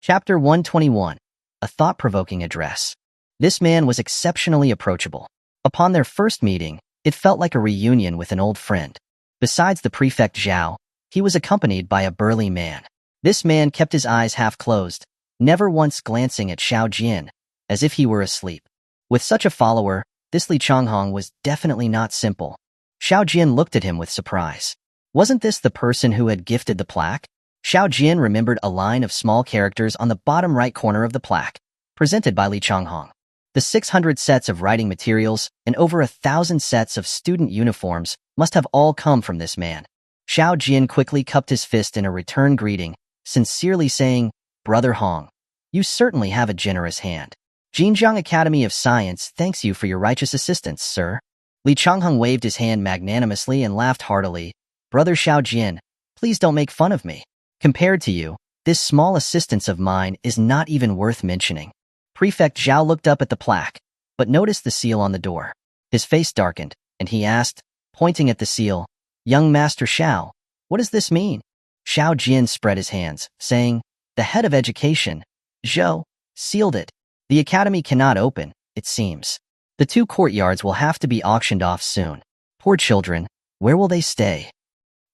Chapter 121. A thought-provoking address. This man was exceptionally approachable. Upon their first meeting, it felt like a reunion with an old friend. Besides the prefect Zhao, he was accompanied by a burly man. This man kept his eyes half closed, never once glancing at Xiao Jian, as if he were asleep. With such a follower, this Li Changhong was definitely not simple. Xiao Jian looked at him with surprise. Wasn't this the person who had gifted the plaque? Xiao Jian remembered a line of small characters on the bottom right corner of the plaque, presented by Li Changhong. The 600 sets of writing materials and over 1,000 sets of student uniforms must have all come from this man. Xiao Jian quickly cupped his fist in a return greeting, sincerely saying, "Brother Hong, you certainly have a generous hand. Jinjiang Academy of Science thanks you for your righteous assistance, sir." Li Changhong waved his hand magnanimously and laughed heartily. "Brother Xiao Jian, please don't make fun of me. Compared to you, this small assistance of mine is not even worth mentioning." Prefect Zhao looked up at the plaque, but noticed the seal on the door. His face darkened, and he asked, pointing at the seal, "Young Master Xiao, what does this mean?" Xiao Jian spread his hands, saying, "The head of education, Zhou, sealed it. The academy cannot open, it seems. The 2 courtyards will have to be auctioned off soon. Poor children, where will they stay?"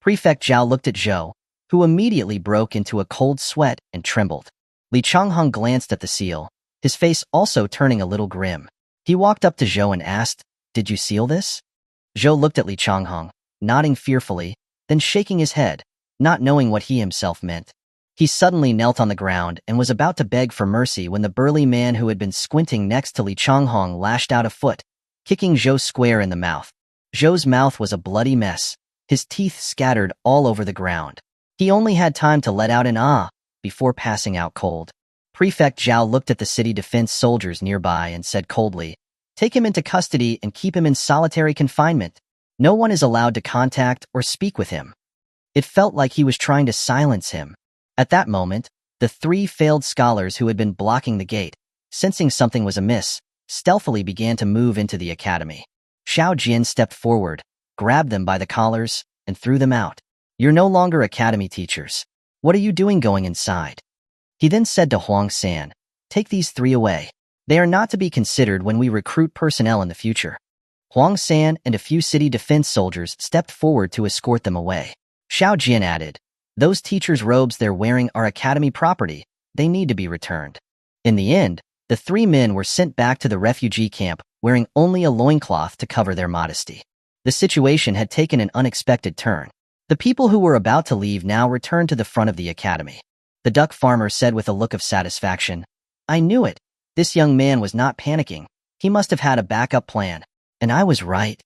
Prefect Zhao looked at Zhou, who immediately broke into a cold sweat and trembled. Li Changhong glanced at the seal, his face also turning a little grim. He walked up to Zhou and asked, "Did you seal this?" Zhou looked at Li Changhong, nodding fearfully, then shaking his head, not knowing what he himself meant. He suddenly knelt on the ground and was about to beg for mercy when the burly man who had been squinting next to Li Changhong lashed out a foot, kicking Zhou square in the mouth. Zhou's mouth was a bloody mess, his teeth scattered all over the ground. He only had time to let out an "ah" before passing out cold. Prefect Zhao looked at the city defense soldiers nearby and said coldly, "Take him into custody and keep him in solitary confinement. No one is allowed to contact or speak with him." It felt like he was trying to silence him. At that moment, the 3 failed scholars who had been blocking the gate, sensing something was amiss, stealthily began to move into the academy. Xiao Jian stepped forward, grabbed them by the collars, and threw them out. "You're no longer academy teachers. What are you doing going inside?" He then said to Huang San, "Take these 3 away. They are not to be considered when we recruit personnel in the future." Huang San and a few city defense soldiers stepped forward to escort them away. Xiao Jian added, "Those teachers' robes they're wearing are academy property. They need to be returned." In the end, the 3 men were sent back to the refugee camp wearing only a loincloth to cover their modesty. The situation had taken an unexpected turn. The people who were about to leave now returned to the front of the academy. The duck farmer said with a look of satisfaction, "I knew it. This young man was not panicking. He must have had a backup plan. And I was right."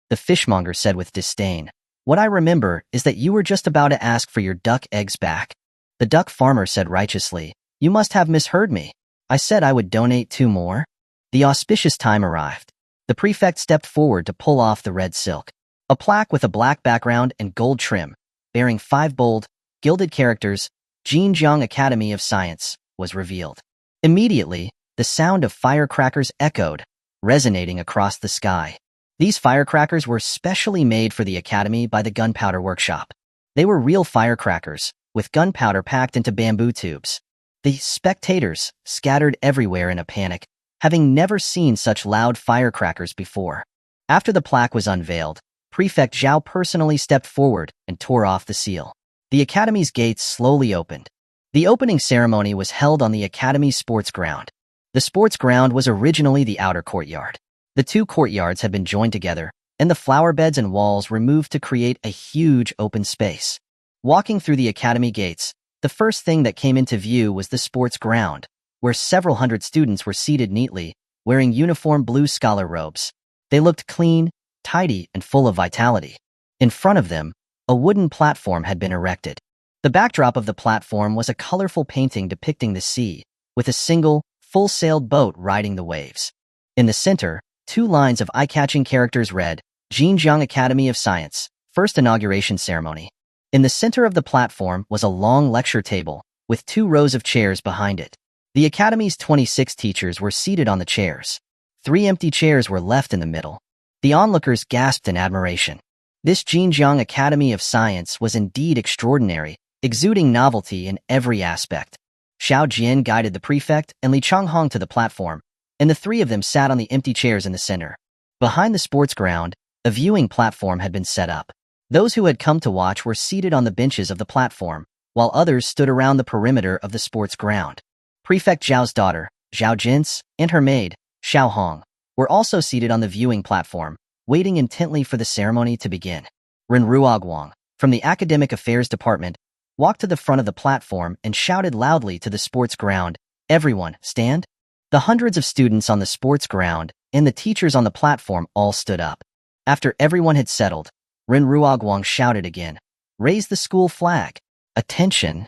The fishmonger said with disdain, "What I remember is that you were just about to ask for your duck eggs back." The duck farmer said righteously, "You must have misheard me. I said I would donate 2 more." The auspicious time arrived. The prefect stepped forward to pull off the red silk. A plaque with a black background and gold trim, bearing 5 bold, gilded characters, Jinjiang Academy of Science, was revealed. Immediately, the sound of firecrackers echoed, resonating across the sky. These firecrackers were specially made for the academy by the gunpowder workshop. They were real firecrackers, with gunpowder packed into bamboo tubes. The spectators scattered everywhere in a panic, having never seen such loud firecrackers before. After the plaque was unveiled, Prefect Zhao personally stepped forward and tore off the seal. The academy's gates slowly opened. The opening ceremony was held on the academy's sports ground. The sports ground was originally the outer courtyard. The 2 courtyards had been joined together, and the flower beds and walls removed to create a huge open space. Walking through the academy gates, the first thing that came into view was the sports ground, where several hundred students were seated neatly, wearing uniform blue scholar robes. They looked clean, tidy, and full of vitality. In front of them, a wooden platform had been erected. The backdrop of the platform was a colorful painting depicting the sea, with a single, full-sailed boat riding the waves. In the center, 2 lines of eye-catching characters read, "Jinjiang Academy of Science, First Inauguration Ceremony." In the center of the platform was a long lecture table, with 2 rows of chairs behind it. The academy's 26 teachers were seated on the chairs. 3 empty chairs were left in the middle. The onlookers gasped in admiration. This Jinjiang Academy of Science was indeed extraordinary, exuding novelty in every aspect. Xiao Jian guided the prefect and Li Changhong to the platform, and the three of them sat on the empty chairs in the center. Behind the sports ground, a viewing platform had been set up. Those who had come to watch were seated on the benches of the platform, while others stood around the perimeter of the sports ground. Prefect Zhao's daughter, Zhao Jin's, and her maid, Xiao Hong, were also seated on the viewing platform, waiting intently for the ceremony to begin. Ren Ruoguang, from the Academic Affairs Department, walked to the front of the platform and shouted loudly to the sports ground, "Everyone, stand!" The hundreds of students on the sports ground and the teachers on the platform all stood up. After everyone had settled, Ren Ruoguang shouted again, "Raise the school flag! Attention!"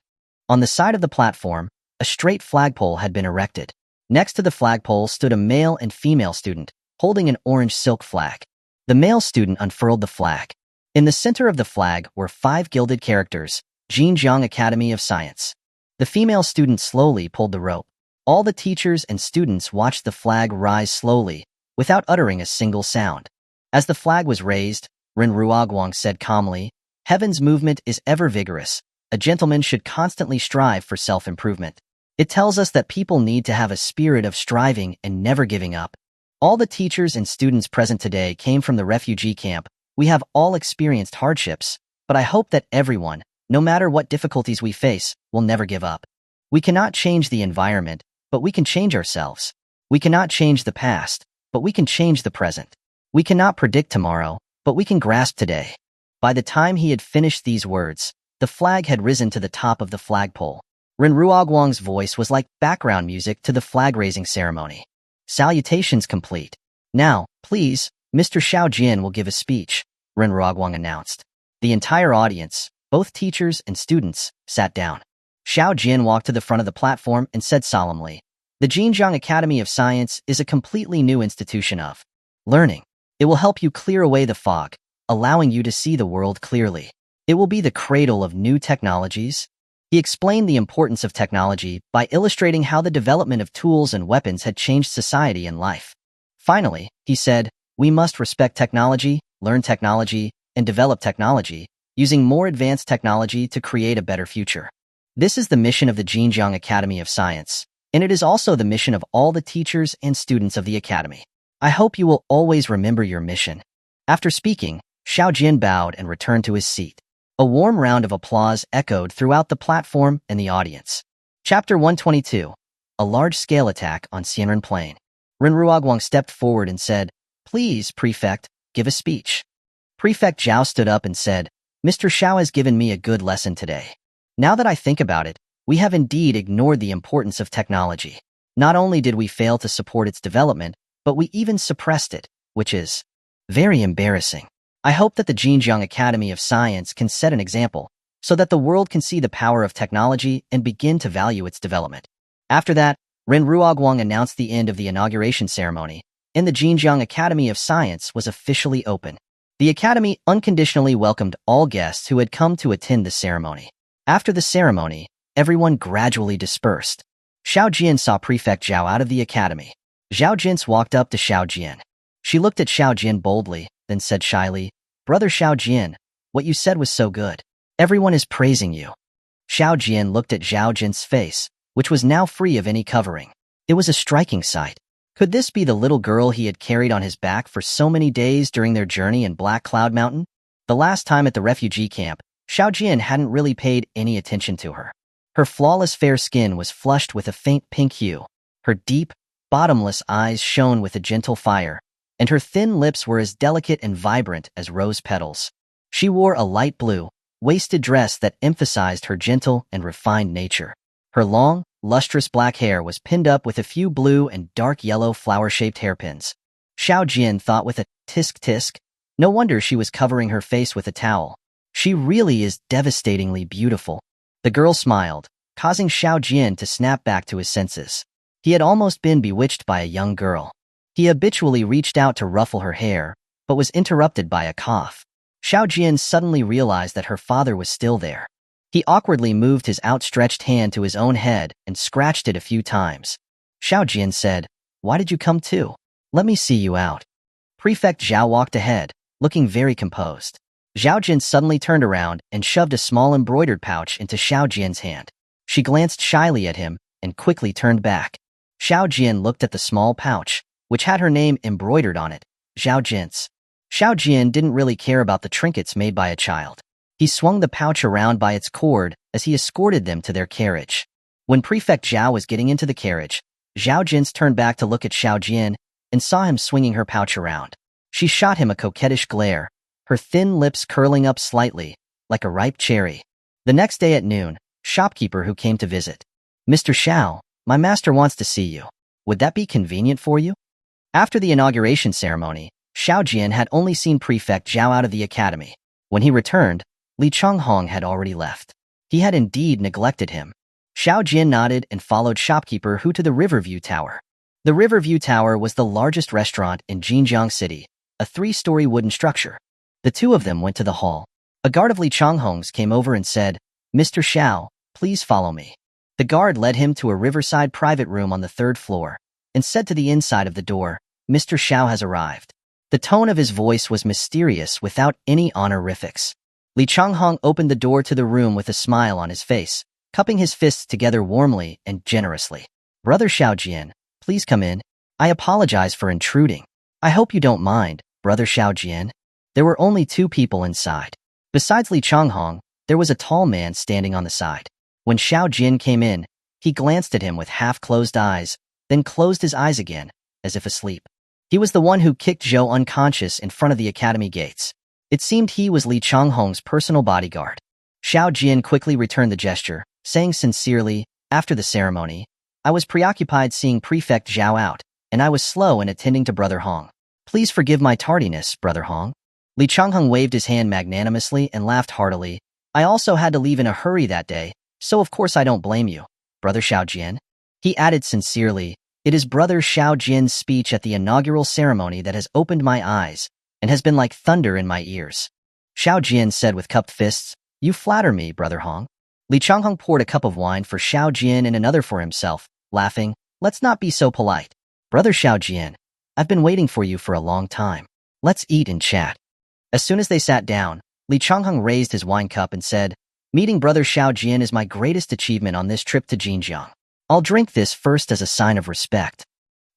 On the side of the platform, a straight flagpole had been erected. Next to the flagpole stood a male and female student, holding an orange silk flag. The male student unfurled the flag. In the center of the flag were 5 gilded characters, Xinjiang Academy of Science. The female student slowly pulled the rope. All the teachers and students watched the flag rise slowly, without uttering a single sound. As the flag was raised, Ren Ruoguang said calmly, "Heaven's movement is ever vigorous. A gentleman should constantly strive for self-improvement. It tells us that people need to have a spirit of striving and never giving up. All the teachers and students present today came from the refugee camp. We have all experienced hardships, but I hope that everyone, no matter what difficulties we face, will never give up. We cannot change the environment, but we can change ourselves. We cannot change the past, but we can change the present. We cannot predict tomorrow, but we can grasp today." By the time he had finished these words, the flag had risen to the top of the flagpole. Ren Ruoguang's voice was like background music to the flag-raising ceremony. "Salutations complete. Now, please, Mr. Xiao Jian will give a speech," Ren Ruoguang announced. The entire audience, both teachers and students, sat down. Xiao Jian walked to the front of the platform and said solemnly, "The Xinjiang Academy of Science is a completely new institution of learning. It will help you clear away the fog, allowing you to see the world clearly. It will be the cradle of new technologies." He explained the importance of technology by illustrating how the development of tools and weapons had changed society and life. Finally, he said, "We must respect technology, learn technology, and develop technology, using more advanced technology to create a better future. This is the mission of the Xinjiang Academy of Science, and it is also the mission of all the teachers and students of the Academy. I hope you will always remember your mission." After speaking, Xiao Jian bowed and returned to his seat. A warm round of applause echoed throughout the platform and the audience. Chapter 122. A large-scale attack on Xianren Plain. Ren Ruoguang stepped forward and said, "Please, Prefect, give a speech." Prefect Zhao stood up and said, "Mr. Xiao has given me a good lesson today. Now that I think about it, we have indeed ignored the importance of technology. Not only did we fail to support its development, but we even suppressed it, which is very embarrassing. I hope that the Xinjiang Academy of Science can set an example, so that the world can see the power of technology and begin to value its development." After that, Ren Ruoguang announced the end of the inauguration ceremony, and the Xinjiang Academy of Science was officially open. The Academy unconditionally welcomed all guests who had come to attend the ceremony. After the ceremony, everyone gradually dispersed. Xiao Jian saw Prefect Zhao out of the Academy. Zhao Jin walked up to Xiao Jian. She looked at Xiao Jian boldly, then said shyly, "Brother Xiao Jian, what you said was so good. Everyone is praising you." Xiao Jian looked at Zhao Jin's face, which was now free of any covering. It was a striking sight. Could this be the little girl he had carried on his back for so many days during their journey in Black Cloud Mountain? The last time at the refugee camp, Xiao Jian hadn't really paid any attention to her. Her flawless fair skin was flushed with a faint pink hue. Her deep, bottomless eyes shone with a gentle fire, and her thin lips were as delicate and vibrant as rose petals. She wore a light blue, waisted dress that emphasized her gentle and refined nature. Her long, lustrous black hair was pinned up with a few blue and dark yellow flower-shaped hairpins. Xiao Jian thought with a tisk-tisk, no wonder she was covering her face with a towel. She really is devastatingly beautiful. The girl smiled, causing Xiao Jian to snap back to his senses. He had almost been bewitched by a young girl. He habitually reached out to ruffle her hair, but was interrupted by a cough. Xiao Jian suddenly realized that her father was still there. He awkwardly moved his outstretched hand to his own head and scratched it a few times. Xiao Jian said, "Why did you come too? Let me see you out." Prefect Zhao walked ahead, looking very composed. Zhao Jin suddenly turned around and shoved a small embroidered pouch into Xiao Jian's hand. She glanced shyly at him, and quickly turned back. Xiao Jian looked at the small pouch, which had her name embroidered on it, Zhao Jin's. Xiao Jian didn't really care about the trinkets made by a child. He swung the pouch around by its cord as he escorted them to their carriage. When Prefect Zhao was getting into the carriage, Zhao Jin's turned back to look at Xiao Jian and saw him swinging her pouch around. She shot him a coquettish glare, her thin lips curling up slightly, like a ripe cherry. The next day at noon, shopkeeper who came to visit. Mr. Xiao, my master wants to see you. Would that be convenient for you? After the inauguration ceremony, Xiao Jian had only seen Prefect Zhao out of the academy. When he returned, Li Changhong had already left. He had indeed neglected him. Xiao Jian nodded and followed shopkeeper Hu to the Riverview Tower. The Riverview Tower was the largest restaurant in Jinjiang City, a 3-story wooden structure. The two of them went to the hall. A guard of Li Changhong's came over and said, Mr. Xiao, please follow me. The guard led him to a riverside private room on the 3rd floor and said to the inside of the door, Mr. Xiao has arrived. The tone of his voice was mysterious without any honorifics. Li Changhong opened the door to the room with a smile on his face, cupping his fists together warmly and generously. Brother Xiao Jian, please come in. I apologize for intruding. I hope you don't mind, Brother Xiao Jian. There were only 2 people inside. Besides Li Changhong, there was a tall man standing on the side. When Xiao Jian came in, he glanced at him with half-closed eyes, then closed his eyes again, as if asleep. He was the one who kicked Zhou unconscious in front of the academy gates. It seemed he was Li Changhong's personal bodyguard. Xiao Jian quickly returned the gesture, saying sincerely, after the ceremony, I was preoccupied seeing Prefect Zhao out, and I was slow in attending to Brother Hong. Please forgive my tardiness, Brother Hong. Li Changhong waved his hand magnanimously and laughed heartily. I also had to leave in a hurry that day, so of course I don't blame you, Brother Xiao Jian. He added sincerely, it is Brother Xiao Jian's speech at the inaugural ceremony that has opened my eyes and has been like thunder in my ears. Xiao Jian said with cupped fists, you flatter me, Brother Hong. Li Changhong poured a cup of wine for Xiao Jian and another for himself, laughing, let's not be so polite. Brother Xiao Jian, I've been waiting for you for a long time. Let's eat and chat. As soon as they sat down, Li Changhong raised his wine cup and said, meeting Brother Xiao Jian is my greatest achievement on this trip to Jinjiang. I'll drink this first as a sign of respect.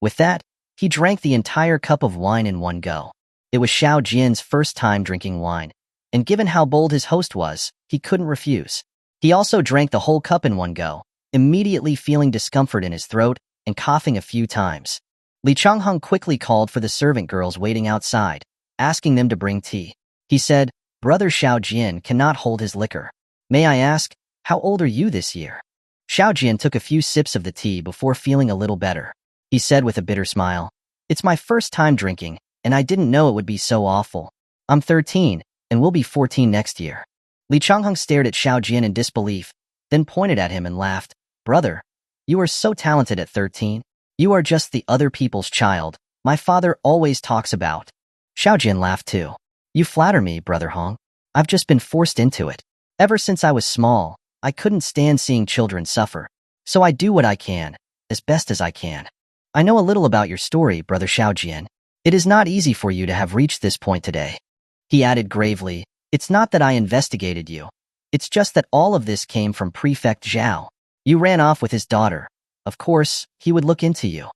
With that, he drank the entire cup of wine in one go. It was Xiao Jian's first time drinking wine, and given how bold his host was, he couldn't refuse. He also drank the whole cup in one go, immediately feeling discomfort in his throat and coughing a few times. Li Changhong quickly called for the servant girls waiting outside, asking them to bring tea. He said, Brother Xiao Jian cannot hold his liquor. May I ask, how old are you this year? Xiao Jian took a few sips of the tea before feeling a little better. He said with a bitter smile, it's my first time drinking, and I didn't know it would be so awful. I'm 13, and will be 14 next year. Li Changhong stared at Xiao Jian in disbelief, then pointed at him and laughed. Brother, you are so talented at 13. You are just the other people's child my father always talks about. Xiao Jian laughed too. You flatter me, Brother Hong. I've just been forced into it. Ever since I was small, I couldn't stand seeing children suffer. So I do what I can, as best as I can. I know a little about your story, Brother Xiao Jian. It is not easy for you to have reached this point today. He added gravely, it's not that I investigated you. It's just that all of this came from Prefect Zhao. You ran off with his daughter. Of course, he would look into you.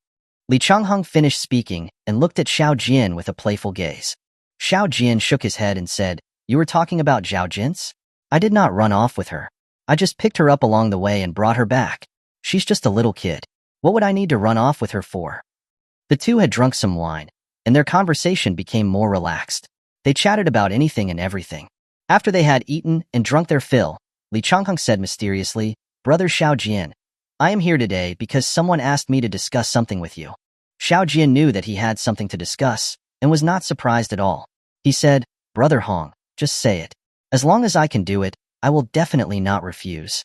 Li Changhong finished speaking and looked at Xiao Jian with a playful gaze. Xiao Jian shook his head and said, you were talking about Zhao Jin's? I did not run off with her. I just picked her up along the way and brought her back. She's just a little kid. What would I need to run off with her for? The two had drunk some wine, and their conversation became more relaxed. They chatted about anything and everything. After they had eaten and drunk their fill, Li Changhong said mysteriously, Brother Xiao Jian, I am here today because someone asked me to discuss something with you. Xiao Jian knew that he had something to discuss and was not surprised at all. He said, Brother Hong, just say it. As long as I can do it, I will definitely not refuse.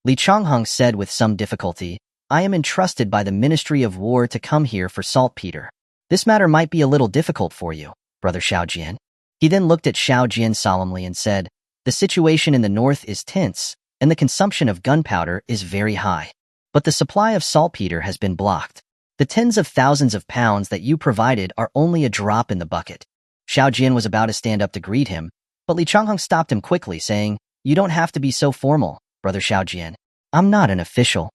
Li Changhong said with some difficulty, I am entrusted by the Ministry of War to come here for saltpeter. This matter might be a little difficult for you, Brother Xiao Jian. He then looked at Xiao Jian solemnly and said, the situation in the north is tense, and the consumption of gunpowder is very high. But the supply of saltpeter has been blocked. The tens of thousands of pounds that you provided are only a drop in the bucket. Xiao Jian was about to stand up to greet him, but Li Changhong stopped him quickly, saying, you don't have to be so formal, Brother Xiao Jian. I'm not an official.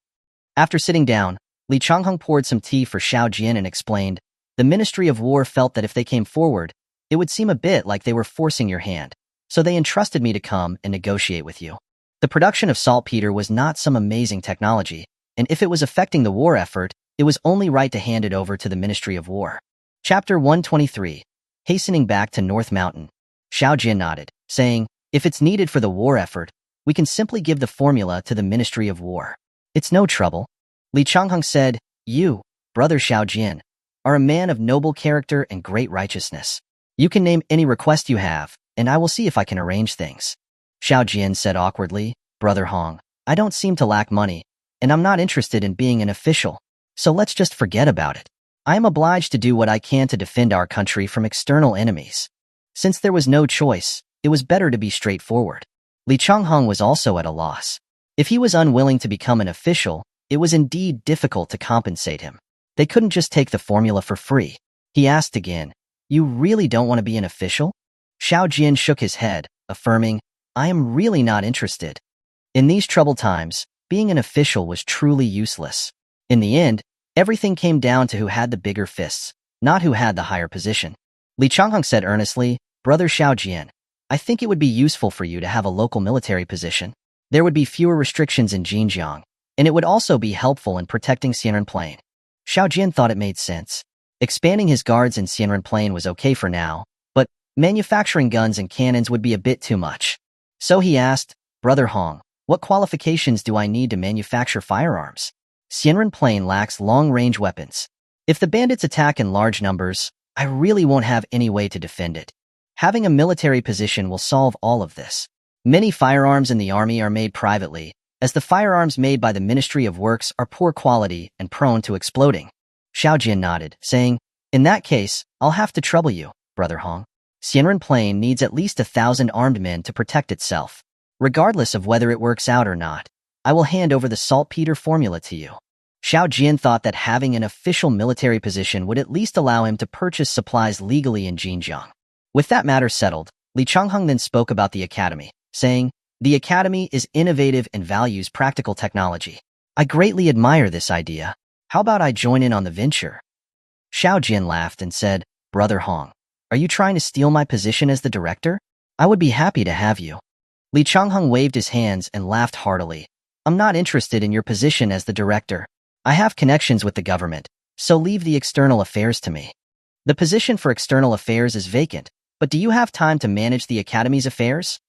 After sitting down, Li Changheng poured some tea for Xiao Jian and explained, the Ministry of War felt that if they came forward, it would seem a bit like they were forcing your hand, so they entrusted me to come and negotiate with you. The production of saltpeter was not some amazing technology, and if it was affecting the war effort, it was only right to hand it over to the Ministry of War. Chapter 123. Hastening back to North Mountain. Xiao Jian nodded, saying, if it's needed for the war effort, we can simply give the formula to the Ministry of War. It's no trouble. Li Changheng said, you, brother Xiao Jian, are a man of noble character and great righteousness. You can name any request you have, and I will see if I can arrange things. Xiao Jian said awkwardly, Brother Hong, I don't seem to lack money, and I'm not interested in being an official, so let's just forget about it. I am obliged to do what I can to defend our country from external enemies. Since there was no choice, it was better to be straightforward. Li Changheng was also at a loss. If he was unwilling to become an official, it was indeed difficult to compensate him. They couldn't just take the formula for free. He asked again, you really don't want to be an official? Xiao Jian shook his head, affirming, I am really not interested. In these troubled times, being an official was truly useless. In the end, everything came down to who had the bigger fists, not who had the higher position. Li Changheng said earnestly, Brother Xiao Jian, I think it would be useful for you to have a local military position. There would be fewer restrictions in Xinjiang, and it would also be helpful in protecting Xianren Plain. Xiao Jian thought it made sense. Expanding his guards in Xianren Plain was okay for now, but manufacturing guns and cannons would be a bit too much. So he asked, Brother Hong, what qualifications do I need to manufacture firearms? Xianren Plain lacks long-range weapons. If the bandits attack in large numbers, I really won't have any way to defend it. Having a military position will solve all of this. Many firearms in the army are made privately, as the firearms made by the Ministry of Works are poor quality and prone to exploding. Xiao Jian nodded, saying, in that case, I'll have to trouble you, Brother Hong. Xianren Plain needs at least 1,000 armed men to protect itself. Regardless of whether it works out or not, I will hand over the saltpeter formula to you. Xiao Jian thought that having an official military position would at least allow him to purchase supplies legally in Xinjiang. With that matter settled, Li Changheng then spoke about the academy, saying, the academy is innovative and values practical technology. I greatly admire this idea. How about I join in on the venture? Xiao Jian laughed and said, Brother Hong, are you trying to steal my position as the director? I would be happy to have you. Li Changheng waved his hands and laughed heartily. I'm not interested in your position as the director. I have connections with the government, so leave the external affairs to me. The position for external affairs is vacant, but do you have time to manage the academy's affairs?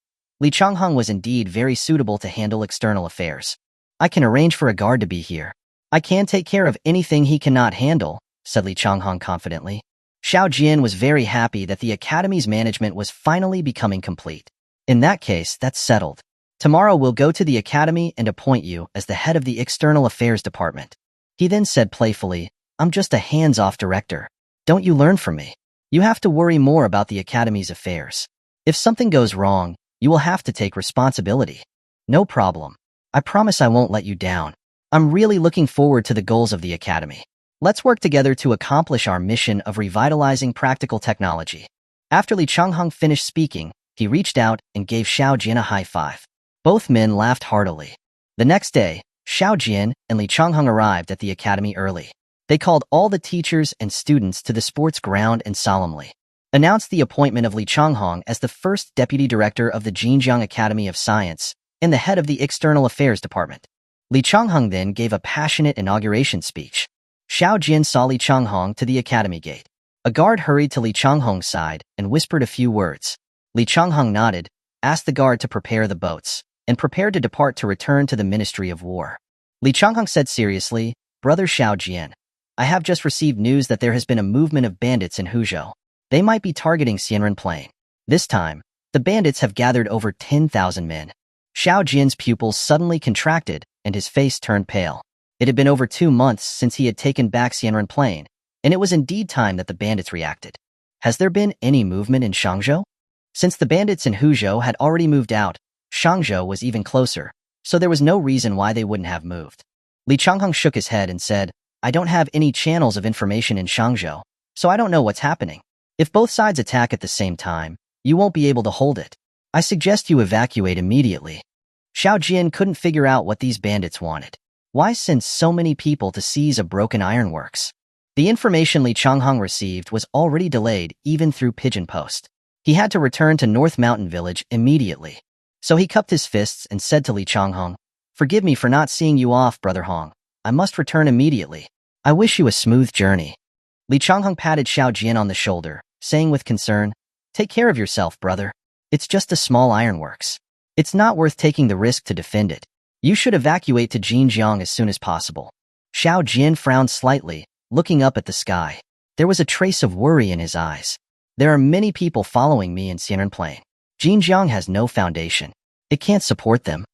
Li Changheng was indeed very suitable to handle external affairs. I can arrange for a guard to be here. I can take care of anything he cannot handle, said Li Changheng confidently. Xiao Jian was very happy that the academy's management was finally becoming complete. In that case, that's settled. Tomorrow we'll go to the academy and appoint you as the head of the external affairs department. He then said playfully, I'm just a hands-off director. Don't you learn from me. You have to worry more about the academy's affairs. If something goes wrong, you will have to take responsibility. No problem. I promise I won't let you down. I'm really looking forward to the goals of the academy. Let's work together to accomplish our mission of revitalizing practical technology. After Li Changheng finished speaking, he reached out and gave Xiao Jian a high five. Both men laughed heartily. The next day, Xiao Jian and Li Changheng arrived at the academy early. They called all the teachers and students to the sports ground and solemnly announced the appointment of Li Changheng as the first deputy director of the Xinjiang Academy of Science and the head of the External Affairs Department. Li Changheng then gave a passionate inauguration speech. Xiao Jian saw Li Changheng to the academy gate. A guard hurried to Li Changheng's side and whispered a few words. Li Changheng nodded, asked the guard to prepare the boats, and prepared to depart to return to the Ministry of War. Li Changheng said seriously, Brother Xiao Jian, I have just received news that there has been a movement of bandits in Huzhou. They might be targeting Xianren Plain. This time, the bandits have gathered over 10,000 men. Xiao Jian's pupils suddenly contracted, and his face turned pale. It had been over 2 months since he had taken back Xianren Plain, and it was indeed time that the bandits reacted. Has there been any movement in Shangzhou? Since the bandits in Huzhou had already moved out, Shangzhou was even closer, so there was no reason why they wouldn't have moved. Li Changheng shook his head and said, I don't have any channels of information in Shangzhou, so I don't know what's happening. If both sides attack at the same time, you won't be able to hold it. I suggest you evacuate immediately. Xiao Jian couldn't figure out what these bandits wanted. Why send so many people to seize a broken ironworks? The information Li Changhong received was already delayed even through pigeon post. He had to return to North Mountain Village immediately. So he cupped his fists and said to Li Changhong, "Forgive me for not seeing you off, Brother Hong. I must return immediately. I wish you a smooth journey." Li Changhong patted Xiao Jian on the shoulder, saying with concern, "Take care of yourself, brother. It's just a small ironworks. It's not worth taking the risk to defend it. You should evacuate to Jinjiang as soon as possible." Xiao Jian frowned slightly, looking up at the sky. There was a trace of worry in his eyes. "There are many people following me in Xianren Plain. Jinjiang has no foundation. It can't support them."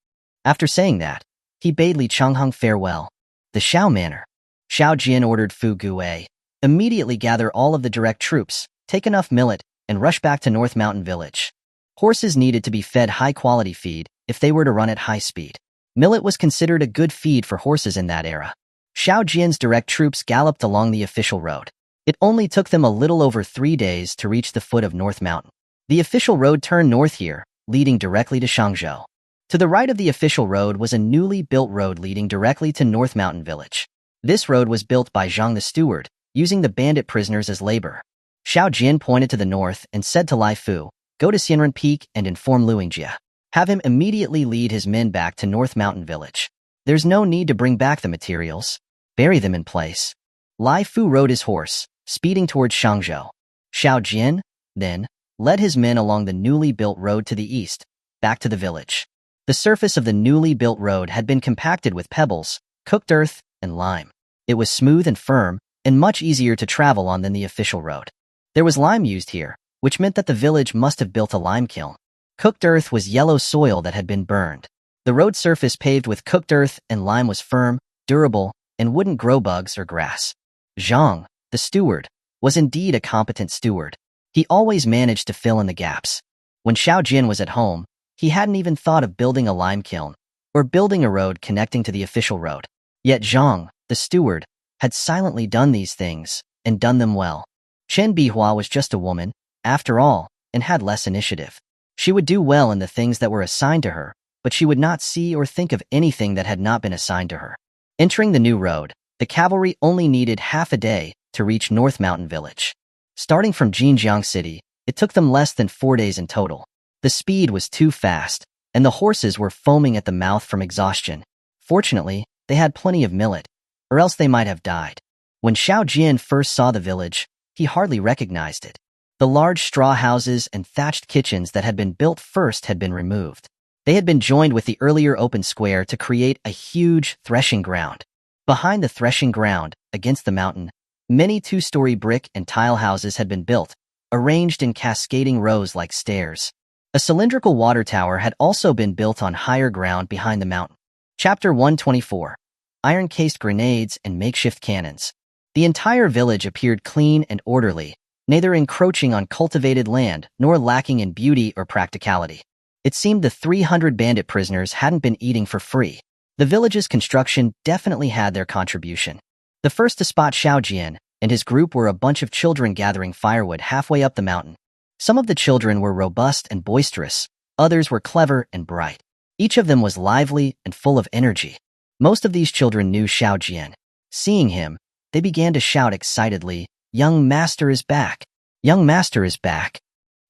After saying that, he bade Li Changhong farewell. The Xiao Manor. Xiao Jian ordered Fu Guwei, "Immediately gather all of the direct troops, take enough millet, and rush back to North Mountain Village." Horses needed to be fed high-quality feed if they were to run at high speed. Millet was considered a good feed for horses in that era. Xiao Jian's direct troops galloped along the official road. It only took them a little over 3 days to reach the foot of North Mountain. The official road turned north here, leading directly to Shangzhou. To the right of the official road was a newly built road leading directly to North Mountain Village. This road was built by Zhang the steward, using the bandit prisoners as labor. Xiao Jian pointed to the north and said to Lai Fu, "Go to Xianren Peak and inform Luingjia. Have him immediately lead his men back to North Mountain Village. There's no need to bring back the materials. Bury them in place." Lai Fu rode his horse, speeding towards Shangzhou. Xiao Jian, then, led his men along the newly built road to the east, back to the village. The surface of the newly built road had been compacted with pebbles, cooked earth, and lime. It was smooth and firm, and much easier to travel on than the official road. There was lime used here, which meant that the village must have built a lime kiln. Cooked earth was yellow soil that had been burned. The road surface paved with cooked earth and lime was firm, durable, and wouldn't grow bugs or grass. Zhang, the steward, was indeed a competent steward. He always managed to fill in the gaps. When Xiao Jian was at home, he hadn't even thought of building a lime kiln or building a road connecting to the official road. Yet Zhang, the steward, had silently done these things, and done them well. Chen Bihua was just a woman, after all, and had less initiative. She would do well in the things that were assigned to her, but she would not see or think of anything that had not been assigned to her. Entering the new road, the cavalry only needed half a day to reach North Mountain Village. Starting from Jinjiang City, it took them less than 4 days in total. The speed was too fast, and the horses were foaming at the mouth from exhaustion. Fortunately, they had plenty of millet, or else they might have died. When Xiao Jian first saw the village, he hardly recognized it. The large straw houses and thatched kitchens that had been built first had been removed. They had been joined with the earlier open square to create a huge threshing ground. Behind the threshing ground, against the mountain, many 2-story brick and tile houses had been built, arranged in cascading rows like stairs. A cylindrical water tower had also been built on higher ground behind the mountain. Chapter 124. Iron-cased grenades and makeshift cannons. The entire village appeared clean and orderly, neither encroaching on cultivated land nor lacking in beauty or practicality. It seemed the 300 bandit prisoners hadn't been eating for free. The village's construction definitely had their contribution. The first to spot Xiao Jian and his group were a bunch of children gathering firewood halfway up the mountain. Some of the children were robust and boisterous, others were clever and bright. Each of them was lively and full of energy. Most of these children knew Xiao Jian. Seeing him, they began to shout excitedly, "Young master is back! Young master is back!"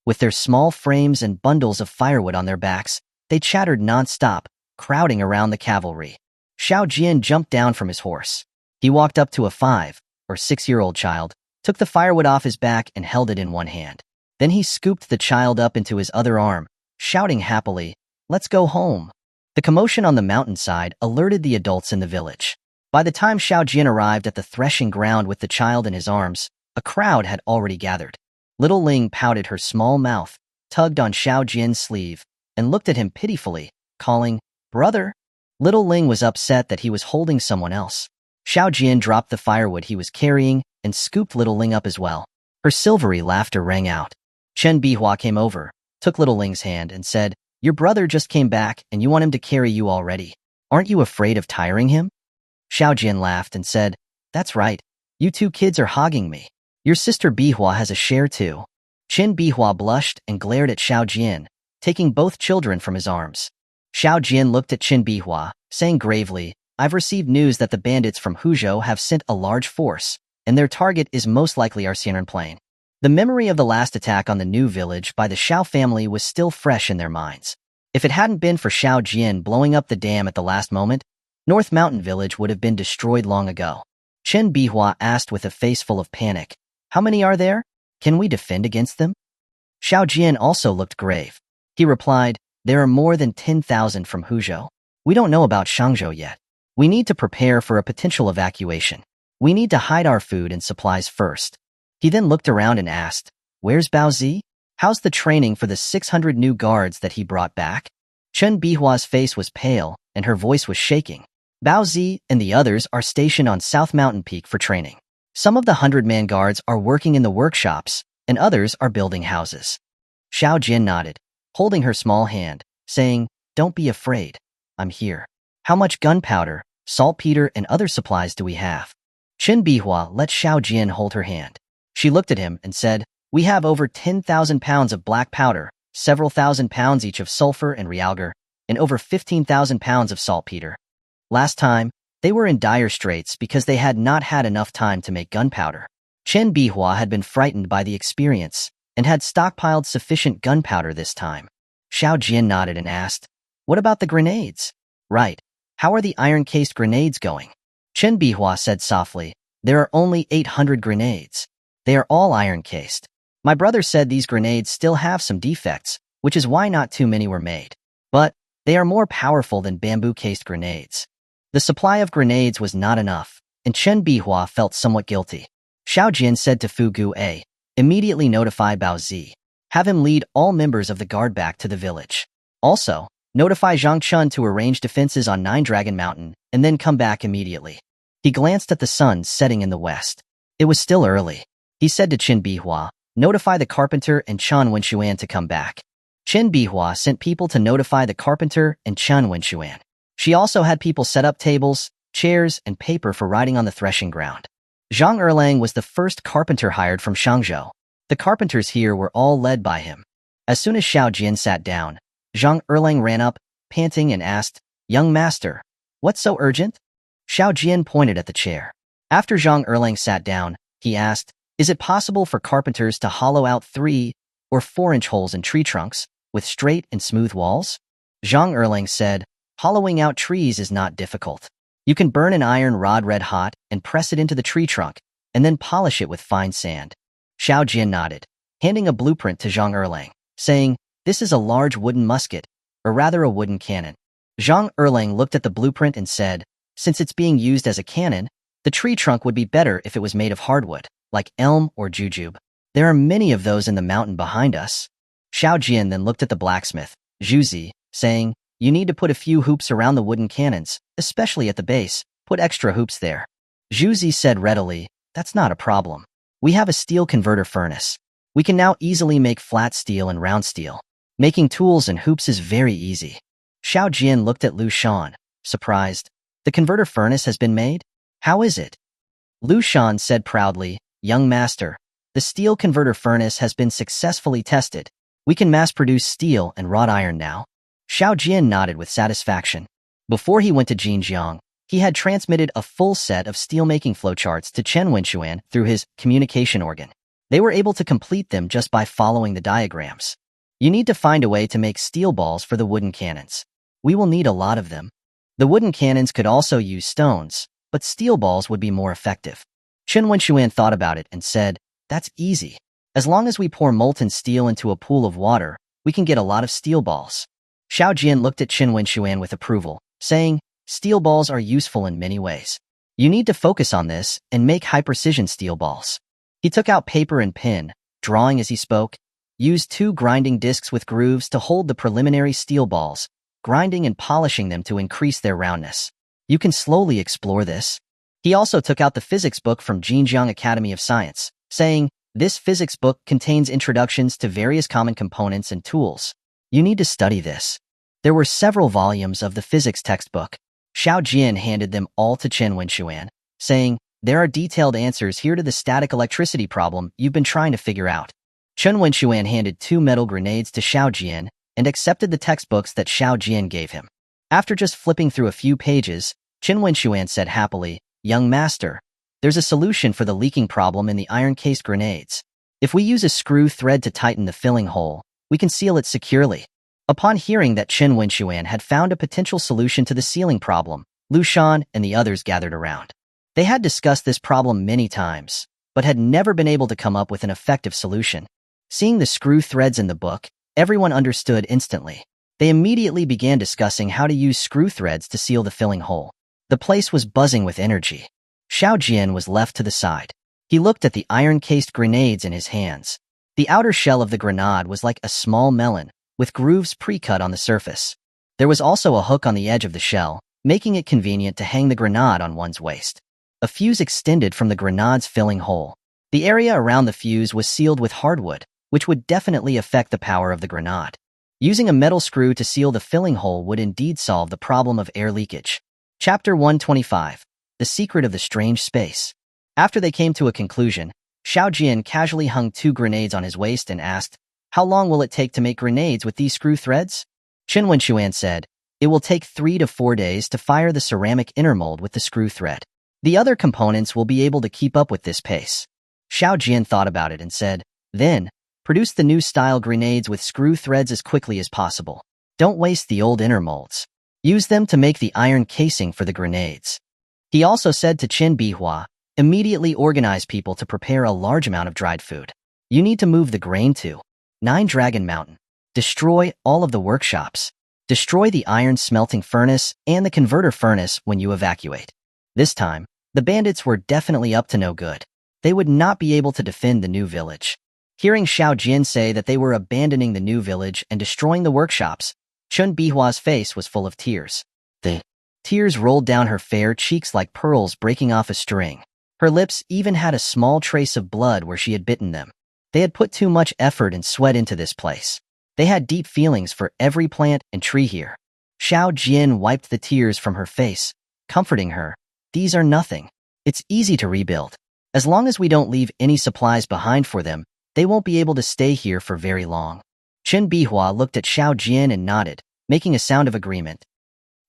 With their small frames and bundles of firewood on their backs, they chattered non-stop, crowding around the cavalry. Xiao Jian jumped down from his horse. He walked up to a 5 or 6-year-old child, took the firewood off his back and held it in one hand. Then he scooped the child up into his other arm, shouting happily, "Let's go home." The commotion on the mountainside alerted the adults in the village. By the time Xiao Jian arrived at the threshing ground with the child in his arms, a crowd had already gathered. Little Ling pouted her small mouth, tugged on Xiao Jian's sleeve, and looked at him pitifully, calling, "Brother." Little Ling was upset that he was holding someone else. Xiao Jian dropped the firewood he was carrying and scooped Little Ling up as well. Her silvery laughter rang out. Chen Bihua came over, took Little Ling's hand, and said, "Your brother just came back and you want him to carry you already. Aren't you afraid of tiring him?" Xiao Jian laughed and said, "That's right. You 2 kids are hogging me. Your sister Bihua has a share too." Chen Bihua blushed and glared at Xiao Jian, taking both children from his arms. Xiao Jian looked at Chen Bihua, saying gravely, I've received news that the bandits from Huzhou have sent a large force, and their target is most likely our Xianren Plain. The memory of the last attack on the new village by the Xiao family was still fresh in their minds. If it hadn't been for Xiao Jian blowing up the dam at the last moment, North Mountain Village would have been destroyed long ago. Chen Bihua asked with a face full of panic, "How many are there? Can we defend against them?" Xiao Jian also looked grave. He replied, "There are more than 10,000 from Huzhou. We don't know about Shangzhou yet. We need to prepare for a potential evacuation. We need to hide our food and supplies first." He then looked around and asked, "Where's Baozi? How's the training for the 600 new guards that he brought back?" Chen Bihua's face was pale, and her voice was shaking. "Baozi and the others are stationed on South Mountain Peak for training. Some of the 100-man guards are working in the workshops, and others are building houses." Xiao Jian nodded, holding her small hand, saying, "Don't be afraid. I'm here. How much gunpowder, saltpeter, and other supplies do we have?" Chen Bihua let Xiao Jian hold her hand. She looked at him and said, "We have over 10,000 pounds of black powder, several thousand pounds each of sulfur and realgar, and over 15,000 pounds of saltpeter." Last time, they were in dire straits because they had not had enough time to make gunpowder. Chen Bihua had been frightened by the experience and had stockpiled sufficient gunpowder this time. Xiao Jian nodded and asked, "What about the grenades?" "Right. How are the iron-cased grenades going?" Chen Bihua said softly, "There are only 800 grenades. They are all iron-cased. My brother said these grenades still have some defects, which is why not too many were made. But they are more powerful than bamboo-cased grenades." The supply of grenades was not enough, and Chen Bihua felt somewhat guilty. Xiao Jian said to Fu Gu, "Immediately notify Baozi. Have him lead all members of the guard back to the village. Also, notify Zhang Chun to arrange defenses on Nine Dragon Mountain, and then come back immediately." He glanced at the sun setting in the west. It was still early. He said to Chen Bihua, "Notify the carpenter and Chen Wenshuan to come back." Chen Bihua sent people to notify the carpenter and Chen Wenshuan. She also had people set up tables, chairs, and paper for writing on the threshing ground. Zhang Erlang was the first carpenter hired from Shangzhou. The carpenters here were all led by him. As soon as Xiao Jian sat down, Zhang Erlang ran up, panting, and asked, "Young master, what's so urgent?" Xiao Jian pointed at the chair. After Zhang Erlang sat down, he asked, "Is it possible for carpenters to hollow out 3 or 4-inch holes in tree trunks with straight and smooth walls?" Zhang Erlang said, "Hollowing out trees is not difficult. You can burn an iron rod red hot and press it into the tree trunk, and then polish it with fine sand." Xiao Jian nodded, handing a blueprint to Zhang Erlang, saying, "This is a large wooden musket, or rather a wooden cannon." Zhang Erlang looked at the blueprint and said, "Since it's being used as a cannon, the tree trunk would be better if it was made of hardwood, like elm or jujube. There are many of those in the mountain behind us." Xiao Jian then looked at the blacksmith, Zhuzi, saying, "You need to put a few hoops around the wooden cannons, especially at the base. Put extra hoops there." Zhuzi said readily, "That's not a problem. We have a steel converter furnace. We can now easily make flat steel and round steel. Making tools and hoops is very easy." Xiao Jian looked at Lu Shan, surprised. "The converter furnace has been made? How is it?" Lu Shan said proudly, "Young master, the steel converter furnace has been successfully tested. We can mass-produce steel and wrought iron now." Xiao Jian nodded with satisfaction. Before he went to Jinjiang, he had transmitted a full set of steelmaking flowcharts to Chen Wenshuan through his communication organ. They were able to complete them just by following the diagrams. "You need to find a way to make steel balls for the wooden cannons. We will need a lot of them. The wooden cannons could also use stones, but steel balls would be more effective." Chen Wenshuan thought about it and said, "That's easy. As long as we pour molten steel into a pool of water, we can get a lot of steel balls." Xiao Jian looked at Chen Wenshuan with approval, saying, "Steel balls are useful in many ways. You need to focus on this and make high-precision steel balls." He took out paper and pen, drawing as he spoke, used 2 grinding discs with grooves to hold the preliminary steel balls, grinding and polishing them to increase their roundness. "You can slowly explore this." He also took out the physics book from Jinjiang Academy of Science, saying, "This physics book contains introductions to various common components and tools. You need to study this." There were several volumes of the physics textbook. Xiao Jian handed them all to Chen Wenshuan, saying, "There are detailed answers here to the static electricity problem you've been trying to figure out." Chen Wenshuan handed 2 metal grenades to Xiao Jian and accepted the textbooks that Xiao Jian gave him. After just flipping through a few pages, Qin Wenxuan said happily, "Young master, there's a solution for the leaking problem in the iron-cased grenades. If we use a screw thread to tighten the filling hole, we can seal it securely." Upon hearing that Qin Wenxuan had found a potential solution to the sealing problem, Lu Shan and the others gathered around. They had discussed this problem many times, but had never been able to come up with an effective solution. Seeing the screw threads in the book, everyone understood instantly. They immediately began discussing how to use screw threads to seal the filling hole. The place was buzzing with energy. Xiao Jian was left to the side. He looked at the iron-cased grenades in his hands. The outer shell of the grenade was like a small melon, with grooves pre-cut on the surface. There was also a hook on the edge of the shell, making it convenient to hang the grenade on one's waist. A fuse extended from the grenade's filling hole. The area around the fuse was sealed with hardwood, which would definitely affect the power of the grenade. Using a metal screw to seal the filling hole would indeed solve the problem of air leakage. Chapter 125. The Secret of the Strange Space. After they came to a conclusion, Xiao Jian casually hung 2 grenades on his waist and asked, "How long will it take to make grenades with these screw threads?" Qin Wenxuan said, "It will take 3 to 4 days to fire the ceramic inner mold with the screw thread. The other components will be able to keep up with this pace." Xiao Jian thought about it and said, "Then, produce the new style grenades with screw threads as quickly as possible. Don't waste the old inner molds. Use them to make the iron casing for the grenades." He also said to Qin Bihua, "Immediately organize people to prepare a large amount of dried food. You need to move the grain to 9 Dragon Mountain. Destroy all of the workshops. Destroy the iron smelting furnace and the converter furnace when you evacuate." This time, the bandits were definitely up to no good. They would not be able to defend the new village. Hearing Xiao Jian say that they were abandoning the new village and destroying the workshops, Chun Bihua's face was full of tears. The tears rolled down her fair cheeks like pearls breaking off a string. Her lips even had a small trace of blood where she had bitten them. They had put too much effort and sweat into this place. They had deep feelings for every plant and tree here. Xiao Jian wiped the tears from her face, comforting her. "These are nothing. It's easy to rebuild. As long as we don't leave any supplies behind for them, they won't be able to stay here for very long." Qin Bihua looked at Xiao Jian and nodded, making a sound of agreement.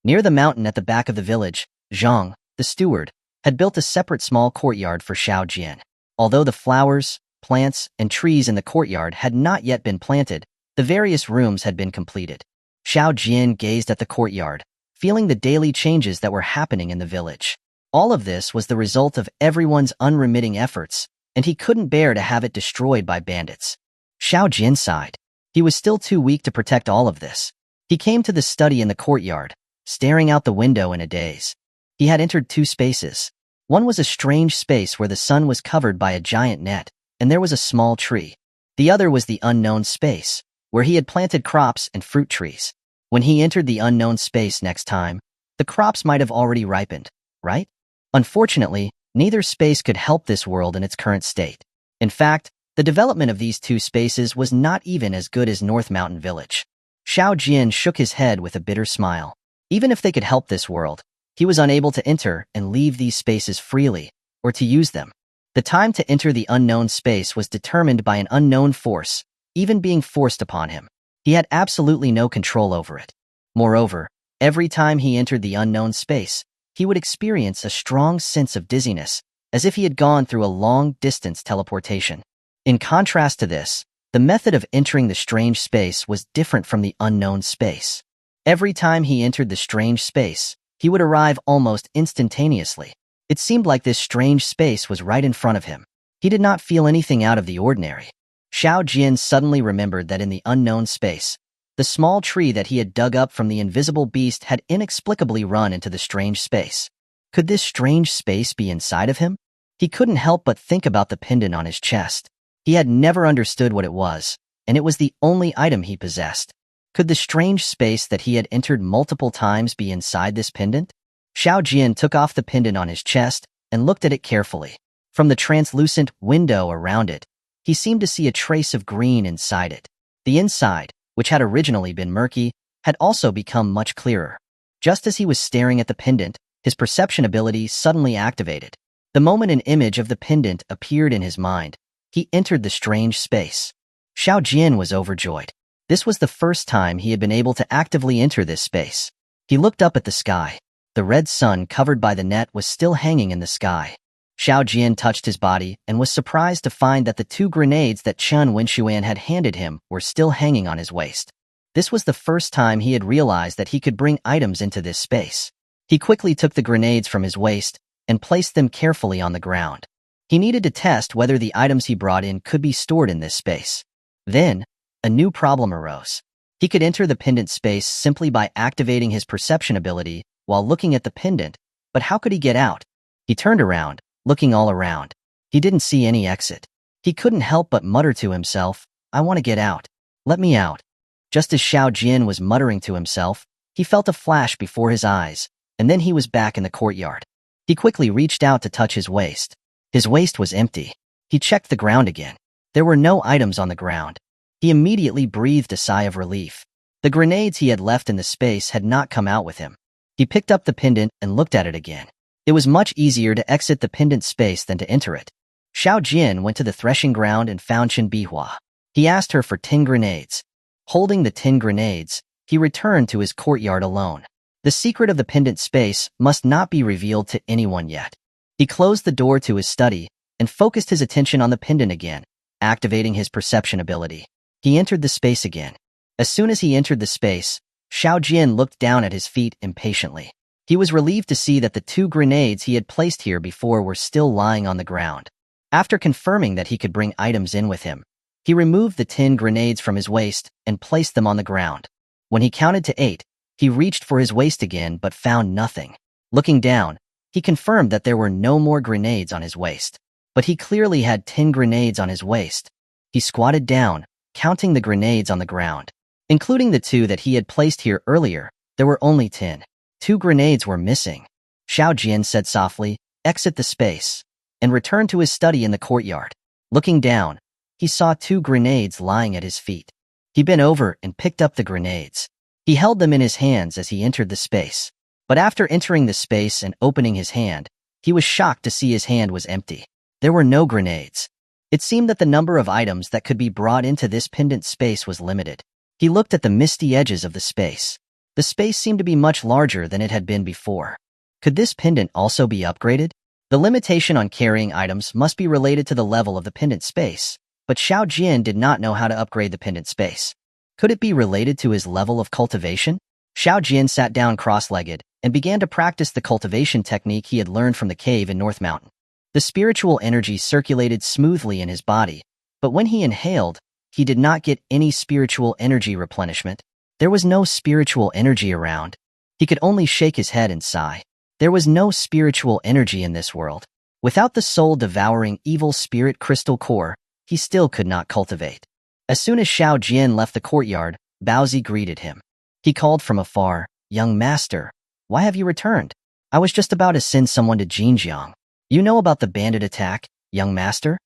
Near the mountain at the back of the village, Zhang, the steward, had built a separate small courtyard for Xiao Jian. Although the flowers, plants, and trees in the courtyard had not yet been planted, the various rooms had been completed. Xiao Jian gazed at the courtyard, feeling the daily changes that were happening in the village. All of this was the result of everyone's unremitting efforts, and he couldn't bear to have it destroyed by bandits. Xiao Jian sighed. He was still too weak to protect all of this. He came to the study in the courtyard, staring out the window in a daze. He had entered 2 spaces. One was a strange space where the sun was covered by a giant net, and there was a small tree. The other was the unknown space, where he had planted crops and fruit trees. When he entered the unknown space next time, the crops might have already ripened, right? Unfortunately, neither space could help this world in its current state. In fact, the development of these 2 spaces was not even as good as North Mountain Village. Xiao Jian shook his head with a bitter smile. Even if they could help this world, he was unable to enter and leave these spaces freely, or to use them. The time to enter the unknown space was determined by an unknown force, even being forced upon him. He had absolutely no control over it. Moreover, every time he entered the unknown space, he would experience a strong sense of dizziness, as if he had gone through a long-distance teleportation. In contrast to this, the method of entering the strange space was different from the unknown space. Every time he entered the strange space, he would arrive almost instantaneously. It seemed like this strange space was right in front of him. He did not feel anything out of the ordinary. Xiao Jian suddenly remembered that in the unknown space, the small tree that he had dug up from the invisible beast had inexplicably run into the strange space. Could this strange space be inside of him? He couldn't help but think about the pendant on his chest. He had never understood what it was, and it was the only item he possessed. Could the strange space that he had entered multiple times be inside this pendant? Xiao Jian took off the pendant on his chest and looked at it carefully. From the translucent window around it, he seemed to see a trace of green inside it. The inside, which had originally been murky, had also become much clearer. Just as he was staring at the pendant, his perception ability suddenly activated. The moment an image of the pendant appeared in his mind, he entered the strange space. Xiao Jian was overjoyed. This was the first time he had been able to actively enter this space. He looked up at the sky. The The red sun covered by the net was still hanging in the sky. Xiao Jian touched his body and was surprised to find that the 2 grenades that Chen Wenxuan had handed him were still hanging on his waist. This was the first time he had realized that he could bring items into this space. He quickly took the grenades from his waist and placed them carefully on the ground. He needed to test whether the items he brought in could be stored in this space. Then, a new problem arose. He could enter the pendant space simply by activating his perception ability while looking at the pendant, but how could he get out? He turned around, looking all around. He didn't see any exit. He couldn't help but mutter to himself, "I want to get out. Let me out." Just as Xiao Jian was muttering to himself, he felt a flash before his eyes, and then he was back in the courtyard. He quickly reached out to touch his waist. His waist was empty. He checked the ground again. There were no items on the ground. He immediately breathed a sigh of relief. The grenades he had left in the space had not come out with him. He picked up the pendant and looked at it again. It was much easier to exit the pendant space than to enter it. Xiao Jian went to the threshing ground and found Chen Bihua. He asked her for 10 grenades. Holding the 10 grenades, he returned to his courtyard alone. The secret of the pendant space must not be revealed to anyone yet. He closed the door to his study and focused his attention on the pendant again, activating his perception ability. He entered the space again. As soon as he entered the space, Xiao Jian looked down at his feet impatiently. He was relieved to see that the 2 grenades he had placed here before were still lying on the ground. After confirming that he could bring items in with him, he removed the 10 grenades from his waist and placed them on the ground. When he counted to 8, he reached for his waist again but found nothing. Looking down, he confirmed that there were no more grenades on his waist. But he clearly had 10 grenades on his waist. He squatted down, counting the grenades on the ground. Including the 2 that he had placed here earlier, there were only 10. 2 grenades were missing. Xiao Jian said softly, "Exit the space," and returned to his study in the courtyard. Looking down, he saw 2 grenades lying at his feet. He bent over and picked up the grenades. He held them in his hands as he entered the space. But after entering the space and opening his hand, he was shocked to see his hand was empty. There were no grenades. It seemed that the number of items that could be brought into this pendant space was limited. He looked at the misty edges of the space. The space seemed to be much larger than it had been before. Could this pendant also be upgraded? The limitation on carrying items must be related to the level of the pendant space, but Xiao Jian did not know how to upgrade the pendant space. Could it be related to his level of cultivation? Xiao Jian sat down cross-legged and began to practice the cultivation technique he had learned from the cave in North Mountain. The spiritual energy circulated smoothly in his body, but when he inhaled, he did not get any spiritual energy replenishment. There was no spiritual energy around. He could only shake his head and sigh. There was no spiritual energy in this world. Without the soul-devouring evil spirit crystal core, he still could not cultivate. As soon as Xiao Jian left the courtyard, Baozi greeted him. He called from afar, "Young master, why have you returned? I was just about to send someone to Jinjiang. You know about the bandit attack, young master?"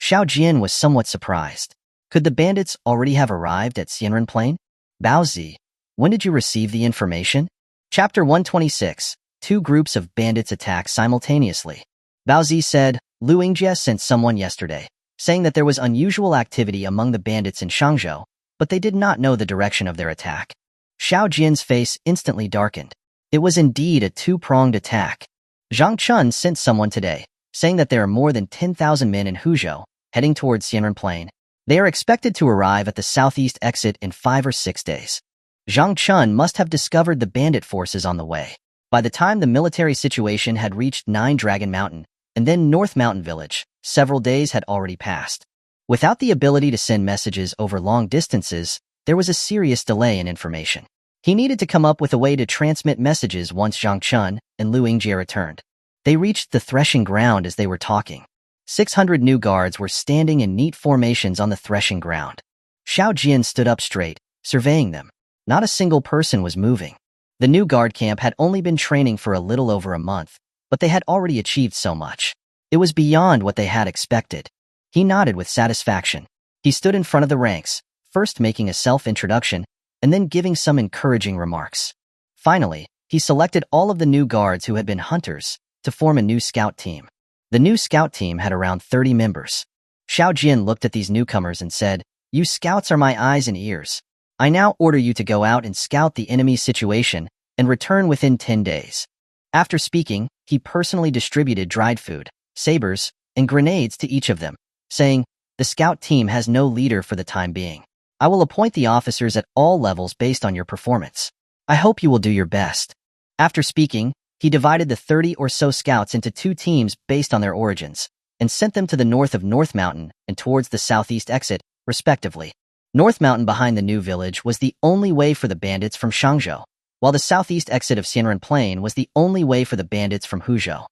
Xiao Jian was somewhat surprised. Could the bandits already have arrived at Xianren Plain? Baozi, when did you receive the information? Chapter 126, 2 groups of bandits attack simultaneously. Baozi said, Lu Yingjie sent someone yesterday, saying that there was unusual activity among the bandits in Shangzhou, but they did not know the direction of their attack. Xiao Jian's face instantly darkened. It was indeed a 2-pronged attack. Zhang Chun sent someone today, saying that there are more than 10,000 men in Huzhou, heading towards Xianren Plain. They are expected to arrive at the southeast exit in 5 or 6 days. Zhang Chun must have discovered the bandit forces on the way. By the time the military situation had reached 9 Dragon Mountain, and then North Mountain Village, several days had already passed. Without the ability to send messages over long distances, there was a serious delay in information. He needed to come up with a way to transmit messages once Zhang Chun and Lu Yingjie returned. They reached the threshing ground as they were talking. 600 new guards were standing in neat formations on the threshing ground. Xiao Jian stood up straight, surveying them. Not a single person was moving. The new guard camp had only been training for a little over a month, but they had already achieved so much. It was beyond what they had expected. He nodded with satisfaction. He stood in front of the ranks, first making a self-introduction, and then giving some encouraging remarks. Finally, he selected all of the new guards who had been hunters to form a new scout team. The new scout team had around 30 members. Xiao Jian looked at these newcomers and said, "You scouts are my eyes and ears. I now order you to go out and scout the enemy's situation and return within 10 days. After speaking, he personally distributed dried food, sabers, and grenades to each of them, saying, "The scout team has no leader for the time being. I will appoint the officers at all levels based on your performance. I hope you will do your best." After speaking, he divided the 30 or so scouts into 2 teams based on their origins, and sent them to the north of North Mountain and towards the southeast exit, respectively. North Mountain behind the new village was the only way for the bandits from Shangzhou, while the southeast exit of Xianren Plain was the only way for the bandits from Huzhou.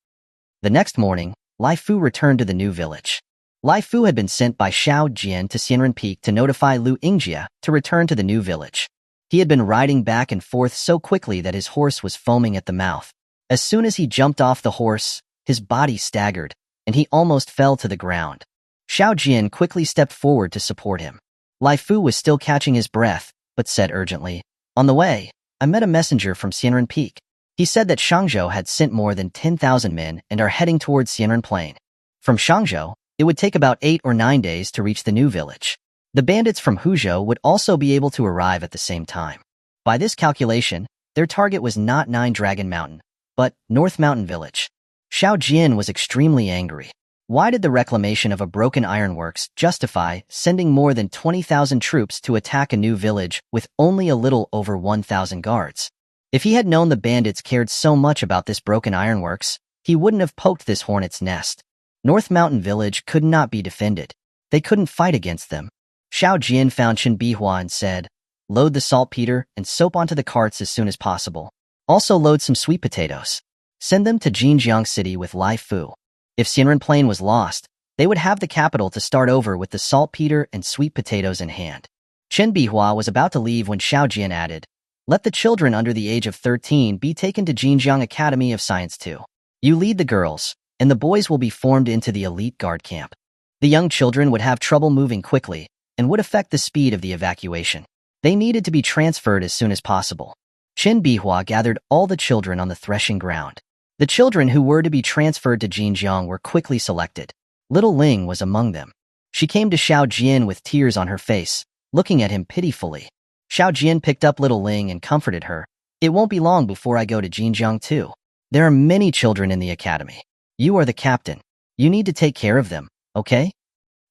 The next morning, Lai Fu returned to the new village. Lai Fu had been sent by Xiao Jian to Xianren Peak to notify Lu Yingjia to return to the new village. He had been riding back and forth so quickly that his horse was foaming at the mouth. As soon as he jumped off the horse, his body staggered, and he almost fell to the ground. Xiao Jian quickly stepped forward to support him. Lai Fu was still catching his breath, but said urgently, "On the way, I met a messenger from Xianren Peak. He said that Shangzhou had sent more than 10,000 men and are heading towards Xianren Plain. From Shangzhou, it would take about 8 or 9 days to reach the new village. The bandits from Huzhou would also be able to arrive at the same time. By this calculation, their target was not 9 Dragon Mountain, but North Mountain Village." Xiao Jian was extremely angry. Why did the reclamation of a broken ironworks justify sending more than 20,000 troops to attack a new village with only a little over 1,000 guards? If he had known the bandits cared so much about this broken ironworks, he wouldn't have poked this hornet's nest. North Mountain Village could not be defended. They couldn't fight against them. Xiao Jian found Qin Bihua and said, "Load the saltpeter and soap onto the carts as soon as possible. Also load some sweet potatoes. Send them to Jinjiang City with Lai Fu." If Xianren Plain was lost, they would have the capital to start over with the saltpeter and sweet potatoes in hand. Qin Bihua was about to leave when Xiao Jian added, "Let the children under the age of 13 be taken to Jinjiang Academy of Science too. You lead the girls, and the boys will be formed into the elite guard camp. The young children would have trouble moving quickly and would affect the speed of the evacuation. They needed to be transferred as soon as possible." Qin Bihua gathered all the children on the threshing ground. The children who were to be transferred to Jinjiang were quickly selected. Little Ling was among them. She came to Xiao Jian with tears on her face, looking at him pitifully. Xiao Jian picked up Little Ling and comforted her. "It won't be long before I go to Jinjiang too. There are many children in the academy. You are the captain. You need to take care of them, okay?"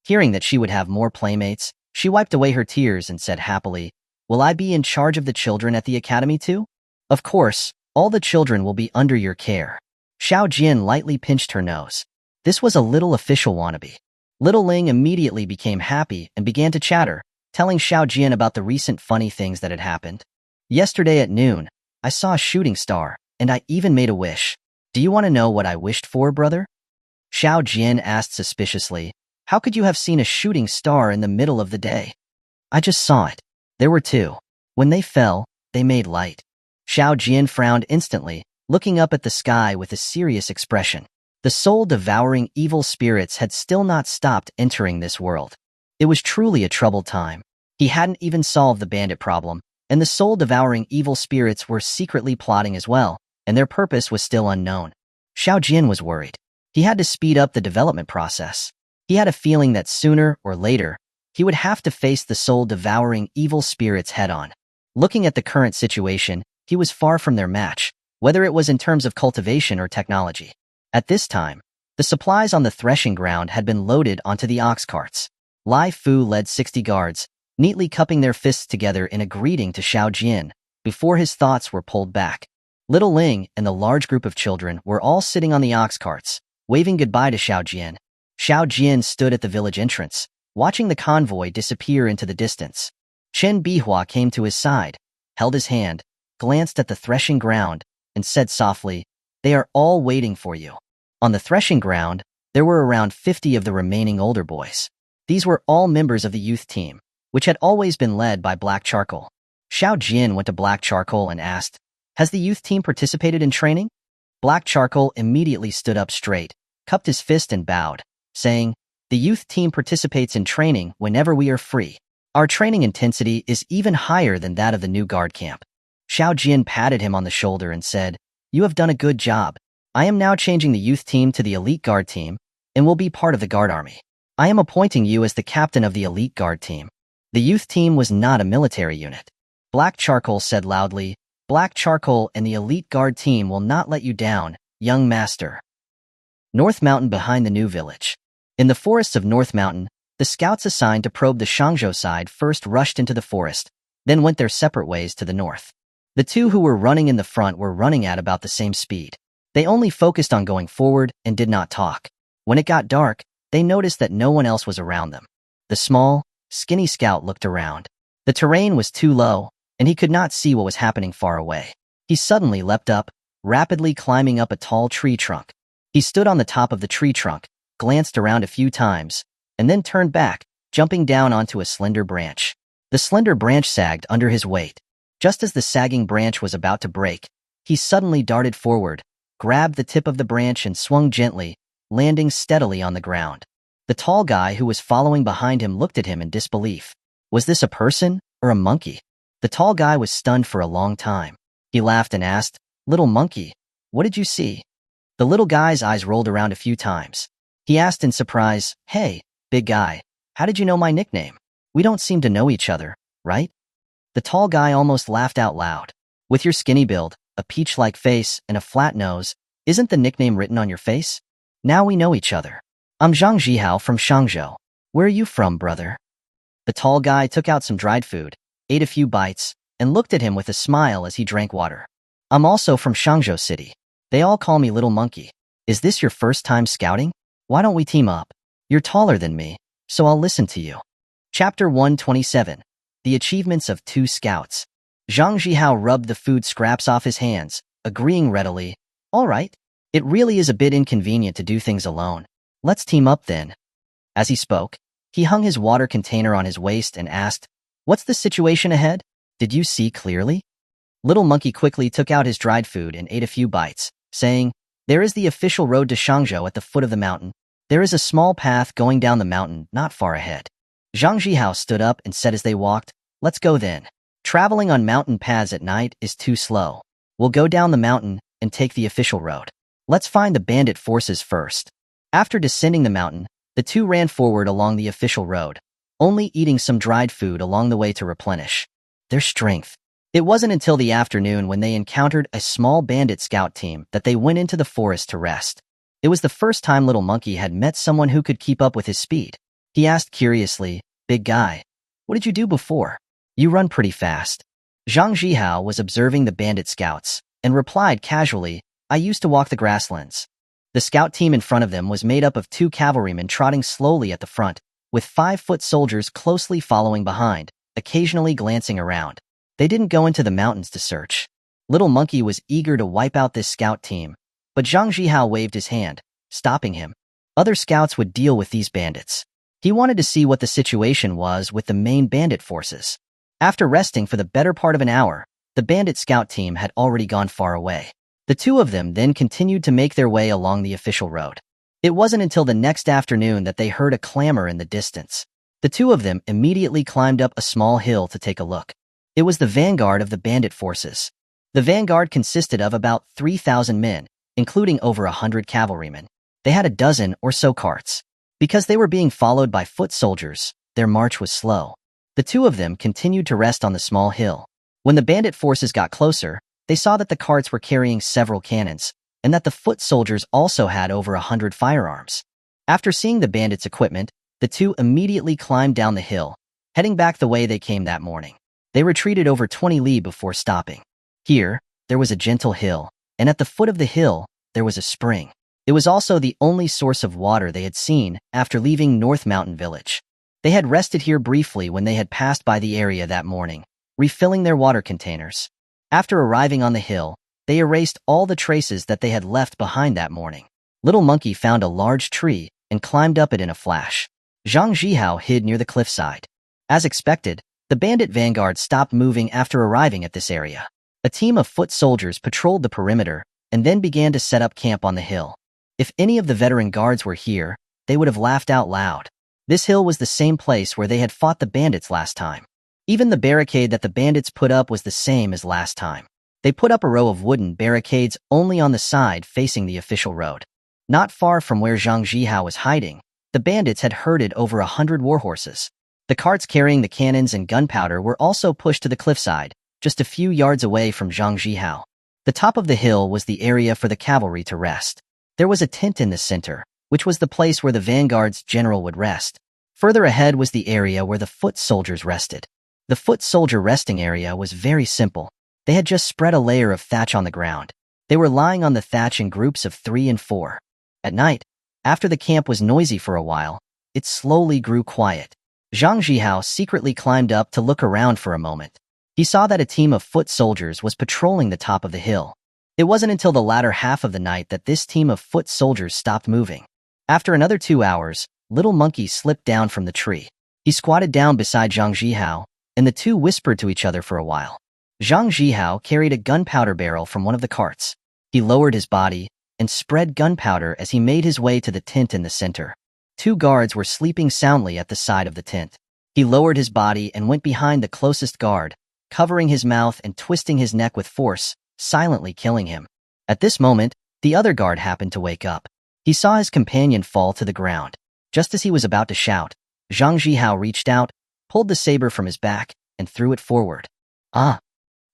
Hearing that she would have more playmates, she wiped away her tears and said happily, "Will I be in charge of the children at the academy too?" "Of course. All the children will be under your care." Xiao Jian lightly pinched her nose. This was a little official wannabe. Little Ling immediately became happy and began to chatter, telling Xiao Jian about the recent funny things that had happened. "Yesterday at noon, I saw a shooting star, and I even made a wish. Do you want to know what I wished for, brother?" Xiao Jian asked suspiciously, "How could you have seen a shooting star in the middle of the day?" "I just saw it. There were 2. When they fell, they made light." Xiao Jian frowned instantly, looking up at the sky with a serious expression. The soul-devouring evil spirits had still not stopped entering this world. It was truly a troubled time. He hadn't even solved the bandit problem, and the soul-devouring evil spirits were secretly plotting as well, and their purpose was still unknown. Xiao Jian was worried. He had to speed up the development process. He had a feeling that sooner or later, he would have to face the soul-devouring evil spirits head-on. Looking at the current situation, he was far from their match, whether it was in terms of cultivation or technology. At this time, the supplies on the threshing ground had been loaded onto the ox carts. Lai Fu led 60 guards, neatly cupping their fists together in a greeting to Xiao Jian, before his thoughts were pulled back. Little Ling and the large group of children were all sitting on the ox carts, waving goodbye to Xiao Jian. Xiao Jian stood at the village entrance, watching the convoy disappear into the distance. Qin Bihua came to his side, held his hand, glanced at the threshing ground, and said softly, "They are all waiting for you." On the threshing ground, there were around 50 of the remaining older boys. These were all members of the youth team, which had always been led by Black Charcoal. Xiao Jian went to Black Charcoal and asked, "Has the youth team participated in training?" Black Charcoal immediately stood up straight, cupped his fist and bowed, saying, "The youth team participates in training whenever we are free. Our training intensity is even higher than that of the new guard camp." Xiao Jian patted him on the shoulder and said, "You have done a good job. I am now changing the youth team to the elite guard team and will be part of the guard army. I am appointing you as the captain of the elite guard team." The youth team was not a military unit. Black Charcoal said loudly, Black Charcoal and the elite guard team will not let you down, young master. North Mountain behind the new village. In the forests of North Mountain, the scouts assigned to probe the Shangzhou side first rushed into the forest, then went their separate ways to the north. The two who were running in the front were running at about the same speed. They only focused on going forward and did not talk. When it got dark, they noticed that no one else was around them. The small, skinny scout looked around. The terrain was too low, and he could not see what was happening far away. He suddenly leapt up, rapidly climbing up a tall tree trunk. He stood on the top of the tree trunk, glanced around a few times, and then turned back, jumping down onto a slender branch. The slender branch sagged under his weight. Just as the sagging branch was about to break, he suddenly darted forward, grabbed the tip of the branch and swung gently, landing steadily on the ground. The tall guy who was following behind him looked at him in disbelief. Was this a person or a monkey? The tall guy was stunned for a long time. He laughed and asked, "Little monkey, what did you see?" The little guy's eyes rolled around a few times. He asked in surprise, "Hey, big guy, how did you know my nickname? We don't seem to know each other, right?" The tall guy almost laughed out loud. "With your skinny build, a peach-like face, and a flat nose, isn't the nickname written on your face? Now we know each other. I'm Zhang Jihao from Shangzhou. Where are you from, brother?" The tall guy took out some dried food, ate a few bites, and looked at him with a smile as he drank water. "I'm also from Shangzhou City. They all call me Little Monkey. Is this your first time scouting? Why don't we team up? You're taller than me, so I'll listen to you." Chapter 127. The Achievements of Two Scouts. Zhang Jihao rubbed the food scraps off his hands, agreeing readily, "All right. It really is a bit inconvenient to do things alone. Let's team up then." As he spoke, he hung his water container on his waist and asked, "What's the situation ahead? Did you see clearly?" Little Monkey quickly took out his dried food and ate a few bites, saying, "There is the official road to Shangzhou at the foot of the mountain. There is a small path going down the mountain not far ahead." Zhang Jihao stood up and said as they walked, "Let's go then. Traveling on mountain paths at night is too slow. We'll go down the mountain and take the official road. Let's find the bandit forces first." After descending the mountain, the two ran forward along the official road, only eating some dried food along the way to replenish their strength. It wasn't until the afternoon when they encountered a small bandit scout team that they went into the forest to rest. It was the first time Little Monkey had met someone who could keep up with his speed. He asked curiously, "Big guy, what did you do before? You run pretty fast." Zhang Jihao was observing the bandit scouts and replied casually, "I used to walk the grasslands." The scout team in front of them was made up of 2 cavalrymen trotting slowly at the front, with 5-foot soldiers closely following behind, occasionally glancing around. They didn't go into the mountains to search. Little Monkey was eager to wipe out this scout team, but Zhang Jihao waved his hand, stopping him. Other scouts would deal with these bandits. He wanted to see what the situation was with the main bandit forces. After resting for the better part of an hour, the bandit scout team had already gone far away. The two of them then continued to make their way along the official road. It wasn't until the next afternoon that they heard a clamor in the distance. The two of them immediately climbed up a small hill to take a look. It was the vanguard of the bandit forces. The vanguard consisted of about 3,000 men, including over 100 cavalrymen. They had a dozen or so carts. Because they were being followed by foot soldiers, their march was slow. The two of them continued to rest on the small hill. When the bandit forces got closer, they saw that the carts were carrying several cannons, and that the foot soldiers also had over 100 firearms. After seeing the bandits' equipment, the two immediately climbed down the hill, heading back the way they came that morning. They retreated over 20 li before stopping. Here, there was a gentle hill, and at the foot of the hill, there was a spring. It was also the only source of water they had seen after leaving North Mountain Village. They had rested here briefly when they had passed by the area that morning, refilling their water containers. After arriving on the hill, they erased all the traces that they had left behind that morning. Little Monkey found a large tree and climbed up it in a flash. Zhang Jihao hid near the cliffside. As expected, the bandit vanguard stopped moving after arriving at this area. A team of foot soldiers patrolled the perimeter and then began to set up camp on the hill. If any of the veteran guards were here, they would have laughed out loud. This hill was the same place where they had fought the bandits last time. Even the barricade that the bandits put up was the same as last time. They put up a row of wooden barricades only on the side facing the official road. Not far from where Zhang Jihao was hiding, the bandits had herded over 100 warhorses. The carts carrying the cannons and gunpowder were also pushed to the cliffside, just a few yards away from Zhang Zhihao. The top of the hill was the area for the cavalry to rest. There was a tent in the center, which was the place where the vanguard's general would rest. Further ahead was the area where the foot soldiers rested. The foot soldier resting area was very simple. They had just spread a layer of thatch on the ground. They were lying on the thatch in groups of 3 and 4. At night, after the camp was noisy for a while, it slowly grew quiet. Zhang Zhihao secretly climbed up to look around for a moment. He saw that a team of foot soldiers was patrolling the top of the hill. It wasn't until the latter half of the night that this team of foot soldiers stopped moving. After another 2 hours, Little Monkey slipped down from the tree. He squatted down beside Zhang Zhihao, and the two whispered to each other for a while. Zhang Zhihao carried a gunpowder barrel from one of the carts. He lowered his body and spread gunpowder as he made his way to the tent in the center. 2 guards were sleeping soundly at the side of the tent. He lowered his body and went behind the closest guard, covering his mouth and twisting his neck with force, silently killing him. At this moment, the other guard happened to wake up. He saw his companion fall to the ground. Just as he was about to shout, Zhang Zhihao reached out, pulled the saber from his back, and threw it forward. Ah!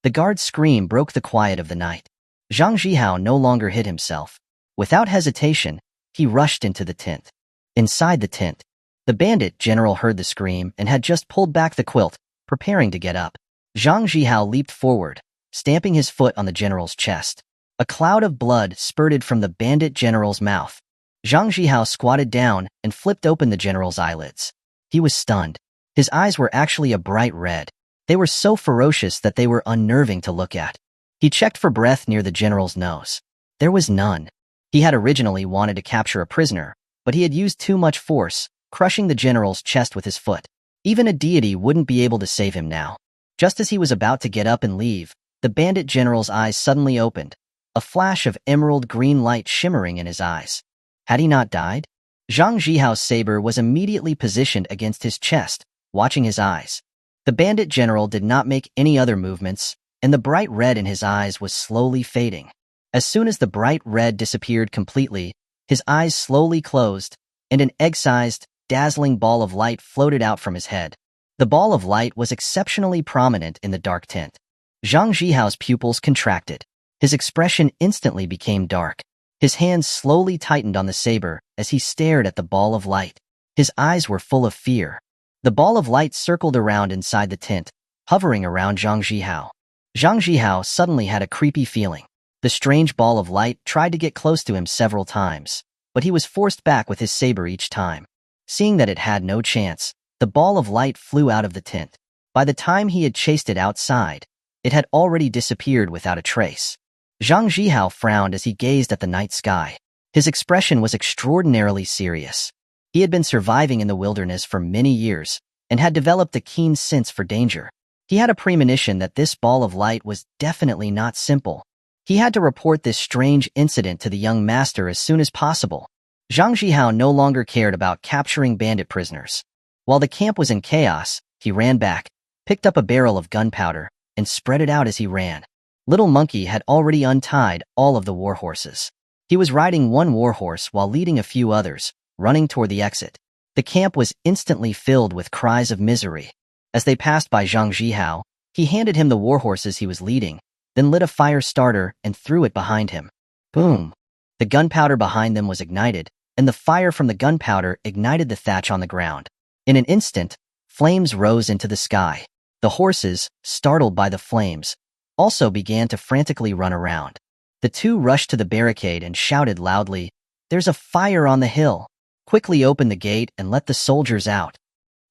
The guard's scream broke the quiet of the night. Zhang Zhihao no longer hid himself. Without hesitation, he rushed into the tent. Inside the tent, the bandit general heard the scream and had just pulled back the quilt, preparing to get up. Zhang Zhihao leaped forward, stamping his foot on the general's chest. A cloud of blood spurted from the bandit general's mouth. Zhang Zhihao squatted down and flipped open the general's eyelids. He was stunned. His eyes were actually a bright red. They were so ferocious that they were unnerving to look at. He checked for breath near the general's nose. There was none. He had originally wanted to capture a prisoner, but he had used too much force, crushing the general's chest with his foot. Even a deity wouldn't be able to save him now. Just as he was about to get up and leave, the bandit general's eyes suddenly opened, a flash of emerald green light shimmering in his eyes. Had he not died? Zhang Zhihao's saber was immediately positioned against his chest, watching his eyes. The bandit general did not make any other movements, and the bright red in his eyes was slowly fading. As soon as the bright red disappeared completely, his eyes slowly closed, and an egg-sized, dazzling ball of light floated out from his head. The ball of light was exceptionally prominent in the dark tent. Zhang Zhihao's pupils contracted. His expression instantly became dark. His hands slowly tightened on the saber as he stared at the ball of light. His eyes were full of fear. The ball of light circled around inside the tent, hovering around Zhang Zhihao. Zhang Zhihao suddenly had a creepy feeling. The strange ball of light tried to get close to him several times, but he was forced back with his saber each time. Seeing that it had no chance, the ball of light flew out of the tent. By the time he had chased it outside, it had already disappeared without a trace. Zhang Zhihao frowned as he gazed at the night sky. His expression was extraordinarily serious. He had been surviving in the wilderness for many years and had developed a keen sense for danger. He had a premonition that this ball of light was definitely not simple. He had to report this strange incident to the young master as soon as possible. Zhang Zhihao no longer cared about capturing bandit prisoners. While the camp was in chaos, he ran back, picked up a barrel of gunpowder, and spread it out as he ran. Little Monkey had already untied all of the war horses. He was riding one war horse while leading a few others, running toward the exit. The camp was instantly filled with cries of misery. As they passed by Zhang Zhihao, he handed him the war horses he was leading, then lit a fire starter and threw it behind him. Boom! The gunpowder behind them was ignited, and the fire from the gunpowder ignited the thatch on the ground. In an instant, flames rose into the sky. The horses, startled by the flames, also began to frantically run around. The two rushed to the barricade and shouted loudly, "There's a fire on the hill! Quickly open the gate and let the soldiers out."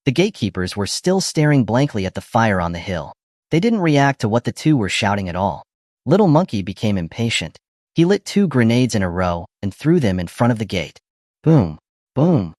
The gatekeepers were still staring blankly at the fire on the hill. They didn't react to what the two were shouting at all. Little Monkey became impatient. He lit 2 grenades in a row and threw them in front of the gate. Boom! Boom!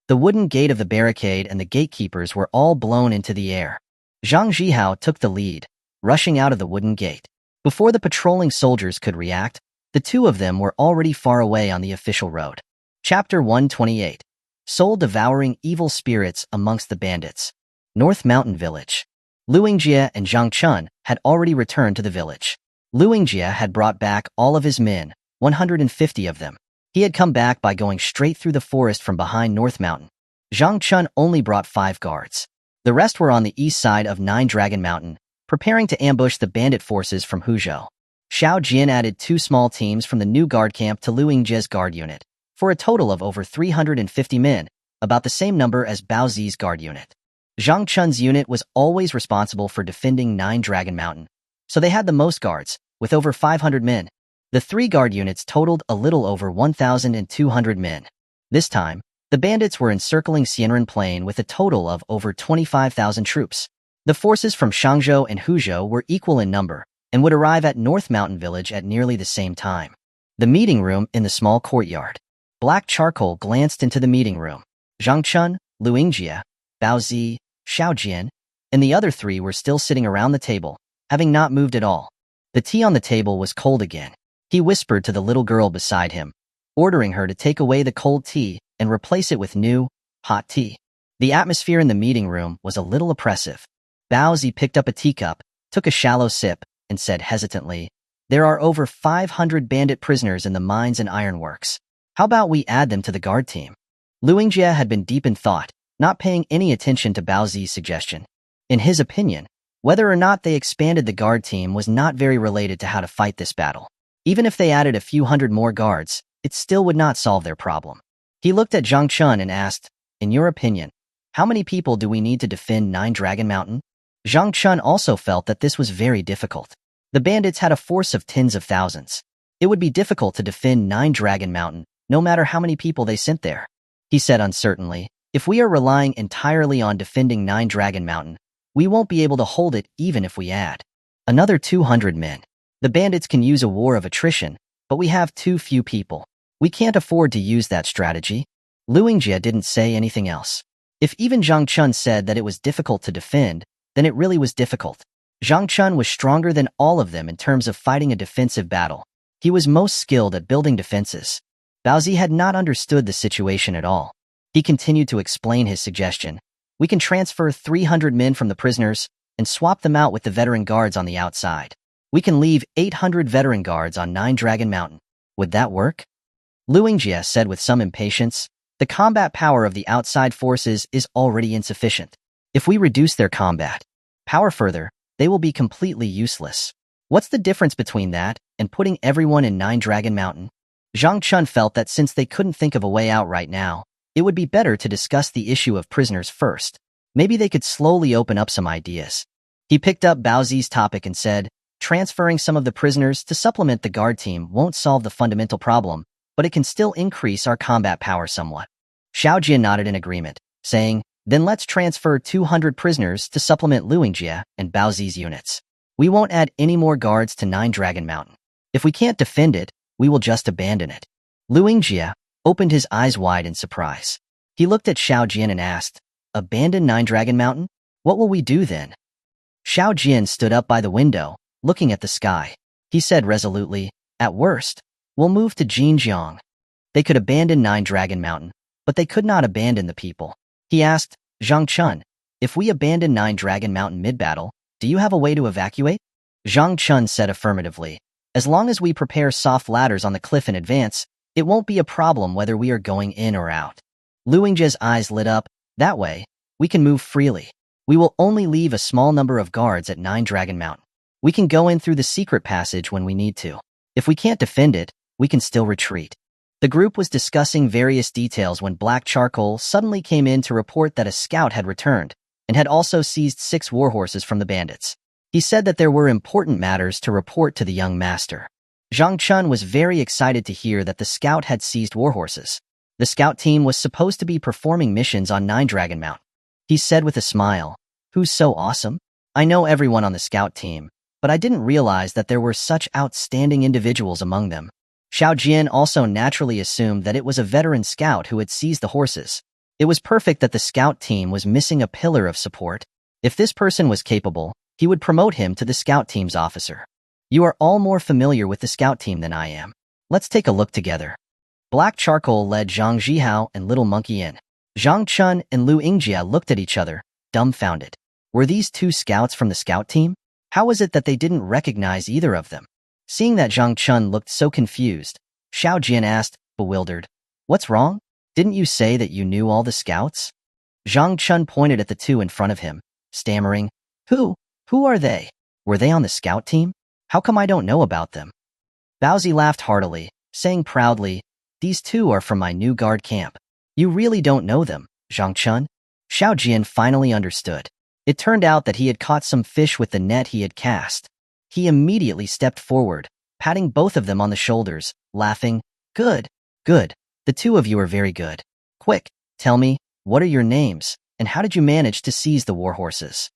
The wooden gate of the barricade and the gatekeepers were all blown into the air. Zhang Zhihao took the lead, rushing out of the wooden gate. Before the patrolling soldiers could react, the two of them were already far away on the official road. Chapter 128. Soul-devouring evil spirits amongst the bandits. North Mountain Village. Luingjie and Zhang Chun had already returned to the village. Luingjie had brought back all of his men, 150 of them. He had come back by going straight through the forest from behind North Mountain. Zhang Chun only brought 5 guards. The rest were on the east side of Nine Dragon Mountain, preparing to ambush the bandit forces from Huzhou. Xiao Jian added 2 small teams from the new guard camp to Lu Yingjia's guard unit, for a total of over 350 men, about the same number as Bao Zi's guard unit. Zhang Chun's unit was always responsible for defending 9 Dragon Mountain, so they had the most guards, with over 500 men. The 3 guard units totaled a little over 1,200 men. This time, the bandits were encircling Xianren Plain with a total of over 25,000 troops. The forces from Shangzhou and Huzhou were equal in number, and would arrive at North Mountain Village at nearly the same time. The meeting room in the small courtyard. Black Charcoal glanced into the meeting room. Zhang Chun, Lu Yingjia, Bao Zi, Xiao Jian, and the other 3 were still sitting around the table, having not moved at all. The tea on the table was cold again. He whispered to the little girl beside him, ordering her to take away the cold tea and replace it with new, hot tea. The atmosphere in the meeting room was a little oppressive. Bao Zi picked up a teacup, took a shallow sip, and said hesitantly, "There are over 500 bandit prisoners in the mines and ironworks. How about we add them to the guard team?" Lu Yingjia had been deep in thought, not paying any attention to Bao Zi's suggestion. In his opinion, whether or not they expanded the guard team was not very related to how to fight this battle. Even if they added a few hundred more guards, it still would not solve their problem. He looked at Zhang Chun and asked, "In your opinion, how many people do we need to defend 9 Dragon Mountain?" Zhang Chun also felt that this was very difficult. The bandits had a force of tens of thousands. It would be difficult to defend 9 Dragon Mountain, no matter how many people they sent there. He said uncertainly, "If we are relying entirely on defending 9 Dragon Mountain, we won't be able to hold it even if we add another 200 men. The bandits can use a war of attrition, but we have too few people. We can't afford to use that strategy." Lu Yingjia didn't say anything else. If even Zhang Chun said that it was difficult to defend, then it really was difficult. Zhang Chun was stronger than all of them in terms of fighting a defensive battle. He was most skilled at building defenses. Bao Zi had not understood the situation at all. He continued to explain his suggestion. "We can transfer 300 men from the prisoners and swap them out with the veteran guards on the outside. We can leave 800 veteran guards on 9 Dragon Mountain. Would that work?" Lu Yingjia said with some impatience, "The combat power of the outside forces is already insufficient. If we reduce their combat power further, they will be completely useless. What's the difference between that and putting everyone in 9 Dragon Mountain?" Zhang Chun felt that since they couldn't think of a way out right now, it would be better to discuss the issue of prisoners first. Maybe they could slowly open up some ideas. He picked up Bao Zi's topic and said, "Transferring some of the prisoners to supplement the guard team won't solve the fundamental problem, but it can still increase our combat power somewhat." Xiao Jian nodded in agreement, saying, "Then let's transfer 200 prisoners to supplement Lu Yingjia and Bao Zi's units. We won't add any more guards to 9 Dragon Mountain. If we can't defend it, we will just abandon it." Lu Yingjia opened his eyes wide in surprise. He looked at Xiao Jian and asked, "Abandon 9 Dragon Mountain? What will we do then?" Xiao Jian stood up by the window, looking at the sky. He said resolutely, "At worst, we'll move to Jinjiang." They could abandon 9 Dragon Mountain, but they could not abandon the people. He asked, "Zhang Chun, if we abandon 9 Dragon Mountain mid-battle, do you have a way to evacuate?" Zhang Chun said affirmatively, "As long as we prepare soft ladders on the cliff in advance, it won't be a problem whether we are going in or out." Lu Yingjia's eyes lit up. "That way, we can move freely. We will only leave a small number of guards at 9 Dragon Mountain. We can go in through the secret passage when we need to. If we can't defend it, we can still retreat." The group was discussing various details when Black Charcoal suddenly came in to report that a scout had returned and had also seized 6 warhorses from the bandits. He said that there were important matters to report to the young master. Zhang Chun was very excited to hear that the scout had seized warhorses. The scout team was supposed to be performing missions on 9 Dragon Mountain. He said with a smile, "Who's so awesome? I know everyone on the scout team, but I didn't realize that there were such outstanding individuals among them." Xiao Jian also naturally assumed that it was a veteran scout who had seized the horses. It was perfect that the scout team was missing a pillar of support. If this person was capable, he would promote him to the scout team's officer. "You are all more familiar with the scout team than I am. Let's take a look together." Black Charcoal led Zhang Zhihao and Little Monkey in. Zhang Chun and Lu Yingjia looked at each other, dumbfounded. Were these 2 scouts from the scout team? How was it that they didn't recognize either of them? Seeing that Zhang Chun looked so confused, Xiao Jian asked, bewildered, "What's wrong? Didn't you say that you knew all the scouts?" Zhang Chun pointed at the 2 in front of him, stammering, Who are they?" Were they on the scout team? How come I don't know about them? Baozi laughed heartily, saying proudly, "These two are from my new guard camp. You really don't know them, Zhang Chun?" Xiao Jian finally understood. It turned out that he had caught some fish with the net he had cast. He immediately stepped forward, patting both of them on the shoulders, laughing, "Good, good. The two of you are very good. Quick, tell me, what are your names, and how did you manage to seize the warhorses?"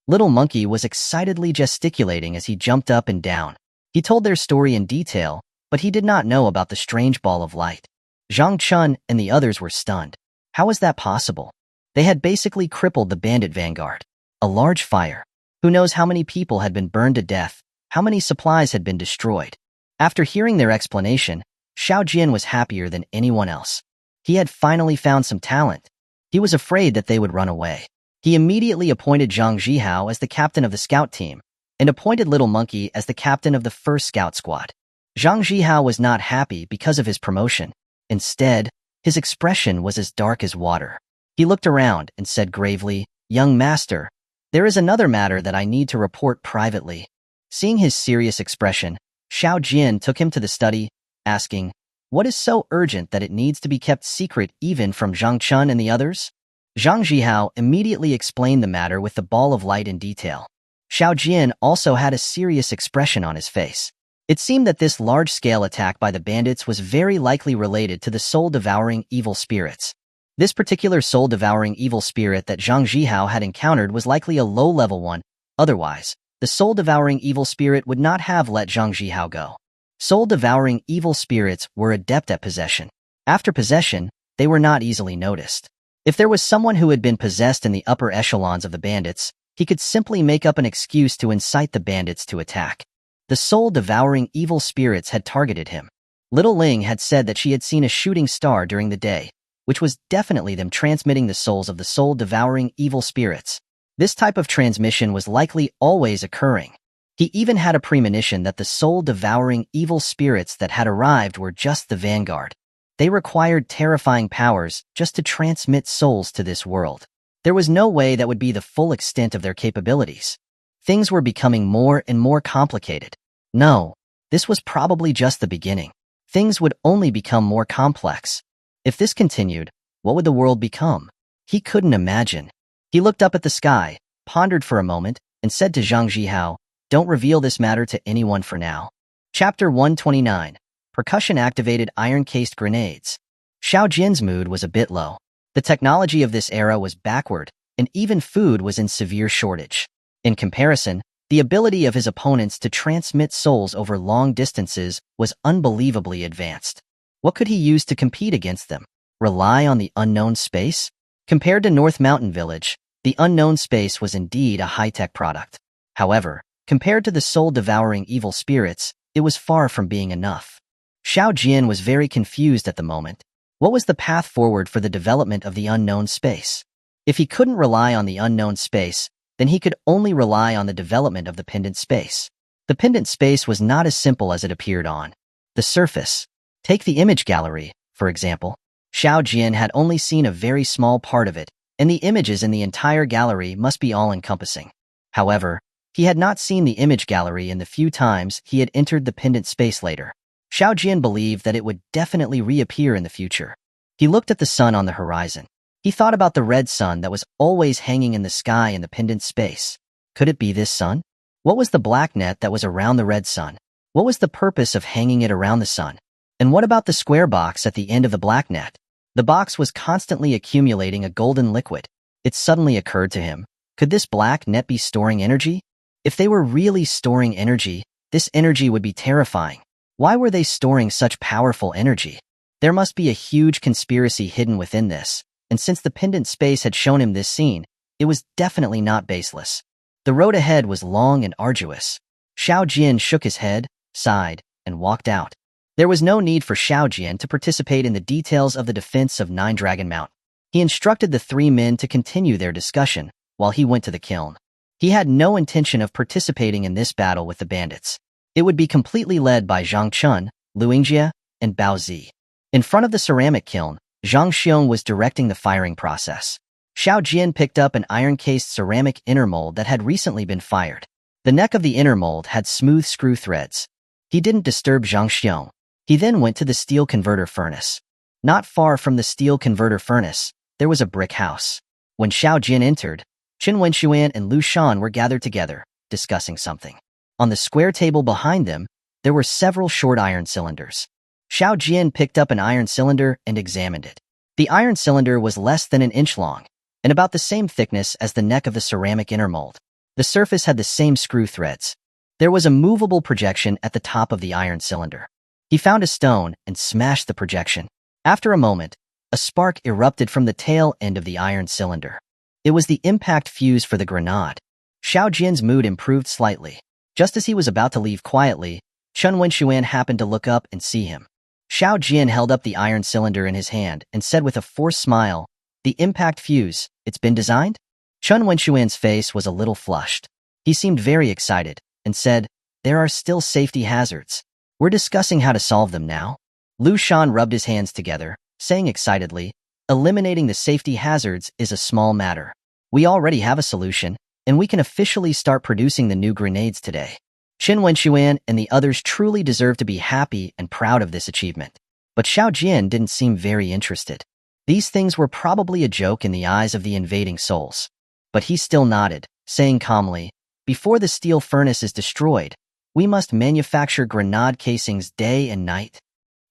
Little Monkey was excitedly gesticulating as he jumped up and down. He told their story in detail, but he did not know about the strange ball of light. Zhang Chun and the others were stunned. How was that possible? They had basically crippled the bandit vanguard. A large fire. Who knows how many people had been burned to death, how many supplies had been destroyed. After hearing their explanation, Xiao Jian was happier than anyone else. He had finally found some talent. He was afraid that they would run away. He immediately appointed Zhang Zhihao as the captain of the scout team, and appointed Little Monkey as the captain of the first scout squad. Zhang Zhihao was not happy because of his promotion. Instead, his expression was as dark as water. He looked around and said gravely, "Young master, there is another matter that I need to report privately." Seeing his serious expression, Xiao Jian took him to the study, asking, "What is so urgent that it needs to be kept secret even from Zhang Chun and the others?" Zhang Zhihao immediately explained the matter with the ball of light in detail. Xiao Jian also had a serious expression on his face. It seemed that this large-scale attack by the bandits was very likely related to the soul-devouring evil spirits. This particular soul-devouring evil spirit that Zhang Zhihao had encountered was likely a low-level one. Otherwise, the soul-devouring evil spirit would not have let Zhang Zhihao go. Soul-devouring evil spirits were adept at possession. After possession, they were not easily noticed. If there was someone who had been possessed in the upper echelons of the bandits, he could simply make up an excuse to incite the bandits to attack. The soul-devouring evil spirits had targeted him. Little Ling had said that she had seen a shooting star during the day, which was definitely them transmitting the souls of the soul-devouring evil spirits. This type of transmission was likely always occurring. He even had a premonition that the soul-devouring evil spirits that had arrived were just the vanguard. They required terrifying powers just to transmit souls to this world. There was no way that would be the full extent of their capabilities. Things were becoming more and more complicated. No, this was probably just the beginning. Things would only become more complex. If this continued, what would the world become? He couldn't imagine. He looked up at the sky, pondered for a moment, and said to Zhang Zhihao, "Don't reveal this matter to anyone for now." Chapter 129. Percussion-activated iron-cased grenades. Xiao Jian's mood was a bit low. The technology of this era was backward, and even food was in severe shortage. In comparison, the ability of his opponents to transmit souls over long distances was unbelievably advanced. What could he use to compete against them? Rely on the unknown space? Compared to North Mountain Village, the unknown space was indeed a high-tech product. However, compared to the soul-devouring evil spirits, it was far from being enough. Xiao Jian was very confused at the moment. What was the path forward for the development of the unknown space? If he couldn't rely on the unknown space, then he could only rely on the development of the pendant space. The pendant space was not as simple as it appeared on the surface. Take the image gallery, for example. Xiao Jian had only seen a very small part of it, and the images in the entire gallery must be all-encompassing. However, he had not seen the image gallery in the few times he had entered the pendant space later. Xiao Jian believed that it would definitely reappear in the future. He looked at the sun on the horizon. He thought about the red sun that was always hanging in the sky in the pendant space. Could it be this sun? What was the black net that was around the red sun? What was the purpose of hanging it around the sun? And what about the square box at the end of the black net? The box was constantly accumulating a golden liquid. It suddenly occurred to him, could this black net be storing energy? If they were really storing energy, this energy would be terrifying. Why were they storing such powerful energy? There must be a huge conspiracy hidden within this, and since the pendant space had shown him this scene, it was definitely not baseless. The road ahead was long and arduous. Xiao Jian shook his head, sighed, and walked out. There was no need for Xiao Jian to participate in the details of the defense of Nine Dragon Mountain. He instructed the three men to continue their discussion while he went to the kiln. He had no intention of participating in this battle with the bandits. It would be completely led by Zhang Chun, Luingjie, and Bao Zi. In front of the ceramic kiln, Zhang Xiong was directing the firing process. Xiao Jian picked up an iron-cased ceramic inner mold that had recently been fired. The neck of the inner mold had smooth screw threads. He didn't disturb Zhang Xiong. He then went to the steel converter furnace. Not far from the steel converter furnace, there was a brick house. When Xiao Jin entered, Chen Wenxuan and Lu Shan were gathered together, discussing something. On the square table behind them, there were several short iron cylinders. Xiao Jin picked up an iron cylinder and examined it. The iron cylinder was less than an inch long, and about the same thickness as the neck of the ceramic inner mold. The surface had the same screw threads. There was a movable projection at the top of the iron cylinder. He found a stone and smashed the projection. After a moment, a spark erupted from the tail end of the iron cylinder. It was the impact fuse for the grenade. Xiao Jin's mood improved slightly. Just as he was about to leave quietly, Chen Wenxuan happened to look up and see him. Xiao Jin held up the iron cylinder in his hand and said with a forced smile, "The impact fuse, it's been designed?" Chen Wenxuan's face was a little flushed. He seemed very excited and said, "There are still safety hazards. We're discussing how to solve them now." Lu Shan rubbed his hands together, saying excitedly, "Eliminating the safety hazards is a small matter. We already have a solution, and we can officially start producing the new grenades today." Chen Wenxuan and the others truly deserve to be happy and proud of this achievement. But Xiao Jin didn't seem very interested. These things were probably a joke in the eyes of the invading souls. But he still nodded, saying calmly, "Before the steel furnace is destroyed, we must manufacture grenade casings day and night."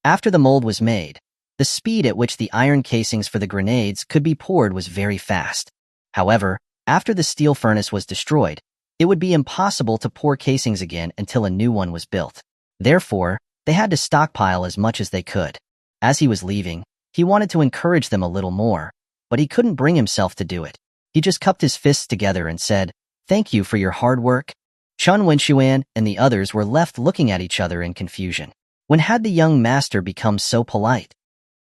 After the mold was made, the speed at which the iron casings for the grenades could be poured was very fast. However, after the steel furnace was destroyed, it would be impossible to pour casings again until a new one was built. Therefore, they had to stockpile as much as they could. As he was leaving, he wanted to encourage them a little more, but he couldn't bring himself to do it. He just cupped his fists together and said, "Thank you for your hard work." Chen Wenxuan and the others were left looking at each other in confusion. When had the young master become so polite?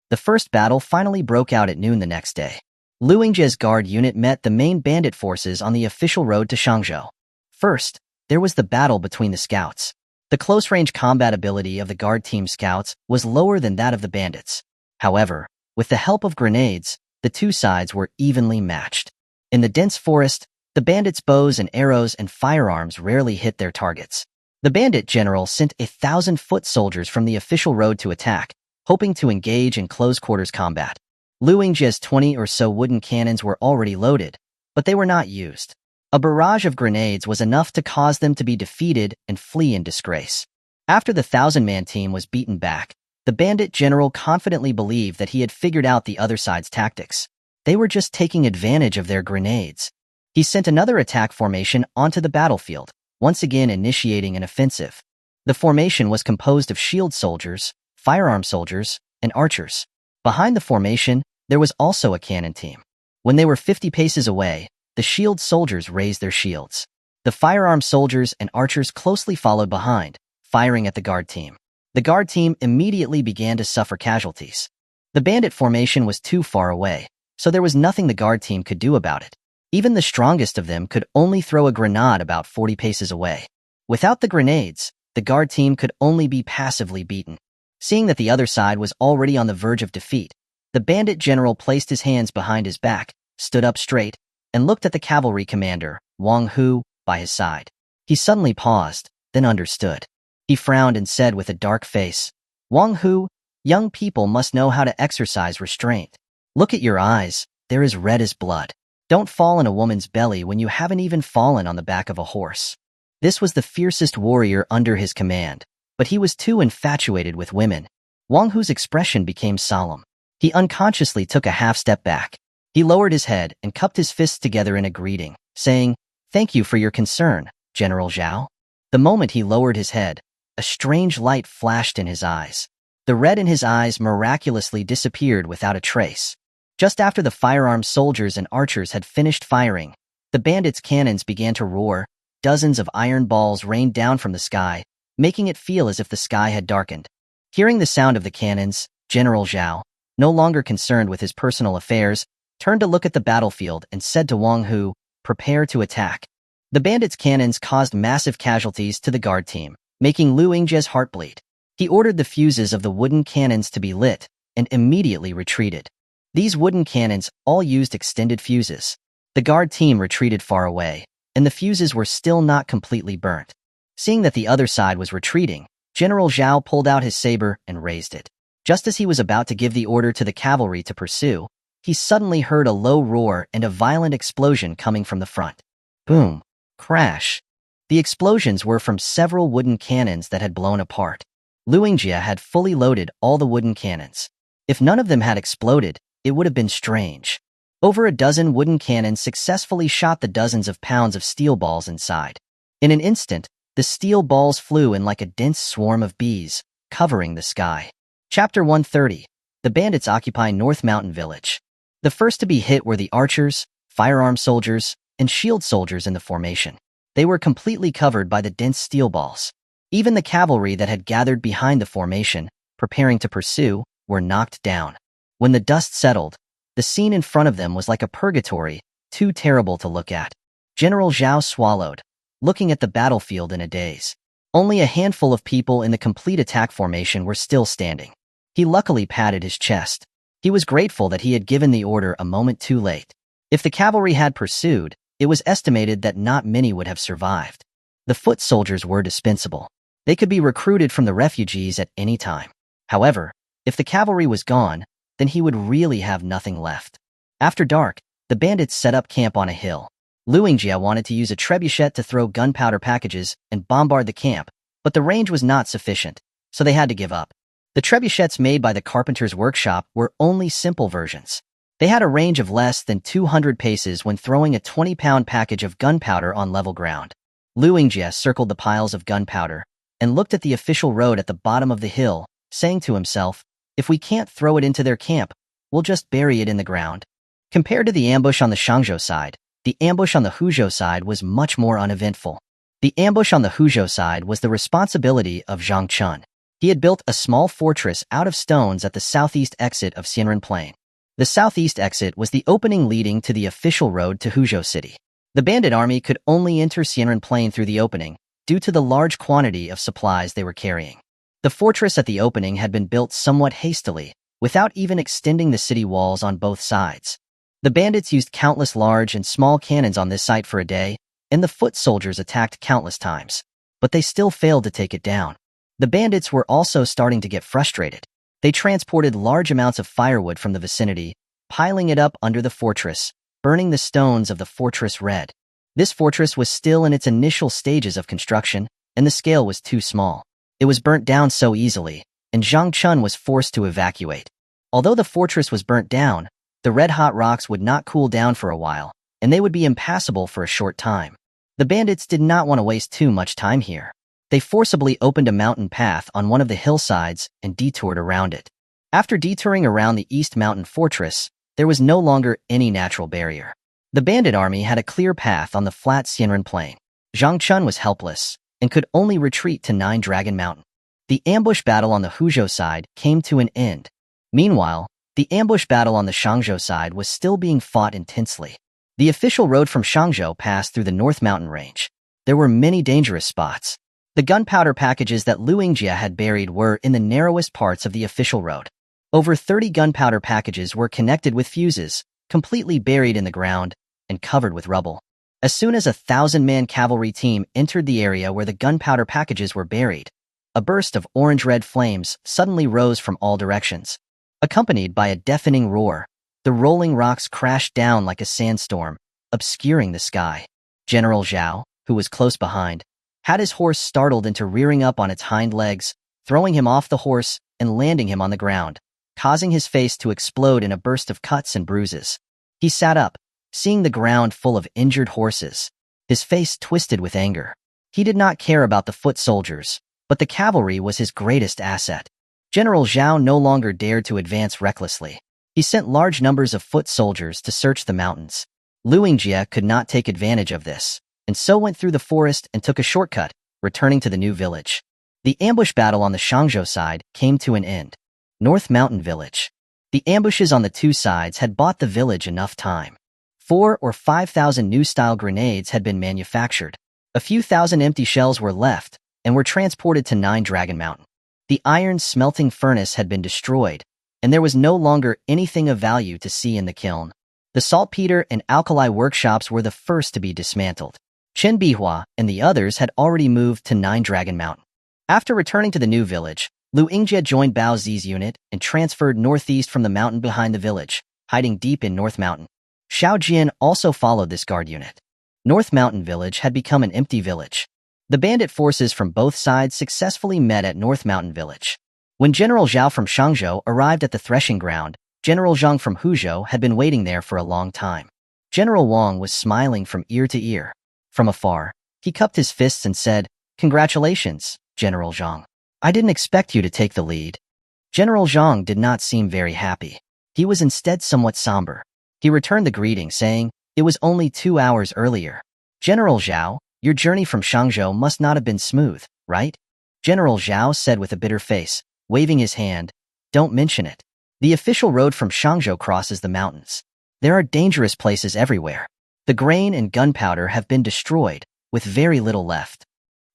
The first battle finally broke out at noon the next day. Lu Yingzhe's guard unit met the main bandit forces on the official road to Shangzhou. First, there was the battle between the scouts. The close-range combat ability of the guard team scouts was lower than that of the bandits. However, with the help of grenades, the two sides were evenly matched. In the dense forest, the bandits' bows and arrows and firearms rarely hit their targets. The bandit general sent 1,000-foot soldiers from the official road to attack, hoping to engage in close-quarters combat. Lu Yingzhe's 20 or so wooden cannons were already loaded, but they were not used. A barrage of grenades was enough to cause them to be defeated and flee in disgrace. After the 1,000-man team was beaten back, the bandit general confidently believed that he had figured out the other side's tactics. They were just taking advantage of their grenades. He sent another attack formation onto the battlefield, once again initiating an offensive. The formation was composed of shield soldiers, firearm soldiers, and archers. Behind the formation, there was also a cannon team. When they were 50 paces away, the shield soldiers raised their shields. The firearm soldiers and archers closely followed behind, firing at the guard team. The guard team immediately began to suffer casualties. The bandit formation was too far away, so there was nothing the guard team could do about it. Even the strongest of them could only throw a grenade about 40 paces away. Without the grenades, the guard team could only be passively beaten. Seeing that the other side was already on the verge of defeat, the bandit general placed his hands behind his back, stood up straight, and looked at the cavalry commander, Wang Hu, by his side. He suddenly paused, then understood. He frowned and said with a dark face, "Wang Hu, young people must know how to exercise restraint. Look at your eyes, they're as red as blood. Don't fall in a woman's belly when you haven't even fallen on the back of a horse." This was the fiercest warrior under his command, but he was too infatuated with women. Wang Hu's expression became solemn. He unconsciously took a half-step back. He lowered his head and cupped his fists together in a greeting, saying, "Thank you for your concern, General Zhao." The moment he lowered his head, a strange light flashed in his eyes. The red in his eyes miraculously disappeared without a trace. Just after the firearm soldiers and archers had finished firing, the bandits' cannons began to roar. Dozens of iron balls rained down from the sky, making it feel as if the sky had darkened. Hearing the sound of the cannons, General Zhao, no longer concerned with his personal affairs, turned to look at the battlefield and said to Wang Hu, "Prepare to attack." The bandits' cannons caused massive casualties to the guard team, making Lu Yingzhe's heart bleed. He ordered the fuses of the wooden cannons to be lit, and immediately retreated. These wooden cannons all used extended fuses. The guard team retreated far away, and the fuses were still not completely burnt. Seeing that the other side was retreating, General Zhao pulled out his saber and raised it. Just as he was about to give the order to the cavalry to pursue, he suddenly heard a low roar and a violent explosion coming from the front. Boom! Crash! The explosions were from several wooden cannons that had blown apart. Luingjia had fully loaded all the wooden cannons. If none of them had exploded, it would have been strange. Over a dozen wooden cannons successfully shot the dozens of pounds of steel balls inside. In an instant, the steel balls flew in like a dense swarm of bees, covering the sky. Chapter 130. The bandits occupy North Mountain Village. The first to be hit were the archers, firearm soldiers, and shield soldiers in the formation. They were completely covered by the dense steel balls. Even the cavalry that had gathered behind the formation, preparing to pursue, were knocked down. When the dust settled, the scene in front of them was like a purgatory, too terrible to look at. General Zhao swallowed, looking at the battlefield in a daze. Only a handful of people in the complete attack formation were still standing. He luckily patted his chest. He was grateful that he had given the order a moment too late. If the cavalry had pursued, it was estimated that not many would have survived. The foot soldiers were dispensable. They could be recruited from the refugees at any time. However, if the cavalry was gone, then he would really have nothing left. After dark, the bandits set up camp on a hill. Luingjia wanted to use a trebuchet to throw gunpowder packages and bombard the camp, but the range was not sufficient, so they had to give up. The trebuchets made by the carpenter's workshop were only simple versions. They had a range of less than 200 paces when throwing a 20-pound package of gunpowder on level ground. Luingjia circled the piles of gunpowder and looked at the official road at the bottom of the hill, saying to himself, if we can't throw it into their camp, we'll just bury it in the ground. Compared to the ambush on the Shangzhou side, the ambush on the Huzhou side was much more uneventful. The ambush on the Huzhou side was the responsibility of Zhang Chun. He had built a small fortress out of stones at the southeast exit of Xianren Plain. The southeast exit was the opening leading to the official road to Huzhou City. The bandit army could only enter Xianren Plain through the opening, due to the large quantity of supplies they were carrying. The fortress at the opening had been built somewhat hastily, without even extending the city walls on both sides. The bandits used countless large and small cannons on this site for a day, and the foot soldiers attacked countless times, but they still failed to take it down. The bandits were also starting to get frustrated. They transported large amounts of firewood from the vicinity, piling it up under the fortress, burning the stones of the fortress red. This fortress was still in its initial stages of construction, and the scale was too small. It was burnt down so easily, and Zhang Chun was forced to evacuate. Although the fortress was burnt down, the red-hot rocks would not cool down for a while, and they would be impassable for a short time. The bandits did not want to waste too much time here. They forcibly opened a mountain path on one of the hillsides and detoured around it. After detouring around the East Mountain Fortress, there was no longer any natural barrier. The bandit army had a clear path on the flat Xianren Plain. Zhang Chun was helpless and could only retreat to Nine Dragon Mountain. The ambush battle on the Huzhou side came to an end. Meanwhile, the ambush battle on the Shangzhou side was still being fought intensely. The official road from Shangzhou passed through the North Mountain Range. There were many dangerous spots. The gunpowder packages that Luingjia had buried were in the narrowest parts of the official road. Over 30 gunpowder packages were connected with fuses, completely buried in the ground, and covered with rubble. As soon as a 1,000-man cavalry team entered the area where the gunpowder packages were buried, a burst of orange-red flames suddenly rose from all directions. Accompanied by a deafening roar, the rolling rocks crashed down like a sandstorm, obscuring the sky. General Zhao, who was close behind, had his horse startled into rearing up on its hind legs, throwing him off the horse and landing him on the ground, causing his face to explode in a burst of cuts and bruises. He sat up, seeing the ground full of injured horses, his face twisted with anger. He did not care about the foot soldiers, but the cavalry was his greatest asset. General Zhao no longer dared to advance recklessly. He sent large numbers of foot soldiers to search the mountains. Luingjia could not take advantage of this, and so went through the forest and took a shortcut, returning to the new village. The ambush battle on the Shangzhou side came to an end. North Mountain Village. The ambushes on the two sides had bought the village enough time. 4,000 or 5,000 new-style grenades had been manufactured. A few thousand empty shells were left and were transported to Nine Dragon Mountain. The iron smelting furnace had been destroyed, and there was no longer anything of value to see in the kiln. The saltpeter and alkali workshops were the first to be dismantled. Chen Bihua and the others had already moved to Nine Dragon Mountain. After returning to the new village, Lu Yingjie joined Bao Zi's unit and transferred northeast from the mountain behind the village, hiding deep in North Mountain. Xiao Jian also followed this guard unit. North Mountain Village had become an empty village. The bandit forces from both sides successfully met at North Mountain Village. When General Zhao from Shangzhou arrived at the threshing ground, General Zhang from Huzhou had been waiting there for a long time. General Wang was smiling from ear to ear. From afar, he cupped his fists and said, "Congratulations, General Zhang. I didn't expect you to take the lead." General Zhang did not seem very happy. He was instead somewhat somber. He returned the greeting, saying, "It was only 2 hours earlier. General Zhao, your journey from Shangzhou must not have been smooth, right?" General Zhao said with a bitter face, waving his hand, "Don't mention it. The official road from Shangzhou crosses the mountains. There are dangerous places everywhere. The grain and gunpowder have been destroyed, with very little left."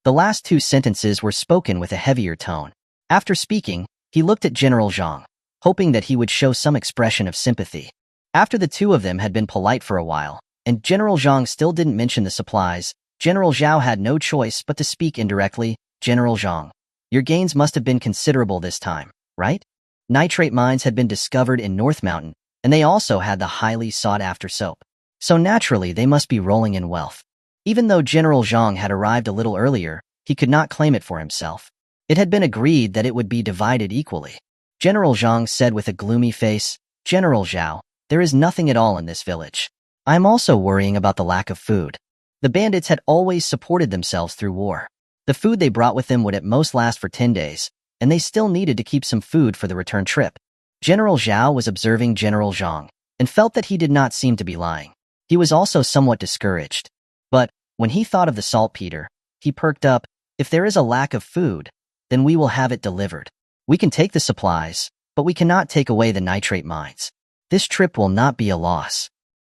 The last 2 sentences were spoken with a heavier tone. After speaking, he looked at General Zhang, hoping that he would show some expression of sympathy. After the 2 of them had been polite for a while, and General Zhang still didn't mention the supplies, General Zhao had no choice but to speak indirectly. "General Zhang, your gains must have been considerable this time, right? Nitrate mines had been discovered in North Mountain, and they also had the highly sought-after soap. So naturally, they must be rolling in wealth." Even though General Zhang had arrived a little earlier, he could not claim it for himself. It had been agreed that it would be divided equally. General Zhang said with a gloomy face, "General Zhao, there is nothing at all in this village. I am also worrying about the lack of food." The bandits had always supported themselves through war. The food they brought with them would at most last for 10 days, and they still needed to keep some food for the return trip. General Zhao was observing General Zhang and felt that he did not seem to be lying. He was also somewhat discouraged. But when he thought of the saltpeter, he perked up. "If there is a lack of food, then we will have it delivered. We can take the supplies, but we cannot take away the nitrate mines. This trip will not be a loss."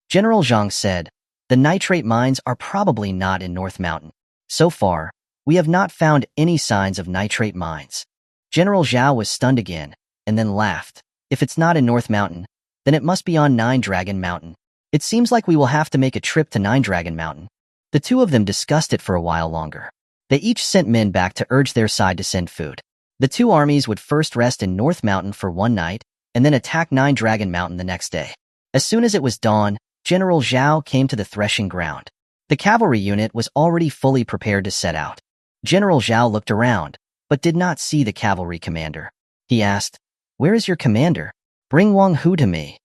General Zhang said, "The nitrate mines are probably not in North Mountain. So far, we have not found any signs of nitrate mines." General Zhao was stunned again, and then laughed. "If it's not in North Mountain, then it must be on Nine Dragon Mountain. It seems like we will have to make a trip to Nine Dragon Mountain." The 2 of them discussed it for a while longer. They each sent men back to urge their side to send food. The 2 armies would first rest in North Mountain for 1 night, and then attack Nine Dragon Mountain the next day. As soon as it was dawn, General Zhao came to the threshing ground. The cavalry unit was already fully prepared to set out. General Zhao looked around, but did not see the cavalry commander. He asked, "Where is your commander? Bring Wang Hu to me."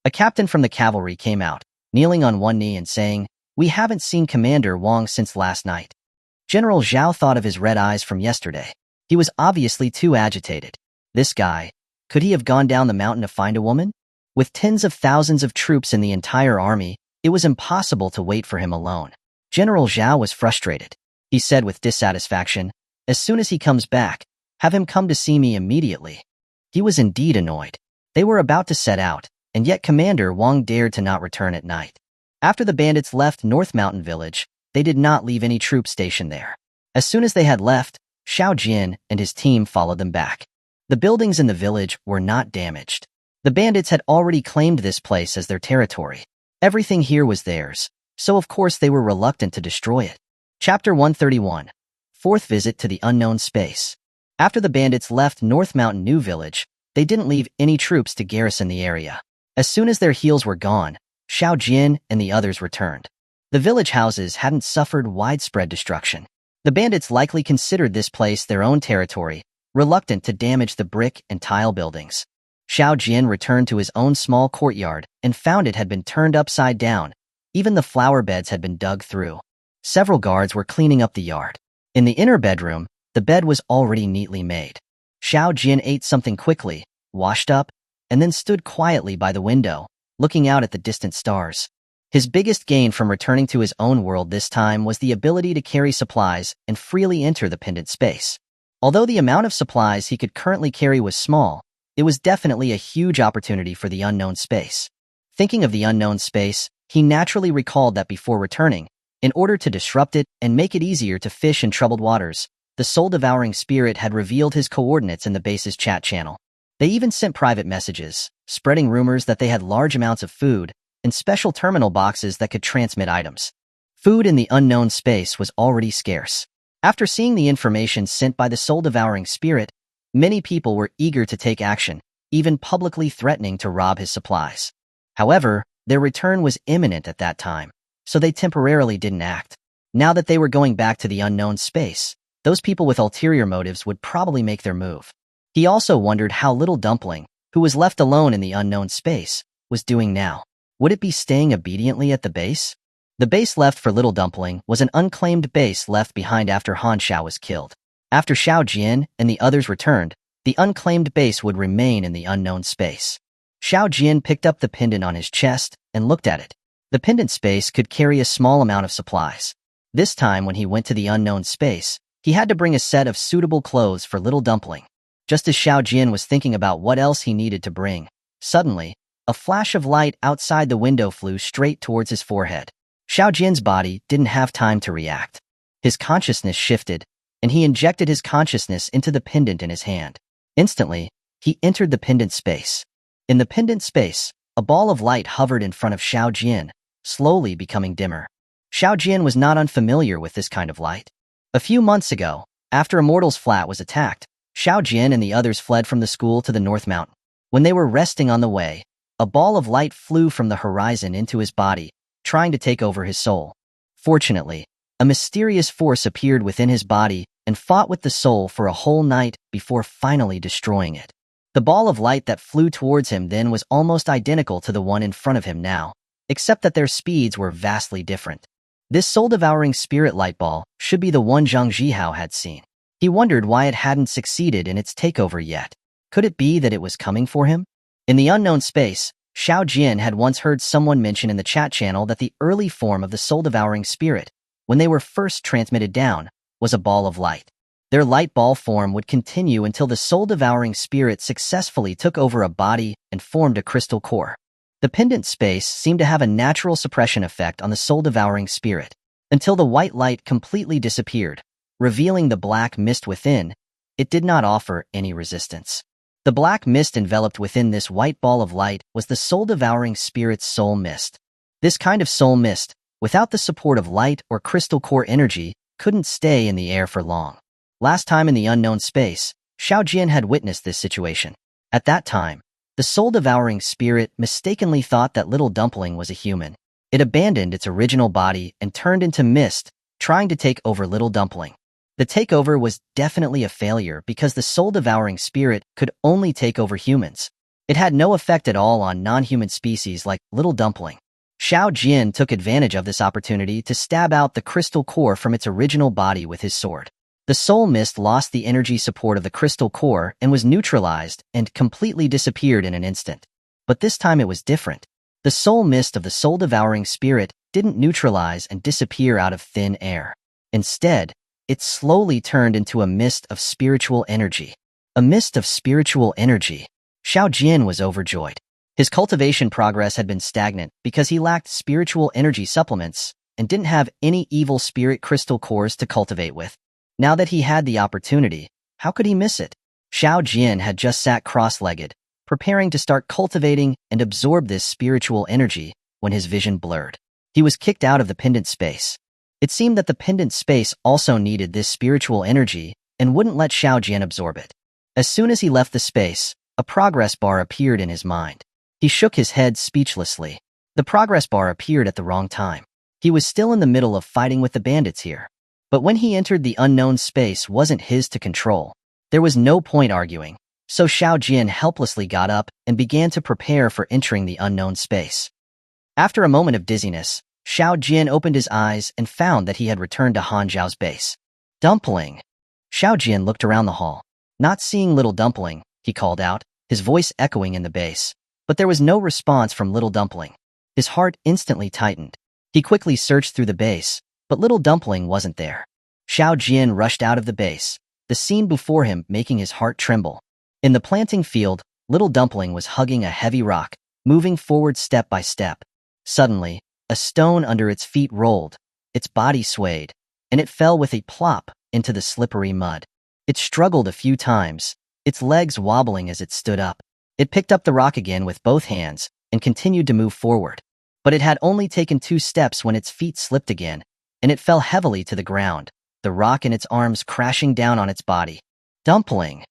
A captain from the cavalry came out, kneeling on one knee and saying, "We haven't seen Commander Wang since last night." General Zhao thought of his red eyes from yesterday. He was obviously too agitated. This guy, could he have gone down the mountain to find a woman? With tens of thousands of troops in the entire army, it was impossible to wait for him alone. General Zhao was frustrated. He said with dissatisfaction, "As soon as he comes back, have him come to see me immediately." He was indeed annoyed. They were about to set out, and yet Commander Wang dared to not return at night. After the bandits left North Mountain Village, they did not leave any troops stationed there. As soon as they had left, Xiao Jin and his team followed them back. The buildings in the village were not damaged. The bandits had already claimed this place as their territory. Everything here was theirs, so of course they were reluctant to destroy it. Chapter 131. 4th Visit to the Unknown Space. After the bandits left North Mountain New Village, they didn't leave any troops to garrison the area. As soon as their heels were gone, Xiao Jin and the others returned. The village houses hadn't suffered widespread destruction. The bandits likely considered this place their own territory, reluctant to damage the brick and tile buildings. Xiao Jin returned to his own small courtyard and found it had been turned upside down. Even the flower beds had been dug through. Several guards were cleaning up the yard. In the inner bedroom, the bed was already neatly made. Xiao Jin ate something quickly, washed up, and then stood quietly by the window, looking out at the distant stars. His biggest gain from returning to his own world this time was the ability to carry supplies and freely enter the pendant space. Although the amount of supplies he could currently carry was small, it was definitely a huge opportunity for the unknown space. Thinking of the unknown space, he naturally recalled that before returning, in order to disrupt it and make it easier to fish in troubled waters, the soul-devouring spirit had revealed his coordinates in the base's chat channel. They even sent private messages, spreading rumors that they had large amounts of food and special terminal boxes that could transmit items. Food in the unknown space was already scarce. After seeing the information sent by the soul-devouring spirit, many people were eager to take action, even publicly threatening to rob his supplies. However, their return was imminent at that time, so they temporarily didn't act. Now that they were going back to the unknown space, those people with ulterior motives would probably make their move. He also wondered how Little Dumpling, who was left alone in the unknown space, was doing now. Would it be staying obediently at the base? The base left for Little Dumpling was an unclaimed base left behind after Han Xiao was killed. After Xiao Jian and the others returned, the unclaimed base would remain in the unknown space. Xiao Jian picked up the pendant on his chest and looked at it. The pendant space could carry a small amount of supplies. This time when he went to the unknown space, he had to bring a set of suitable clothes for Little Dumpling. Just as Xiao Jian was thinking about what else he needed to bring, suddenly, a flash of light outside the window flew straight towards his forehead. Xiao Jian's body didn't have time to react. His consciousness shifted, and he injected his consciousness into the pendant in his hand. Instantly, he entered the pendant space. In the pendant space, a ball of light hovered in front of Xiao Jian, slowly becoming dimmer. Xiao Jian was not unfamiliar with this kind of light. A few months ago, after Immortal's flat was attacked, Xiao Jian and the others fled from the school to the North Mountain. When they were resting on the way, a ball of light flew from the horizon into his body, trying to take over his soul. Fortunately, a mysterious force appeared within his body and fought with the soul for a whole night before finally destroying it. The ball of light that flew towards him then was almost identical to the one in front of him now, except that their speeds were vastly different. This soul-devouring spirit light ball should be the one Zhang Zhihao had seen. He wondered why it hadn't succeeded in its takeover yet. Could it be that it was coming for him? In the unknown space, Xiao Jian had once heard someone mention in the chat channel that the early form of the soul-devouring spirit, when they were first transmitted down, was a ball of light. Their light ball form would continue until the soul-devouring spirit successfully took over a body and formed a crystal core. The pendant space seemed to have a natural suppression effect on the soul-devouring spirit, until the white light completely disappeared, revealing the black mist within. It did not offer any resistance. The black mist enveloped within this white ball of light was the soul-devouring spirit's soul mist. This kind of soul mist, without the support of light or crystal core energy, couldn't stay in the air for long. Last time in the unknown space, Xiao Jian had witnessed this situation. At that time, the soul-devouring spirit mistakenly thought that Little Dumpling was a human. It abandoned its original body and turned into mist, trying to take over Little Dumpling. The takeover was definitely a failure because the soul-devouring spirit could only take over humans. It had no effect at all on non-human species like Little Dumpling. Xiao Jian took advantage of this opportunity to stab out the crystal core from its original body with his sword. The soul mist lost the energy support of the crystal core and was neutralized and completely disappeared in an instant. But this time it was different. The soul mist of the soul-devouring spirit didn't neutralize and disappear out of thin air. Instead, it slowly turned into a mist of spiritual energy. A mist of spiritual energy. Xiao Jian was overjoyed. His cultivation progress had been stagnant because he lacked spiritual energy supplements and didn't have any evil spirit crystal cores to cultivate with. Now that he had the opportunity, how could he miss it? Xiao Jian had just sat cross-legged, preparing to start cultivating and absorb this spiritual energy when his vision blurred. He was kicked out of the pendant space. It seemed that the pendant space also needed this spiritual energy and wouldn't let Xiao Jian absorb it. As soon as he left the space, a progress bar appeared in his mind. He shook his head speechlessly. The progress bar appeared at the wrong time. He was still in the middle of fighting with the bandits here. But when he entered the unknown space wasn't his to control. There was no point arguing, so Xiao Jian helplessly got up and began to prepare for entering the unknown space. After a moment of dizziness, Xiao Jian opened his eyes and found that he had returned to Han Zhao's base. Dumpling! Xiao Jian looked around the hall. Not seeing Little Dumpling, he called out, his voice echoing in the base. But there was no response from Little Dumpling. His heart instantly tightened. He quickly searched through the base, but Little Dumpling wasn't there. Xiao Jian rushed out of the base, the scene before him making his heart tremble. In the planting field, Little Dumpling was hugging a heavy rock, moving forward step by step. Suddenly, a stone under its feet rolled, its body swayed, and it fell with a plop into the slippery mud. It struggled a few times, its legs wobbling as it stood up. It picked up the rock again with both hands and continued to move forward. But it had only taken 2 steps when its feet slipped again, and it fell heavily to the ground, the rock in its arms crashing down on its body. Dumpling!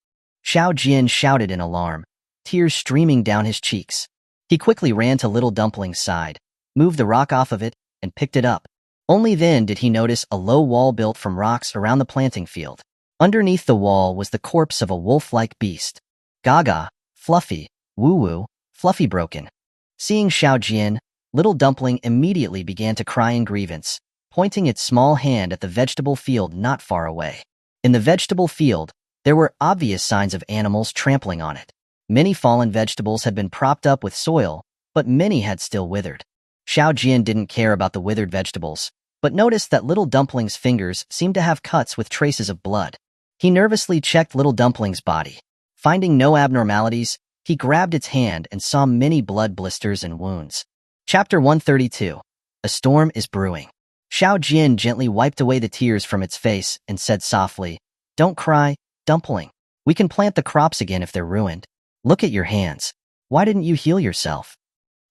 Xiao Jian shouted in alarm, tears streaming down his cheeks. He quickly ran to Little Dumpling's side, moved the rock off of it, and picked it up. Only then did he notice a low wall built from rocks around the planting field. Underneath the wall was the corpse of a wolf-like beast. Gaga, Fluffy, Woo-Woo, Fluffy broken. Seeing Xiao Jian, Little Dumpling immediately began to cry in grievance, pointing its small hand at the vegetable field not far away. In the vegetable field, there were obvious signs of animals trampling on it. Many fallen vegetables had been propped up with soil, but many had still withered. Xiao Jian didn't care about the withered vegetables, but noticed that Little Dumpling's fingers seemed to have cuts with traces of blood. He nervously checked Little Dumpling's body. Finding no abnormalities, he grabbed its hand and saw many blood blisters and wounds. Chapter 132. A storm is brewing. Xiao Jian gently wiped away the tears from its face and said softly, "Don't cry, Dumpling. We can plant the crops again if they're ruined. Look at your hands. Why didn't you heal yourself?"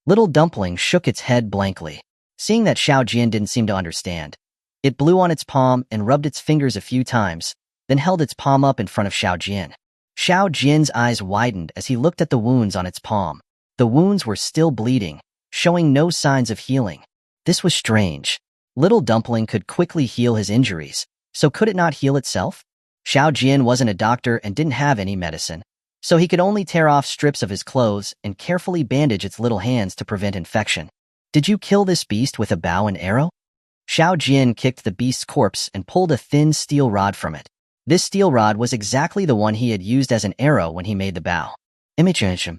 Little Dumpling shook its head blankly. Seeing that Xiao Jian didn't seem to understand, it blew on its palm and rubbed its fingers a few times, then held its palm up in front of Xiao Jian. Xiao Jian's eyes widened as he looked at the wounds on its palm. The wounds were still bleeding, showing no signs of healing. This was strange. Little Dumpling could quickly heal his injuries, so could it not heal itself? Xiao Jian wasn't a doctor and didn't have any medicine, so he could only tear off strips of his clothes and carefully bandage its little hands to prevent infection. "Did you kill this beast with a bow and arrow?" Xiao Jian kicked the beast's corpse and pulled a thin steel rod from it. This steel rod was exactly the one he had used as an arrow when he made the bow. Imitation.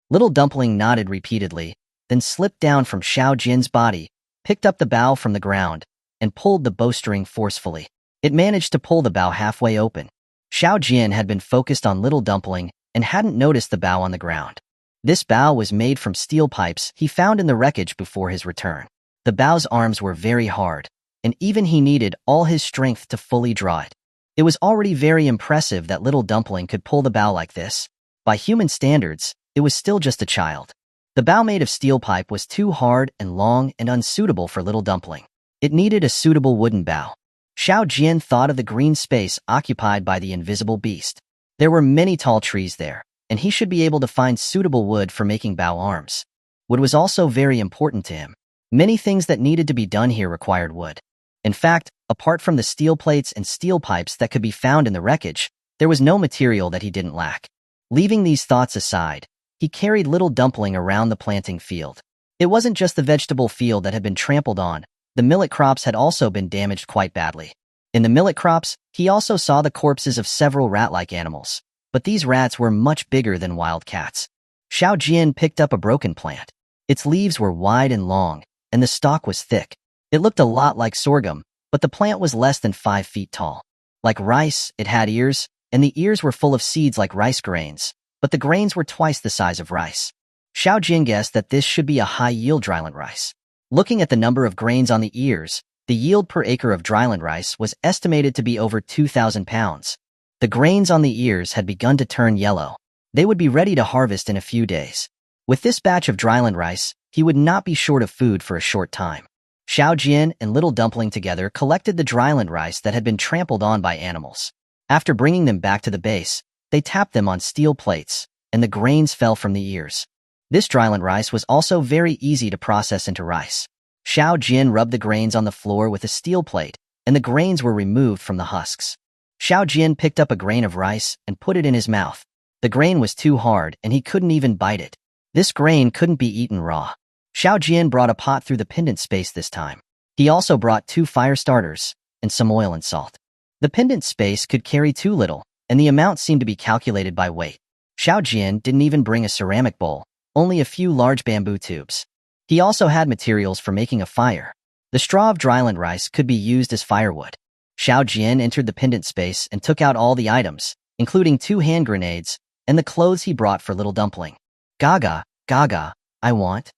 Little Dumpling nodded repeatedly, then slipped down from Xiao Jian's body, picked up the bow from the ground, and pulled the bowstring forcefully. It managed to pull the bow halfway open. Xiao Jian had been focused on Little Dumpling and hadn't noticed the bow on the ground. This bow was made from steel pipes he found in the wreckage before his return. The bow's arms were very hard, and even he needed all his strength to fully draw it. It was already very impressive that Little Dumpling could pull the bow like this. By human standards, it was still just a child. The bow made of steel pipe was too hard and long and unsuitable for Little Dumpling. It needed a suitable wooden bow. Xiao Jian thought of the green space occupied by the invisible beast. There were many tall trees there, and he should be able to find suitable wood for making bow arms. Wood was also very important to him. Many things that needed to be done here required wood. In fact, apart from the steel plates and steel pipes that could be found in the wreckage, there was no material that he didn't lack. Leaving these thoughts aside, he carried Little Dumpling around the planting field. It wasn't just the vegetable field that had been trampled on. The millet crops had also been damaged quite badly. In the millet crops, he also saw the corpses of several rat-like animals, but these rats were much bigger than wild cats. Xiao Jian picked up a broken plant. Its leaves were wide and long, and the stalk was thick. It looked a lot like sorghum, but the plant was less than 5 feet tall. Like rice, it had ears, and the ears were full of seeds like rice grains, but the grains were twice the size of rice. Xiao Jian guessed that this should be a high-yield dryland rice. Looking at the number of grains on the ears, the yield per acre of dryland rice was estimated to be over 2,000 pounds. The grains on the ears had begun to turn yellow. They would be ready to harvest in a few days. With this batch of dryland rice, he would not be short of food for a short time. Xiao Jian and Little Dumpling together collected the dryland rice that had been trampled on by animals. After bringing them back to the base, they tapped them on steel plates, and the grains fell from the ears. This dryland rice was also very easy to process into rice. Xiao Jian rubbed the grains on the floor with a steel plate, and the grains were removed from the husks. Xiao Jian picked up a grain of rice and put it in his mouth. The grain was too hard, and he couldn't even bite it. This grain couldn't be eaten raw. Xiao Jian brought a pot through the pendant space this time. He also brought 2 fire starters and some oil and salt. The pendant space could carry too little, and the amount seemed to be calculated by weight. Xiao Jian didn't even bring a ceramic bowl, only a few large bamboo tubes. He also had materials for making a fire. The straw of dryland rice could be used as firewood. Xiao Jian entered the pendant space and took out all the items, including 2 hand grenades and the clothes he brought for Little Dumpling. Gaga, Gaga, I want.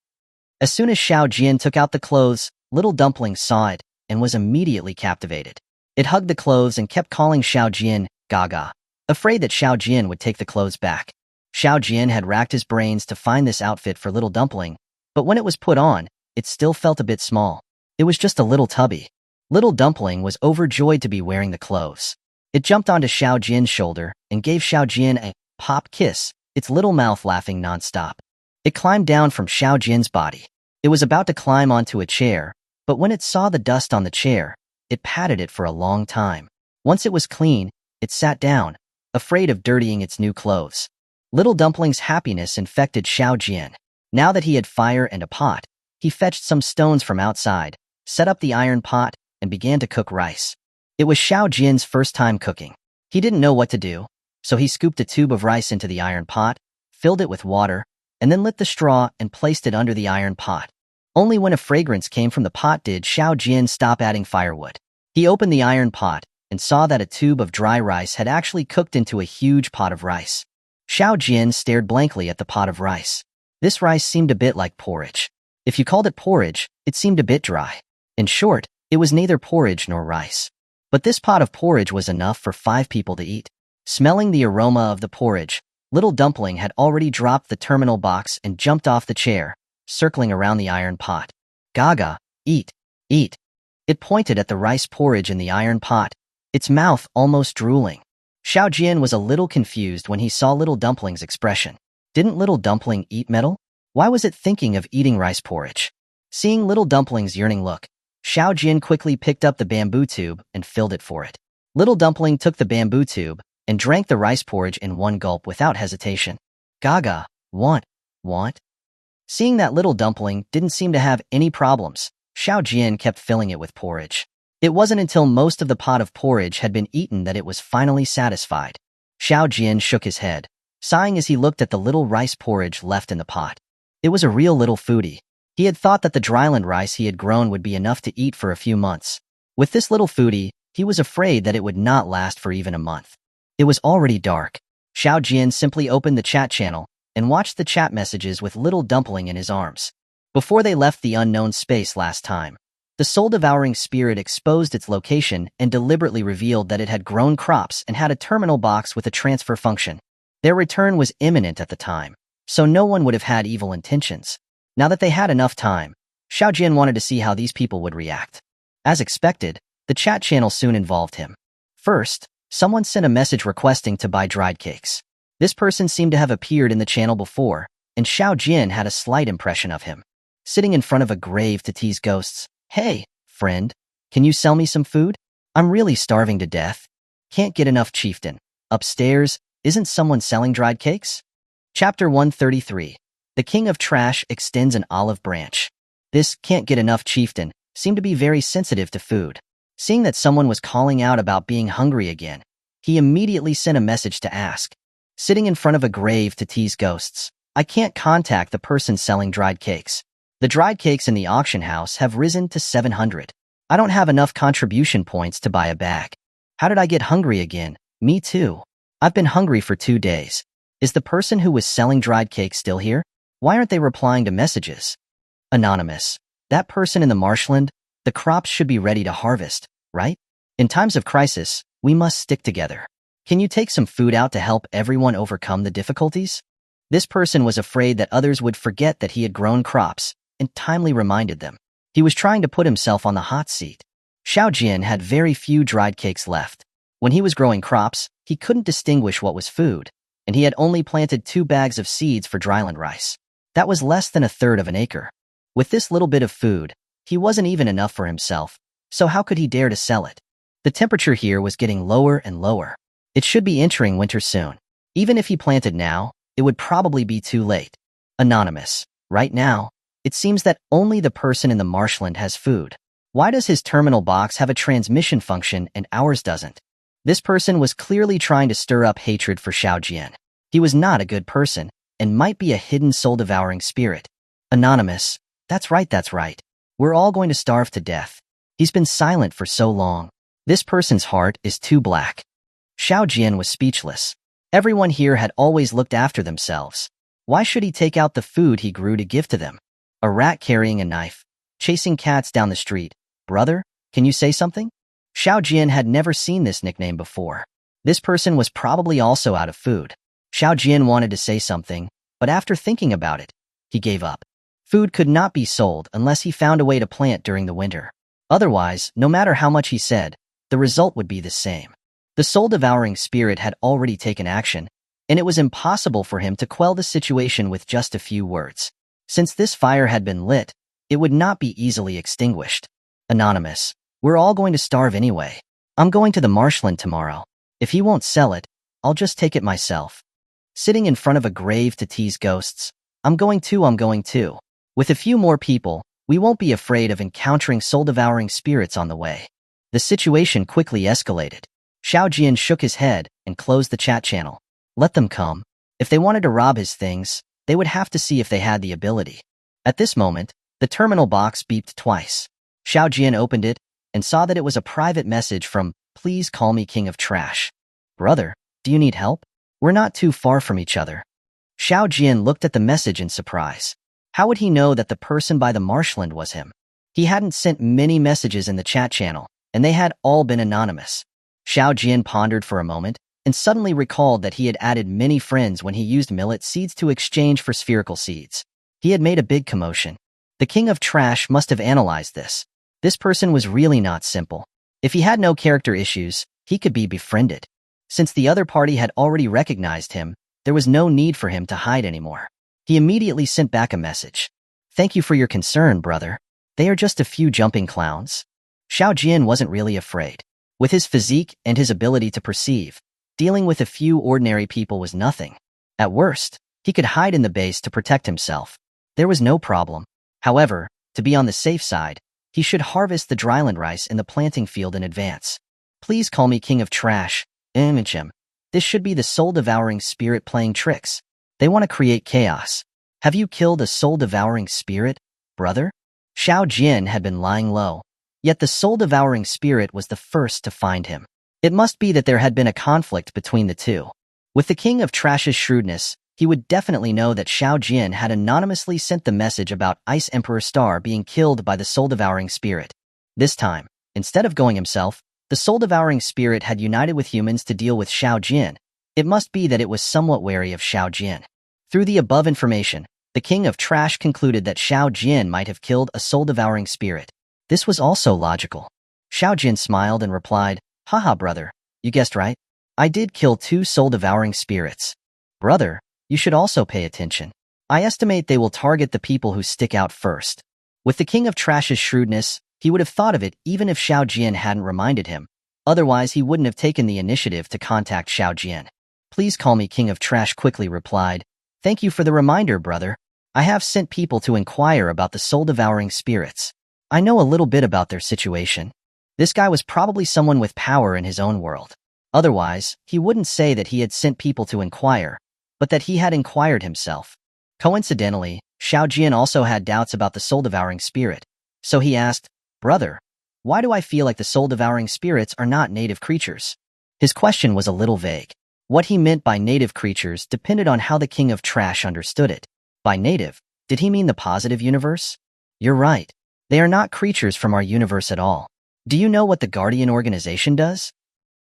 As soon as Xiao Jian took out the clothes, Little Dumpling saw it and was immediately captivated. It hugged the clothes and kept calling Xiao Jian, Gaga, afraid that Xiao Jian would take the clothes back. Xiao Jian had racked his brains to find this outfit for Little Dumpling, but when it was put on, it still felt a bit small. It was just a little tubby. Little Dumpling was overjoyed to be wearing the clothes. It jumped onto Xiao Jian's shoulder and gave Xiao Jian a pop kiss, its little mouth laughing nonstop. It climbed down from Xiao Jian's body. It was about to climb onto a chair, but when it saw the dust on the chair, it patted it for a long time. Once it was clean, it sat down, afraid of dirtying its new clothes. Little Dumpling's happiness infected Xiao Jian. Now that he had fire and a pot, he fetched some stones from outside, set up the iron pot, and began to cook rice. It was Xiao Jian's first time cooking. He didn't know what to do, so he scooped a tube of rice into the iron pot, filled it with water, and then lit the straw and placed it under the iron pot. Only when a fragrance came from the pot did Xiao Jian stop adding firewood. He opened the iron pot and saw that a tube of dry rice had actually cooked into a huge pot of rice. Xiao Jian stared blankly at the pot of rice. This rice seemed a bit like porridge. If you called it porridge, it seemed a bit dry. In short, it was neither porridge nor rice. But this pot of porridge was enough for 5 people to eat. Smelling the aroma of the porridge, Little Dumpling had already dropped the terminal box and jumped off the chair, circling around the iron pot. Gaga, eat, eat. It pointed at the rice porridge in the iron pot, its mouth almost drooling. Xiao Jian was a little confused when he saw Little Dumpling's expression. Didn't Little Dumpling eat metal? Why was it thinking of eating rice porridge? Seeing Little Dumpling's yearning look, Xiao Jian quickly picked up the bamboo tube and filled it for it. Little Dumpling took the bamboo tube and drank the rice porridge in one gulp without hesitation. Gaga, want? Seeing that Little Dumpling didn't seem to have any problems, Xiao Jian kept filling it with porridge. It wasn't until most of the pot of porridge had been eaten that it was finally satisfied. Xiao Jian shook his head, sighing as he looked at the little rice porridge left in the pot. It was a real little foodie. He had thought that the dryland rice he had grown would be enough to eat for a few months. With this little foodie, he was afraid that it would not last for even a month. It was already dark. Xiao Jian simply opened the chat channel and watched the chat messages with Little Dumpling in his arms. Before they left the unknown space last time, the soul-devouring spirit exposed its location and deliberately revealed that it had grown crops and had a terminal box with a transfer function. Their return was imminent at the time, so no one would have had evil intentions. Now that they had enough time, Xiao Jian wanted to see how these people would react. As expected, the chat channel soon involved him. First, someone sent a message requesting to buy dried cakes. This person seemed to have appeared in the channel before, and Xiao Jian had a slight impression of him. Sitting in front of a grave to tease ghosts. Hey, friend, can you sell me some food? I'm really starving to death. Can't get enough, chieftain. Upstairs, isn't someone selling dried cakes? Chapter 133. The King of Trash extends an olive branch. This can't get enough chieftain seemed to be very sensitive to food. Seeing that someone was calling out about being hungry again, he immediately sent a message to ask. Sitting in front of a grave to tease ghosts. I can't contact the person selling dried cakes. The dried cakes in the auction house have risen to 700. I don't have enough contribution points to buy a bag. How did I get hungry again? Me too. I've been hungry for 2 days. Is the person who was selling dried cakes still here? Why aren't they replying to messages? Anonymous. That person in the marshland, the crops should be ready to harvest, right? In times of crisis, we must stick together. Can you take some food out to help everyone overcome the difficulties? This person was afraid that others would forget that he had grown crops, and timely reminded them. He was trying to put himself on the hot seat. Xiao Jian had very few dried cakes left. When he was growing crops, he couldn't distinguish what was food, and he had only planted 2 bags of seeds for dryland rice. That was less than 1/3 of an acre. With this little bit of food, he wasn't even enough for himself, so how could he dare to sell it? The temperature here was getting lower and lower. It should be entering winter soon. Even if he planted now, it would probably be too late. Anonymous. Right now, it seems that only the person in the marshland has food. Why does his terminal box have a transmission function and ours doesn't? This person was clearly trying to stir up hatred for Xiao Jian. He was not a good person, and might be a hidden soul-devouring spirit. Anonymous. That's right. We're all going to starve to death. He's been silent for so long. This person's heart is too black. Xiao Jian was speechless. Everyone here had always looked after themselves. Why should he take out the food he grew to give to them? A rat carrying a knife, chasing cats down the street. Brother, can you say something? Xiao Jian had never seen this nickname before. This person was probably also out of food. Xiao Jian wanted to say something, but after thinking about it, he gave up. Food could not be sold unless he found a way to plant during the winter. Otherwise, no matter how much he said, the result would be the same. The soul-devouring spirit had already taken action, and it was impossible for him to quell the situation with just a few words. Since this fire had been lit, it would not be easily extinguished. Anonymous, we're all going to starve anyway. I'm going to the marshland tomorrow. If he won't sell it, I'll just take it myself. Sitting in front of a grave to tease ghosts, I'm going to. With a few more people, we won't be afraid of encountering soul-devouring spirits on the way. The situation quickly escalated. Xiao Jian shook his head and closed the chat channel. Let them come. If they wanted to rob his things, they would have to see if they had the ability. At this moment, the terminal box beeped twice. Xiao Jian opened it and saw that it was a private message from "Please call me King of Trash." Brother, do you need help? We're not too far from each other. Xiao Jian looked at the message in surprise. How would he know that the person by the marshland was him? He hadn't sent many messages in the chat channel, and they had all been anonymous. Xiao Jian pondered for a moment and suddenly recalled that he had added many friends when he used millet seeds to exchange for spherical seeds. He had made a big commotion. The King of Trash must have analyzed this. This person was really not simple. If he had no character issues, he could be befriended. Since the other party had already recognized him, there was no need for him to hide anymore. He immediately sent back a message. Thank you for your concern, brother. They are just a few jumping clowns. Xiao Jian wasn't really afraid. With his physique and his ability to perceive, dealing with a few ordinary people was nothing. At worst, he could hide in the base to protect himself. There was no problem. However, to be on the safe side, he should harvest the dryland rice in the planting field in advance. Please call me King of Trash. Image him. This should be the soul-devouring spirit playing tricks. They want to create chaos. Have you killed a soul-devouring spirit, brother? Xiao Jian had been lying low, yet the soul-devouring spirit was the first to find him. It must be that there had been a conflict between the two. With the King of Trash's shrewdness, he would definitely know that Xiao Jian had anonymously sent the message about Ice Emperor Star being killed by the soul-devouring spirit. This time, instead of going himself, the soul-devouring spirit had united with humans to deal with Xiao Jian. It must be that it was somewhat wary of Xiao Jian. Through the above information, the King of Trash concluded that Xiao Jian might have killed a soul-devouring spirit. This was also logical. Xiao Jian smiled and replied, Haha, brother, you guessed right. I did kill 2 soul-devouring spirits. Brother, you should also pay attention. I estimate they will target the people who stick out first. With the King of Trash's shrewdness, he would have thought of it even if Xiao Jian hadn't reminded him. Otherwise, he wouldn't have taken the initiative to contact Xiao Jian. Please call me King of Trash quickly replied. Thank you for the reminder, brother. I have sent people to inquire about the soul-devouring spirits. I know a little bit about their situation. This guy was probably someone with power in his own world. Otherwise, he wouldn't say that he had sent people to inquire, but that he had inquired himself. Coincidentally, Xiao Jian also had doubts about the soul-devouring spirit. So he asked, Brother, why do I feel like the soul-devouring spirits are not native creatures? His question was a little vague. What he meant by native creatures depended on how the King of Trash understood it. By native, did he mean the positive universe? You're right. They are not creatures from our universe at all. Do you know what the Guardian organization does?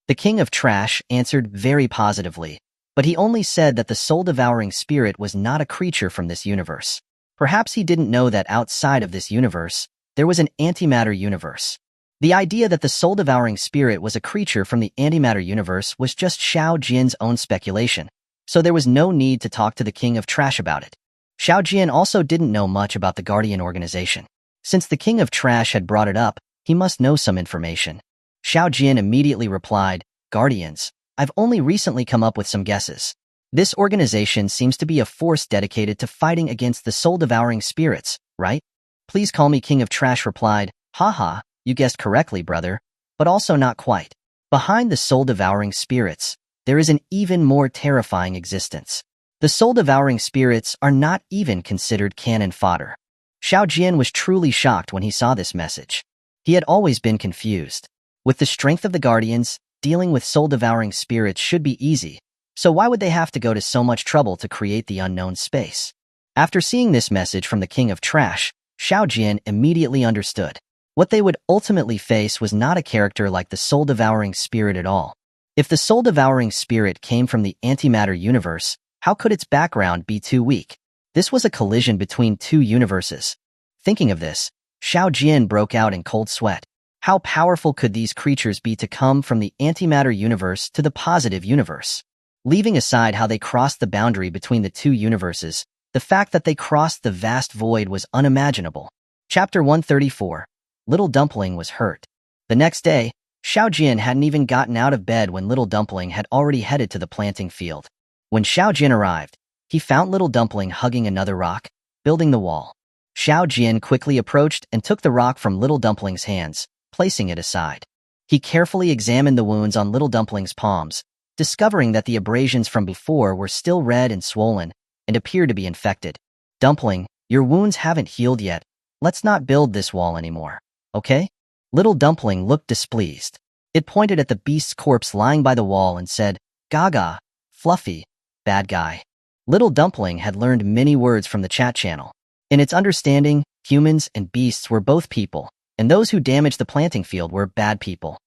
The King of Trash answered very positively, but he only said that the soul-devouring spirit was not a creature from this universe. Perhaps he didn't know that outside of this universe, there was an antimatter universe. The idea that the soul-devouring spirit was a creature from the antimatter universe was just Xiao Jian's own speculation, so there was no need to talk to the King of Trash about it. Xiao Jian also didn't know much about the Guardian organization. Since the King of Trash had brought it up, he must know some information. Xiao Jian immediately replied, Guardians, I've only recently come up with some guesses. This organization seems to be a force dedicated to fighting against the soul-devouring spirits, right? Please call me King of Trash replied, Haha, you guessed correctly, brother, but also not quite. Behind the soul-devouring spirits, there is an even more terrifying existence. The soul-devouring spirits are not even considered cannon fodder. Xiao Jian was truly shocked when he saw this message. He had always been confused. With the strength of the Guardians, dealing with soul-devouring spirits should be easy, so why would they have to go to so much trouble to create the unknown space? After seeing this message from the King of Trash, Xiao Jian immediately understood. What they would ultimately face was not a character like the soul-devouring spirit at all. If the soul-devouring spirit came from the antimatter universe, how could its background be too weak? This was a collision between two universes. Thinking of this, Xiao Jian broke out in cold sweat. How powerful could these creatures be to come from the antimatter universe to the positive universe? Leaving aside how they crossed the boundary between the two universes, the fact that they crossed the vast void was unimaginable. Chapter 134. Little Dumpling was hurt. The next day, Xiao Jian hadn't even gotten out of bed when Little Dumpling had already headed to the planting field. When Xiao Jian arrived, he found Little Dumpling hugging another rock, building the wall. Xiao Jian quickly approached and took the rock from Little Dumpling's hands, placing it aside. He carefully examined the wounds on Little Dumpling's palms, discovering that the abrasions from before were still red and swollen and appeared to be infected. Dumpling, your wounds haven't healed yet. Let's not build this wall anymore, okay? Little Dumpling looked displeased. It pointed at the beast's corpse lying by the wall and said, "Gaga, Fluffy, bad guy." Little Dumpling had learned many words from the chat channel. In its understanding, humans and beasts were both people, and those who damaged the planting field were bad people.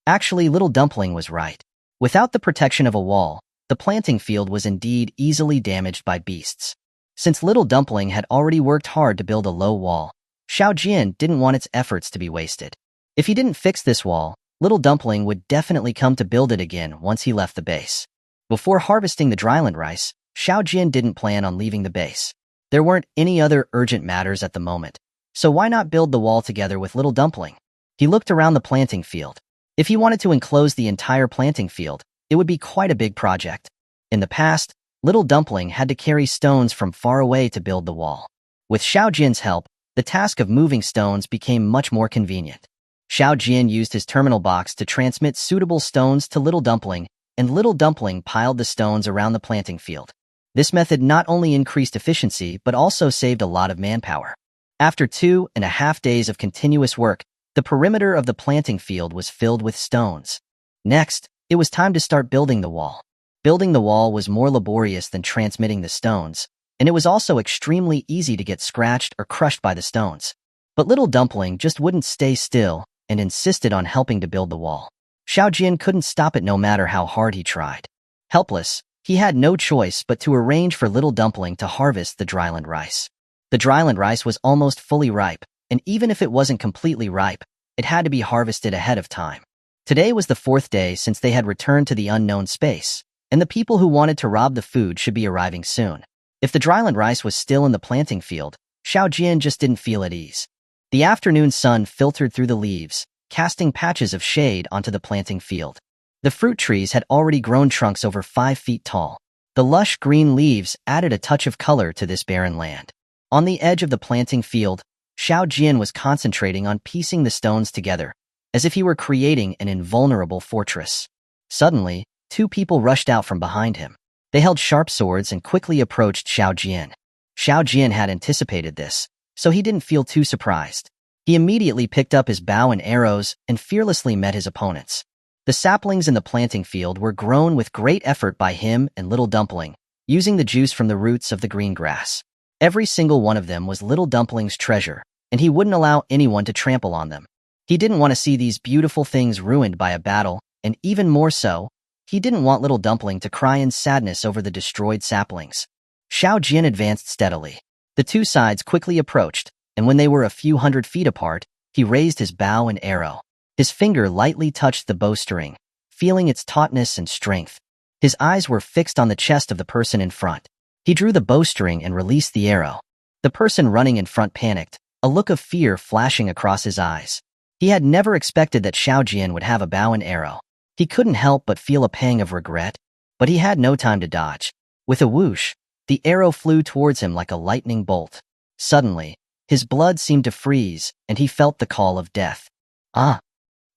Actually, Little Dumpling was right. Without the protection of a wall, the planting field was indeed easily damaged by beasts. Since Little Dumpling had already worked hard to build a low wall, Xiao Jian didn't want its efforts to be wasted. If he didn't fix this wall, Little Dumpling would definitely come to build it again once he left the base. Before harvesting the dryland rice, Xiao Jian didn't plan on leaving the base. There weren't any other urgent matters at the moment, so why not build the wall together with Little Dumpling? He looked around the planting field. If he wanted to enclose the entire planting field, it would be quite a big project. In the past, Little Dumpling had to carry stones from far away to build the wall. With Xiao Jian's help, the task of moving stones became much more convenient. Xiao Jian used his terminal box to transmit suitable stones to Little Dumpling, and Little Dumpling piled the stones around the planting field. This method not only increased efficiency but also saved a lot of manpower. After 2.5 days of continuous work, the perimeter of the planting field was filled with stones. Next, it was time to start building the wall. Building the wall was more laborious than transmitting the stones, and it was also extremely easy to get scratched or crushed by the stones. But Little Dumpling just wouldn't stay still and insisted on helping to build the wall. Xiao Jian couldn't stop it no matter how hard he tried. Helpless, he had no choice but to arrange for Little Dumpling to harvest the dryland rice. The dryland rice was almost fully ripe, and even if it wasn't completely ripe, it had to be harvested ahead of time. Today was the 4th day since they had returned to the unknown space, and the people who wanted to rob the food should be arriving soon. If the dryland rice was still in the planting field, Xiao Jian just didn't feel at ease. The afternoon sun filtered through the leaves, casting patches of shade onto the planting field. The fruit trees had already grown trunks over 5 feet tall. The lush green leaves added a touch of color to this barren land. On the edge of the planting field, Xiao Jian was concentrating on piecing the stones together, as if he were creating an invulnerable fortress. Suddenly, 2 people rushed out from behind him. They held sharp swords and quickly approached Xiao Jian. Xiao Jian had anticipated this, so he didn't feel too surprised. He immediately picked up his bow and arrows and fearlessly met his opponents. The saplings in the planting field were grown with great effort by him and Little Dumpling, using the juice from the roots of the green grass. Every single one of them was Little Dumpling's treasure, and he wouldn't allow anyone to trample on them. He didn't want to see these beautiful things ruined by a battle, and even more so, he didn't want Little Dumpling to cry in sadness over the destroyed saplings. Xiao Jian advanced steadily. The 2 sides quickly approached, and when they were a few hundred feet apart, he raised his bow and arrow. His finger lightly touched the bowstring, feeling its tautness and strength. His eyes were fixed on the chest of the person in front. He drew the bowstring and released the arrow. The person running in front panicked, a look of fear flashing across his eyes. He had never expected that Xiao Jian would have a bow and arrow. He couldn't help but feel a pang of regret, but he had no time to dodge. With a whoosh, the arrow flew towards him like a lightning bolt. Suddenly, his blood seemed to freeze, and he felt the call of death. Ah!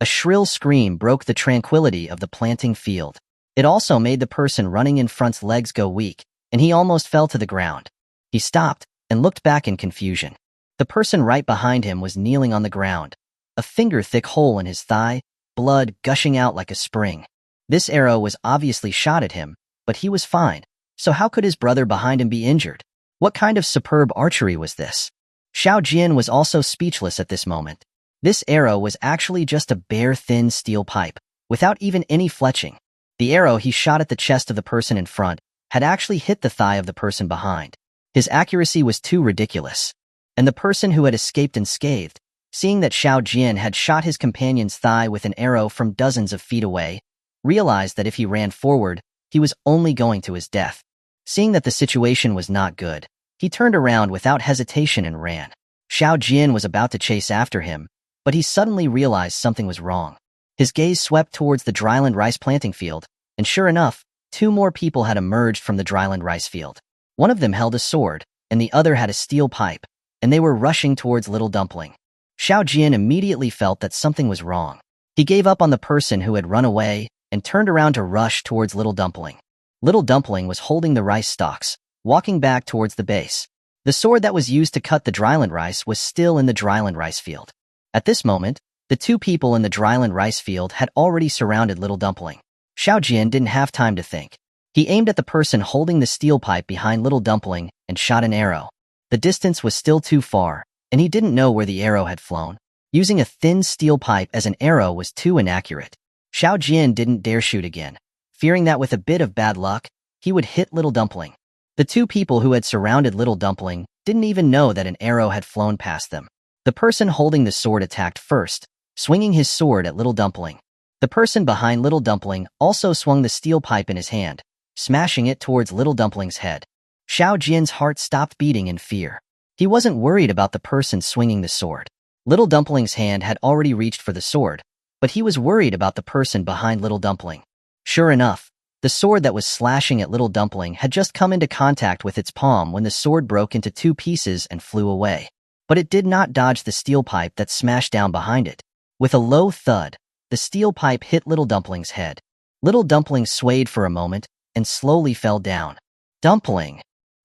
A shrill scream broke the tranquility of the planting field. It also made the person running in front's legs go weak, and he almost fell to the ground. He stopped and looked back in confusion. The person right behind him was kneeling on the ground, a finger-thick hole in his thigh, blood gushing out like a spring. This arrow was obviously shot at him, but he was fine, so how could his brother behind him be injured? What kind of superb archery was this? Xiao Jian was also speechless at this moment. This arrow was actually just a bare thin steel pipe, without even any fletching. The arrow he shot at the chest of the person in front had actually hit the thigh of the person behind. His accuracy was too ridiculous, and the person who had escaped unscathed seeing that Xiao Jian had shot his companion's thigh with an arrow from dozens of feet away, realized that if he ran forward, he was only going to his death. Seeing that the situation was not good, he turned around without hesitation and ran. Xiao Jian was about to chase after him, but he suddenly realized something was wrong. His gaze swept towards the dryland rice planting field, and sure enough, 2 more people had emerged from the dryland rice field. One of them held a sword, and the other had a steel pipe, and they were rushing towards Little Dumpling. Xiao Jian immediately felt that something was wrong. He gave up on the person who had run away and turned around to rush towards Little Dumpling. Little Dumpling was holding the rice stalks, walking back towards the base. The sword that was used to cut the dryland rice was still in the dryland rice field. At this moment, the 2 people in the dryland rice field had already surrounded Little Dumpling. Xiao Jian didn't have time to think. He aimed at the person holding the steel pipe behind Little Dumpling and shot an arrow. The distance was still too far, and he didn't know where the arrow had flown. Using a thin steel pipe as an arrow was too inaccurate. Xiao Jian didn't dare shoot again, fearing that with a bit of bad luck, he would hit Little Dumpling. The 2 people who had surrounded Little Dumpling didn't even know that an arrow had flown past them. The person holding the sword attacked first, swinging his sword at Little Dumpling. The person behind Little Dumpling also swung the steel pipe in his hand, smashing it towards Little Dumpling's head. Xiao Jian's heart stopped beating in fear. He wasn't worried about the person swinging the sword. Little Dumpling's hand had already reached for the sword, but he was worried about the person behind Little Dumpling. Sure enough, the sword that was slashing at Little Dumpling had just come into contact with its palm when the sword broke into 2 pieces and flew away. But it did not dodge the steel pipe that smashed down behind it. With a low thud, the steel pipe hit Little Dumpling's head. Little Dumpling swayed for a moment and slowly fell down. Dumpling!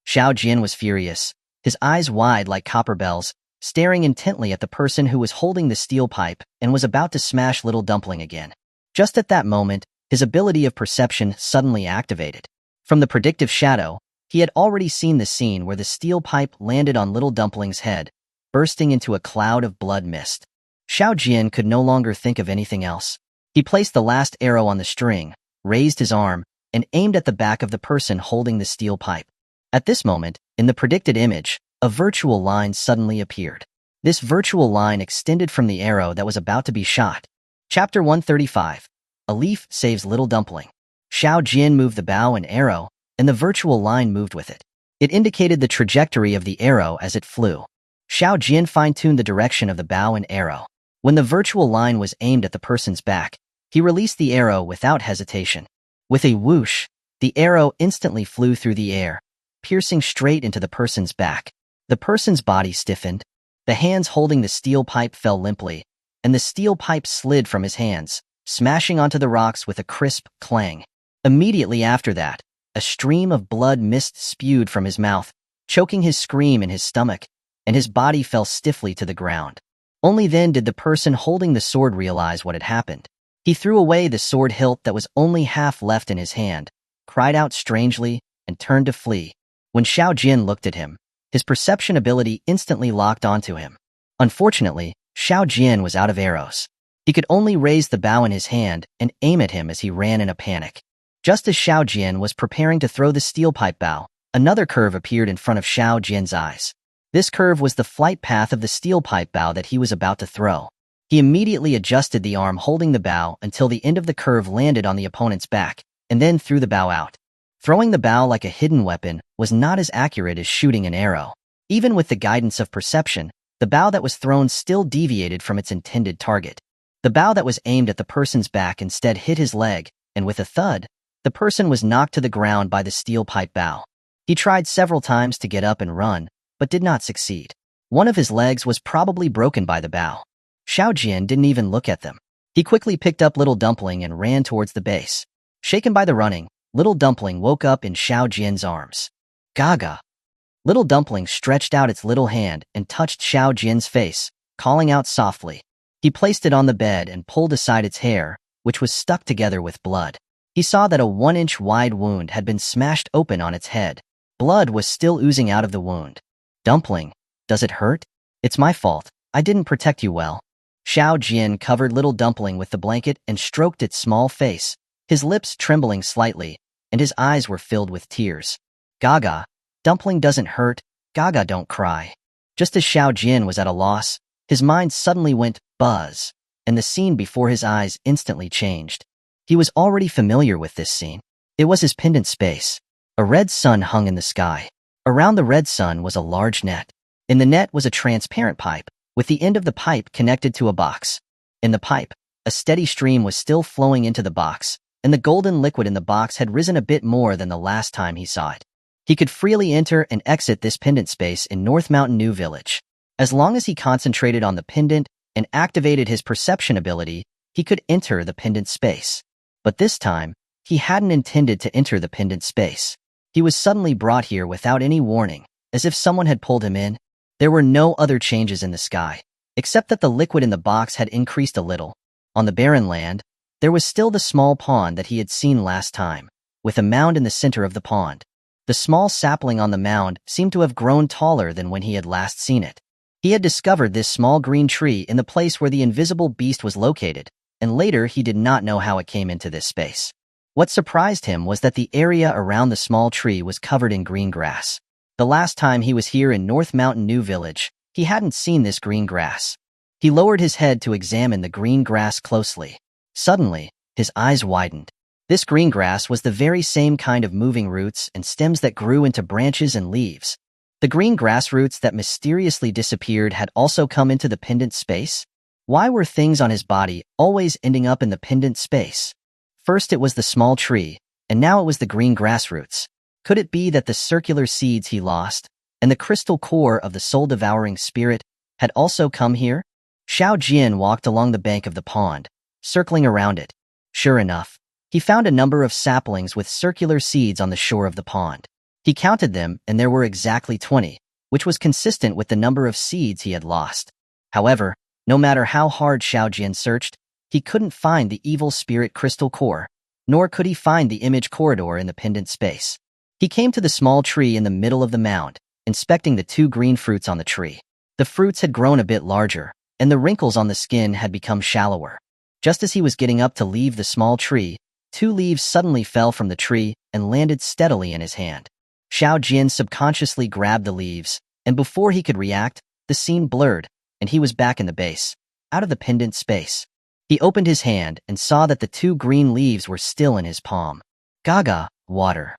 Xiao Jian was furious, his eyes wide like copper bells, staring intently at the person who was holding the steel pipe and was about to smash Little Dumpling again. Just at that moment, his ability of perception suddenly activated. From the predictive shadow, he had already seen the scene where the steel pipe landed on Little Dumpling's head, bursting into a cloud of blood mist. Xiao Jian could no longer think of anything else. He placed the last arrow on the string, raised his arm, and aimed at the back of the person holding the steel pipe. At this moment, in the predicted image, a virtual line suddenly appeared. This virtual line extended from the arrow that was about to be shot. Chapter 135. A leaf saves Little Dumpling. Xiao Jian moved the bow and arrow, and the virtual line moved with it. It indicated the trajectory of the arrow as it flew. Xiao Jian fine-tuned the direction of the bow and arrow. When the virtual line was aimed at the person's back, he released the arrow without hesitation. With a whoosh, the arrow instantly flew through the air, piercing straight into the person's back. The person's body stiffened. The hands holding the steel pipe fell limply, and the steel pipe slid from his hands, smashing onto the rocks with a crisp clang. Immediately after that, a stream of blood mist spewed from his mouth, choking his scream in his stomach, and his body fell stiffly to the ground. Only then did the person holding the sword realize what had happened. He threw away the sword hilt that was only half left in his hand, cried out strangely, and turned to flee. When Xiao Jian looked at him, his perception ability instantly locked onto him. Unfortunately, Xiao Jian was out of arrows. He could only raise the bow in his hand and aim at him as he ran in a panic. Just as Xiao Jian was preparing to throw the steel pipe bow, another curve appeared in front of Xiao Jian's eyes. This curve was the flight path of the steel pipe bow that he was about to throw. He immediately adjusted the arm holding the bow until the end of the curve landed on the opponent's back, and then threw the bow out. Throwing the bow like a hidden weapon was not as accurate as shooting an arrow. Even with the guidance of perception, the bow that was thrown still deviated from its intended target. The bow that was aimed at the person's back instead hit his leg, and with a thud, the person was knocked to the ground by the steel pipe bow. He tried several times to get up and run, but did not succeed. One of his legs was probably broken by the bow. Xiao Jian didn't even look at them. He quickly picked up Little Dumpling and ran towards the base. Shaken by the running, Little Dumpling woke up in Xiao Jian's arms. Gaga! Little Dumpling stretched out its little hand and touched Xiao Jian's face, calling out softly. He placed it on the bed and pulled aside its hair, which was stuck together with blood. He saw that a 1-inch wide wound had been smashed open on its head. Blood was still oozing out of the wound. Dumpling, does it hurt? It's my fault. I didn't protect you well. Xiao Jian covered Little Dumpling with the blanket and stroked its small face, his lips trembling slightly, and his eyes were filled with tears. Gaga, Dumpling doesn't hurt. Gaga, don't cry. Just as Xiao Jian was at a loss, His mind suddenly went buzz, and the scene before his eyes instantly changed. He was already familiar with this scene. It was his pendant space. A red sun hung in the sky. Around the red sun was a large net. In the net was a transparent pipe, with the end of the pipe connected to a box. In the pipe, a steady stream was still flowing into the box, and the golden liquid in the box had risen a bit more than the last time he saw it. He could freely enter and exit this pendant space in North Mountain New Village. As long as he concentrated on the pendant and activated his perception ability, he could enter the pendant space. But this time, he hadn't intended to enter the pendant space. He was suddenly brought here without any warning, as if someone had pulled him in. There were no other changes in the sky, except that the liquid in the box had increased a little. On the barren land, there was still the small pond that he had seen last time, with a mound in the center of the pond. The small sapling on the mound seemed to have grown taller than when he had last seen it. He had discovered this small green tree in the place where the invisible beast was located, and later he did not know how it came into this space. What surprised him was that the area around the small tree was covered in green grass. The last time he was here in North Mountain New Village, he hadn't seen this green grass. He lowered his head to examine the green grass closely. Suddenly, his eyes widened. This green grass was the very same kind of moving roots and stems that grew into branches and leaves. The green grass roots that mysteriously disappeared had also come into the pendant space? Why were things on his body always ending up in the pendant space? First it was the small tree, and now it was the green grass roots. Could it be that the circular seeds he lost, and the crystal core of the soul-devouring spirit, had also come here? Xiao Jian walked along the bank of the pond, circling around it. Sure enough, he found a number of saplings with circular seeds on the shore of the pond. He counted them, and there were exactly 20, which was consistent with the number of seeds he had lost. However, no matter how hard Xiao Jian searched, he couldn't find the evil spirit crystal core, nor could he find the image corridor in the pendant space. He came to the small tree in the middle of the mound, inspecting the 2 green fruits on the tree. The fruits had grown a bit larger, and the wrinkles on the skin had become shallower. Just as he was getting up to leave the small tree, 2 leaves suddenly fell from the tree and landed steadily in his hand. Xiao Jian subconsciously grabbed the leaves, and before he could react, the scene blurred, and he was back in the base, out of the pendant space. He opened his hand and saw that the 2 green leaves were still in his palm. Gaga, water.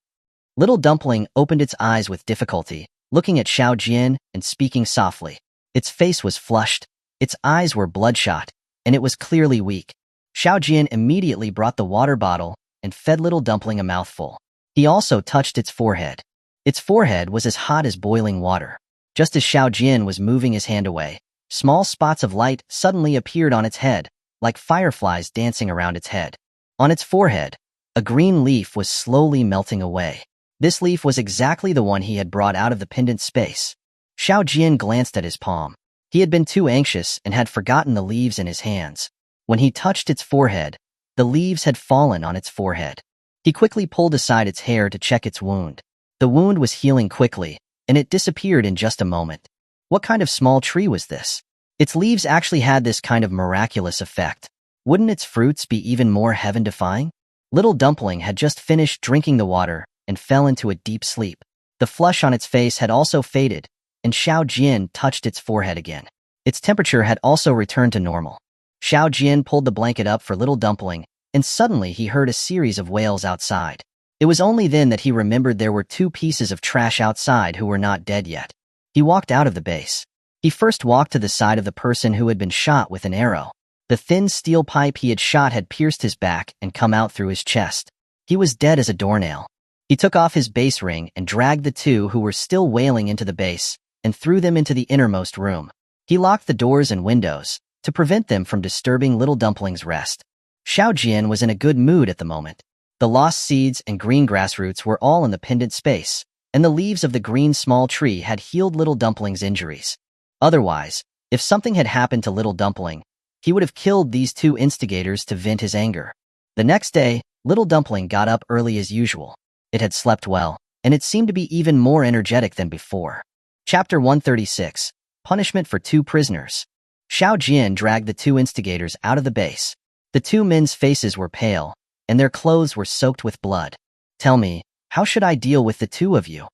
Little Dumpling opened its eyes with difficulty, looking at Xiao Jian and speaking softly. Its face was flushed, its eyes were bloodshot, and it was clearly weak. Xiao Jian immediately brought the water bottle and fed Little Dumpling a mouthful. He also touched its forehead. Its forehead was as hot as boiling water. Just as Xiao Jian was moving his hand away, small spots of light suddenly appeared on its head, like fireflies dancing around its head. On its forehead, a green leaf was slowly melting away. This leaf was exactly the one he had brought out of the pendant space. Xiao Jian glanced at his palm. He had been too anxious and had forgotten the leaves in his hands. When he touched its forehead, the leaves had fallen on its forehead. He quickly pulled aside its hair to check its wound. The wound was healing quickly, and it disappeared in just a moment. What kind of small tree was this? Its leaves actually had this kind of miraculous effect. Wouldn't its fruits be even more heaven-defying? Little Dumpling had just finished drinking the water and fell into a deep sleep. The flush on its face had also faded, and Xiao Jian touched its forehead again. Its temperature had also returned to normal. Xiao Jian pulled the blanket up for Little Dumpling, and suddenly he heard a series of wails outside. It was only then that he remembered there were 2 pieces of trash outside who were not dead yet. He walked out of the base. He first walked to the side of the person who had been shot with an arrow. The thin steel pipe he had shot had pierced his back and come out through his chest. He was dead as a doornail. He took off his base ring and dragged the 2 who were still wailing into the base and threw them into the innermost room. He locked the doors and windows to prevent them from disturbing Little Dumpling's rest. Xiao Jian was in a good mood at the moment. The lost seeds and green grass roots were all in the pendant space, and the leaves of the green small tree had healed Little Dumpling's injuries. Otherwise, if something had happened to Little Dumpling, he would have killed these 2 instigators to vent his anger. The next day, Little Dumpling got up early as usual. It had slept well, and it seemed to be even more energetic than before. Chapter 136, Punishment for 2 Prisoners. Xiao Jian dragged the 2 instigators out of the base. The 2 men's faces were pale, and their clothes were soaked with blood. Tell me, how should I deal with the 2 of you?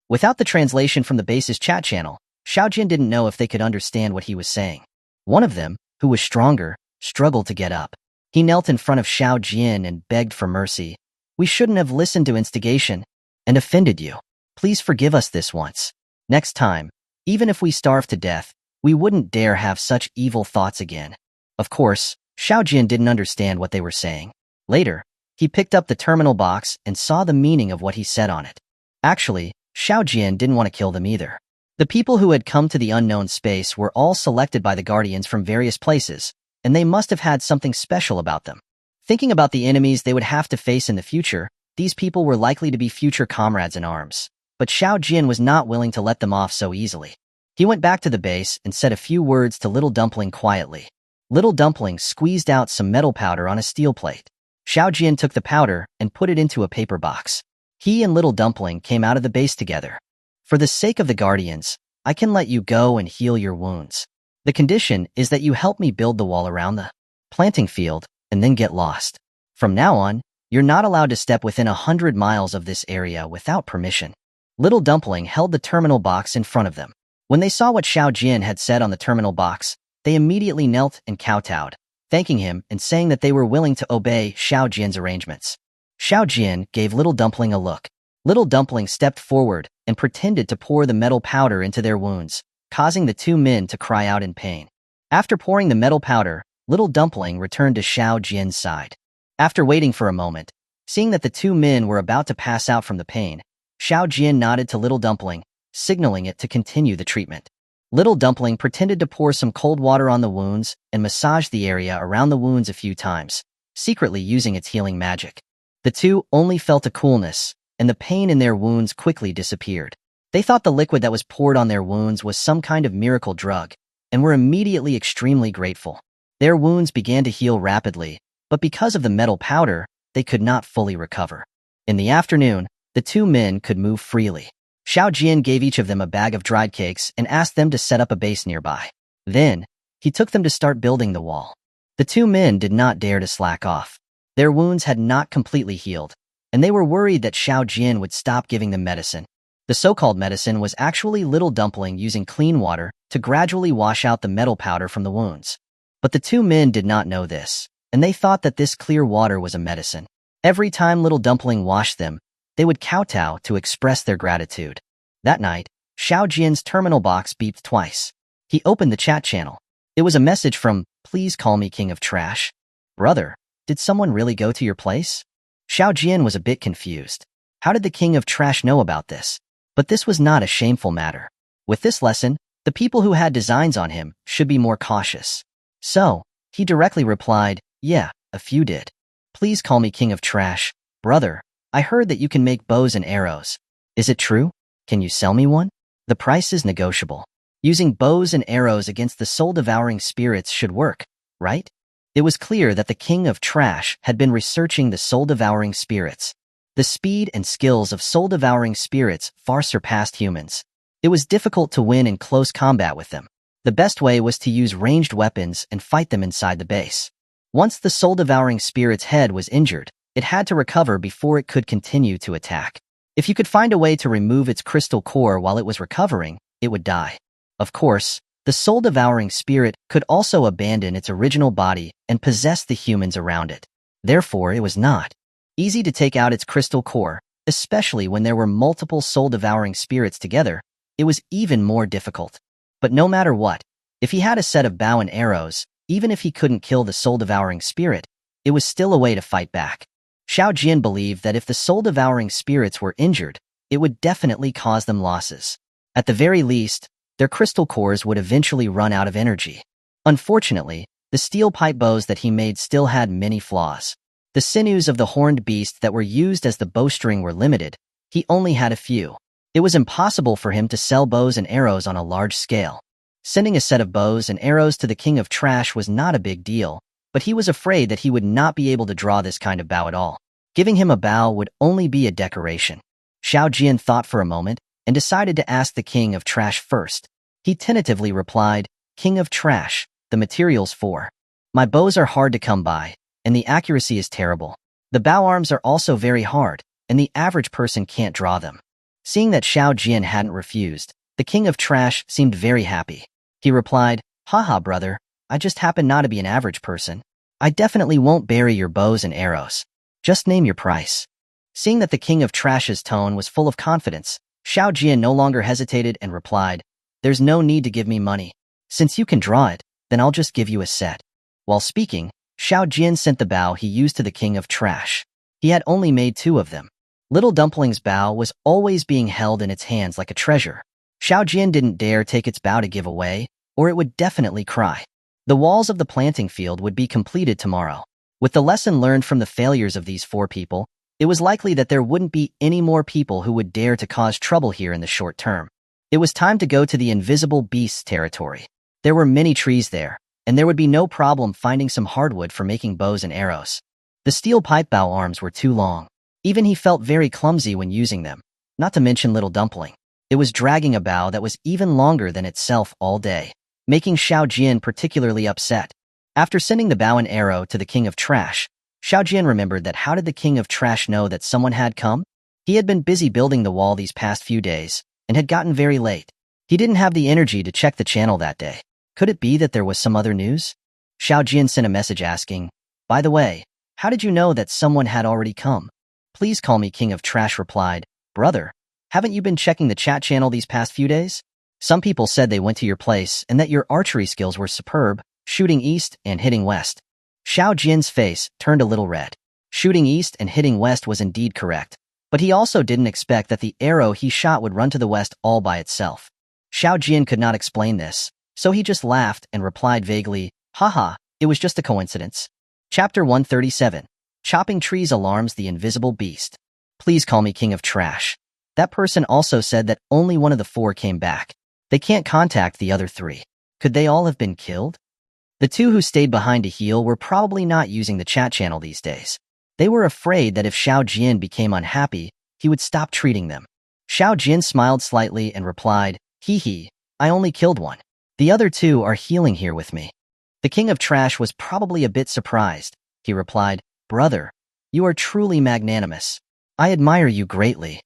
Without the translation from the base's chat channel, Xiao Jian didn't know if they could understand what he was saying. One of them, who was stronger, struggled to get up. He knelt in front of Xiao Jian and begged for mercy. We shouldn't have listened to instigation and offended you. Please forgive us this once. Next time, even if we starve to death, we wouldn't dare have such evil thoughts again. Of course, Xiao Jian didn't understand what they were saying. Later, he picked up the terminal box and saw the meaning of what he said on it. Actually, Xiao Jian didn't want to kill them either. The people who had come to the unknown space were all selected by the Guardians from various places, and they must have had something special about them. Thinking about the enemies they would have to face in the future, these people were likely to be future comrades in arms. But Xiao Jian was not willing to let them off so easily. He went back to the base and said a few words to Little Dumpling quietly. Little Dumpling squeezed out some metal powder on a steel plate. Xiao Jian took the powder and put it into a paper box. He and Little Dumpling came out of the base together. For the sake of the Guardians, I can let you go and heal your wounds. The condition is that you help me build the wall around the planting field and then get lost. From now on, you're not allowed to step within 100 miles of this area without permission. Little Dumpling held the terminal box in front of them. When they saw what Xiao Jian had said on the terminal box, they immediately knelt and kowtowed, thanking him and saying that they were willing to obey Xiao Jian's arrangements. Xiao Jian gave Little Dumpling a look. Little Dumpling stepped forward and pretended to pour the metal powder into their wounds, causing the two men to cry out in pain. After pouring the metal powder, Little Dumpling returned to Xiao Jian's side. After waiting for a moment, seeing that the two men were about to pass out from the pain, Xiao Jian nodded to Little Dumpling, signaling it to continue the treatment. Little Dumpling pretended to pour some cold water on the wounds and massage the area around the wounds a few times, secretly using its healing magic. The two only felt a coolness, and the pain in their wounds quickly disappeared. They thought the liquid that was poured on their wounds was some kind of miracle drug, and were immediately extremely grateful. Their wounds began to heal rapidly, but because of the metal powder, they could not fully recover. In the afternoon, the two men could move freely. Xiao Jian gave each of them a bag of dried cakes and asked them to set up a base nearby. Then, he took them to start building the wall. The two men did not dare to slack off. Their wounds had not completely healed, and they were worried that Xiao Jian would stop giving them medicine. The so-called medicine was actually Little Dumpling using clean water to gradually wash out the metal powder from the wounds. But the two men did not know this, and they thought that this clear water was a medicine. Every time Little Dumpling washed them, they would kowtow to express their gratitude. That night, Xiao Jian's terminal box beeped twice. He opened the chat channel. It was a message from, "Please call me King of Trash." Brother, did someone really go to your place? Xiao Jian was a bit confused. How did the King of Trash know about this? But this was not a shameful matter. With this lesson, the people who had designs on him should be more cautious. So, he directly replied, "Yeah, a few did. Please call me King of Trash. Brother, I heard that you can make bows and arrows. Is it true? Can you sell me one? The price is negotiable. Using bows and arrows against the soul-devouring spirits should work, right?" It was clear that the King of Trash had been researching the soul-devouring spirits. The speed and skills of soul-devouring spirits far surpassed humans. It was difficult to win in close combat with them. The best way was to use ranged weapons and fight them inside the base. Once the soul-devouring spirit's head was injured, it had to recover before it could continue to attack. If you could find a way to remove its crystal core while it was recovering, it would die. Of course, the soul-devouring spirit could also abandon its original body and possess the humans around it. Therefore, it was not easy to take out its crystal core, especially when there were multiple soul-devouring spirits together. It was even more difficult. But no matter what, if he had a set of bow and arrows, even if he couldn't kill the soul-devouring spirit, it was still a way to fight back. Xiao Jian believed that if the soul-devouring spirits were injured, it would definitely cause them losses. At the very least, their crystal cores would eventually run out of energy. Unfortunately, the steel pipe bows that he made still had many flaws. The sinews of the horned beast that were used as the bowstring were limited. He only had a few. It was impossible for him to sell bows and arrows on a large scale. Sending a set of bows and arrows to the King of Trash was not a big deal, but he was afraid that he would not be able to draw this kind of bow at all. Giving him a bow would only be a decoration. Xiao Jian thought for a moment and decided to ask the King of Trash first. He tentatively replied, "King of Trash, the materials for my bows are hard to come by, and the accuracy is terrible. The bow arms are also very hard, and the average person can't draw them." Seeing that Xiao Jian hadn't refused, the King of Trash seemed very happy. He replied, "Haha, brother, I just happen not to be an average person. I definitely won't bury your bows and arrows. Just name your price. Seeing that the king of trash's tone was full of confidence, Xiao Jian no longer hesitated and replied, "There's no need to give me money. Since you can draw it, then I'll just give you a set." While speaking, Xiao Jian sent the bow he used to the king of trash. He had only made 2 of them. Little Dumpling's bow was always being held in its hands like a treasure. Xiao Jian didn't dare take its bow to give away, or it would definitely cry. The walls of the planting field would be completed tomorrow. With the lesson learned from the failures of these 4 people, it was likely that there wouldn't be any more people who would dare to cause trouble here in the short term. It was time to go to the invisible beasts territory. There were many trees there, and there would be no problem finding some hardwood for making bows and arrows. The steel pipe bow arms were too long. Even he felt very clumsy when using them, not to mention Little Dumpling. It was dragging a bow that was even longer than itself all day, making Xiao Jian particularly upset. After sending the bow and arrow to the king of trash, Xiao Jian remembered that how did the king of trash know that someone had come? He had been busy building the wall these past few days, and had gotten very late. He didn't have the energy to check the channel that day. Could it be that there was some other news? Xiao Jian sent a message asking, "By the way, how did you know that someone had already come?" "Please call me King of Trash," replied, "Brother, haven't you been checking the chat channel these past few days? Some people said they went to your place and that your archery skills were superb, shooting east and hitting west." Xiao Jian's face turned a little red. Shooting east and hitting west was indeed correct, but he also didn't expect that the arrow he shot would run to the west all by itself. Xiao Jian could not explain this, so he just laughed and replied vaguely, "Haha, it was just a coincidence." Chapter 137. Chopping Trees Alarms the Invisible Beast. "Please call me King of Trash." That person also said that only one of the 4 came back. They can't contact the other 3. Could they all have been killed? The 2 who stayed behind to heal were probably not using the chat channel these days. They were afraid that if Xiao Jian became unhappy, he would stop treating them. Xiao Jian smiled slightly and replied, "Hee hee, I only killed 1. The other 2 are healing here with me." The king of trash was probably a bit surprised. He replied, "Brother, you are truly magnanimous. I admire you greatly."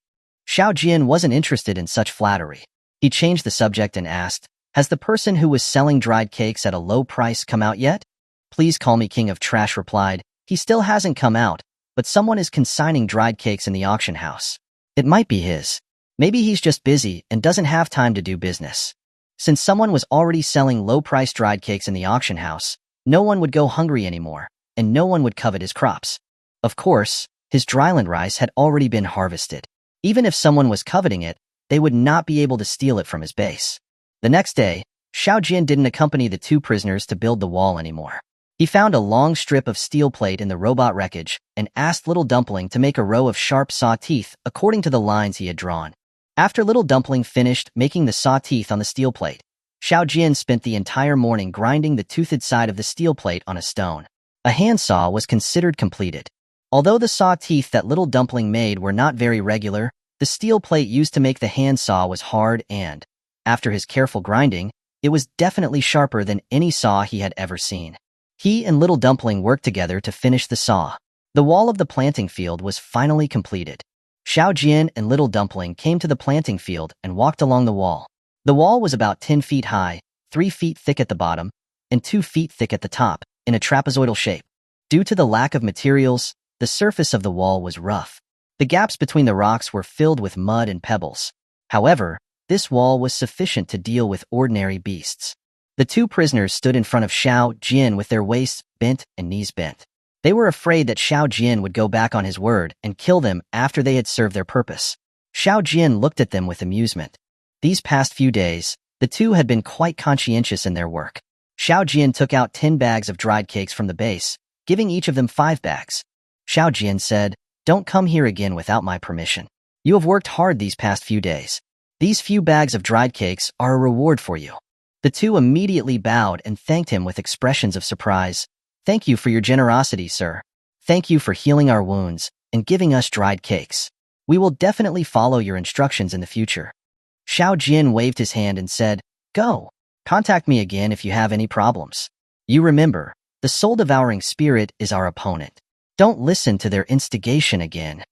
Xiao Jian wasn't interested in such flattery. He changed the subject and asked, "Has the person who was selling dried cakes at a low price come out yet?" "Please call me King of Trash," replied, "He still hasn't come out, but someone is consigning dried cakes in the auction house. It might be his. Maybe he's just busy and doesn't have time to do business." Since someone was already selling low-priced dried cakes in the auction house, no one would go hungry anymore, and no one would covet his crops. Of course, his dryland rice had already been harvested. Even if someone was coveting it, they would not be able to steal it from his base. The next day, Xiao Jian didn't accompany the 2 prisoners to build the wall anymore. He found a long strip of steel plate in the robot wreckage and asked Little Dumpling to make a row of sharp saw teeth according to the lines he had drawn. After Little Dumpling finished making the saw teeth on the steel plate, Xiao Jian spent the entire morning grinding the toothed side of the steel plate on a stone. A handsaw was considered completed. Although the saw teeth that Little Dumpling made were not very regular, the steel plate used to make the handsaw was hard and, after his careful grinding, it was definitely sharper than any saw he had ever seen. He and Little Dumpling worked together to finish the saw. The wall of the planting field was finally completed. Xiao Jian and Little Dumpling came to the planting field and walked along the wall. The wall was about 10 feet high, 3 feet thick at the bottom, and 2 feet thick at the top, in a trapezoidal shape. Due to the lack of materials, the surface of the wall was rough. The gaps between the rocks were filled with mud and pebbles. However, this wall was sufficient to deal with ordinary beasts. The 2 prisoners stood in front of Xiao Jian with their waists bent and knees bent. They were afraid that Xiao Jian would go back on his word and kill them after they had served their purpose. Xiao Jian looked at them with amusement. These past few days, the 2 had been quite conscientious in their work. Xiao Jian took out 10 bags of dried cakes from the base, giving each of them 5 bags. Xiao Jian said, "Don't come here again without my permission. You have worked hard these past few days. These few bags of dried cakes are a reward for you." The 2 immediately bowed and thanked him with expressions of surprise. "Thank you for your generosity, sir. Thank you for healing our wounds and giving us dried cakes. We will definitely follow your instructions in the future." Xiao Jian waved his hand and said, "Go. Contact me again if you have any problems. You remember, the soul-devouring spirit is our opponent. Don't listen to their instigation again."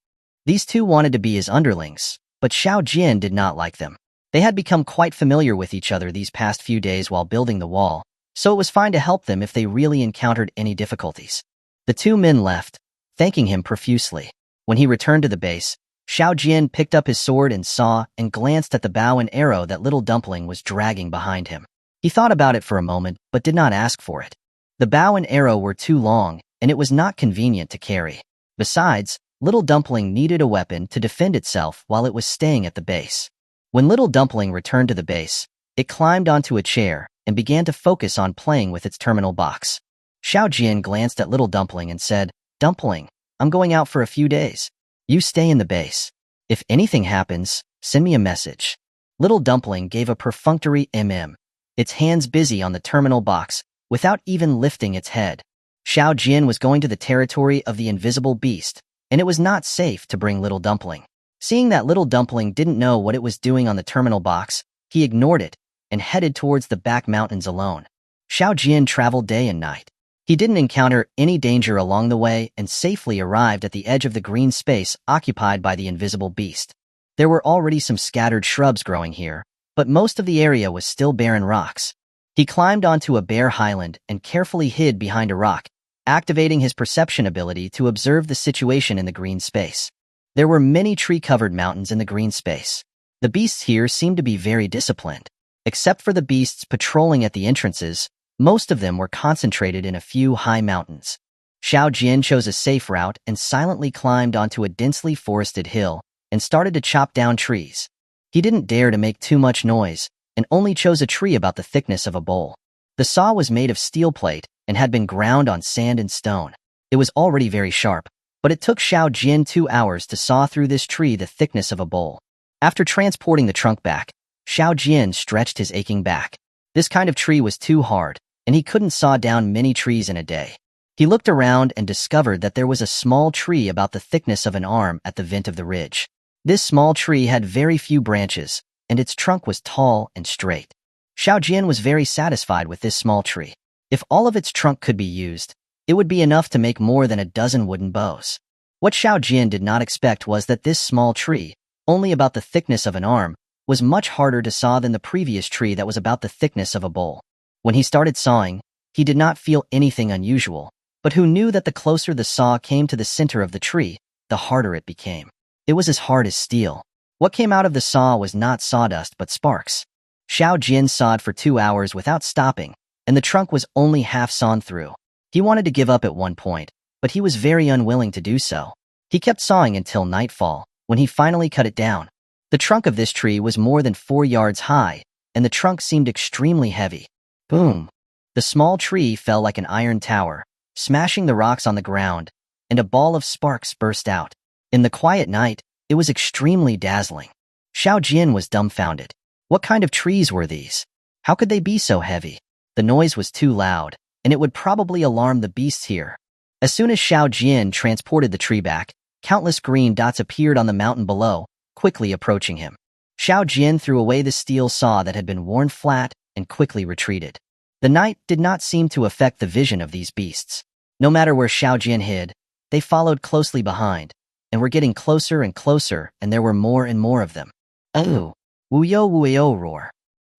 These 2 wanted to be his underlings, but Xiao Jian did not like them. They had become quite familiar with each other these past few days while building the wall, so it was fine to help them if they really encountered any difficulties. The two men left, thanking him profusely. When he returned to the base, Xiao Jian picked up his sword and saw and glanced at the bow and arrow that Little Dumpling was dragging behind him. He thought about it for a moment, but did not ask for it. The bow and arrow were too long, and it was not convenient to carry. Besides, Little Dumpling needed a weapon to defend itself while it was staying at the base. When Little Dumpling returned to the base, it climbed onto a chair and began to focus on playing with its terminal box. Xiao Jian glanced at Little Dumpling and said, "Dumpling, I'm going out for a few days. You stay in the base. If anything happens, send me a message." Little Dumpling gave a perfunctory its hands busy on the terminal box, without even lifting its head. Xiao Jian was going to the territory of the invisible beast, and it was not safe to bring Little Dumpling. Seeing that Little Dumpling didn't know what it was doing on the terminal box, he ignored it and headed towards the back mountains alone. Xiao Jian traveled day and night. He didn't encounter any danger along the way and safely arrived at the edge of the green space occupied by the invisible beast. There were already some scattered shrubs growing here, but most of the area was still barren rocks. He climbed onto a bare highland and carefully hid behind a rock, activating his perception ability to observe the situation in the green space. There were many tree-covered mountains in the green space. The beasts here seemed to be very disciplined. Except for the beasts patrolling at the entrances, most of them were concentrated in a few high mountains. Xiao Jian chose a safe route and silently climbed onto a densely forested hill and started to chop down trees. He didn't dare to make too much noise and only chose a tree about the thickness of a bowl. The saw was made of steel plate and had been ground on sand and stone. It was already very sharp, but it took Xiao Jian 2 hours to saw through this tree the thickness of a bowl. After transporting the trunk back, Xiao Jian stretched his aching back. This kind of tree was too hard, and he couldn't saw down many trees in a day. He looked around and discovered that there was a small tree about the thickness of an arm at the vent of the ridge. This small tree had very few branches, and its trunk was tall and straight. Xiao Jian was very satisfied with this small tree. If all of its trunk could be used, it would be enough to make more than a dozen wooden bows. What Xiao Jian did not expect was that this small tree, only about the thickness of an arm, was much harder to saw than the previous tree that was about the thickness of a bowl. When he started sawing, he did not feel anything unusual, but who knew that the closer the saw came to the center of the tree, the harder it became. It was as hard as steel. What came out of the saw was not sawdust but sparks. Xiao Jian sawed for 2 hours without stopping, and the trunk was only half sawn through. He wanted to give up at one point, but he was very unwilling to do so. He kept sawing until nightfall, when he finally cut it down. The trunk of this tree was more than 4 yards high, and the trunk seemed extremely heavy. Boom! The small tree fell like an iron tower, smashing the rocks on the ground, and a ball of sparks burst out. In the quiet night, it was extremely dazzling. Xiao Jian was dumbfounded. What kind of trees were these? How could they be so heavy? The noise was too loud, and it would probably alarm the beasts here. As soon as Xiao Jian transported the tree back, countless green dots appeared on the mountain below, quickly approaching him. Xiao Jian threw away the steel saw that had been worn flat and quickly retreated. The night did not seem to affect the vision of these beasts. No matter where Xiao Jian hid, they followed closely behind, and were getting closer and closer, and there were more and more of them. Oh! Wuyo wuyo roar.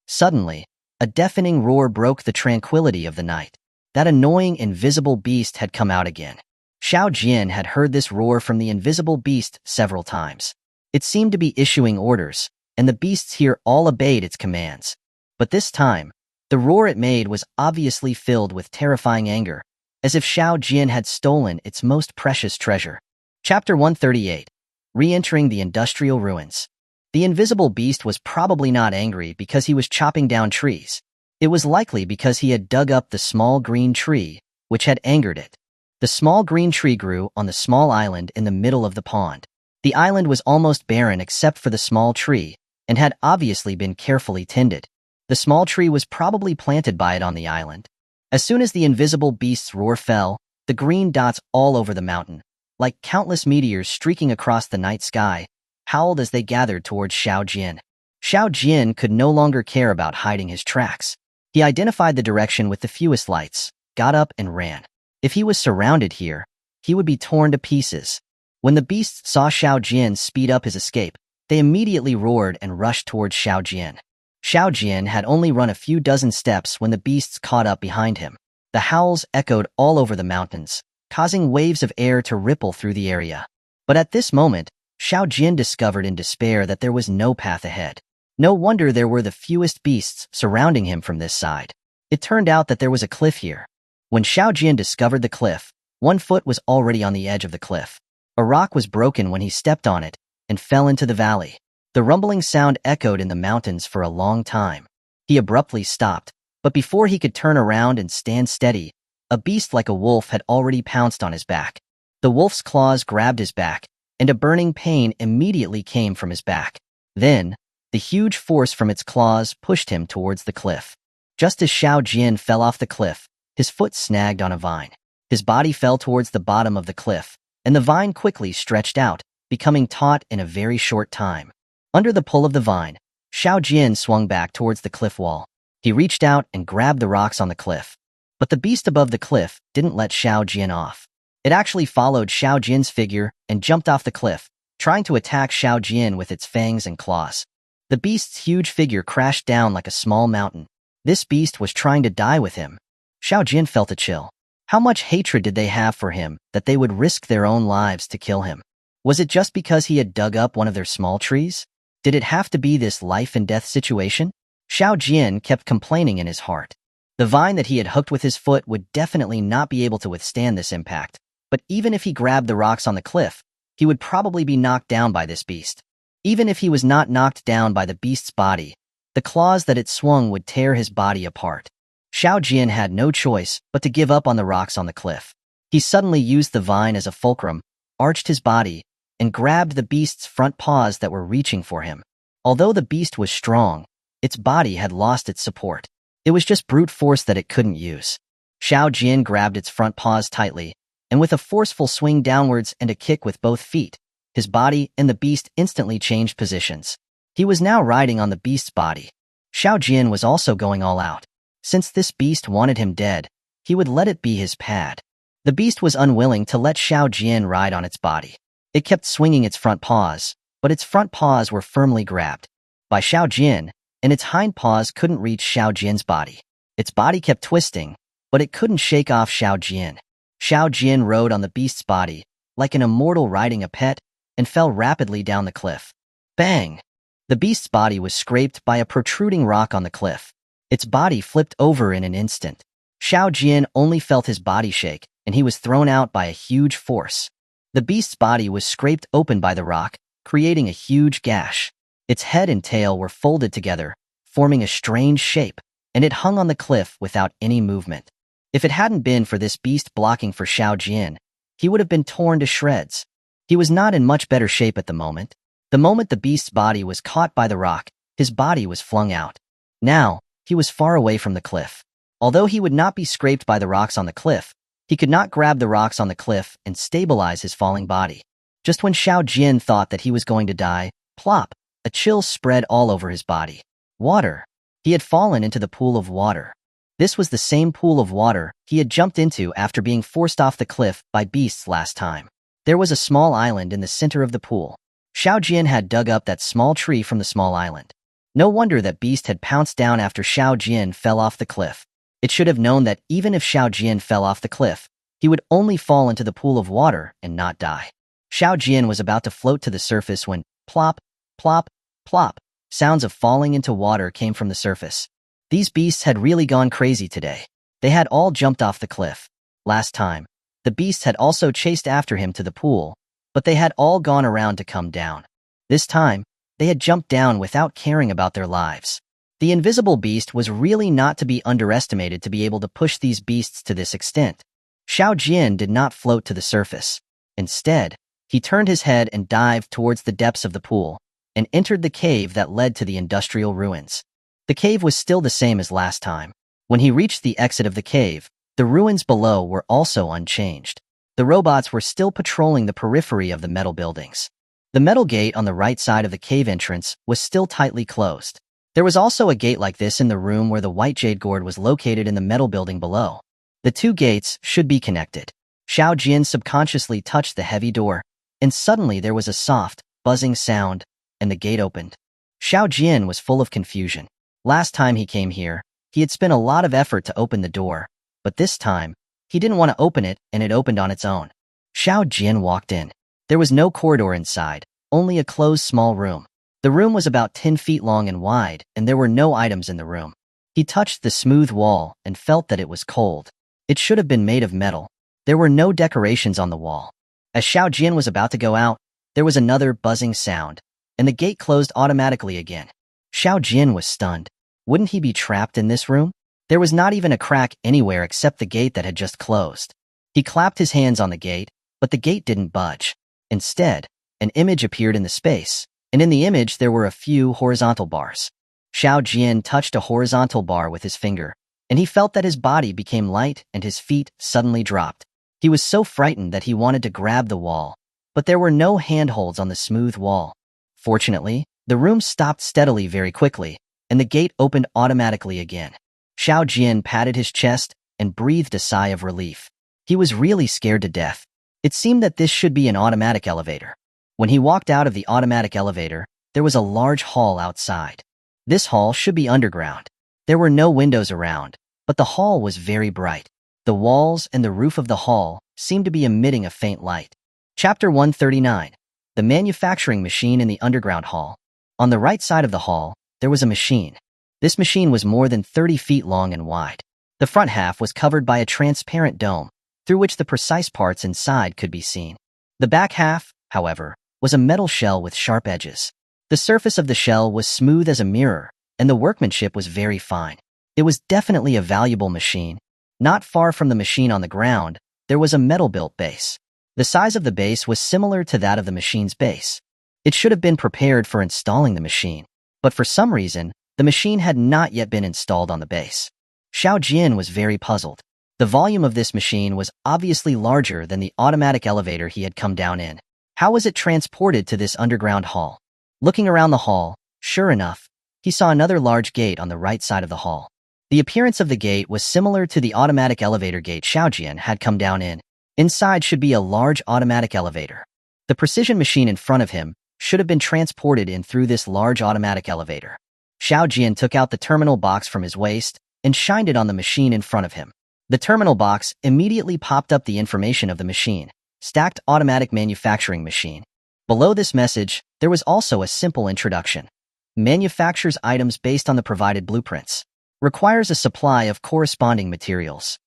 Suddenly, a deafening roar broke the tranquility of the night. That annoying invisible beast had come out again. Xiao Jian had heard this roar from the invisible beast several times. It seemed to be issuing orders, and the beasts here all obeyed its commands. But this time, the roar it made was obviously filled with terrifying anger, as if Xiao Jian had stolen its most precious treasure. Chapter 138. Re-entering the industrial ruins. The invisible beast was probably not angry because he was chopping down trees. It was likely because he had dug up the small green tree, which had angered it. The small green tree grew on the small island in the middle of the pond. The island was almost barren except for the small tree, and had obviously been carefully tended. The small tree was probably planted by it on the island. As soon as the invisible beast's roar fell, the green dots all over the mountain, like countless meteors streaking across the night sky, howled as they gathered towards Xiao Jian. Xiao Jian could no longer care about hiding his tracks. He identified the direction with the fewest lights, got up and ran. If he was surrounded here, he would be torn to pieces. When the beasts saw Xiao Jian speed up his escape, they immediately roared and rushed towards Xiao Jian. Xiao Jian had only run a few dozen steps when the beasts caught up behind him. The howls echoed all over the mountains, causing waves of air to ripple through the area. But at this moment, Xiao Jian discovered in despair that there was no path ahead. No wonder there were the fewest beasts surrounding him from this side. It turned out that there was a cliff here. When Xiao Jian discovered the cliff, one foot was already on the edge of the cliff. A rock was broken when he stepped on it and fell into the valley. The rumbling sound echoed in the mountains for a long time. He abruptly stopped, but before he could turn around and stand steady, a beast like a wolf had already pounced on his back. The wolf's claws grabbed his back, and a burning pain immediately came from his back. Then, the huge force from its claws pushed him towards the cliff. Just as Xiao Jian fell off the cliff, his foot snagged on a vine. His body fell towards the bottom of the cliff, and the vine quickly stretched out, becoming taut in a very short time. Under the pull of the vine, Xiao Jian swung back towards the cliff wall. He reached out and grabbed the rocks on the cliff. But the beast above the cliff didn't let Xiao Jian off. It actually followed Xiao Jian's figure and jumped off the cliff, trying to attack Xiao Jian with its fangs and claws. The beast's huge figure crashed down like a small mountain. This beast was trying to die with him. Xiao Jian felt a chill. How much hatred did they have for him that they would risk their own lives to kill him? Was it just because he had dug up one of their small trees? Did it have to be this life-and-death situation? Xiao Jian kept complaining in his heart. The vine that he had hooked with his foot would definitely not be able to withstand this impact, but even if he grabbed the rocks on the cliff, he would probably be knocked down by this beast. Even if he was not knocked down by the beast's body, the claws that it swung would tear his body apart. Xiao Jian had no choice but to give up on the rocks on the cliff. He suddenly used the vine as a fulcrum, arched his body, and grabbed the beast's front paws that were reaching for him. Although the beast was strong, its body had lost its support. It was just brute force that it couldn't use. Xiao Jian grabbed its front paws tightly, and with a forceful swing downwards and a kick with both feet, his body and the beast instantly changed positions. He was now riding on the beast's body. Xiao Jian was also going all out. Since this beast wanted him dead, he would let it be his pad. The beast was unwilling to let Xiao Jian ride on its body. It kept swinging its front paws, but its front paws were firmly grabbed by Xiao Jian, and its hind paws couldn't reach Xiao Jian's body. Its body kept twisting, but it couldn't shake off Xiao Jian. Xiao Jian rode on the beast's body, like an immortal riding a pet, and fell rapidly down the cliff. Bang! The beast's body was scraped by a protruding rock on the cliff. Its body flipped over in an instant. Xiao Jian only felt his body shake, and he was thrown out by a huge force. The beast's body was scraped open by the rock, creating a huge gash. Its head and tail were folded together, forming a strange shape, and it hung on the cliff without any movement. If it hadn't been for this beast blocking for Xiao Jian, he would have been torn to shreds. He was not in much better shape at the moment. The moment the beast's body was caught by the rock, his body was flung out. Now, he was far away from the cliff. Although he would not be scraped by the rocks on the cliff, he could not grab the rocks on the cliff and stabilize his falling body. Just when Xiao Jian thought that he was going to die, plop, a chill spread all over his body. Water. He had fallen into the pool of water. This was the same pool of water he had jumped into after being forced off the cliff by beasts last time. There was a small island in the center of the pool. Xiao Jian had dug up that small tree from the small island. No wonder that beast had pounced down after Xiao Jian fell off the cliff. It should have known that even if Xiao Jian fell off the cliff, he would only fall into the pool of water and not die. Xiao Jian was about to float to the surface when plop, plop, plop, sounds of falling into water came from the surface. These beasts had really gone crazy today. They had all jumped off the cliff. Last time, the beasts had also chased after him to the pool, but they had all gone around to come down. This time, they had jumped down without caring about their lives. The invisible beast was really not to be underestimated to be able to push these beasts to this extent. Xiao Jian did not float to the surface. Instead, he turned his head and dived towards the depths of the pool, and entered the cave that led to the industrial ruins. The cave was still the same as last time. When he reached the exit of the cave, the ruins below were also unchanged. The robots were still patrolling the periphery of the metal buildings. The metal gate on the right side of the cave entrance was still tightly closed. There was also a gate like this in the room where the white jade gourd was located in the metal building below. The two gates should be connected. Xiao Jian subconsciously touched the heavy door, and suddenly there was a soft, buzzing sound, and the gate opened. Xiao Jian was full of confusion. Last time he came here, he had spent a lot of effort to open the door, but this time, he didn't want to open it and it opened on its own. Xiao Jian walked in. There was no corridor inside, only a closed small room. The room was about 10 feet long and wide, and there were no items in the room. He touched the smooth wall and felt that it was cold. It should have been made of metal. There were no decorations on the wall. As Xiao Jian was about to go out, there was another buzzing sound, and the gate closed automatically again. Xiao Jian was stunned. Wouldn't he be trapped in this room? There was not even a crack anywhere except the gate that had just closed. He clapped his hands on the gate, but the gate didn't budge. Instead, an image appeared in the space, and in the image there were a few horizontal bars. Xiao Jian touched a horizontal bar with his finger, and he felt that his body became light and his feet suddenly dropped. He was so frightened that he wanted to grab the wall, but there were no handholds on the smooth wall. Fortunately, the room stopped steadily very quickly, and the gate opened automatically again. Xiao Jian patted his chest and breathed a sigh of relief. He was really scared to death. It seemed that this should be an automatic elevator. When he walked out of the automatic elevator, there was a large hall outside. This hall should be underground. There were no windows around, but the hall was very bright. The walls and the roof of the hall seemed to be emitting a faint light. Chapter 139. The manufacturing machine in the underground hall. On the right side of the hall, there was a machine. This machine was more than 30 feet long and wide. The front half was covered by a transparent dome, through which the precise parts inside could be seen. The back half, however, was a metal shell with sharp edges. The surface of the shell was smooth as a mirror, and the workmanship was very fine. It was definitely a valuable machine. Not far from the machine on the ground, there was a metal-built base. The size of the base was similar to that of the machine's base. It should have been prepared for installing the machine, but for some reason, the machine had not yet been installed on the base. Xiao Jian was very puzzled. The volume of this machine was obviously larger than the automatic elevator he had come down in. How was it transported to this underground hall? Looking around the hall, sure enough, he saw another large gate on the right side of the hall. The appearance of the gate was similar to the automatic elevator gate Xiao Jian had come down in. Inside should be a large automatic elevator. The precision machine in front of him should have been transported in through this large automatic elevator. Xiao Jian took out the terminal box from his waist and shined it on the machine in front of him. The terminal box immediately popped up the information of the machine, stacked automatic manufacturing machine. Below this message, there was also a simple introduction. Manufactures items based on the provided blueprints. Requires a supply of corresponding materials.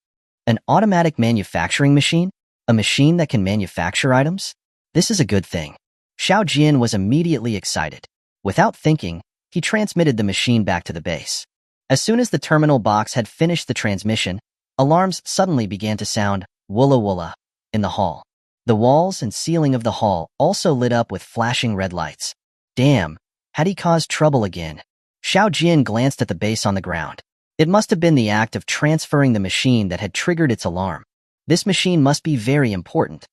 An automatic manufacturing machine? A machine that can manufacture items? This is a good thing. Xiao Jian was immediately excited. Without thinking, he transmitted the machine back to the base. As soon as the terminal box had finished the transmission, alarms suddenly began to sound, woola woola, in the hall. The walls and ceiling of the hall also lit up with flashing red lights. Damn, had he caused trouble again? Xiao Jian glanced at the base on the ground. It must have been the act of transferring the machine that had triggered its alarm. This machine must be very important.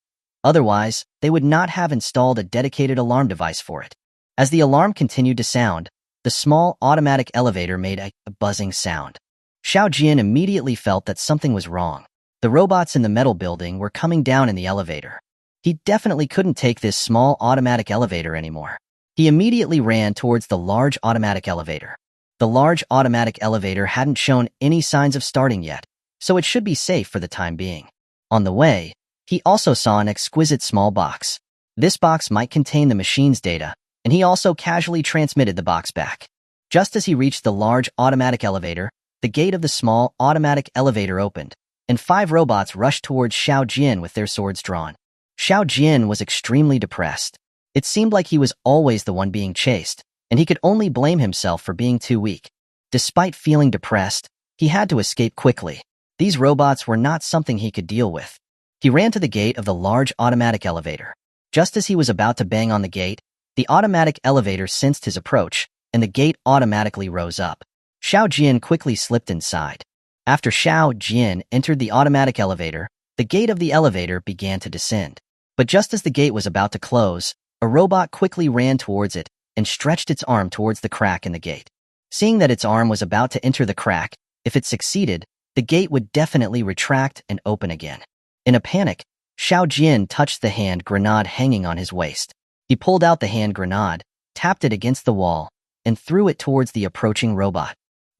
Otherwise, they would not have installed a dedicated alarm device for it. As the alarm continued to sound, the small automatic elevator made a buzzing sound. Xiao Jian immediately felt that something was wrong. The robots in the metal building were coming down in the elevator. He definitely couldn't take this small automatic elevator anymore. He immediately ran towards the large automatic elevator. The large automatic elevator hadn't shown any signs of starting yet, so it should be safe for the time being. On the way, he also saw an exquisite small box. This box might contain the machine's data, and he also casually transmitted the box back. Just as he reached the large automatic elevator, the gate of the small automatic elevator opened, and 5 robots rushed towards Xiao Jian with their swords drawn. Xiao Jian was extremely depressed. It seemed like he was always the one being chased, and he could only blame himself for being too weak. Despite feeling depressed, he had to escape quickly. These robots were not something he could deal with. He ran to the gate of the large automatic elevator. Just as he was about to bang on the gate, the automatic elevator sensed his approach, and the gate automatically rose up. Xiao Jian quickly slipped inside. After Xiao Jian entered the automatic elevator, the gate of the elevator began to descend. But just as the gate was about to close, a robot quickly ran towards it and stretched its arm towards the crack in the gate. Seeing that its arm was about to enter the crack, if it succeeded, the gate would definitely retract and open again. In a panic, Xiao Jian touched the hand grenade hanging on his waist. He pulled out the hand grenade, tapped it against the wall, and threw it towards the approaching robot.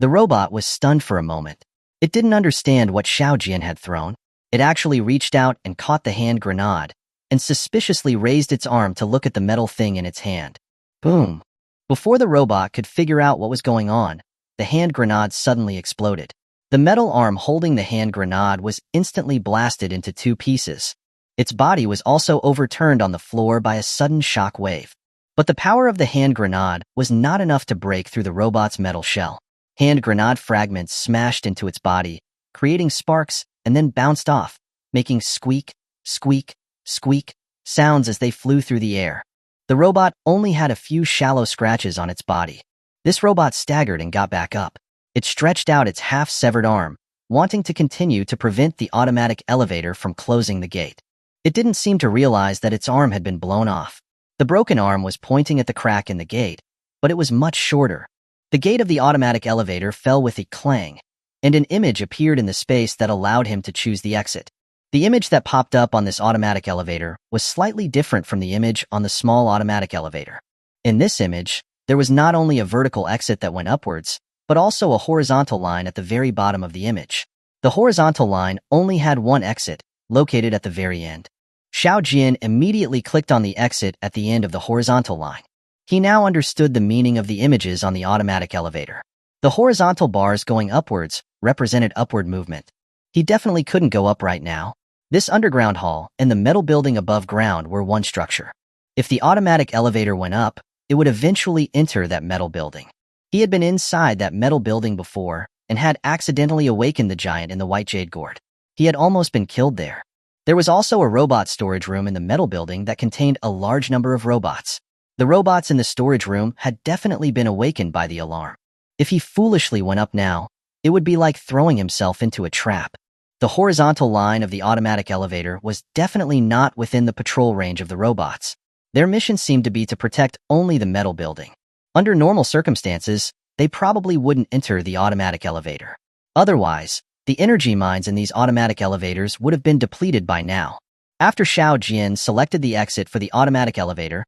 The robot was stunned for a moment. It didn't understand what Xiao Jian had thrown. It actually reached out and caught the hand grenade, and suspiciously raised its arm to look at the metal thing in its hand. Boom! Before the robot could figure out what was going on, the hand grenade suddenly exploded. The metal arm holding the hand grenade was instantly blasted into two pieces. Its body was also overturned on the floor by a sudden shock wave. But the power of the hand grenade was not enough to break through the robot's metal shell. Hand grenade fragments smashed into its body, creating sparks, and then bounced off, making squeak, squeak, squeak sounds as they flew through the air. The robot only had a few shallow scratches on its body. This robot staggered and got back up. It stretched out its half-severed arm, wanting to continue to prevent the automatic elevator from closing the gate. It didn't seem to realize that its arm had been blown off. The broken arm was pointing at the crack in the gate, but it was much shorter. The gate of the automatic elevator fell with a clang, and an image appeared in the space that allowed him to choose the exit. The image that popped up on this automatic elevator was slightly different from the image on the small automatic elevator. In this image, there was not only a vertical exit that went upwards, but also a horizontal line at the very bottom of the image. The horizontal line only had one exit, located at the very end. Xiao Jian immediately clicked on the exit at the end of the horizontal line. He now understood the meaning of the images on the automatic elevator. The horizontal bars going upwards represented upward movement. He definitely couldn't go up right now. This underground hall and the metal building above ground were one structure. If the automatic elevator went up, it would eventually enter that metal building. He had been inside that metal building before and had accidentally awakened the giant in the white jade gourd. He had almost been killed there. There was also a robot storage room in the metal building that contained a large number of robots. The robots in the storage room had definitely been awakened by the alarm. If he foolishly went up now, it would be like throwing himself into a trap. The horizontal line of the automatic elevator was definitely not within the patrol range of the robots. Their mission seemed to be to protect only the metal building. Under normal circumstances, they probably wouldn't enter the automatic elevator. Otherwise, the energy mines in these automatic elevators would have been depleted by now. After Xiao Jian selected the exit for the automatic elevator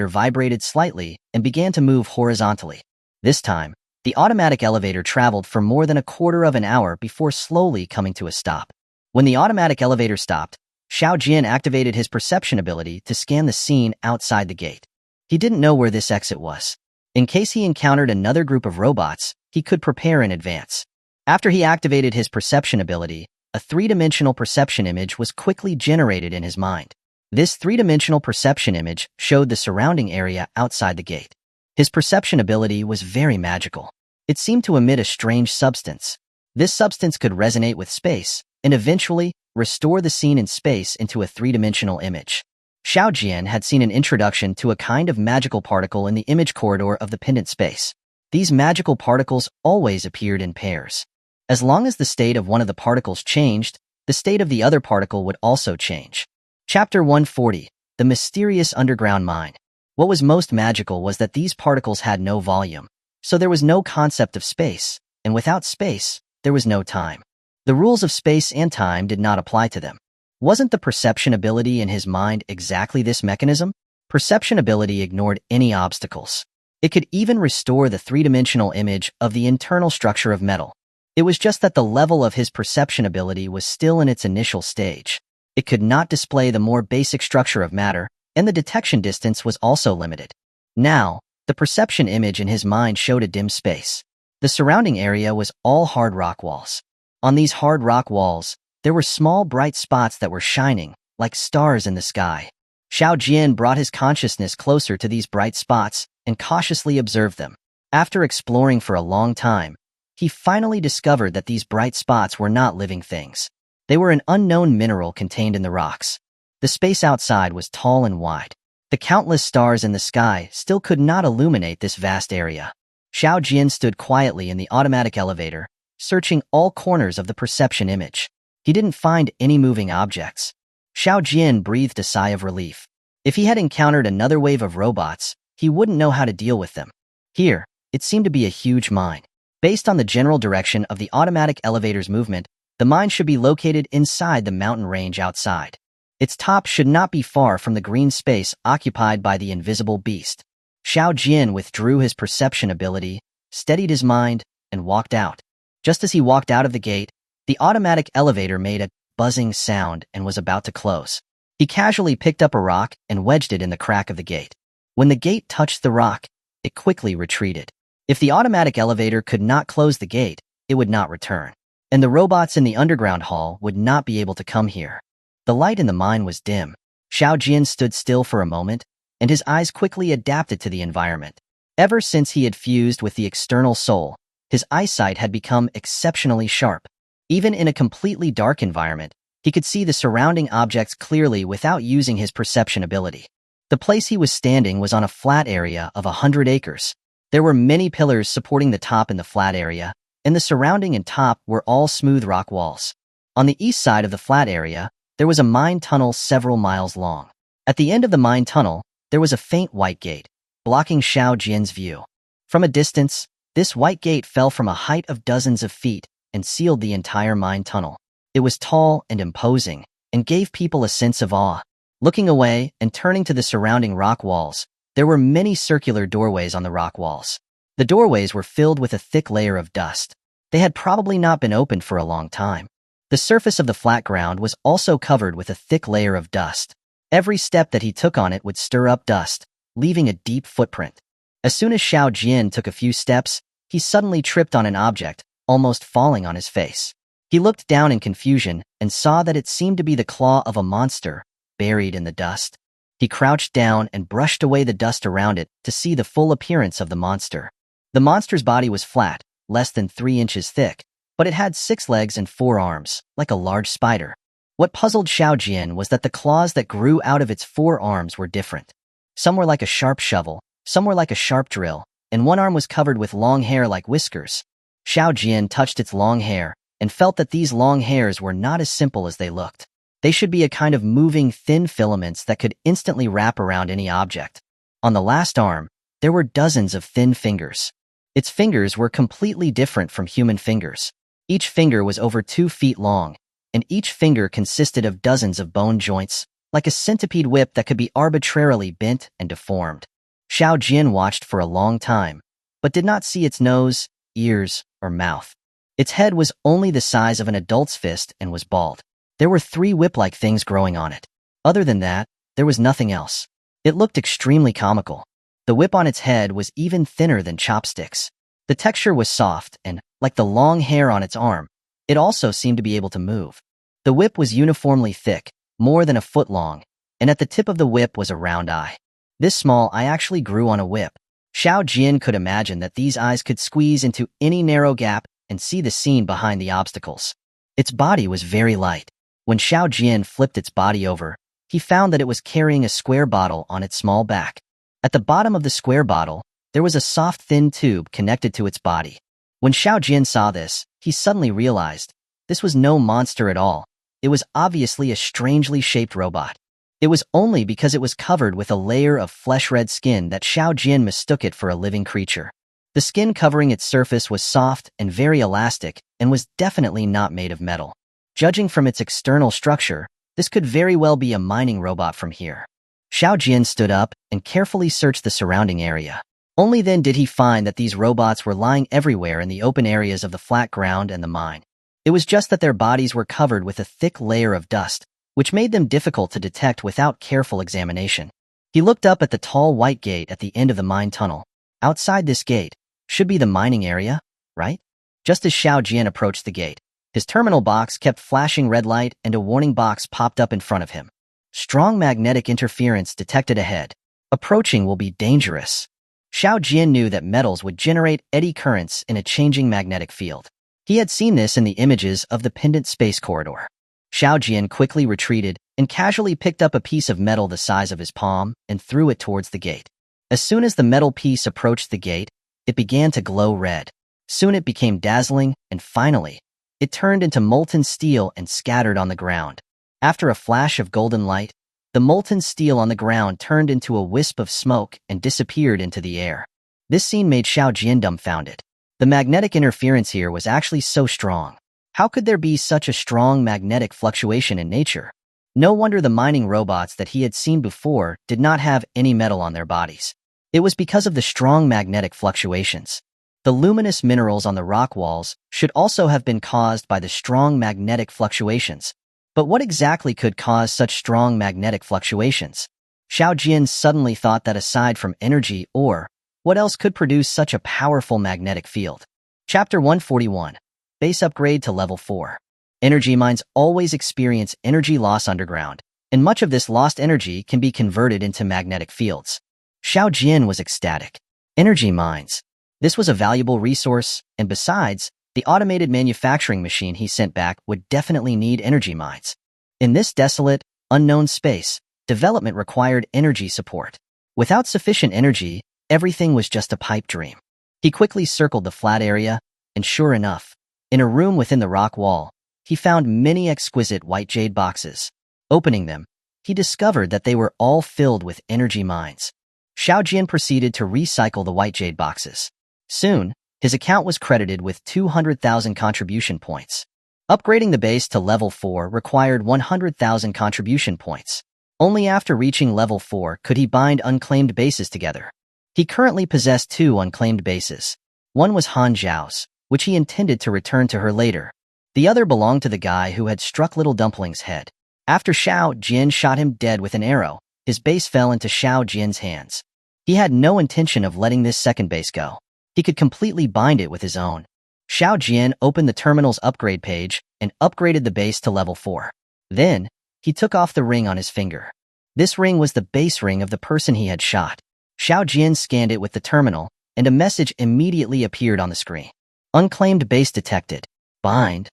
vibrated slightly and began to move horizontally. This time, the automatic elevator traveled for more than a quarter of an hour before slowly coming to a stop. When the automatic elevator stopped, Xiao Jian activated his perception ability to scan the scene outside the gate. He didn't know where this exit was. In case he encountered another group of robots, he could prepare in advance. After he activated his perception ability, a three-dimensional perception image was quickly generated in his mind. This three-dimensional perception image showed the surrounding area outside the gate. His perception ability was very magical. It seemed to emit a strange substance. This substance could resonate with space and eventually restore the scene in space into a three-dimensional image. Xiao Jian had seen an introduction to a kind of magical particle in the image corridor of the pendant space. These magical particles always appeared in pairs. As long as the state of one of the particles changed, the state of the other particle would also change. Chapter 140, The Mysterious Underground Mine. What was most magical was that these particles had no volume, so there was no concept of space, and without space, there was no time. The rules of space and time did not apply to them. Wasn't the perception ability in his mind exactly this mechanism? Perception ability ignored any obstacles. It could even restore the three-dimensional image of the internal structure of metal. It was just that the level of his perception ability was still in its initial stage. It could not display the more basic structure of matter, and the detection distance was also limited. Now, the perception image in his mind showed a dim space. The surrounding area was all hard rock walls. On these hard rock walls, there were small bright spots that were shining, like stars in the sky. Xiao Jian brought his consciousness closer to these bright spots and cautiously observed them. After exploring for a long time, he finally discovered that these bright spots were not living things. They were an unknown mineral contained in the rocks. The space outside was tall and wide. The countless stars in the sky still could not illuminate this vast area. Xiao Jian stood quietly in the automatic elevator, searching all corners of the perception image. He didn't find any moving objects. Xiao Jian breathed a sigh of relief. If he had encountered another wave of robots, he wouldn't know how to deal with them. Here, it seemed to be a huge mine. Based on the general direction of the automatic elevator's movement, the mine should be located inside the mountain range outside. Its top should not be far from the green space occupied by the invisible beast. Xiao Jian withdrew his perception ability, steadied his mind, and walked out. Just as he walked out of the gate, the automatic elevator made a buzzing sound and was about to close. He casually picked up a rock and wedged it in the crack of the gate. When the gate touched the rock, it quickly retreated. If the automatic elevator could not close the gate, it would not return, and the robots in the underground hall would not be able to come here. The light in the mine was dim. Xiao Jian stood still for a moment, and his eyes quickly adapted to the environment. Ever since he had fused with the external soul, his eyesight had become exceptionally sharp. Even in a completely dark environment, he could see the surrounding objects clearly without using his perception ability. The place he was standing was on a flat area of 100 acres. There were many pillars supporting the top in the flat area, and the surrounding and top were all smooth rock walls. On the east side of the flat area, there was a mine tunnel several miles long. At the end of the mine tunnel, there was a faint white gate, blocking Xiao Jian's view. From a distance, this white gate fell from a height of dozens of feet and sealed the entire mine tunnel. It was tall and imposing, and gave people a sense of awe. Looking away and turning to the surrounding rock walls, there were many circular doorways on the rock walls. The doorways were filled with a thick layer of dust. They had probably not been opened for a long time. The surface of the flat ground was also covered with a thick layer of dust. Every step that he took on it would stir up dust, leaving a deep footprint. As soon as Xiao Jian took a few steps, he suddenly tripped on an object, almost falling on his face. He looked down in confusion and saw that it seemed to be the claw of a monster, buried in the dust. He crouched down and brushed away the dust around it to see the full appearance of the monster. The monster's body was flat, less than 3 inches thick, but it had 6 legs and 4 arms, like a large spider. What puzzled Xiao Jian was that the claws that grew out of its 4 arms were different. Some were like a sharp shovel, some were like a sharp drill, and one arm was covered with long hair like whiskers. Xiao Jian touched its long hair and felt that these long hairs were not as simple as they looked. They should be a kind of moving, thin filaments that could instantly wrap around any object. On the last arm, there were dozens of thin fingers. Its fingers were completely different from human fingers. Each finger was over 2 feet long, and each finger consisted of dozens of bone joints, like a centipede whip that could be arbitrarily bent and deformed. Xiao Jian watched for a long time, but did not see its nose, ears, or mouth. Its head was only the size of an adult's fist and was bald. There were 3 whip-like things growing on it. Other than that, there was nothing else. It looked extremely comical. The whip on its head was even thinner than chopsticks. The texture was soft and, like the long hair on its arm, it also seemed to be able to move. The whip was uniformly thick, more than a foot long, and at the tip of the whip was a round eye. This small eye actually grew on a whip. Xiao Jian could imagine that these eyes could squeeze into any narrow gap and see the scene behind the obstacles. Its body was very light. When Xiao Jian flipped its body over, he found that it was carrying a square bottle on its small back. At the bottom of the square bottle, there was a soft, thin tube connected to its body. When Xiao Jian saw this, he suddenly realized this was no monster at all. It was obviously a strangely shaped robot. It was only because it was covered with a layer of flesh-red skin that Xiao Jian mistook it for a living creature. The skin covering its surface was soft and very elastic and was definitely not made of metal. Judging from its external structure, this could very well be a mining robot from here. Xiao Jian stood up and carefully searched the surrounding area. Only then did he find that these robots were lying everywhere in the open areas of the flat ground and the mine. It was just that their bodies were covered with a thick layer of dust, which made them difficult to detect without careful examination. He looked up at the tall white gate at the end of the mine tunnel. Outside this gate should be the mining area, right? Just as Xiao Jian approached the gate, his terminal box kept flashing red light and a warning box popped up in front of him. Strong magnetic interference detected ahead. Approaching will be dangerous. Xiao Jian knew that metals would generate eddy currents in a changing magnetic field. He had seen this in the images of the pendant space corridor. Xiao Jian quickly retreated and casually picked up a piece of metal the size of his palm and threw it towards the gate. As soon as the metal piece approached the gate, it began to glow red. Soon it became dazzling, and finally, it turned into molten steel and scattered on the ground. After a flash of golden light, the molten steel on the ground turned into a wisp of smoke and disappeared into the air. This scene made Xiao Jian dumbfounded. The magnetic interference here was actually so strong. How could there be such a strong magnetic fluctuation in nature? No wonder the mining robots that he had seen before did not have any metal on their bodies. It was because of the strong magnetic fluctuations. The luminous minerals on the rock walls should also have been caused by the strong magnetic fluctuations. But what exactly could cause such strong magnetic fluctuations? Xiao Jian suddenly thought that aside from energy or what else could produce such a powerful magnetic field? Chapter 141. Base upgrade to level 4. Energy mines always experience energy loss underground, and much of this lost energy can be converted into magnetic fields. Xiao Jian was ecstatic. Energy mines. This was a valuable resource, and besides, the automated manufacturing machine he sent back would definitely need energy mines. In this desolate, unknown space, development required energy support. Without sufficient energy, everything was just a pipe dream. He quickly circled the flat area, and sure enough, in a room within the rock wall, he found many exquisite white jade boxes. Opening them, he discovered that they were all filled with energy mines. Xiao Jian proceeded to recycle the white jade boxes. Soon, his account was credited with 200,000 contribution points. Upgrading the base to level 4 required 100,000 contribution points. Only after reaching level 4 could he bind unclaimed bases together. He currently possessed 2 unclaimed bases. One was Han Zhao's, which he intended to return to her later. The other belonged to the guy who had struck Little Dumpling's head. After Xiao Jian shot him dead with an arrow, his base fell into Xiao Jian's hands. He had no intention of letting this second base go. He could completely bind it with his own. Xiao Jian opened the terminal's upgrade page and upgraded the base to level 4. Then, he took off the ring on his finger. This ring was the base ring of the person he had shot. Xiao Jian scanned it with the terminal, and a message immediately appeared on the screen. Unclaimed base detected. Bind.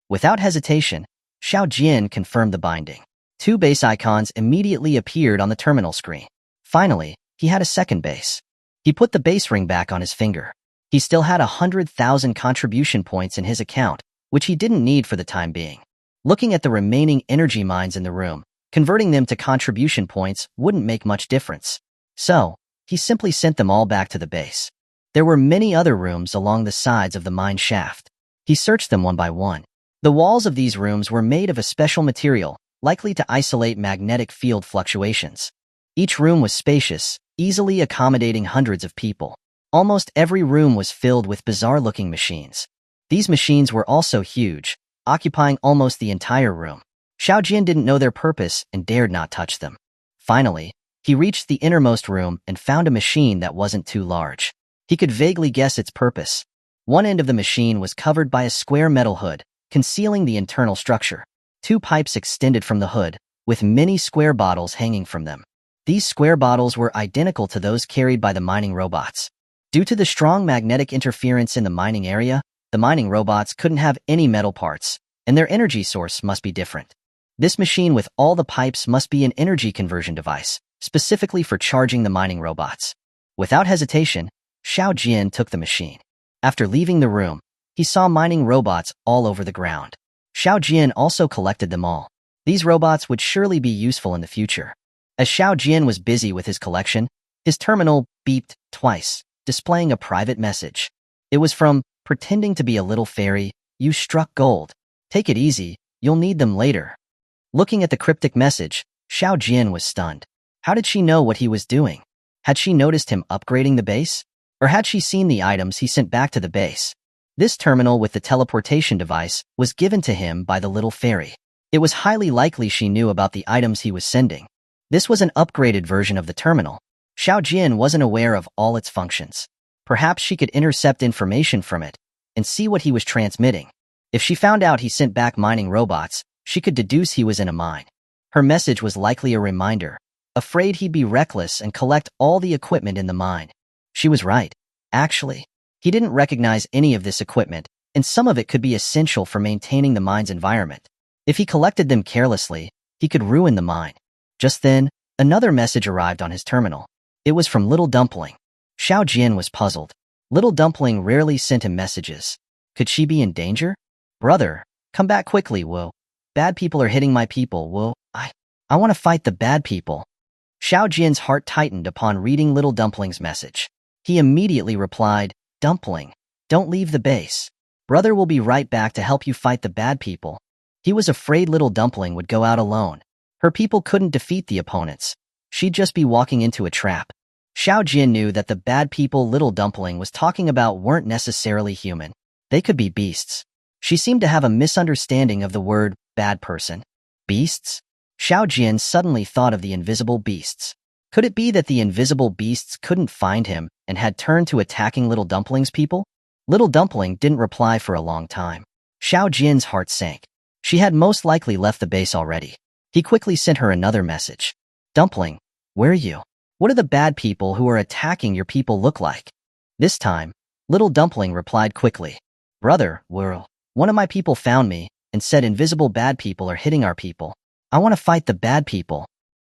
Without hesitation, Xiao Jian confirmed the binding. 2 base icons immediately appeared on the terminal screen. Finally, he had a second base. He put the base ring back on his finger. He still had 100,000 contribution points in his account, which he didn't need for the time being. Looking at the remaining energy mines in the room, converting them to contribution points wouldn't make much difference. So, he simply sent them all back to the base. There were many other rooms along the sides of the mine shaft. He searched them one by one. The walls of these rooms were made of a special material, likely to isolate magnetic field fluctuations. Each room was spacious, easily accommodating hundreds of people. Almost every room was filled with bizarre-looking machines. These machines were also huge, occupying almost the entire room. Xiao Jian didn't know their purpose and dared not touch them. Finally, he reached the innermost room and found a machine that wasn't too large. He could vaguely guess its purpose. One end of the machine was covered by a square metal hood, concealing the internal structure. 2 pipes extended from the hood, with many square bottles hanging from them. These square bottles were identical to those carried by the mining robots. Due to the strong magnetic interference in the mining area, the mining robots couldn't have any metal parts, and their energy source must be different. This machine with all the pipes must be an energy conversion device, specifically for charging the mining robots. Without hesitation, Xiao Jian took the machine. After leaving the room, he saw mining robots all over the ground. Xiao Jian also collected them all. These robots would surely be useful in the future. As Xiao Jian was busy with his collection, his terminal beeped twice, displaying a private message. It was from, pretending to be a little fairy, "You struck gold. Take it easy, you'll need them later." Looking at the cryptic message, Xiao Jian was stunned. How did she know what he was doing? Had she noticed him upgrading the base? Or had she seen the items he sent back to the base? This terminal with the teleportation device was given to him by the little fairy. It was highly likely she knew about the items he was sending. This was an upgraded version of the terminal. Xiao Jian wasn't aware of all its functions. Perhaps she could intercept information from it and see what he was transmitting. If she found out he sent back mining robots, she could deduce he was in a mine. Her message was likely a reminder, afraid he'd be reckless and collect all the equipment in the mine. She was right. Actually, he didn't recognize any of this equipment, and some of it could be essential for maintaining the mine's environment. If he collected them carelessly, he could ruin the mine. Just then, another message arrived on his terminal. It was from Little Dumpling. Xiao Jian was puzzled. Little Dumpling rarely sent him messages. Could she be in danger? "Brother, come back quickly, Wu. Bad people are hitting my people, Wu. I want to fight the bad people." Xiao Jian's heart tightened upon reading Little Dumpling's message. He immediately replied, "Dumpling, don't leave the base. Brother will be right back to help you fight the bad people." He was afraid Little Dumpling would go out alone. Her people couldn't defeat the opponents. She'd just be walking into a trap. Xiao Jin knew that the bad people Little Dumpling was talking about weren't necessarily human. They could be beasts. She seemed to have a misunderstanding of the word bad person. Beasts? Xiao Jin suddenly thought of the invisible beasts. Could it be that the invisible beasts couldn't find him and had turned to attacking Little Dumpling's people? Little Dumpling didn't reply for a long time. Xiao Jin's heart sank. She had most likely left the base already. He quickly sent her another message. Dumpling, where are you? What do the bad people who are attacking your people look like? This time, Little Dumpling replied quickly. Brother, one of my people found me and said invisible bad people are hitting our people. I want to fight the bad people.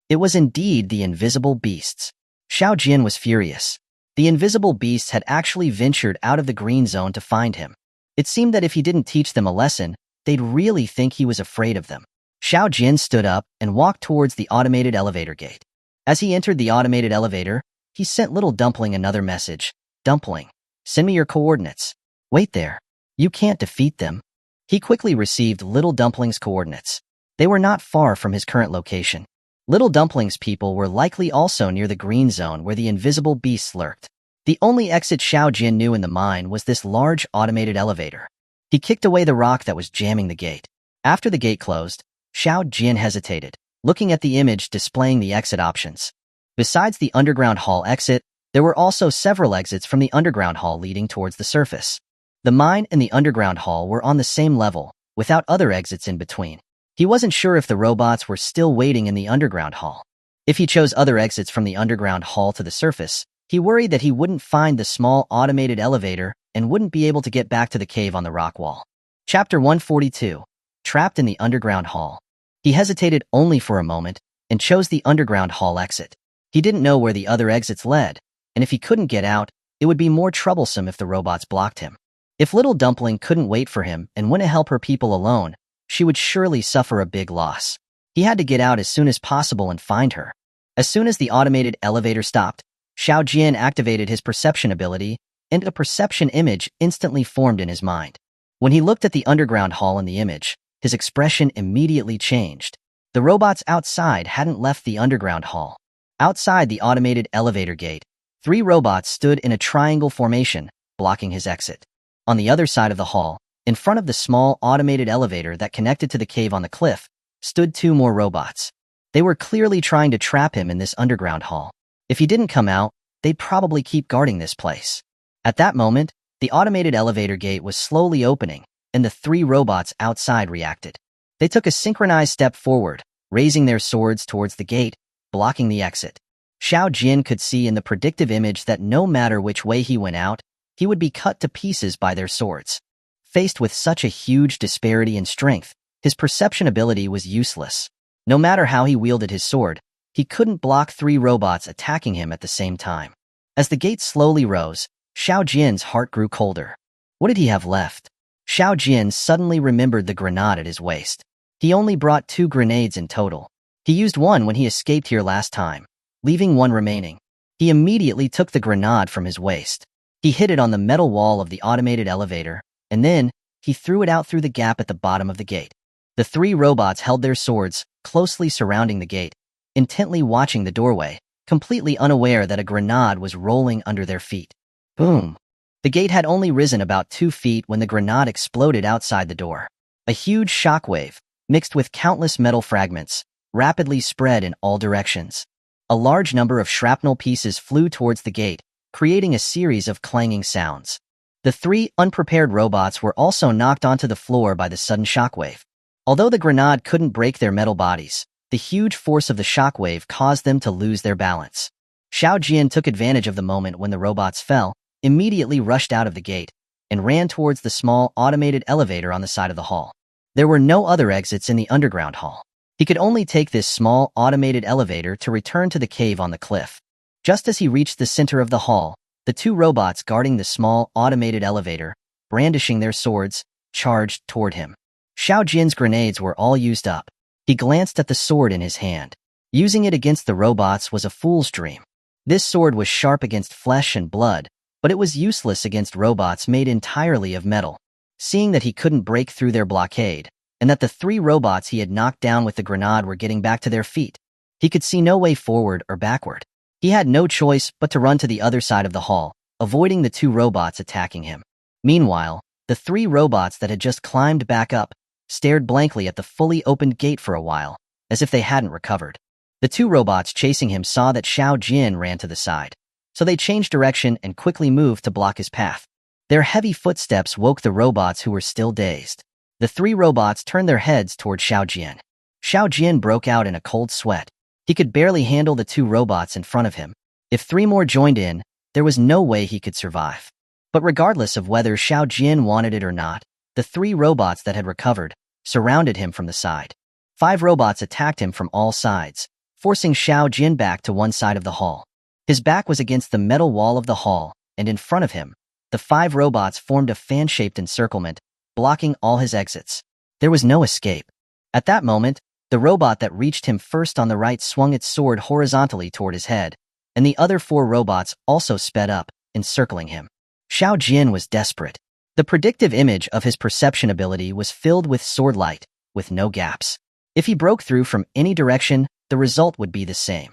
It was indeed the invisible beasts. Xiao Jin was furious. The invisible beasts had actually ventured out of the green zone to find him. It seemed that if he didn't teach them a lesson, they'd really think he was afraid of them. Xiao Jin stood up and walked towards the automated elevator gate. As he entered the automated elevator, he sent Little Dumpling another message. Dumpling, send me your coordinates. Wait there. You can't defeat them. He quickly received Little Dumpling's coordinates. They were not far from his current location. Little Dumpling's people were likely also near the green zone where the invisible beasts lurked. The only exit Xiao Jin knew in the mine was this large automated elevator. He kicked away the rock that was jamming the gate. After the gate closed, Xiao Jin hesitated, looking at the image displaying the exit options. Besides the underground hall exit, there were also several exits from the underground hall leading towards the surface. The mine and the underground hall were on the same level, without other exits in between. He wasn't sure if the robots were still waiting in the underground hall. If he chose other exits from the underground hall to the surface, he worried that he wouldn't find the small automated elevator and wouldn't be able to get back to the cave on the rock wall. Chapter 142. Trapped in the underground hall. He hesitated only for a moment and chose the underground hall exit. He didn't know where the other exits led, and if he couldn't get out, it would be more troublesome if the robots blocked him. If Little Dumpling couldn't wait for him and went to help her people alone, she would surely suffer a big loss. He had to get out as soon as possible and find her. As soon as the automated elevator stopped, Xiao Jin activated his perception ability, and a perception image instantly formed in his mind. When he looked at the underground hall in the image, his expression immediately changed. The robots outside hadn't left the underground hall. Outside the automated elevator gate, 3 robots stood in a triangle formation, blocking his exit. On the other side of the hall, in front of the small automated elevator that connected to the cave on the cliff, stood 2 more robots. They were clearly trying to trap him in this underground hall. If he didn't come out, they'd probably keep guarding this place. At that moment, the automated elevator gate was slowly opening, and the 3 robots outside reacted. They took a synchronized step forward, raising their swords towards the gate, blocking the exit. Xiao Jin could see in the predictive image that no matter which way he went out, he would be cut to pieces by their swords. Faced with such a huge disparity in strength, his perception ability was useless. No matter how he wielded his sword, he couldn't block 3 robots attacking him at the same time. As the gate slowly rose, Xiao Jin's heart grew colder. What did he have left? Xiao Jin suddenly remembered the grenade at his waist. He only brought 2 grenades in total. He used one when he escaped here last time, leaving one remaining. He immediately took the grenade from his waist. He hit it on the metal wall of the automated elevator, and then he threw it out through the gap at the bottom of the gate. The 3 robots held their swords, closely surrounding the gate, intently watching the doorway, completely unaware that a grenade was rolling under their feet. Boom! The gate had only risen about 2 feet when the grenade exploded outside the door. A huge shockwave, mixed with countless metal fragments, rapidly spread in all directions. A large number of shrapnel pieces flew towards the gate, creating a series of clanging sounds. The 3 unprepared robots were also knocked onto the floor by the sudden shockwave. Although the grenade couldn't break their metal bodies, the huge force of the shockwave caused them to lose their balance. Xiao Jin took advantage of the moment when the robots fell, immediately rushed out of the gate, and ran towards the small automated elevator on the side of the hall. There were no other exits in the underground hall. He could only take this small automated elevator to return to the cave on the cliff. Just as he reached the center of the hall, the 2 robots guarding the small automated elevator, brandishing their swords, charged toward him. Xiao Jin's grenades were all used up. He glanced at the sword in his hand. Using it against the robots was a fool's dream. This sword was sharp against flesh and blood, but it was useless against robots made entirely of metal. Seeing that he couldn't break through their blockade, and that the 3 robots he had knocked down with the grenade were getting back to their feet, he could see no way forward or backward. He had no choice but to run to the other side of the hall, avoiding the two robots attacking him. Meanwhile, the three robots that had just climbed back up stared blankly at the fully opened gate for a while, as if they hadn't recovered. The two robots chasing him saw that Xiao Jin ran to the side, so they changed direction and quickly moved to block his path. Their heavy footsteps woke the robots who were still dazed. The three robots turned their heads toward Xiao Jin. Xiao Jin broke out in a cold sweat. He could barely handle the two robots in front of him. If three more joined in, there was no way he could survive. But regardless of whether Xiao Jin wanted it or not, the three robots that had recovered surrounded him from the side. 5 robots attacked him from all sides, forcing Xiao Jin back to one side of the hall. His back was against the metal wall of the hall, and in front of him, the 5 robots formed a fan-shaped encirclement, blocking all his exits. There was no escape. At that moment, the robot that reached him first on the right swung its sword horizontally toward his head, and the other 4 robots also sped up, encircling him. Xiao Jin was desperate. The predictive image of his perception ability was filled with sword light, with no gaps. If he broke through from any direction, the result would be the same.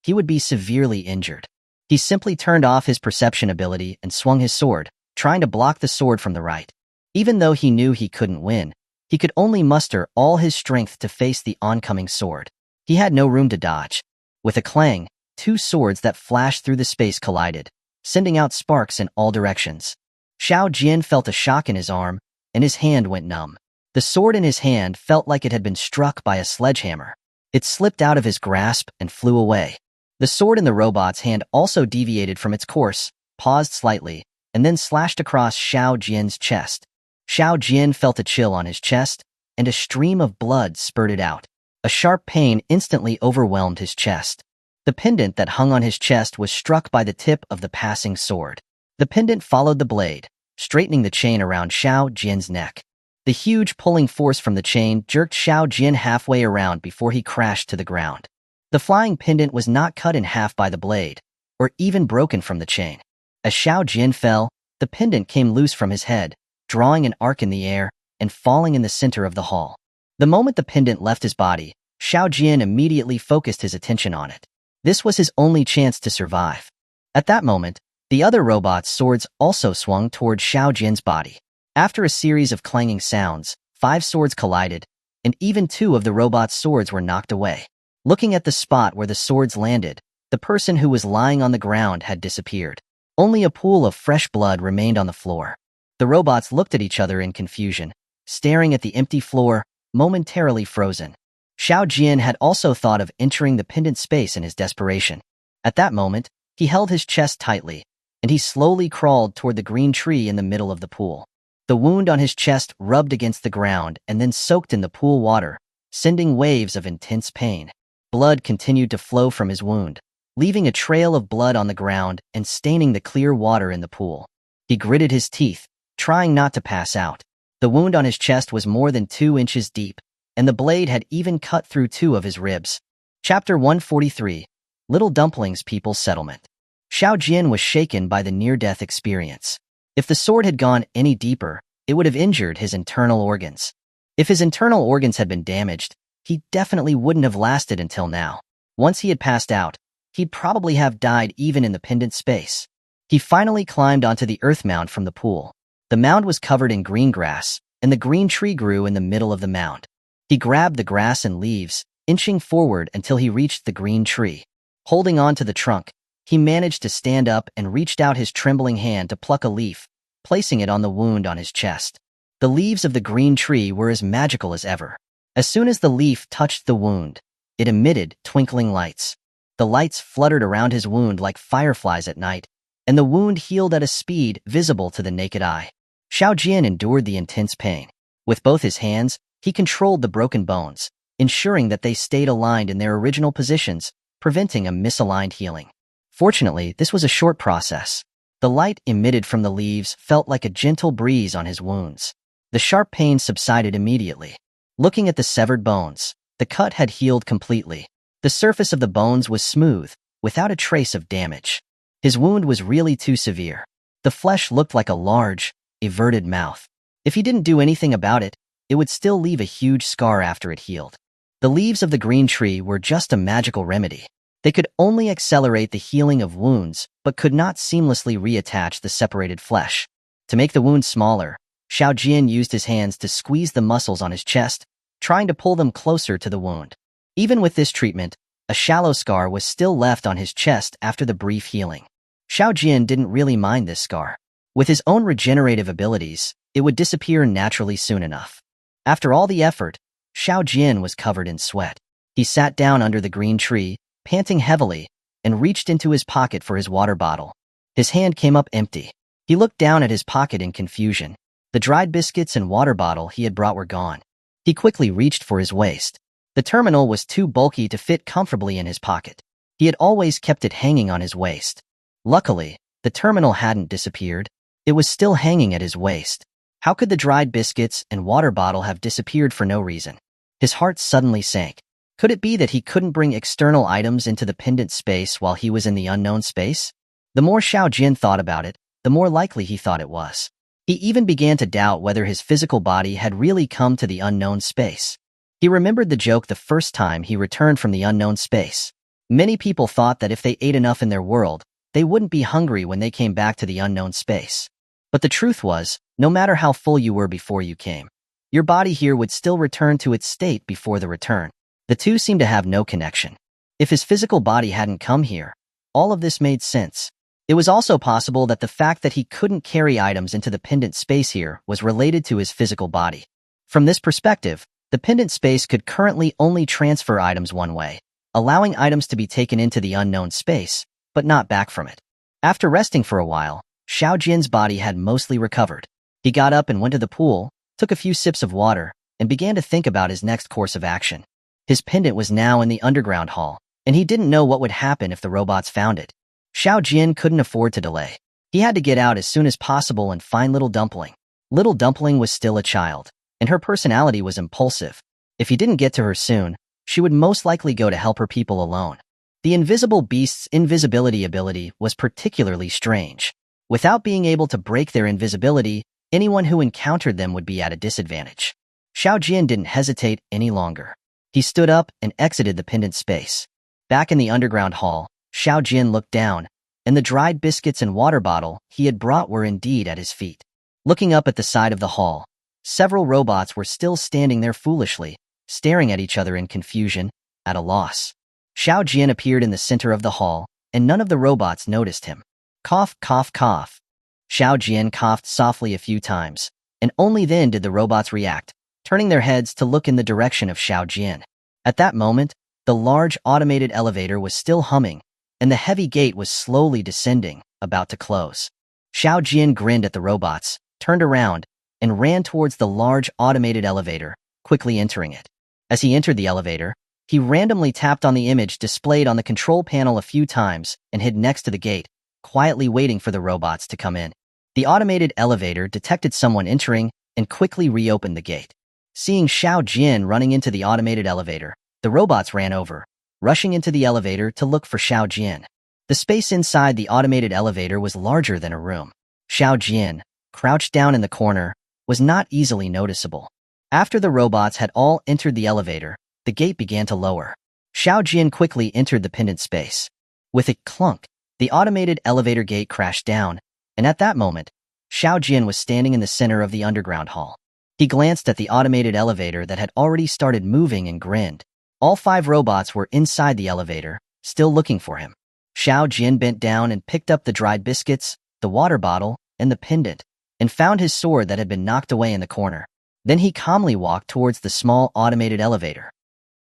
He would be severely injured. He simply turned off his perception ability and swung his sword, trying to block the sword from the right. Even though he knew he couldn't win, he could only muster all his strength to face the oncoming sword. He had no room to dodge. With a clang, 2 swords that flashed through the space collided, sending out sparks in all directions. Xiao Jin felt a shock in his arm, and his hand went numb. The sword in his hand felt like it had been struck by a sledgehammer. It slipped out of his grasp and flew away. The sword in the robot's hand also deviated from its course, paused slightly, and then slashed across Xiao Jin's chest. Xiao Jin felt a chill on his chest, and a stream of blood spurted out. A sharp pain instantly overwhelmed his chest. The pendant that hung on his chest was struck by the tip of the passing sword. The pendant followed the blade, straightening the chain around Xiao Jin's neck. The huge pulling force from the chain jerked Xiao Jin halfway around before he crashed to the ground. The flying pendant was not cut in half by the blade, or even broken from the chain. As Xiao Jin fell, the pendant came loose from his head, drawing an arc in the air and falling in the center of the hall. The moment the pendant left his body, Xiao Jin immediately focused his attention on it. This was his only chance to survive. At that moment, the other robot's swords also swung toward Xiao Jin's body. After a series of clanging sounds, 5 swords collided, and even 2 of the robot's swords were knocked away. Looking at the spot where the swords landed, the person who was lying on the ground had disappeared. Only a pool of fresh blood remained on the floor. The robots looked at each other in confusion, staring at the empty floor, momentarily frozen. Xiao Jin had also thought of entering the pendant space in his desperation. At that moment, he held his chest tightly, and he slowly crawled toward the green tree in the middle of the pool. The wound on his chest rubbed against the ground and then soaked in the pool water, sending waves of intense pain. Blood continued to flow from his wound, leaving a trail of blood on the ground and staining the clear water in the pool. He gritted his teeth, trying not to pass out. The wound on his chest was more than 2 inches deep, and the blade had even cut through 2 of his ribs. Chapter 143, Little Dumplings People's Settlement. Xiao Jin was shaken by the near-death experience. If the sword had gone any deeper, it would have injured his internal organs. If his internal organs had been damaged, he definitely wouldn't have lasted until now. Once he had passed out, he'd probably have died even in the pendant space. He finally climbed onto the earth mound from the pool. The mound was covered in green grass, and the green tree grew in the middle of the mound. He grabbed the grass and leaves, inching forward until he reached the green tree. Holding on to the trunk, he managed to stand up and reached out his trembling hand to pluck a leaf, placing it on the wound on his chest. The leaves of the green tree were as magical as ever. As soon as the leaf touched the wound, it emitted twinkling lights. The lights fluttered around his wound like fireflies at night, and the wound healed at a speed visible to the naked eye. Xiao Jin endured the intense pain. With both his hands, he controlled the broken bones, ensuring that they stayed aligned in their original positions, preventing a misaligned healing. Fortunately, this was a short process. The light emitted from the leaves felt like a gentle breeze on his wounds. The sharp pain subsided immediately. Looking at the severed bones, the cut had healed completely. The surface of the bones was smooth, without a trace of damage. His wound was really too severe. The flesh looked like a large, everted mouth. If he didn't do anything about it, it would still leave a huge scar after it healed. The leaves of the green tree were just a magical remedy. They could only accelerate the healing of wounds, but could not seamlessly reattach the separated flesh. To make the wound smaller, Xiao Jian used his hands to squeeze the muscles on his chest, trying to pull them closer to the wound. Even with this treatment, a shallow scar was still left on his chest after the brief healing. Xiao Jian didn't really mind this scar. With his own regenerative abilities, it would disappear naturally soon enough. After all the effort, Xiao Jian was covered in sweat. He sat down under the green tree, panting heavily, and reached into his pocket for his water bottle. His hand came up empty. He looked down at his pocket in confusion. The dried biscuits and water bottle he had brought were gone. He quickly reached for his waist. The terminal was too bulky to fit comfortably in his pocket. He had always kept it hanging on his waist. Luckily, the terminal hadn't disappeared. It was still hanging at his waist. How could the dried biscuits and water bottle have disappeared for no reason? His heart suddenly sank. Could it be that he couldn't bring external items into the pendant space while he was in the unknown space? The more Xiao Jian thought about it, the more likely he thought it was. He even began to doubt whether his physical body had really come to the unknown space. He remembered the joke the first time he returned from the unknown space. Many people thought that if they ate enough in their world, they wouldn't be hungry when they came back to the unknown space. But the truth was, no matter how full you were before you came, your body here would still return to its state before the return. The two seemed to have no connection. If his physical body hadn't come here, all of this made sense. It was also possible that the fact that he couldn't carry items into the pendant space here was related to his physical body. From this perspective, the pendant space could currently only transfer items one way, allowing items to be taken into the unknown space, but not back from it. After resting for a while, Xiao Jian's body had mostly recovered. He got up and went to the pool, took a few sips of water, and began to think about his next course of action. His pendant was now in the underground hall, and he didn't know what would happen if the robots found it. Xiao Jian couldn't afford to delay. He had to get out as soon as possible and find Little Dumpling. Little Dumpling was still a child, and her personality was impulsive. If he didn't get to her soon, she would most likely go to help her people alone. The invisible beast's invisibility ability was particularly strange. Without being able to break their invisibility, anyone who encountered them would be at a disadvantage. Xiao Jian didn't hesitate any longer. He stood up and exited the pendant space. Back in the underground hall, Xiao Jian looked down, and the dried biscuits and water bottle he had brought were indeed at his feet. Looking up at the side of the hall, several robots were still standing there foolishly, staring at each other in confusion, at a loss. Xiao Jian appeared in the center of the hall, and none of the robots noticed him. Cough, cough, cough. Xiao Jian coughed softly a few times, and only then did the robots react, turning their heads to look in the direction of Xiao Jian. At that moment, the large automated elevator was still humming, and the heavy gate was slowly descending, about to close. Xiao Jian grinned at the robots, turned around, and ran towards the large automated elevator, quickly entering it. As he entered the elevator, he randomly tapped on the image displayed on the control panel a few times and hid next to the gate, quietly waiting for the robots to come in. The automated elevator detected someone entering and quickly reopened the gate. Seeing Xiao Jian running into the automated elevator, the robots ran over, rushing into the elevator to look for Xiao Jian. The space inside the automated elevator was larger than a room. Xiao Jian, crouched down in the corner, was not easily noticeable. After the robots had all entered the elevator, the gate began to lower. Xiao Jian quickly entered the pendant space. With a clunk, the automated elevator gate crashed down, and at that moment, Xiao Jian was standing in the center of the underground hall. He glanced at the automated elevator that had already started moving and grinned. All 5 robots were inside the elevator, still looking for him. Xiao Jian bent down and picked up the dried biscuits, the water bottle, and the pendant, and found his sword that had been knocked away in the corner. Then he calmly walked towards the small automated elevator.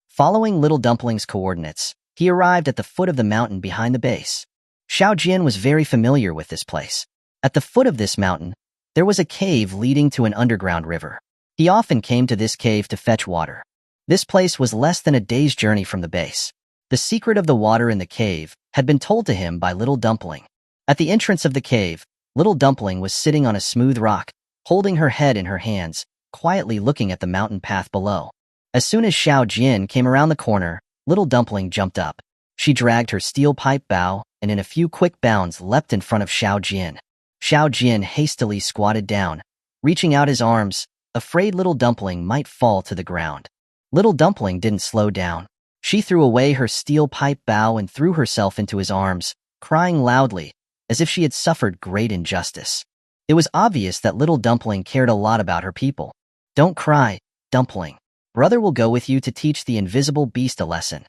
Following Little Dumpling's coordinates, he arrived at the foot of the mountain behind the base. Xiao Jian was very familiar with this place. At the foot of this mountain, there was a cave leading to an underground river. He often came to this cave to fetch water. This place was less than a day's journey from the base. The secret of the water in the cave had been told to him by Little Dumpling. At the entrance of the cave, Little Dumpling was sitting on a smooth rock, holding her head in her hands, quietly looking at the mountain path below. As soon as Xiao Jian came around the corner, Little Dumpling jumped up. She dragged her steel pipe bow and in a few quick bounds leapt in front of Xiao Jian. Xiao Jian hastily squatted down, reaching out his arms, afraid Little Dumpling might fall to the ground. Little Dumpling didn't slow down. She threw away her steel pipe bow and threw herself into his arms, crying loudly, as if she had suffered great injustice. It was obvious that little Dumpling cared a lot about her people. Don't cry, Dumpling. Brother will go with you to teach the invisible beast a lesson.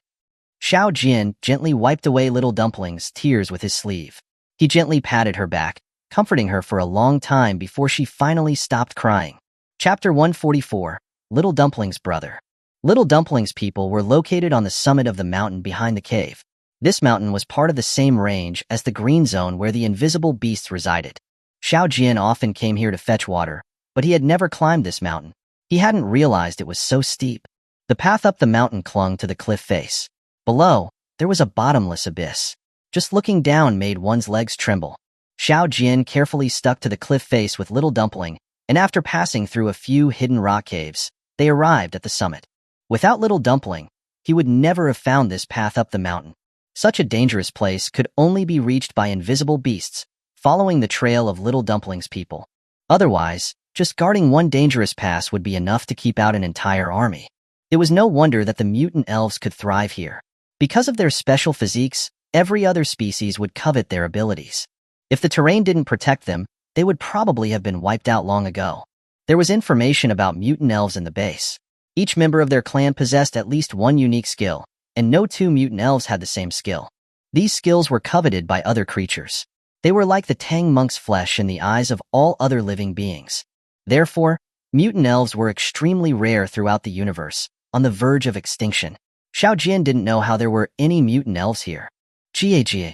Xiao Jian gently wiped away little Dumpling's tears with his sleeve. He gently patted her back, comforting her for a long time before she finally stopped crying. Chapter 144, Little Dumpling's Brother. Little Dumpling's people were located on the summit of the mountain behind the cave. This mountain was part of the same range as the green zone where the invisible beasts resided. Xiao Jian often came here to fetch water, but he had never climbed this mountain. He hadn't realized it was so steep. The path up the mountain clung to the cliff face. Below, there was a bottomless abyss. Just looking down made one's legs tremble. Xiao Jian carefully stuck to the cliff face with Little Dumpling, and after passing through a few hidden rock caves, they arrived at the summit. Without Little Dumpling, he would never have found this path up the mountain. Such a dangerous place could only be reached by invisible beasts, following the trail of Little Dumpling's people. Otherwise, just guarding one dangerous pass would be enough to keep out an entire army. It was no wonder that the mutant elves could thrive here. Because of their special physiques, every other species would covet their abilities. If the terrain didn't protect them, they would probably have been wiped out long ago. There was information about mutant elves in the base. Each member of their clan possessed at least one unique skill, and no two mutant elves had the same skill. These skills were coveted by other creatures. They were like the Tang monk's flesh in the eyes of all other living beings. Therefore, mutant elves were extremely rare throughout the universe, on the verge of extinction. Xiao Jian didn't know how there were any mutant elves here. Gah.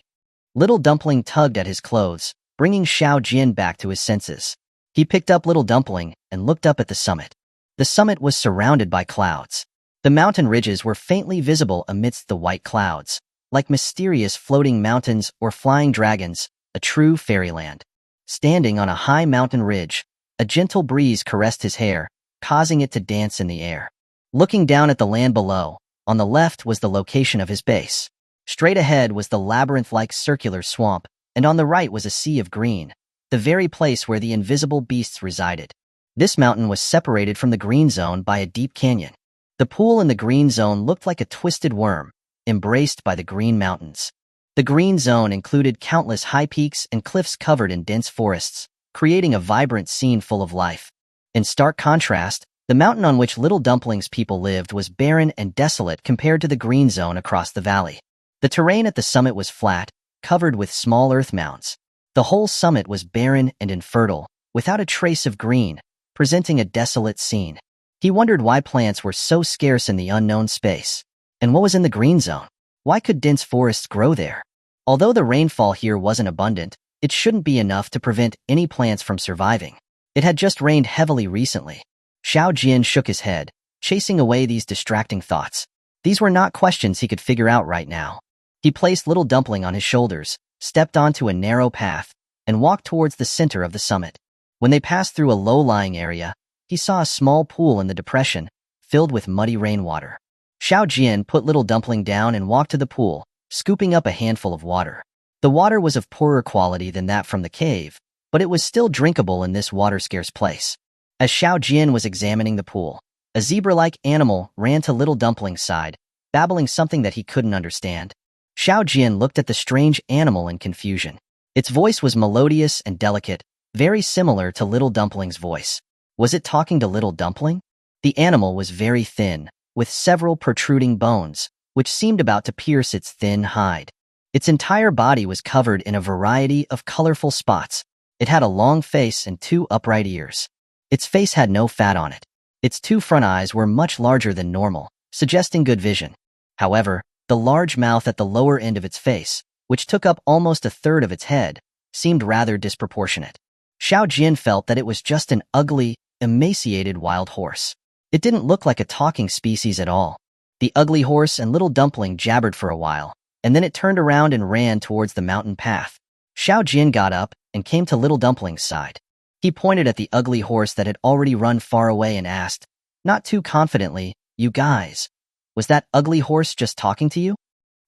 Little Dumpling tugged at his clothes, bringing Xiao Jian back to his senses. He picked up Little Dumpling and looked up at the summit. The summit was surrounded by clouds. The mountain ridges were faintly visible amidst the white clouds, like mysterious floating mountains or flying dragons, a true fairyland. Standing on a high mountain ridge, a gentle breeze caressed his hair, causing it to dance in the air. Looking down at the land below, on the left was the location of his base. Straight ahead was the labyrinth-like circular swamp, and on the right was a sea of green, the very place where the invisible beasts resided. This mountain was separated from the green zone by a deep canyon. The pool in the green zone looked like a twisted worm, embraced by the green mountains. The green zone included countless high peaks and cliffs covered in dense forests, creating a vibrant scene full of life. In stark contrast, the mountain on which Little Dumpling's people lived was barren and desolate compared to the green zone across the valley. The terrain at the summit was flat, covered with small earth mounds. The whole summit was barren and infertile, without a trace of green, presenting a desolate scene. He wondered why plants were so scarce in the unknown space. And what was in the green zone? Why could dense forests grow there? Although the rainfall here wasn't abundant, it shouldn't be enough to prevent any plants from surviving. It had just rained heavily recently. Xiao Jian shook his head, chasing away these distracting thoughts. These were not questions he could figure out right now. He placed Little Dumpling on his shoulders, stepped onto a narrow path, and walked towards the center of the summit. When they passed through a low-lying area, he saw a small pool in the depression, filled with muddy rainwater. Xiao Jian put Little Dumpling down and walked to the pool, scooping up a handful of water. The water was of poorer quality than that from the cave, but it was still drinkable in this water-scarce place. As Xiao Jian was examining the pool, a zebra-like animal ran to Little Dumpling's side, babbling something that he couldn't understand. Xiao Jian looked at the strange animal in confusion. Its voice was melodious and delicate, very similar to Little Dumpling's voice. Was it talking to Little Dumpling? The animal was very thin, with several protruding bones, which seemed about to pierce its thin hide. Its entire body was covered in a variety of colorful spots. It had a long face and two upright ears. Its face had no fat on it. Its two front eyes were much larger than normal, suggesting good vision. However, the large mouth at the lower end of its face, which took up almost a third of its head, seemed rather disproportionate. Xiao Jian felt that it was just an ugly, emaciated wild horse. It didn't look like a talking species at all. The ugly horse and Little Dumpling jabbered for a while, and then it turned around and ran towards the mountain path. Xiao Jian got up and came to Little Dumpling's side. He pointed at the ugly horse that had already run far away and asked, not too confidently, "You guys, was that ugly horse just talking to you?"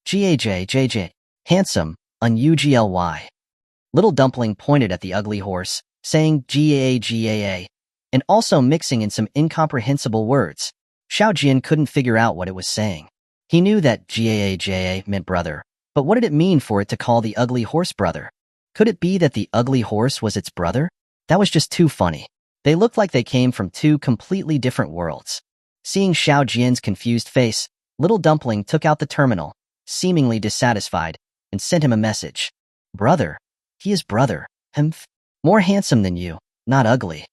"Gajjj, handsome, unugly." Little Dumpling pointed at the ugly horse, saying "Gaa," and also mixing in some incomprehensible words. Xiao Jian couldn't figure out what it was saying. He knew that Gaja meant brother, but what did it mean for it to call the ugly horse brother? Could it be that the ugly horse was its brother? That was just too funny. They looked like they came from two completely different worlds. Seeing Xiao Jian's confused face, Little Dumpling took out the terminal, seemingly dissatisfied, and sent him a message. Brother. He is brother. More handsome than you, not ugly.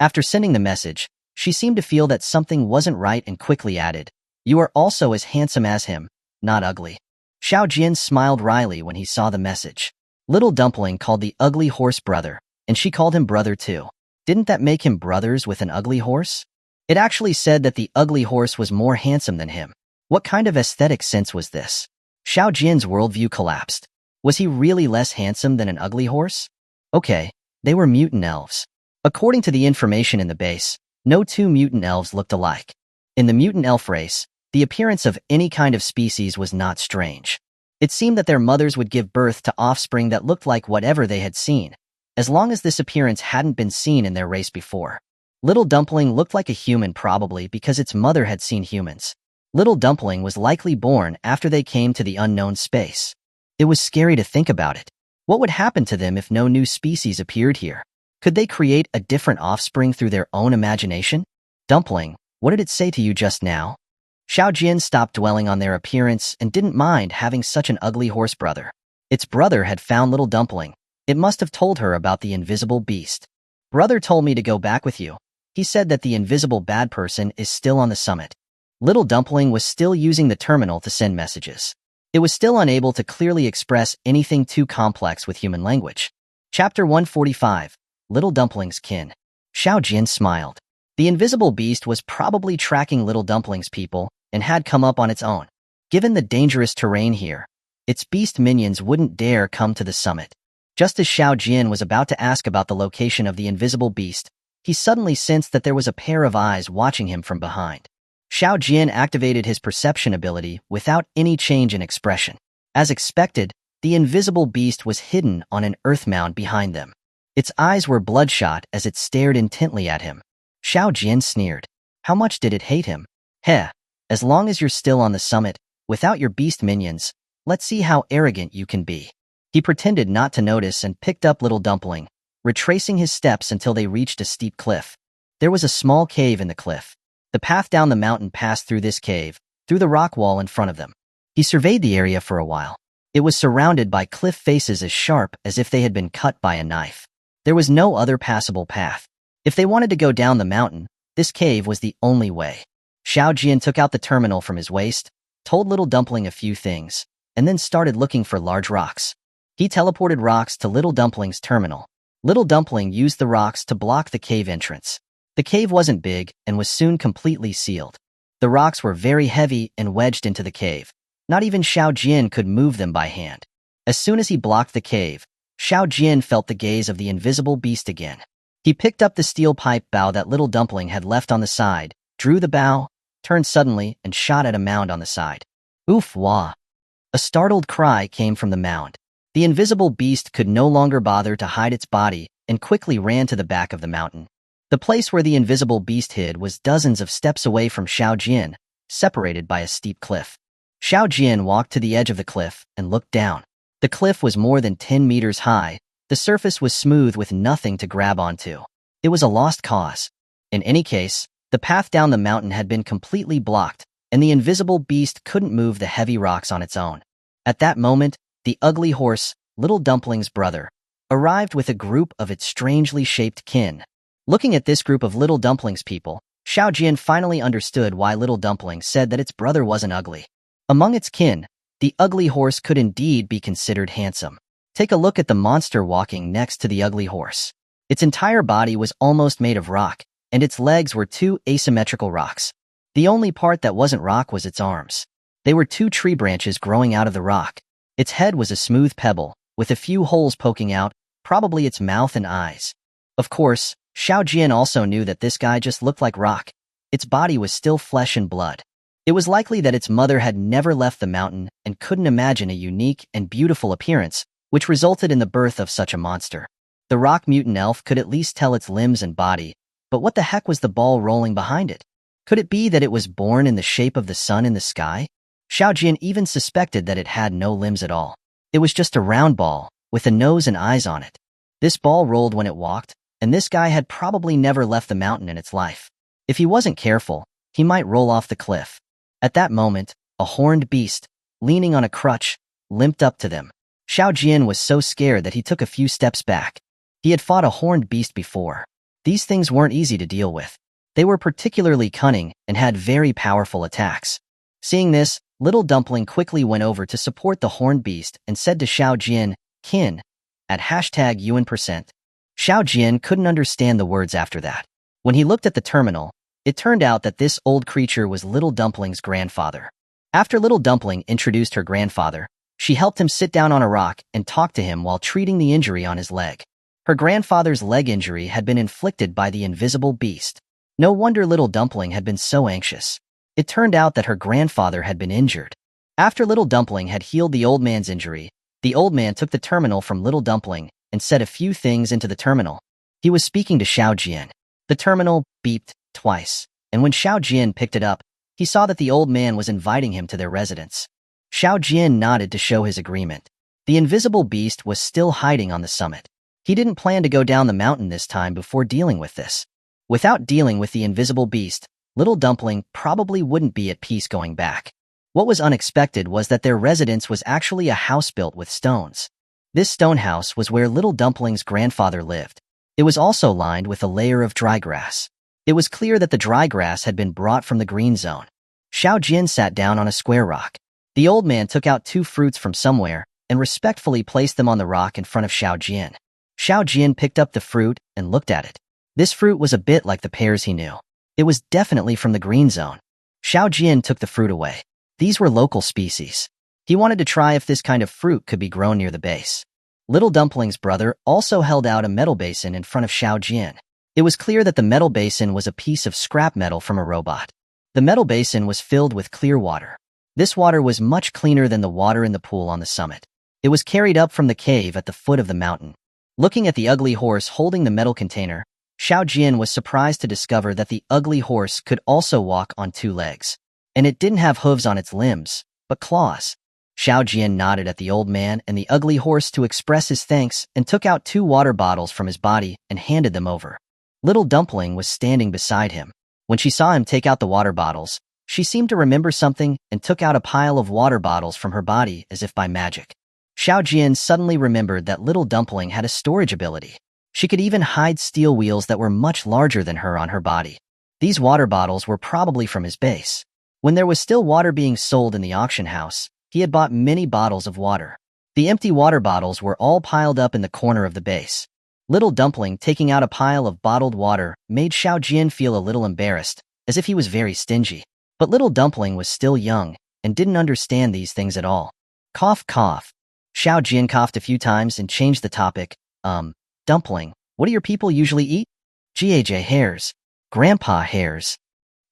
After sending the message, she seemed to feel that something wasn't right and quickly added, You are also as handsome as him, not ugly. Xiao Jian smiled wryly when he saw the message. Little Dumpling called the ugly horse brother, and she called him brother too. Didn't that make him brothers with an ugly horse? It actually said that the ugly horse was more handsome than him. What kind of aesthetic sense was this? Xiao Jian's worldview collapsed. Was he really less handsome than an ugly horse? Okay, they were mutant elves. According to the information in the base, no two mutant elves looked alike. In the mutant elf race, the appearance of any kind of species was not strange. It seemed that their mothers would give birth to offspring that looked like whatever they had seen, as long as this appearance hadn't been seen in their race before. Little Dumpling looked like a human probably because its mother had seen humans. Little Dumpling was likely born after they came to the unknown space. It was scary to think about it. What would happen to them if no new species appeared here? Could they create a different offspring through their own imagination? Dumpling, what did it say to you just now? Xiao Jian stopped dwelling on their appearance and didn't mind having such an ugly horse brother. Its brother had found Little Dumpling. It must have told her about the invisible beast. Brother told me to go back with you. He said that the invisible bad person is still on the summit. Little Dumpling was still using the terminal to send messages. It was still unable to clearly express anything too complex with human language. Chapter 145, Little Dumpling's Kin. Xiao Jian smiled. The invisible beast was probably tracking Little Dumpling's people and had come up on its own. Given the dangerous terrain here, its beast minions wouldn't dare come to the summit. Just as Xiao Jian was about to ask about the location of the invisible beast, he suddenly sensed that there was a pair of eyes watching him from behind. Xiao Jian activated his perception ability without any change in expression. As expected, the invisible beast was hidden on an earth mound behind them. Its eyes were bloodshot as it stared intently at him. Xiao Jian sneered. How much did it hate him? Heh, as long as you're still on the summit, without your beast minions, let's see how arrogant you can be. He pretended not to notice and picked up Little Dumpling, retracing his steps until they reached a steep cliff. There was a small cave in the cliff. The path down the mountain passed through this cave, through the rock wall in front of them. He surveyed the area for a while. It was surrounded by cliff faces as sharp as if they had been cut by a knife. There was no other passable path. If they wanted to go down the mountain, this cave was the only way. Xiao Jian took out the terminal from his waist, told Little Dumpling a few things, and then started looking for large rocks. He teleported rocks to Little Dumpling's terminal. Little Dumpling used the rocks to block the cave entrance. The cave wasn't big and was soon completely sealed. The rocks were very heavy and wedged into the cave. Not even Xiao Jian could move them by hand. As soon as he blocked the cave, Xiao Jian felt the gaze of the invisible beast again. He picked up the steel pipe bow that Little Dumpling had left on the side, drew the bow, turned suddenly, and shot at a mound on the side. Oof wah! A startled cry came from the mound. The invisible beast could no longer bother to hide its body and quickly ran to the back of the mountain. The place where the invisible beast hid was dozens of steps away from Xiao Jian, separated by a steep cliff. Xiao Jian walked to the edge of the cliff and looked down. The cliff was more than 10 meters high. The surface was smooth with nothing to grab onto. It was a lost cause. In any case, the path down the mountain had been completely blocked, and the invisible beast couldn't move the heavy rocks on its own. At that moment, the ugly horse, Little Dumpling's brother, arrived with a group of its strangely shaped kin. Looking at this group of Little Dumpling's people, Xiao Jian finally understood why Little Dumpling said that its brother wasn't ugly. Among its kin, the ugly horse could indeed be considered handsome. Take a look at the monster walking next to the ugly horse. Its entire body was almost made of rock, and its legs were two asymmetrical rocks. The only part that wasn't rock was its arms. They were two tree branches growing out of the rock. Its head was a smooth pebble, with a few holes poking out, probably its mouth and eyes. Of course, Xiao Jian also knew that this guy just looked like rock. Its body was still flesh and blood. It was likely that its mother had never left the mountain and couldn't imagine a unique and beautiful appearance, which resulted in the birth of such a monster. The rock mutant elf could at least tell its limbs and body, but what the heck was the ball rolling behind it? Could it be that it was born in the shape of the sun in the sky? Xiao Jian even suspected that it had no limbs at all. It was just a round ball, with a nose and eyes on it. This ball rolled when it walked, and this guy had probably never left the mountain in its life. If he wasn't careful, he might roll off the cliff. At that moment, a horned beast, leaning on a crutch, limped up to them. Xiao Jian was so scared that he took a few steps back. He had fought a horned beast before. These things weren't easy to deal with. They were particularly cunning and had very powerful attacks. Seeing this, Little Dumpling quickly went over to support the horned beast and said to Xiao Jian, "Kin," at #Yuan%. Xiao Jian couldn't understand the words after that. When he looked at the terminal, it turned out that this old creature was Little Dumpling's grandfather. After Little Dumpling introduced her grandfather, she helped him sit down on a rock and talk to him while treating the injury on his leg. Her grandfather's leg injury had been inflicted by the invisible beast. No wonder Little Dumpling had been so anxious. It turned out that her grandfather had been injured. After Little Dumpling had healed the old man's injury, the old man took the terminal from Little Dumpling and said a few things into the terminal. He was speaking to Xiao Jian. The terminal beeped twice, and when Xiao Jian picked it up, he saw that the old man was inviting him to their residence. Xiao Jian nodded to show his agreement. The invisible beast was still hiding on the summit. He didn't plan to go down the mountain this time before dealing with this. Without dealing with the invisible beast, Little Dumpling probably wouldn't be at peace going back. What was unexpected was that their residence was actually a house built with stones. This stone house was where Little Dumpling's grandfather lived. It was also lined with a layer of dry grass. It was clear that the dry grass had been brought from the green zone. Xiao Jian sat down on a square rock. The old man took out 2 fruits from somewhere and respectfully placed them on the rock in front of Xiao Jian. Xiao Jian picked up the fruit and looked at it. This fruit was a bit like the pears he knew. It was definitely from the green zone. Xiao Jian took the fruit away. These were local species. He wanted to try if this kind of fruit could be grown near the base. Little Dumpling's brother also held out a metal basin in front of Xiao Jian. It was clear that the metal basin was a piece of scrap metal from a robot. The metal basin was filled with clear water. This water was much cleaner than the water in the pool on the summit. It was carried up from the cave at the foot of the mountain. Looking at the ugly horse holding the metal container, Xiao Jian was surprised to discover that the ugly horse could also walk on 2 legs. And it didn't have hooves on its limbs, but claws. Xiao Jian nodded at the old man and the ugly horse to express his thanks and took out 2 water bottles from his body and handed them over. Little Dumpling was standing beside him. When she saw him take out the water bottles, she seemed to remember something and took out a pile of water bottles from her body as if by magic. Xiao Jian suddenly remembered that Little Dumpling had a storage ability. She could even hide steel wheels that were much larger than her on her body. These water bottles were probably from his base. When there was still water being sold in the auction house, he had bought many bottles of water. The empty water bottles were all piled up in the corner of the base. Little Dumpling taking out a pile of bottled water made Xiao Jian feel a little embarrassed, as if he was very stingy. But Little Dumpling was still young and didn't understand these things at all. Cough, cough. Xiao Jian coughed a few times and changed the topic. Dumpling, what do your people usually eat? Gaj hares. Grandpa hares.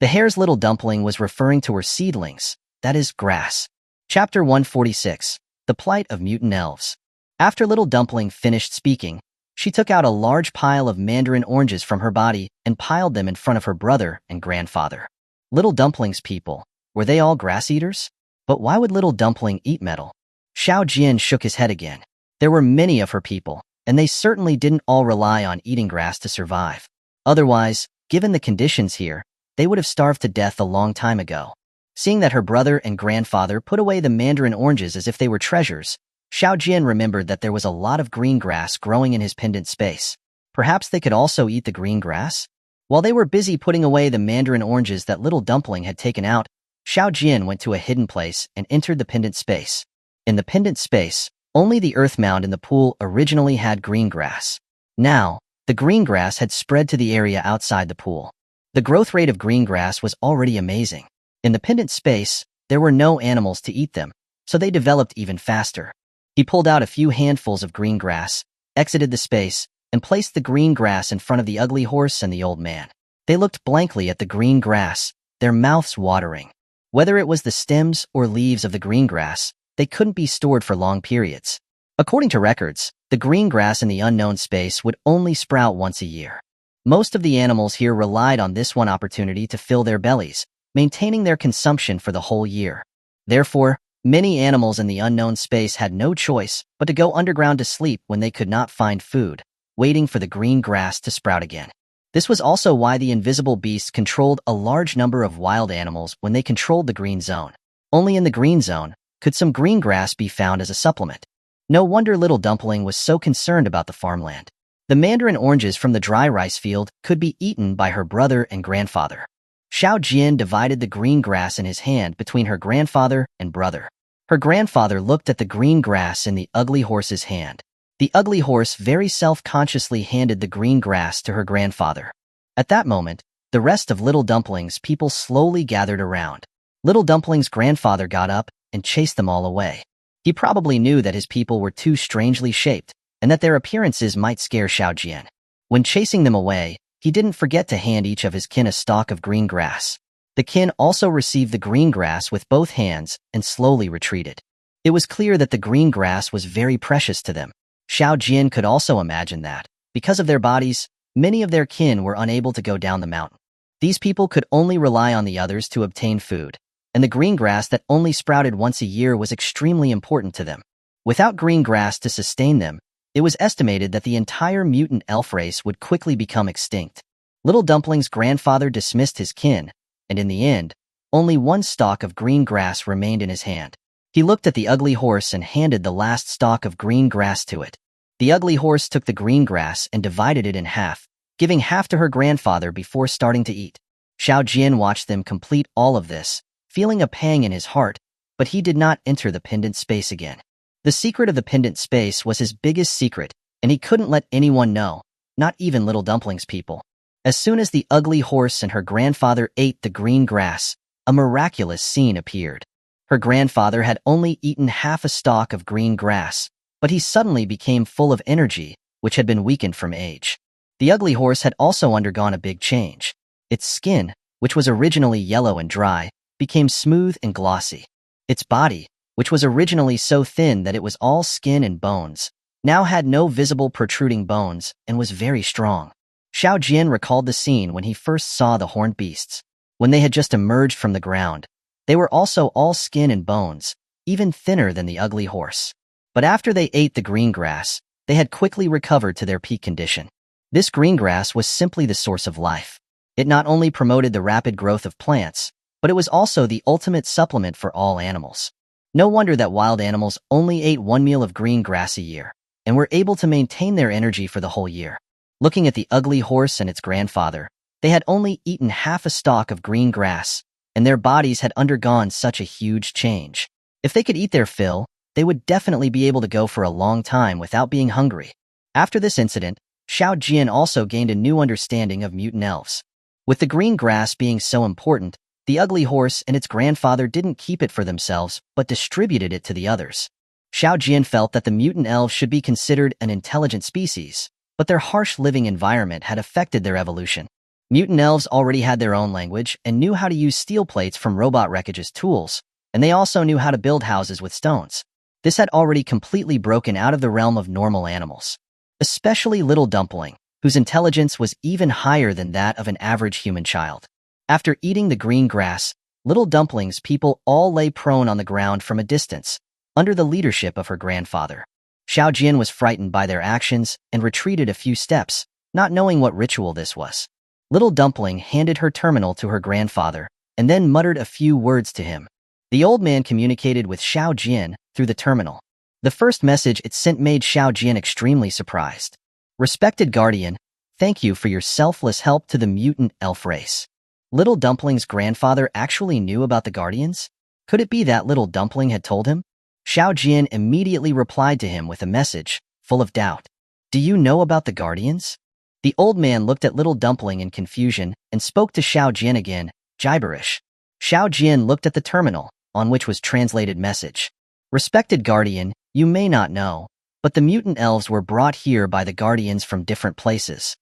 The hares Little Dumpling was referring to were seedlings, that is, grass. Chapter 146, The Plight of Mutant Elves. After Little Dumpling finished speaking, she took out a large pile of mandarin oranges from her body and piled them in front of her brother and grandfather. Little Dumpling's people, were they all grass eaters? But why would Little Dumpling eat metal? Xiao Jian shook his head again. There were many of her people, and they certainly didn't all rely on eating grass to survive. Otherwise, given the conditions here, they would have starved to death a long time ago. Seeing that her brother and grandfather put away the mandarin oranges as if they were treasures, Xiao Jian remembered that there was a lot of green grass growing in his pendant space. Perhaps they could also eat the green grass? While they were busy putting away the mandarin oranges that Little Dumpling had taken out, Xiao Jian went to a hidden place and entered the pendant space. In the pendant space, only the earth mound in the pool originally had green grass. Now, the green grass had spread to the area outside the pool. The growth rate of green grass was already amazing. In the pendant space, there were no animals to eat them, so they developed even faster. He pulled out a few handfuls of green grass, exited the space, and placed the green grass in front of the ugly horse and the old man. They looked blankly at the green grass, their mouths watering. Whether it was the stems or leaves of the green grass, they couldn't be stored for long periods. According to records, the green grass in the unknown space would only sprout once a year. Most of the animals here relied on this one opportunity to fill their bellies, maintaining their consumption for the whole year. Therefore, many animals in the unknown space had no choice but to go underground to sleep when they could not find food, waiting for the green grass to sprout again. This was also why the invisible beasts controlled a large number of wild animals when they controlled the green zone. Only in the green zone could some green grass be found as a supplement. No wonder Little Dumpling was so concerned about the farmland. The mandarin oranges from the dry rice field could be eaten by her brother and grandfather. Xiao Jian divided the green grass in his hand between her grandfather and brother. Her grandfather looked at the green grass in the ugly horse's hand. The ugly horse very self-consciously handed the green grass to her grandfather. At that moment, the rest of Little Dumpling's people slowly gathered around. Little Dumpling's grandfather got up and chased them all away. He probably knew that his people were too strangely shaped and that their appearances might scare Xiao Jian. When chasing them away, he didn't forget to hand each of his kin a stalk of green grass. The kin also received the green grass with both hands and slowly retreated. It was clear that the green grass was very precious to them. Xiao Jian could also imagine that, because of their bodies, many of their kin were unable to go down the mountain. These people could only rely on the others to obtain food, and the green grass that only sprouted once a year was extremely important to them. Without green grass to sustain them, it was estimated that the entire mutant elf race would quickly become extinct. Little Dumpling's grandfather dismissed his kin, and in the end, only one stalk of green grass remained in his hand. He looked at the ugly horse and handed the last stalk of green grass to it. The ugly horse took the green grass and divided it in half, giving half to her grandfather before starting to eat. Xiao Jian watched them complete all of this, feeling a pang in his heart, but he did not enter the pendant space again. The secret of the pendant space was his biggest secret, and he couldn't let anyone know, not even Little Dumpling's people. As soon as the ugly horse and her grandfather ate the green grass, a miraculous scene appeared. Her grandfather had only eaten half a stalk of green grass, but he suddenly became full of energy, which had been weakened from age. The ugly horse had also undergone a big change. Its skin, which was originally yellow and dry, became smooth and glossy. Its body, which was originally so thin that it was all skin and bones, now had no visible protruding bones and was very strong. Xiao Jian recalled the scene when he first saw the horned beasts. When they had just emerged from the ground, they were also all skin and bones, even thinner than the ugly horse. But after they ate the green grass, they had quickly recovered to their peak condition. This green grass was simply the source of life. It not only promoted the rapid growth of plants, but it was also the ultimate supplement for all animals. No wonder that wild animals only ate one meal of green grass a year, and were able to maintain their energy for the whole year. Looking at the ugly horse and its grandfather, they had only eaten half a stalk of green grass, and their bodies had undergone such a huge change. If they could eat their fill, they would definitely be able to go for a long time without being hungry. After this incident, Xiao Jian also gained a new understanding of mutant elves. With the green grass being so important, the ugly horse and its grandfather didn't keep it for themselves, but distributed it to the others. Xiao Jian felt that the mutant elves should be considered an intelligent species, but their harsh living environment had affected their evolution. Mutant elves already had their own language and knew how to use steel plates from robot wreckage as tools, and they also knew how to build houses with stones. This had already completely broken out of the realm of normal animals. Especially Little Dumpling, whose intelligence was even higher than that of an average human child. After eating the green grass, Little Dumpling's people all lay prone on the ground from a distance, under the leadership of her grandfather. Xiao Jian was frightened by their actions and retreated a few steps, not knowing what ritual this was. Little Dumpling handed her terminal to her grandfather, and then muttered a few words to him. The old man communicated with Xiao Jian through the terminal. The first message it sent made Xiao Jian extremely surprised. Respected Guardian, thank you for your selfless help to the mutant elf race. Little Dumpling's grandfather actually knew about the Guardians? Could it be that Little Dumpling had told him? Xiao Jian immediately replied to him with a message, full of doubt. Do you know about the Guardians? The old man looked at Little Dumpling in confusion and spoke to Xiao Jian again, gibberish. Xiao Jian looked at the terminal, on which was translated message. Respected Guardian, you may not know, but the mutant elves were brought here by the Guardians from different places.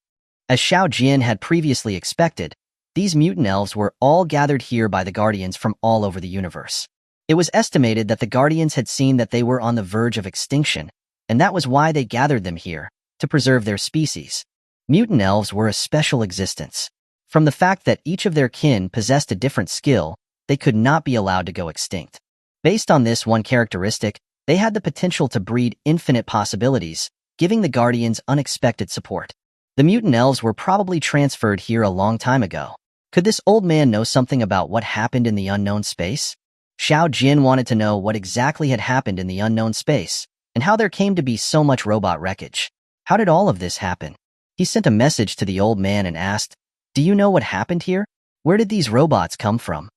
As Xiao Jian had previously expected, these mutant elves were all gathered here by the Guardians from all over the universe. It was estimated that the Guardians had seen that they were on the verge of extinction, and that was why they gathered them here, to preserve their species. Mutant elves were a special existence. From the fact that each of their kin possessed a different skill, they could not be allowed to go extinct. Based on this one characteristic, they had the potential to breed infinite possibilities, giving the Guardians unexpected support. The mutant elves were probably transferred here a long time ago. Could this old man know something about what happened in the unknown space? Xiao Jin wanted to know what exactly had happened in the unknown space, and how there came to be so much robot wreckage. How did all of this happen? He sent a message to the old man and asked, "Do you know what happened here? Where did these robots come from?"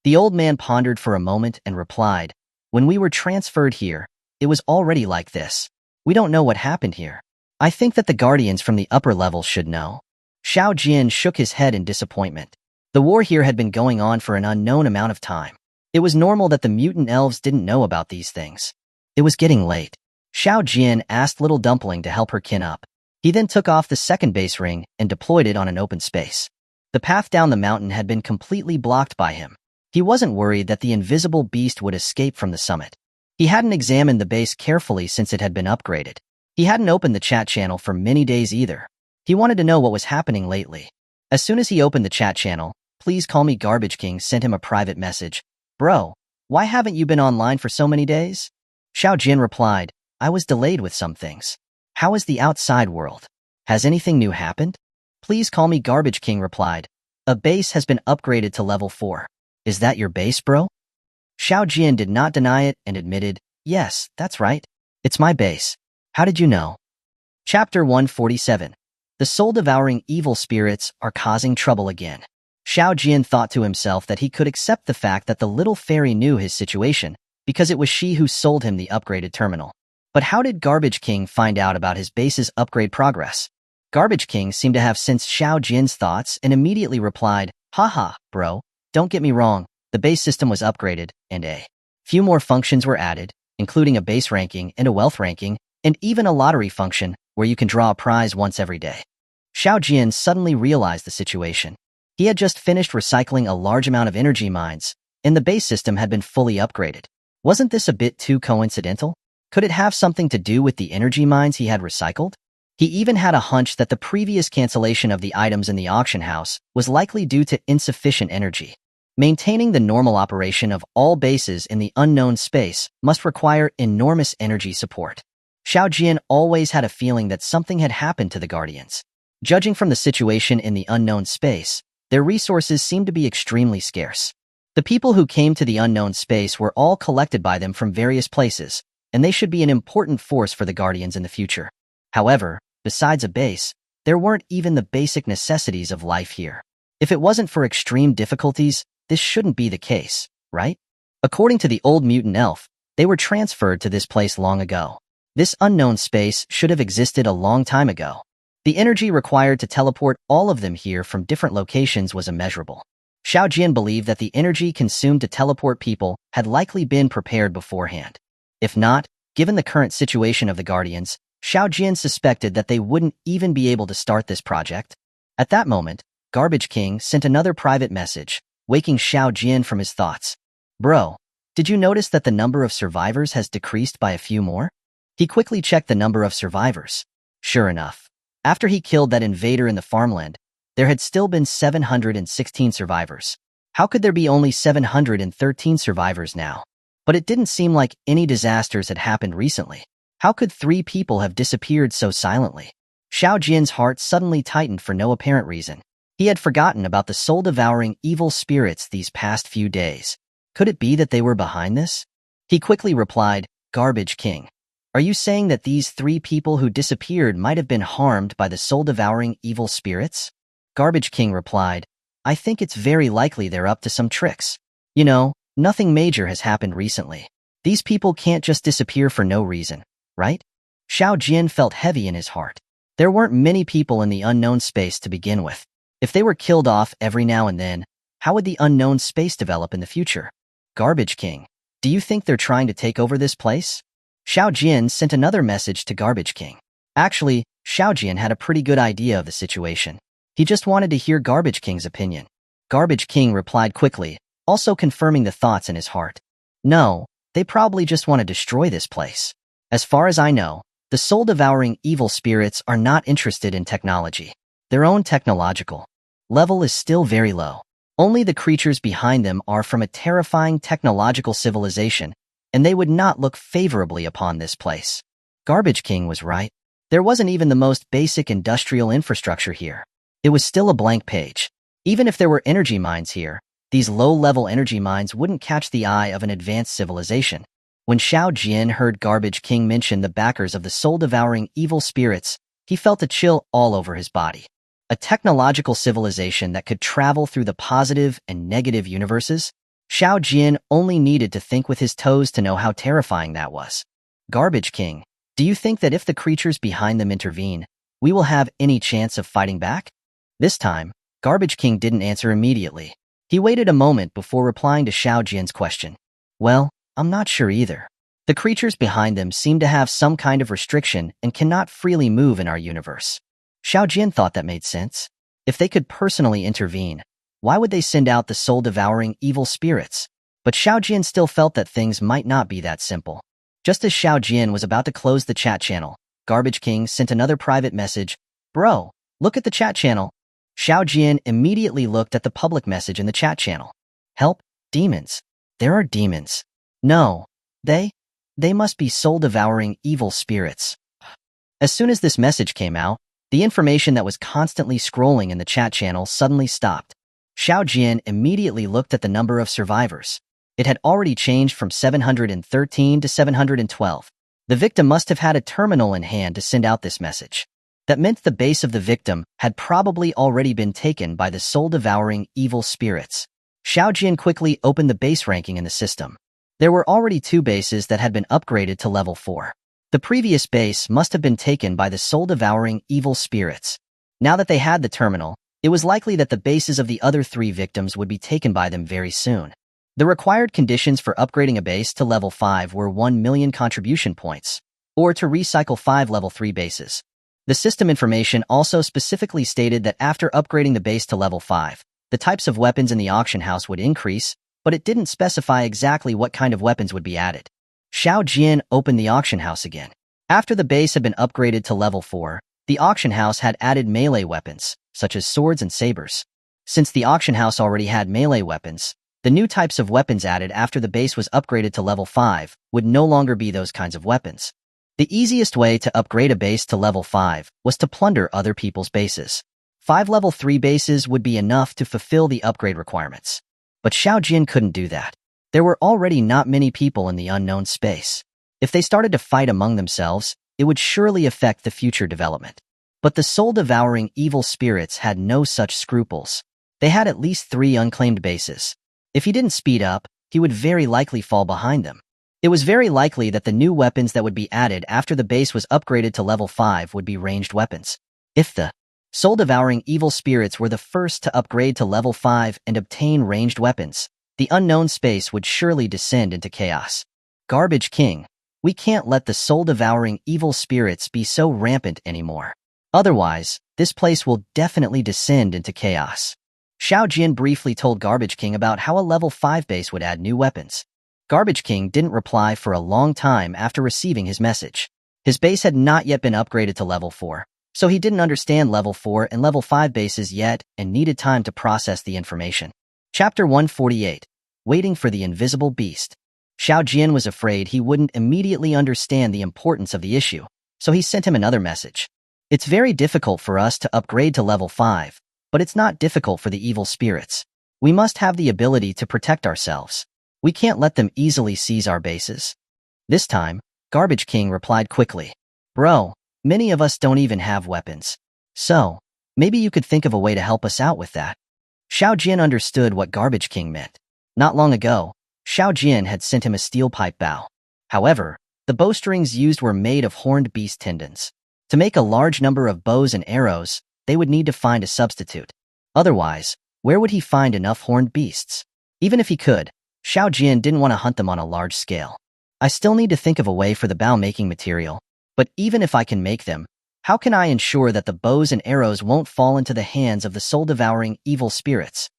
The old man pondered for a moment and replied, "When we were transferred here, it was already like this. We don't know what happened here. I think that the Guardians from the upper levels should know." Xiao Jin shook his head in disappointment. The war here had been going on for an unknown amount of time. It was normal that the mutant elves didn't know about these things. It was getting late. Xiao Jin asked Little Dumpling to help her kin up. He then took off the second base ring and deployed it on an open space. The path down the mountain had been completely blocked by him. He wasn't worried that the invisible beast would escape from the summit. He hadn't examined the base carefully since it had been upgraded. He hadn't opened the chat channel for many days either. He wanted to know what was happening lately. As soon as he opened the chat channel, "Please call me Garbage King" sent him a private message. "Bro, why haven't you been online for so many days?" Xiao Jin replied, "I was delayed with some things. How is the outside world? Has anything new happened?" "Please call me Garbage King" replied, "A base has been upgraded to level 4. Is that your base, bro?" Xiao Jin did not deny it and admitted, "Yes, that's right. It's my base. How did you know?" Chapter 147. The soul-devouring evil spirits are causing trouble again. Xiao Jin thought to himself that he could accept the fact that the little fairy knew his situation, because it was she who sold him the upgraded terminal. But how did Garbage King find out about his base's upgrade progress? Garbage King seemed to have sensed Xiao Jin's thoughts and immediately replied, "Haha, bro, don't get me wrong, the base system was upgraded, and a few more functions were added, including a base ranking and a wealth ranking, and even a lottery function where you can draw a prize once every day." Xiao Jin suddenly realized the situation. He had just finished recycling a large amount of energy mines, and the base system had been fully upgraded. Wasn't this a bit too coincidental? Could it have something to do with the energy mines he had recycled? He even had a hunch that the previous cancellation of the items in the auction house was likely due to insufficient energy. Maintaining the normal operation of all bases in the unknown space must require enormous energy support. Xiao Jin always had a feeling that something had happened to the Guardians. Judging from the situation in the unknown space, their resources seemed to be extremely scarce. The people who came to the unknown space were all collected by them from various places, and they should be an important force for the Guardians in the future. However, besides a base, there weren't even the basic necessities of life here. If it wasn't for extreme difficulties, this shouldn't be the case, right? According to the old mutant elf, they were transferred to this place long ago. This unknown space should have existed a long time ago. The energy required to teleport all of them here from different locations was immeasurable. Xiao Jin believed that the energy consumed to teleport people had likely been prepared beforehand. If not, given the current situation of the Guardians, Xiao Jin suspected that they wouldn't even be able to start this project. At that moment, Garbage King sent another private message, waking Xiao Jin from his thoughts. "Bro, did you notice that the number of survivors has decreased by a few more?" He quickly checked the number of survivors. Sure enough, after he killed that invader in the farmland, there had still been 716 survivors. How could there be only 713 survivors now? But it didn't seem like any disasters had happened recently. How could 3 people have disappeared so silently? Xiao Jin's heart suddenly tightened for no apparent reason. He had forgotten about the soul-devouring evil spirits these past few days. Could it be that they were behind this? He quickly replied, "Garbage King, are you saying that these 3 people who disappeared might have been harmed by the soul-devouring evil spirits?" Garbage King replied, "I think it's very likely they're up to some tricks. You know, nothing major has happened recently. These people can't just disappear for no reason, right?" Xiao Jin felt heavy in his heart. There weren't many people in the unknown space to begin with. If they were killed off every now and then, how would the unknown space develop in the future? "Garbage King, do you think they're trying to take over this place?" Xiao Jin sent another message to Garbage King. Actually, Xiao Jin had a pretty good idea of the situation. He just wanted to hear Garbage King's opinion. Garbage King replied quickly, also confirming the thoughts in his heart. "No, they probably just want to destroy this place. As far as I know, the soul-devouring evil spirits are not interested in technology. Their own technological level is still very low. Only the creatures behind them are from a terrifying technological civilization, and they would not look favorably upon this place. Garbage King was right. There wasn't even the most basic industrial infrastructure here. It was still a blank page. Even if there were energy mines here, these low-level energy mines wouldn't catch the eye of an advanced civilization. When Xiao Jian heard Garbage King mention the backers of the soul-devouring evil spirits, he felt a chill all over his body. A technological civilization that could travel through the positive and negative universes? Xiao Jian only needed to think with his toes to know how terrifying that was. Garbage King, do you think that if the creatures behind them intervene, we will have any chance of fighting back? This time, Garbage King didn't answer immediately. He waited a moment before replying to Xiao Jian's question. Well, I'm not sure either. The creatures behind them seem to have some kind of restriction and cannot freely move in our universe. Xiao Jian thought that made sense. If they could personally intervene, why would they send out the soul-devouring evil spirits? But Xiao Jian still felt that things might not be that simple. Just as Xiao Jian was about to close the chat channel, Garbage King sent another private message. Bro, look at the chat channel. Xiao Jian immediately looked at the public message in the chat channel. Help, demons. There are demons. No, they must be soul-devouring evil spirits. As soon as this message came out, the information that was constantly scrolling in the chat channel suddenly stopped. Xiao Jian immediately looked at the number of survivors. It had already changed from 713 to 712. The victim must have had a terminal in hand to send out this message. That meant the base of the victim had probably already been taken by the soul-devouring evil spirits. Xiao Jian quickly opened the base ranking in the system. There were already 2 bases that had been upgraded to level 4. The previous base must have been taken by the soul-devouring evil spirits. Now that they had the terminal, it was likely that the bases of the other 3 victims would be taken by them very soon. The required conditions for upgrading a base to level 5 were 1 million contribution points, or to recycle 5 level 3 bases. The system information also specifically stated that after upgrading the base to level 5, the types of weapons in the auction house would increase, but it didn't specify exactly what kind of weapons would be added. Xiao Jian opened the auction house again. After the base had been upgraded to level 4, the auction house had added melee weapons, such as swords and sabers. Since the auction house already had melee weapons, the new types of weapons added after the base was upgraded to level 5 would no longer be those kinds of weapons. The easiest way to upgrade a base to level 5 was to plunder other people's bases. 5 level 3 bases would be enough to fulfill the upgrade requirements. But Xiao Jian couldn't do that. There were already not many people in the unknown space. If they started to fight among themselves, it would surely affect the future development. But the soul-devouring evil spirits had no such scruples. They had at least 3 unclaimed bases. If he didn't speed up, he would very likely fall behind them. It was very likely that the new weapons that would be added after the base was upgraded to level 5 would be ranged weapons. If the soul-devouring evil spirits were the first to upgrade to level 5 and obtain ranged weapons, the unknown space would surely descend into chaos. Garbage King, we can't let the soul-devouring evil spirits be so rampant anymore. Otherwise, this place will definitely descend into chaos. Xiao Jian briefly told Garbage King about how a level 5 base would add new weapons. Garbage King didn't reply for a long time after receiving his message. His base had not yet been upgraded to level 4, so he didn't understand level 4 and level 5 bases yet and needed time to process the information. Chapter 148. Waiting for the Invisible Beast. Xiao Jian was afraid he wouldn't immediately understand the importance of the issue, so he sent him another message. It's very difficult for us to upgrade to level 5, but it's not difficult for the evil spirits. We must have the ability to protect ourselves. We can't let them easily seize our bases. This time, Garbage King replied quickly. Bro, many of us don't even have weapons. So, maybe you could think of a way to help us out with that. Xiao Jian understood what Garbage King meant. Not long ago, Xiao Jian had sent him a steel pipe bow. However, the bowstrings used were made of horned beast tendons. To make a large number of bows and arrows, they would need to find a substitute. Otherwise, where would he find enough horned beasts? Even if he could, Xiao Jian didn't want to hunt them on a large scale. I still need to think of a way for the bow-making material, but even if I can make them, how can I ensure that the bows and arrows won't fall into the hands of the soul-devouring evil spirits?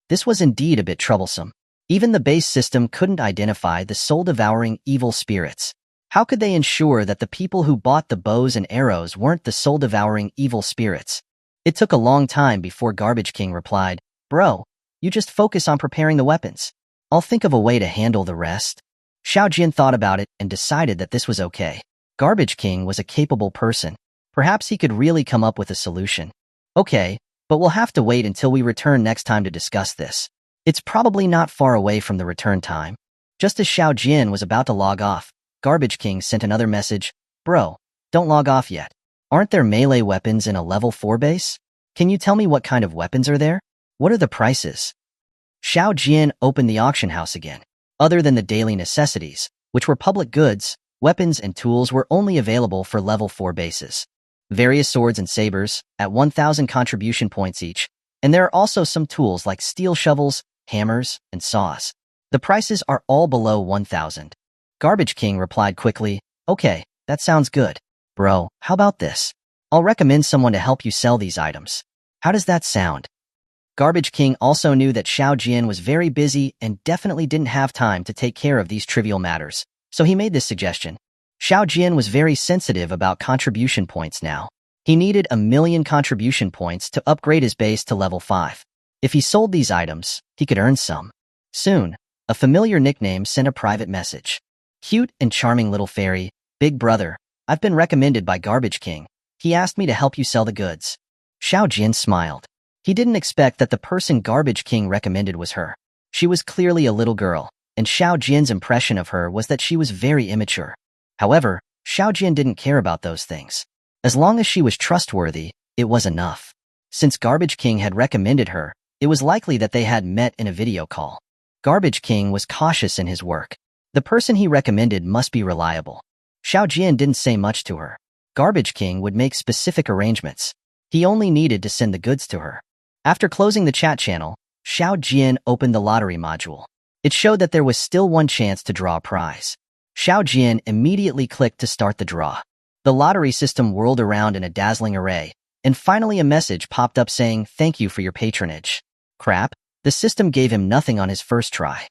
This was indeed a bit troublesome. Even the base system couldn't identify the soul-devouring evil spirits. How could they ensure that the people who bought the bows and arrows weren't the soul-devouring evil spirits? It took a long time before Garbage King replied, Bro, You just focus on preparing the weapons. I'll think of a way to handle the rest. Xiao Jian thought about it and decided that this was okay. Garbage King was a capable person. Perhaps he could really come up with a solution. Okay, but we'll have to wait until we return next time to discuss this. It's probably not far away from the return time. Just as Xiao Jian was about to log off, Garbage King sent another message. Bro, don't log off yet. Aren't there melee weapons in a level 4 base? Can you tell me what kind of weapons are there? What are the prices? Xiao Jian opened the auction house again. Other than the daily necessities, which were public goods, weapons and tools were only available for level 4 bases. Various swords and sabers, at 1,000 contribution points each, and there are also some tools like steel shovels, hammers, and saws. The prices are all below 1,000. Garbage King replied quickly, okay, that sounds good. Bro, how about this? I'll recommend someone to help you sell these items. How does that sound? Garbage King also knew that Xiao Jian was very busy and definitely didn't have time to take care of these trivial matters, so he made this suggestion. Xiao Jian was very sensitive about contribution points now. He needed 1,000,000 contribution points to upgrade his base to level 5. If he sold these items, he could earn some. Soon, a familiar nickname sent a private message. Cute and charming little fairy, big brother, I've been recommended by Garbage King. He asked me to help you sell the goods. Xiao Jian smiled. He didn't expect that the person Garbage King recommended was her. She was clearly a little girl, and Xiao Jian's impression of her was that she was very immature. However, Xiao Jian didn't care about those things. As long as she was trustworthy, it was enough. Since Garbage King had recommended her, it was likely that they had met in a video call. Garbage King was cautious in his work. The person he recommended must be reliable. Xiao Jian didn't say much to her. Garbage King would make specific arrangements. He only needed to send the goods to her. After closing the chat channel, Xiao Jian opened the lottery module. It showed that there was still one chance to draw a prize. Xiao Jian immediately clicked to start the draw. The lottery system whirled around in a dazzling array, and finally a message popped up saying, "Thank you for your patronage." Crap, the system gave him nothing on his first try.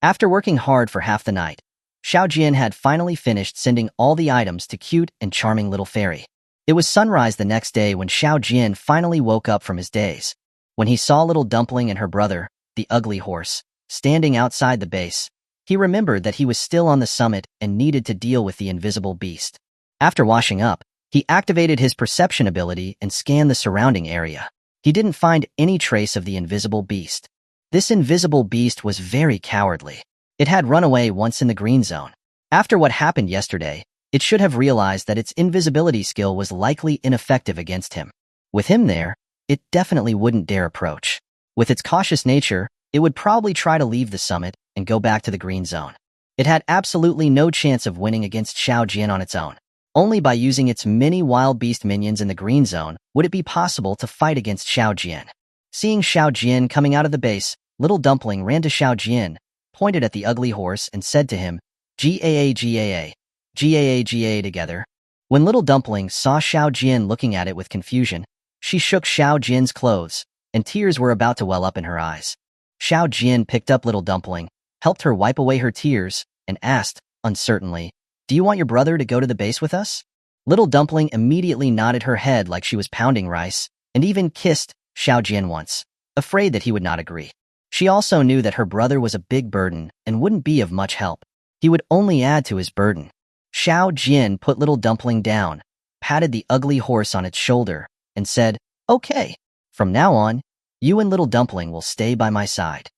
After working hard for half the night, Xiao Jian had finally finished sending all the items to cute and charming little fairy. It was sunrise the next day when Xiao Jian finally woke up from his daze. When he saw Little Dumpling and her brother, the ugly horse, standing outside the base, he remembered that he was still on the summit and needed to deal with the invisible beast. After washing up, he activated his perception ability and scanned the surrounding area. He didn't find any trace of the invisible beast. This invisible beast was very cowardly. It had run away once in the green zone. After what happened yesterday, it should have realized that its invisibility skill was likely ineffective against him. With him there, it definitely wouldn't dare approach. With its cautious nature, it would probably try to leave the summit and go back to the green zone. It had absolutely no chance of winning against Xiao Jian on its own. Only by using its many wild beast minions in the green zone would it be possible to fight against Xiao Jian. Seeing Xiao Jian coming out of the base, Little Dumpling ran to Xiao Jian, pointed at the ugly horse and said to him, "Gaa, Gaa, Gaa, Gaa together." When Little Dumpling saw Xiao Jian looking at it with confusion, she shook Xiao Jian's clothes, and tears were about to well up in her eyes. Xiao Jian picked up Little Dumpling, helped her wipe away her tears, and asked, uncertainly, "Do you want your brother to go to the base with us?" Little Dumpling immediately nodded her head like she was pounding rice, and even kissed Xiao Jian once, afraid that he would not agree. She also knew that her brother was a big burden and wouldn't be of much help. He would only add to his burden. Xiao Jian put Little Dumpling down, patted the ugly horse on its shoulder, and said, "Okay, from now on, you and Little Dumpling will stay by my side."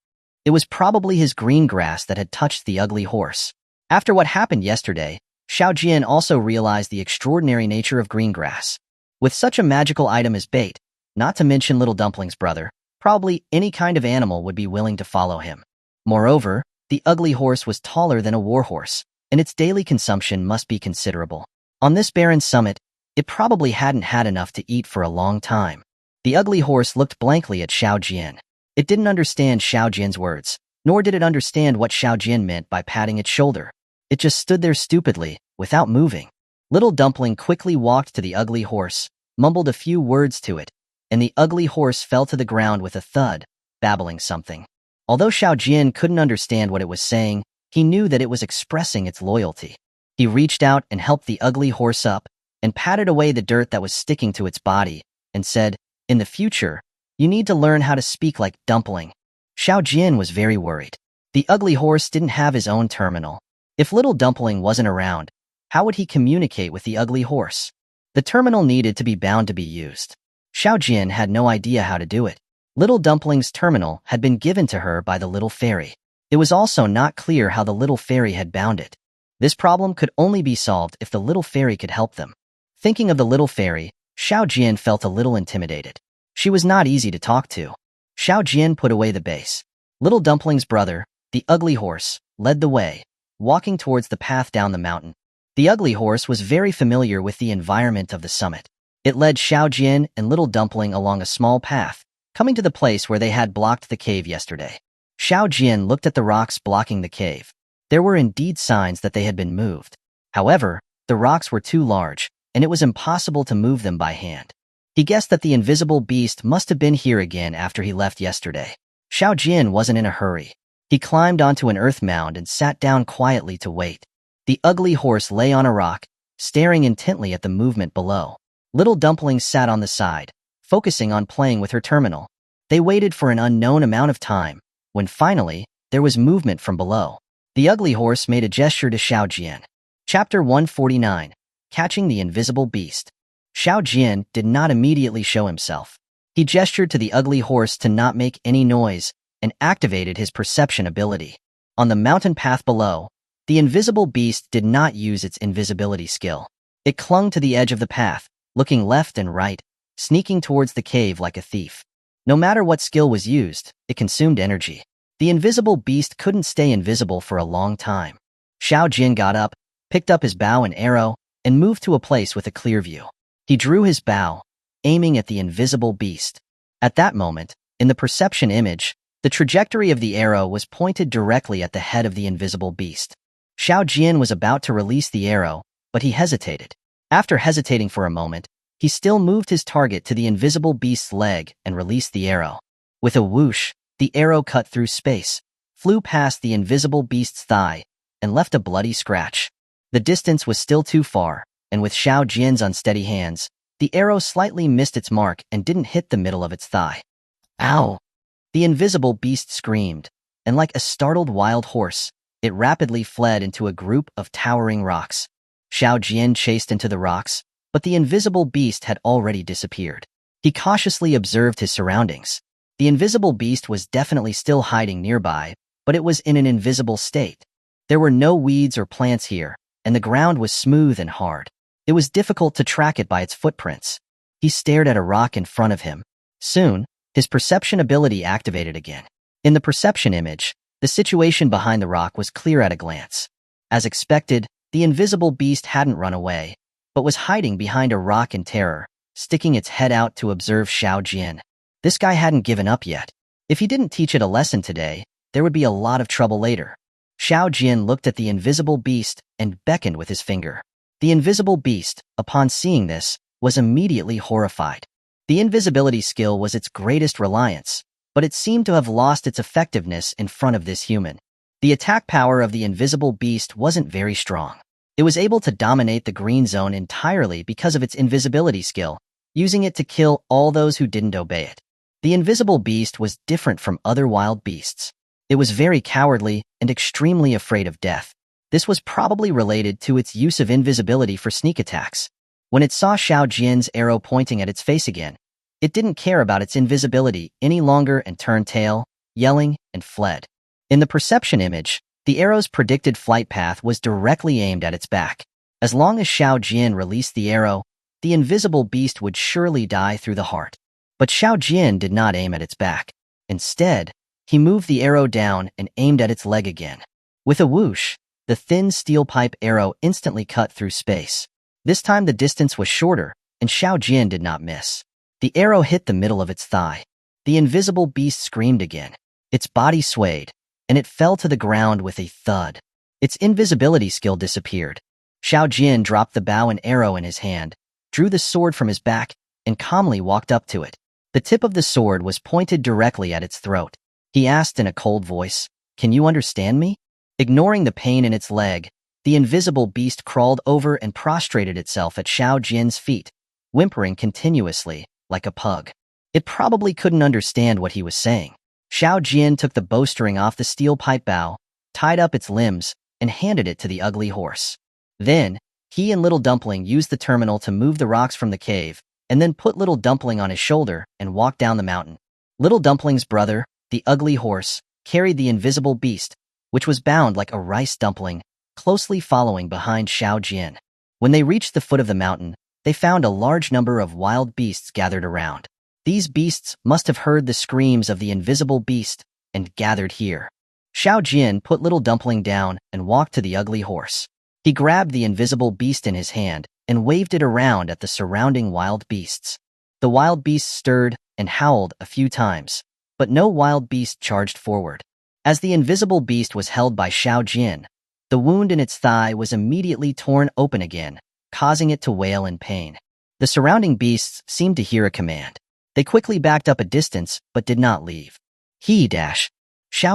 It was probably his green grass that had touched the ugly horse. After what happened yesterday, Xiao Jian also realized the extraordinary nature of green grass. With such a magical item as bait, not to mention Little Dumpling's brother, probably any kind of animal would be willing to follow him. Moreover, the ugly horse was taller than a warhorse, and its daily consumption must be considerable. On this barren summit, it probably hadn't had enough to eat for a long time. The ugly horse looked blankly at Xiao Jian. It didn't understand Xiao Jian's words, nor did it understand what Xiao Jian meant by patting its shoulder. It just stood there stupidly, without moving. Little Dumpling quickly walked to the ugly horse, mumbled a few words to it, and the ugly horse fell to the ground with a thud, babbling something. Although Xiao Jian couldn't understand what it was saying, he knew that it was expressing its loyalty. He reached out and helped the ugly horse up, and patted away the dirt that was sticking to its body, and said, "In the future, you need to learn how to speak like Dumpling." Xiao Jian was very worried. The ugly horse didn't have his own terminal. If Little Dumpling wasn't around, how would he communicate with the ugly horse? The terminal needed to be bound to be used. Xiao Jian had no idea how to do it. Little Dumpling's terminal had been given to her by the little fairy. It was also not clear how the little fairy had bound it. This problem could only be solved if the little fairy could help them. Thinking of the little fairy, Xiao Jian felt a little intimidated. She was not easy to talk to. Xiao Jian put away the base. Little Dumpling's brother, the ugly horse, led the way, walking towards the path down the mountain. The ugly horse was very familiar with the environment of the summit. It led Xiao Jian and Little Dumpling along a small path, coming to the place where they had blocked the cave yesterday. Xiao Jian looked at the rocks blocking the cave. There were indeed signs that they had been moved. However, the rocks were too large, and it was impossible to move them by hand. He guessed that the invisible beast must have been here again after he left yesterday. Xiao Jian wasn't in a hurry. He climbed onto an earth mound and sat down quietly to wait. The ugly horse lay on a rock, staring intently at the movement below. Little Dumpling sat on the side, focusing on playing with her terminal. They waited for an unknown amount of time, when finally, there was movement from below. The ugly horse made a gesture to Xiao Jian. Chapter 149. Catching the Invisible Beast. Xiao Jian did not immediately show himself. He gestured to the ugly horse to not make any noise and activated his perception ability. On the mountain path below, the invisible beast did not use its invisibility skill. It clung to the edge of the path, looking left and right, sneaking towards the cave like a thief. No matter what skill was used, it consumed energy. The invisible beast couldn't stay invisible for a long time. Xiao Jian got up, picked up his bow and arrow, and moved to a place with a clear view. He drew his bow, aiming at the invisible beast. At that moment, in the perception image, the trajectory of the arrow was pointed directly at the head of the invisible beast. Xiao Jian was about to release the arrow, but he hesitated. After hesitating for a moment, he still moved his target to the invisible beast's leg and released the arrow. With a whoosh, the arrow cut through space, flew past the invisible beast's thigh, and left a bloody scratch. The distance was still too far, and with Xiao Jian's unsteady hands, the arrow slightly missed its mark and didn't hit the middle of its thigh. Ow! The invisible beast screamed, and like a startled wild horse, it rapidly fled into a group of towering rocks. Xiao Jian chased into the rocks, but the invisible beast had already disappeared. He cautiously observed his surroundings. The invisible beast was definitely still hiding nearby, but it was in an invisible state. There were no weeds or plants here, and the ground was smooth and hard. It was difficult to track it by its footprints. He stared at a rock in front of him. Soon, his perception ability activated again. In the perception image, the situation behind the rock was clear at a glance. As expected, the invisible beast hadn't run away, but was hiding behind a rock in terror, sticking its head out to observe Xiao Jian. This guy hadn't given up yet. If he didn't teach it a lesson today, there would be a lot of trouble later. Xiao Jian looked at the invisible beast and beckoned with his finger. The invisible beast, upon seeing this, was immediately horrified. The invisibility skill was its greatest reliance, but it seemed to have lost its effectiveness in front of this human. The attack power of the invisible beast wasn't very strong. It was able to dominate the green zone entirely because of its invisibility skill, using it to kill all those who didn't obey it. The invisible beast was different from other wild beasts. It was very cowardly and extremely afraid of death. This was probably related to its use of invisibility for sneak attacks. When it saw Xiao Jian's arrow pointing at its face again, it didn't care about its invisibility any longer and turned tail, yelling, and fled. In the perception image, the arrow's predicted flight path was directly aimed at its back. As long as Xiao Jian released the arrow, the invisible beast would surely die through the heart. But Xiao Jian did not aim at its back. Instead, he moved the arrow down and aimed at its leg again. With a whoosh, the thin steel pipe arrow instantly cut through space. This time the distance was shorter, and Xiao Jian did not miss. The arrow hit the middle of its thigh. The invisible beast screamed again. Its body swayed, and it fell to the ground with a thud. Its invisibility skill disappeared. Xiao Jian dropped the bow and arrow in his hand, drew the sword from his back, and calmly walked up to it. The tip of the sword was pointed directly at its throat. He asked in a cold voice, "Can you understand me?" Ignoring the pain in its leg, the invisible beast crawled over and prostrated itself at Xiao Jian's feet, whimpering continuously, like a pug. It probably couldn't understand what he was saying. Xiao Jian took the bowstring off the steel pipe bow, tied up its limbs, and handed it to the ugly horse. Then, he and Little Dumpling used the terminal to move the rocks from the cave, and then put Little Dumpling on his shoulder and walked down the mountain. Little Dumpling's brother, the ugly horse, carried the invisible beast, which was bound like a rice dumpling, closely following behind Xiao Jian. When they reached the foot of the mountain, they found a large number of wild beasts gathered around. These beasts must have heard the screams of the invisible beast and gathered here. Xiao Jian put Little Dumpling down and walked to the ugly horse. He grabbed the invisible beast in his hand and waved it around at the surrounding wild beasts. The wild beasts stirred and howled a few times, but no wild beast charged forward. As the invisible beast was held by Xiao Jian, the wound in its thigh was immediately torn open again, causing it to wail in pain. The surrounding beasts seemed to hear a command. They quickly backed up a distance but did not leave. Xiao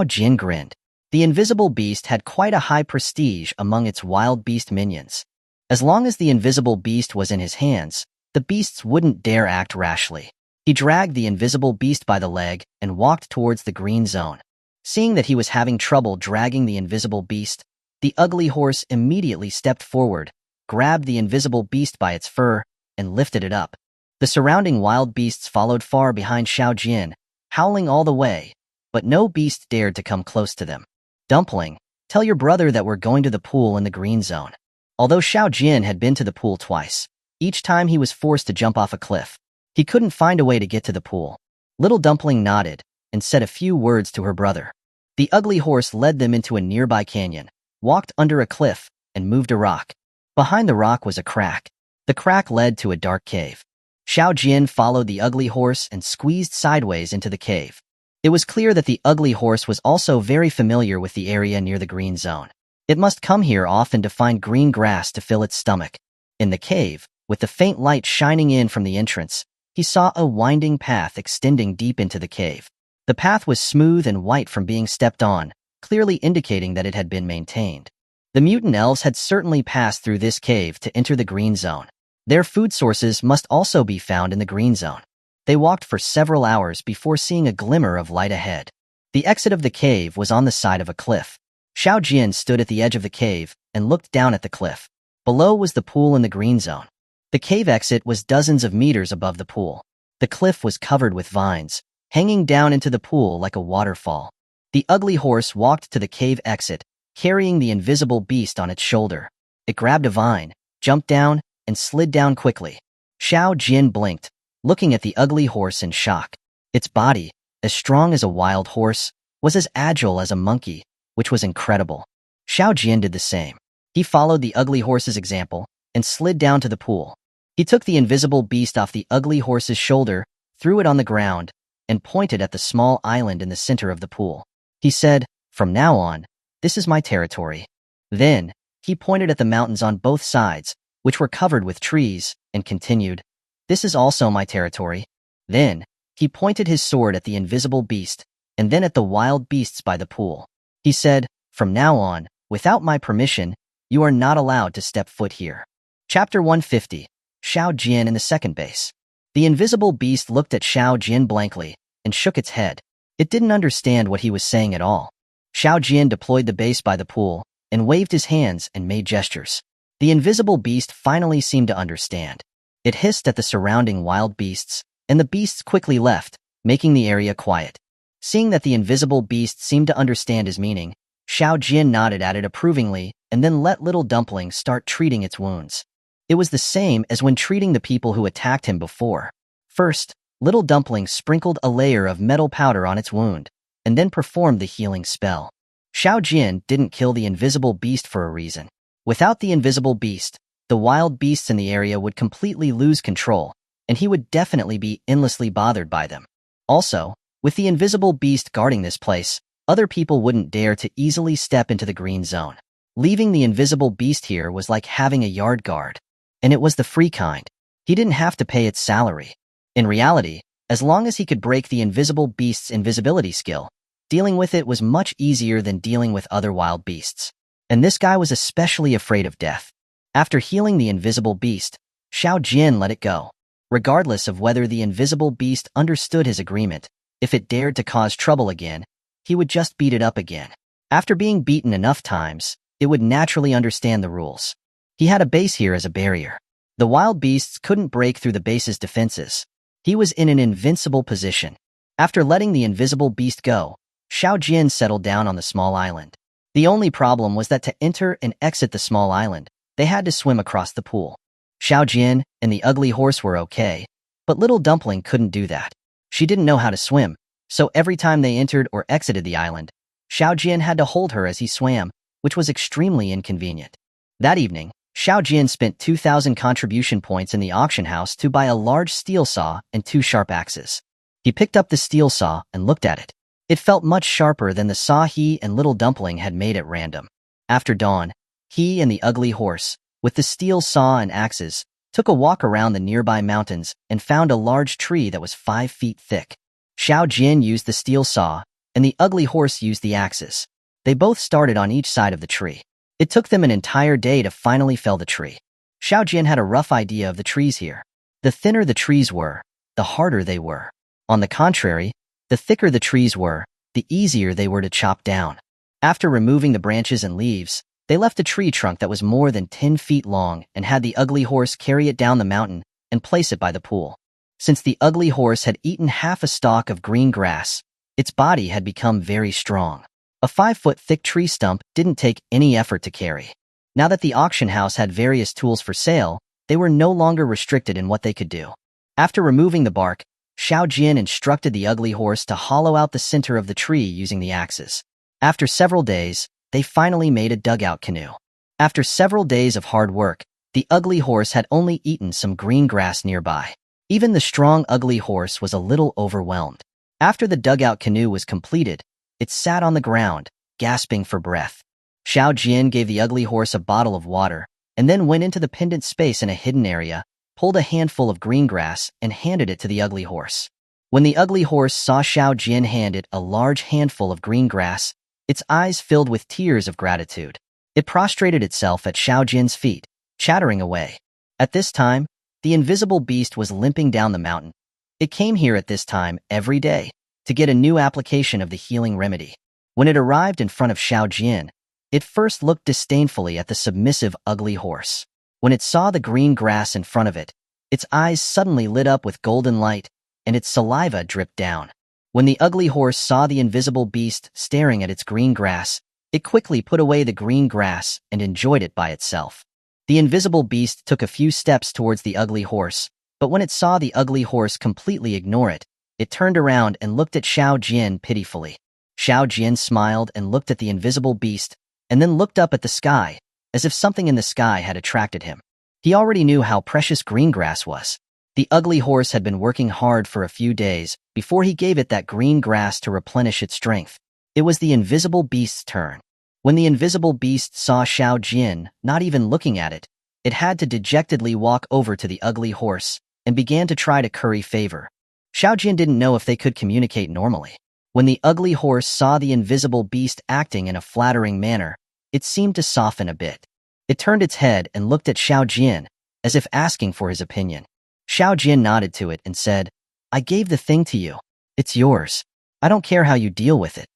Jian grinned. The invisible beast had quite a high prestige among its wild beast minions. As long as the invisible beast was in his hands, the beasts wouldn't dare act rashly. He dragged the invisible beast by the leg and walked towards the green zone. Seeing that he was having trouble dragging the invisible beast, the ugly horse immediately stepped forward, grabbed the invisible beast by its fur, and lifted it up. The surrounding wild beasts followed far behind Xiao Jian, howling all the way, but no beast dared to come close to them. Dumpling, tell your brother that we're going to the pool in the green zone. Although Xiao Jian had been to the pool twice, each time he was forced to jump off a cliff. He couldn't find a way to get to the pool. Little Dumpling nodded and said a few words to her brother. The ugly horse led them into a nearby canyon, walked under a cliff, and moved a rock. Behind the rock was a crack. The crack led to a dark cave. Xiao Jian followed the ugly horse and squeezed sideways into the cave. It was clear that the ugly horse was also very familiar with the area near the green zone. It must come here often to find green grass to fill its stomach. In the cave, with the faint light shining in from the entrance, he saw a winding path extending deep into the cave. The path was smooth and white from being stepped on, clearly indicating that it had been maintained. The mutant elves had certainly passed through this cave to enter the green zone. Their food sources must also be found in the green zone. They walked for several hours before seeing a glimmer of light ahead. The exit of the cave was on the side of a cliff. Xiao Jian stood at the edge of the cave and looked down at the cliff. Below was the pool in the green zone. The cave exit was dozens of meters above the pool. The cliff was covered with vines, hanging down into the pool like a waterfall. The ugly horse walked to the cave exit, carrying the invisible beast on its shoulder. It grabbed a vine, jumped down, and slid down quickly. Xiao Jian blinked, looking at the ugly horse in shock. Its body, as strong as a wild horse, was as agile as a monkey, which was incredible. Xiao Jian did the same. He followed the ugly horse's example and slid down to the pool. He took the invisible beast off the ugly horse's shoulder, threw it on the ground, and pointed at the small island in the center of the pool. He said, "From now on, this is my territory." Then, he pointed at the mountains on both sides, which were covered with trees, and continued, "This is also my territory." Then, he pointed his sword at the invisible beast, and then at the wild beasts by the pool. He said, "From now on, without my permission, you are not allowed to step foot here." Chapter 150, Xiao Jian in the second base. The invisible beast looked at Xiao Jian blankly and shook its head. It didn't understand what he was saying at all. Xiao Jian deployed the base by the pool and waved his hands and made gestures. The invisible beast finally seemed to understand. It hissed at the surrounding wild beasts, and the beasts quickly left, making the area quiet. Seeing that the invisible beast seemed to understand his meaning, Xiao Jian nodded at it approvingly and then let Little Dumpling start treating its wounds. It was the same as when treating the people who attacked him before. First, Little Dumpling sprinkled a layer of metal powder on its wound, and then performed the healing spell. Xiao Jian didn't kill the invisible beast for a reason. Without the invisible beast, the wild beasts in the area would completely lose control, and he would definitely be endlessly bothered by them. Also, with the invisible beast guarding this place, other people wouldn't dare to easily step into the green zone. Leaving the invisible beast here was like having a yard guard. And it was the free kind. He didn't have to pay its salary. In reality, as long as he could break the invisible beast's invisibility skill, dealing with it was much easier than dealing with other wild beasts. And this guy was especially afraid of death. After healing the invisible beast, Xiao Jian let it go. Regardless of whether the invisible beast understood his agreement, If it dared to cause trouble again, he would just beat it up again. After being beaten enough times, it would naturally understand the rules. He had a base here as a barrier. The wild beasts couldn't break through the base's defenses. He was in an invincible position. After letting the invisible beast go, Xiao Jian settled down on the small island. The only problem was that to enter and exit the small island, they had to swim across the pool. Xiao Jian and the ugly horse were okay, but little Dumpling couldn't do that. She didn't know how to swim, so every time they entered or exited the island, Xiao Jian had to hold her as he swam, which was extremely inconvenient. That evening, Xiao Jian spent 2,000 contribution points in the auction house to buy a large steel saw and 2 sharp axes. He picked up the steel saw and looked at it. It felt much sharper than the saw he and Little Dumpling had made at random. After dawn, he and the ugly horse, with the steel saw and axes, took a walk around the nearby mountains and found a large tree that was 5 feet thick. Xiao Jian used the steel saw, and the ugly horse used the axes. They both started on each side of the tree. It took them an entire day to finally fell the tree. Xiao Jian had a rough idea of the trees here. The thinner the trees were, the harder they were. On the contrary, the thicker the trees were, the easier they were to chop down. After removing the branches and leaves, they left a tree trunk that was more than 10 feet long and had the ugly horse carry it down the mountain and place it by the pool. Since the ugly horse had eaten half a stalk of green grass, its body had become very strong. A 5-foot thick tree stump didn't take any effort to carry. Now that the auction house had various tools for sale, they were no longer restricted in what they could do. After removing the bark, Xiao Jian instructed the ugly horse to hollow out the center of the tree using the axes. After several days, they finally made a dugout canoe. After several days of hard work, the ugly horse had only eaten some green grass nearby. Even the strong ugly horse was a little overwhelmed. After the dugout canoe was completed, it sat on the ground, gasping for breath. Xiao Jian gave the ugly horse a bottle of water, and then went into the pendant space in a hidden area, pulled a handful of green grass, and handed it to the ugly horse. When the ugly horse saw Xiao Jian hand it a large handful of green grass, its eyes filled with tears of gratitude. It prostrated itself at Xiao Jian's feet, chattering away. At this time, the invisible beast was limping down the mountain. It came here at this time every day to get a new application of the healing remedy. When it arrived in front of Xiao Jian, it first looked disdainfully at the submissive ugly horse. When it saw the green grass in front of it, its eyes suddenly lit up with golden light, and its saliva dripped down. When the ugly horse saw the invisible beast staring at its green grass, it quickly put away the green grass and enjoyed it by itself. The invisible beast took a few steps towards the ugly horse, but when it saw the ugly horse completely ignore it, it turned around and looked at Xiao Jian pitifully. Xiao Jian smiled and looked at the invisible beast, and then looked up at the sky, as if something in the sky had attracted him. He already knew how precious green grass was. The ugly horse had been working hard for a few days before he gave it that green grass to replenish its strength. It was the invisible beast's turn. When the invisible beast saw Xiao Jian not even looking at it, it had to dejectedly walk over to the ugly horse and began to try to curry favor. Xiao Jian didn't know if they could communicate normally. When the ugly horse saw the invisible beast acting in a flattering manner, it seemed to soften a bit. It turned its head and looked at Xiao Jian, as if asking for his opinion. Xiao Jian nodded to it and said, "I gave the thing to you. It's yours. I don't care how you deal with it."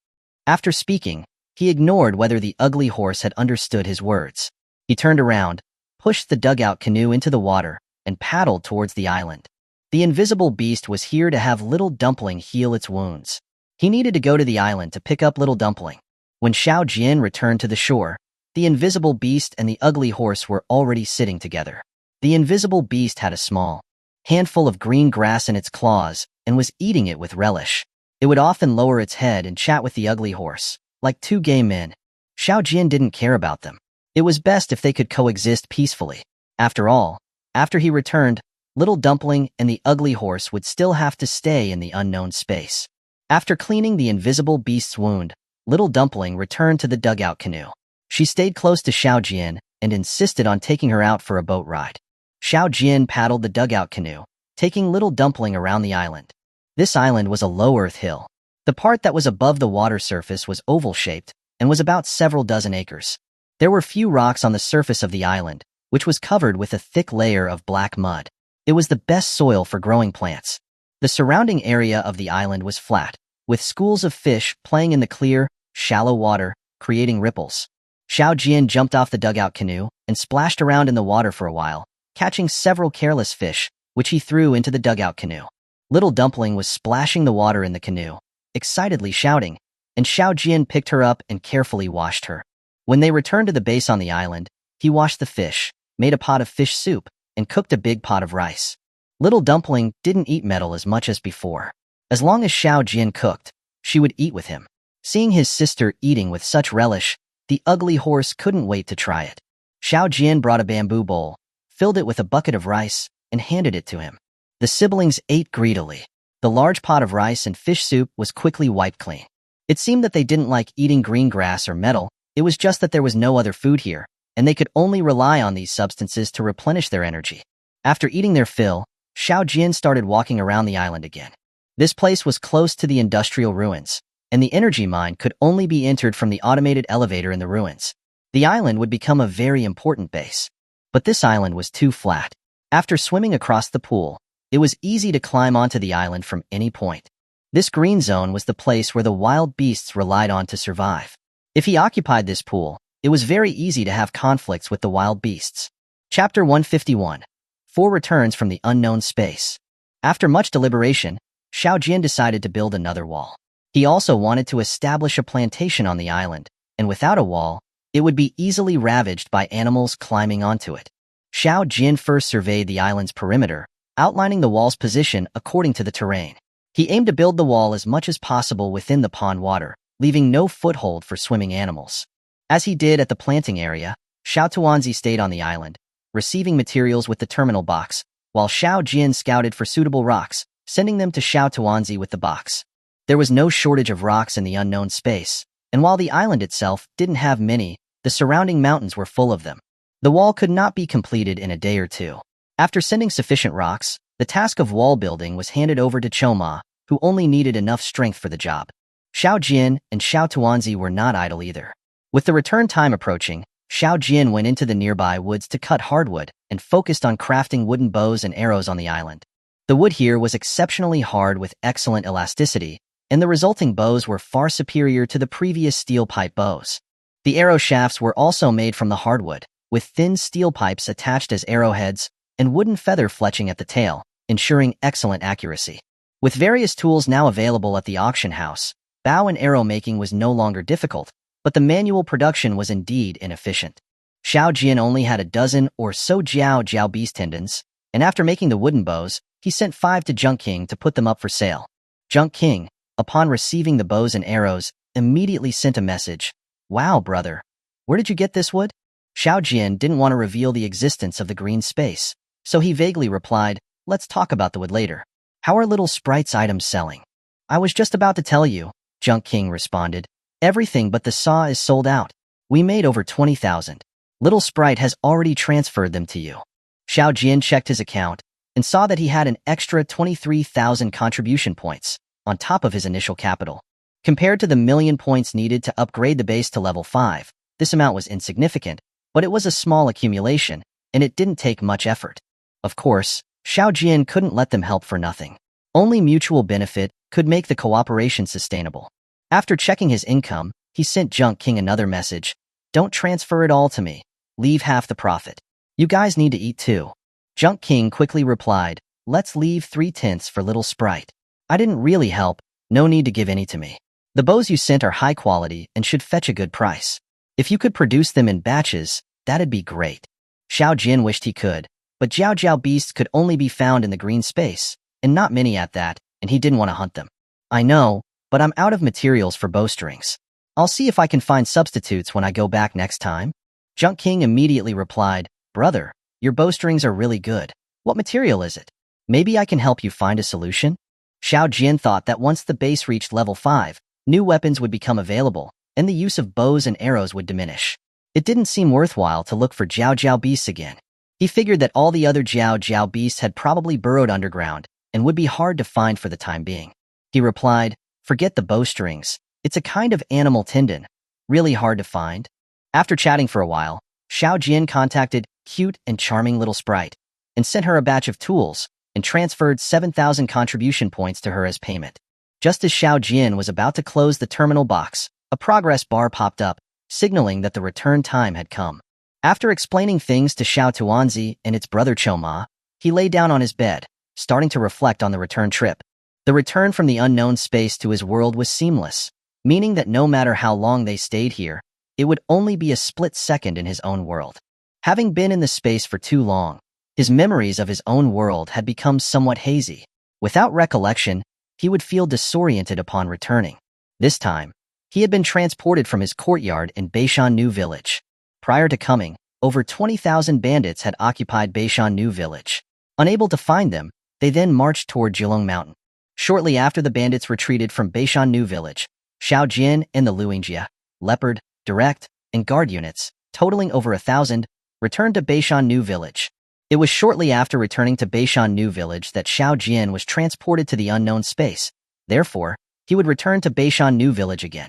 After speaking, he ignored whether the ugly horse had understood his words. He turned around, pushed the dugout canoe into the water, and paddled towards the island. The invisible beast was here to have Little Dumpling heal its wounds. He needed to go to the island to pick up Little Dumpling. When Xiao Jian returned to the shore, the invisible beast and the ugly horse were already sitting together. The invisible beast had a small handful of green grass in its claws and was eating it with relish. It would often lower its head and chat with the ugly horse, like two gay men. Xiao Jian didn't care about them. It was best if they could coexist peacefully. After all, after he returned, Little Dumpling and the ugly horse would still have to stay in the unknown space. After cleaning the invisible beast's wound, Little Dumpling returned to the dugout canoe. She stayed close to Xiao Jian and insisted on taking her out for a boat ride. Xiao Jian paddled the dugout canoe, taking Little Dumpling around the island. This island was a low-earth hill. The part that was above the water surface was oval-shaped and was about several dozen acres. There were few rocks on the surface of the island, which was covered with a thick layer of black mud. It was the best soil for growing plants. The surrounding area of the island was flat, with schools of fish playing in the clear, shallow water, creating ripples. Xiao Jian jumped off the dugout canoe and splashed around in the water for a while, catching several careless fish, which he threw into the dugout canoe. Little Dumpling was splashing the water in the canoe, excitedly shouting, and Xiao Jian picked her up and carefully washed her. When they returned to the base on the island, he washed the fish, made a pot of fish soup, and cooked a big pot of rice. Little Dumpling didn't eat metal as much as before. As long as Xiao Jian cooked, she would eat with him. Seeing his sister eating with such relish, the ugly horse couldn't wait to try it. Xiao Jian brought a bamboo bowl, filled it with a bucket of rice, and handed it to him. The siblings ate greedily. The large pot of rice and fish soup was quickly wiped clean. It seemed that they didn't like eating green grass or metal, it was just that there was no other food here, and they could only rely on these substances to replenish their energy. After eating their fill, Xiao Jian started walking around the island again. This place was close to the industrial ruins, and the energy mine could only be entered from the automated elevator in the ruins. The island would become a very important base. But this island was too flat. After swimming across the pool, it was easy to climb onto the island from any point. This green zone was the place where the wild beasts relied on to survive. If he occupied this pool, it was very easy to have conflicts with the wild beasts. Chapter 151. 4 Returns from the Unknown Space. After much deliberation, Xiao Jian decided to build another wall. He also wanted to establish a plantation on the island, and without a wall, it would be easily ravaged by animals climbing onto it. Xiao Jian first surveyed the island's perimeter, outlining the wall's position according to the terrain. He aimed to build the wall as much as possible within the pond water, leaving no foothold for swimming animals. As he did at the planting area, Xiao Tuanzi stayed on the island, receiving materials with the terminal box, while Xiao Jian scouted for suitable rocks, sending them to Xiao Tuanzi with the box. There was no shortage of rocks in the unknown space, and while the island itself didn't have many, the surrounding mountains were full of them. The wall could not be completed in a day or two. After sending sufficient rocks, the task of wall building was handed over to Choma, who only needed enough strength for the job. Xiao Jian and Xiao Tuanzi were not idle either. With the return time approaching, Xiao Jian went into the nearby woods to cut hardwood and focused on crafting wooden bows and arrows on the island. The wood here was exceptionally hard with excellent elasticity, and the resulting bows were far superior to the previous steel pipe bows. The arrow shafts were also made from the hardwood, with thin steel pipes attached as arrowheads and wooden feather fletching at the tail, ensuring excellent accuracy. With various tools now available at the auction house, bow and arrow making was no longer difficult, but the manual production was indeed inefficient. Xiao Jian only had a dozen or so jiao beast tendons, and after making the wooden bows, he sent 5 to Junk King to put them up for sale. Junk King, upon receiving the bows and arrows, immediately sent a message. "Wow, brother. Where did you get this wood?" Xiao Jian didn't want to reveal the existence of the green space, so he vaguely replied, "Let's talk about the wood later. How are Little Sprite's items selling?" "I was just about to tell you," Junk King responded. "Everything but the saw is sold out. We made over 20,000. Little Sprite has already transferred them to you." Xiao Jian checked his account and saw that he had an extra 23,000 contribution points on top of his initial capital. Compared to the million points needed to upgrade the base to level 5, this amount was insignificant, but it was a small accumulation, and it didn't take much effort. Of course, Xiao Jian couldn't let them help for nothing. Only mutual benefit could make the cooperation sustainable. After checking his income, he sent Junk King another message. "Don't transfer it all to me. Leave half the profit. You guys need to eat too." Junk King quickly replied, "Let's leave 3/10 for Little Sprite. I didn't really help, no need to give any to me. The bows you sent are high quality and should fetch a good price. If you could produce them in batches, that'd be great." Xiao Jian wished he could, but jiao beasts could only be found in the green space, and not many at that, and he didn't want to hunt them. "I know, but I'm out of materials for bowstrings. I'll see if I can find substitutes when I go back next time." Junk King immediately replied, "Brother, your bowstrings are really good. What material is it? Maybe I can help you find a solution?" Xiao Jian thought that once the base reached level 5, new weapons would become available, and the use of bows and arrows would diminish. It didn't seem worthwhile to look for jiao beasts again. He figured that all the other jiao beasts had probably burrowed underground and would be hard to find for the time being. He replied, "Forget the bowstrings. It's a kind of animal tendon. Really hard to find." After chatting for a while, Xiao Jian contacted cute and charming Little Sprite and sent her a batch of tools, and transferred 7,000 contribution points to her as payment. Just as Xiao Jian was about to close the terminal box, a progress bar popped up, signaling that the return time had come. After explaining things to Xiao Tuanzi and its brother Choma, he lay down on his bed, starting to reflect on the return trip. The return from the unknown space to his world was seamless, meaning that no matter how long they stayed here, it would only be a split second in his own world. Having been in the space for too long, his memories of his own world had become somewhat hazy. Without recollection, he would feel disoriented upon returning. This time, he had been transported from his courtyard in Beishan New Village. Prior to coming, over 20,000 bandits had occupied Beishan New Village. Unable to find them, they then marched toward Jilong Mountain. Shortly after the bandits retreated from Beishan New Village, Xiao Jian and the Luingjia, Leopard, Direct, and Guard units, totaling over 1,000, returned to Beishan New Village. It was shortly after returning to Beishan New Village that Xiao Jian was transported to the unknown space. Therefore, he would return to Beishan New Village again.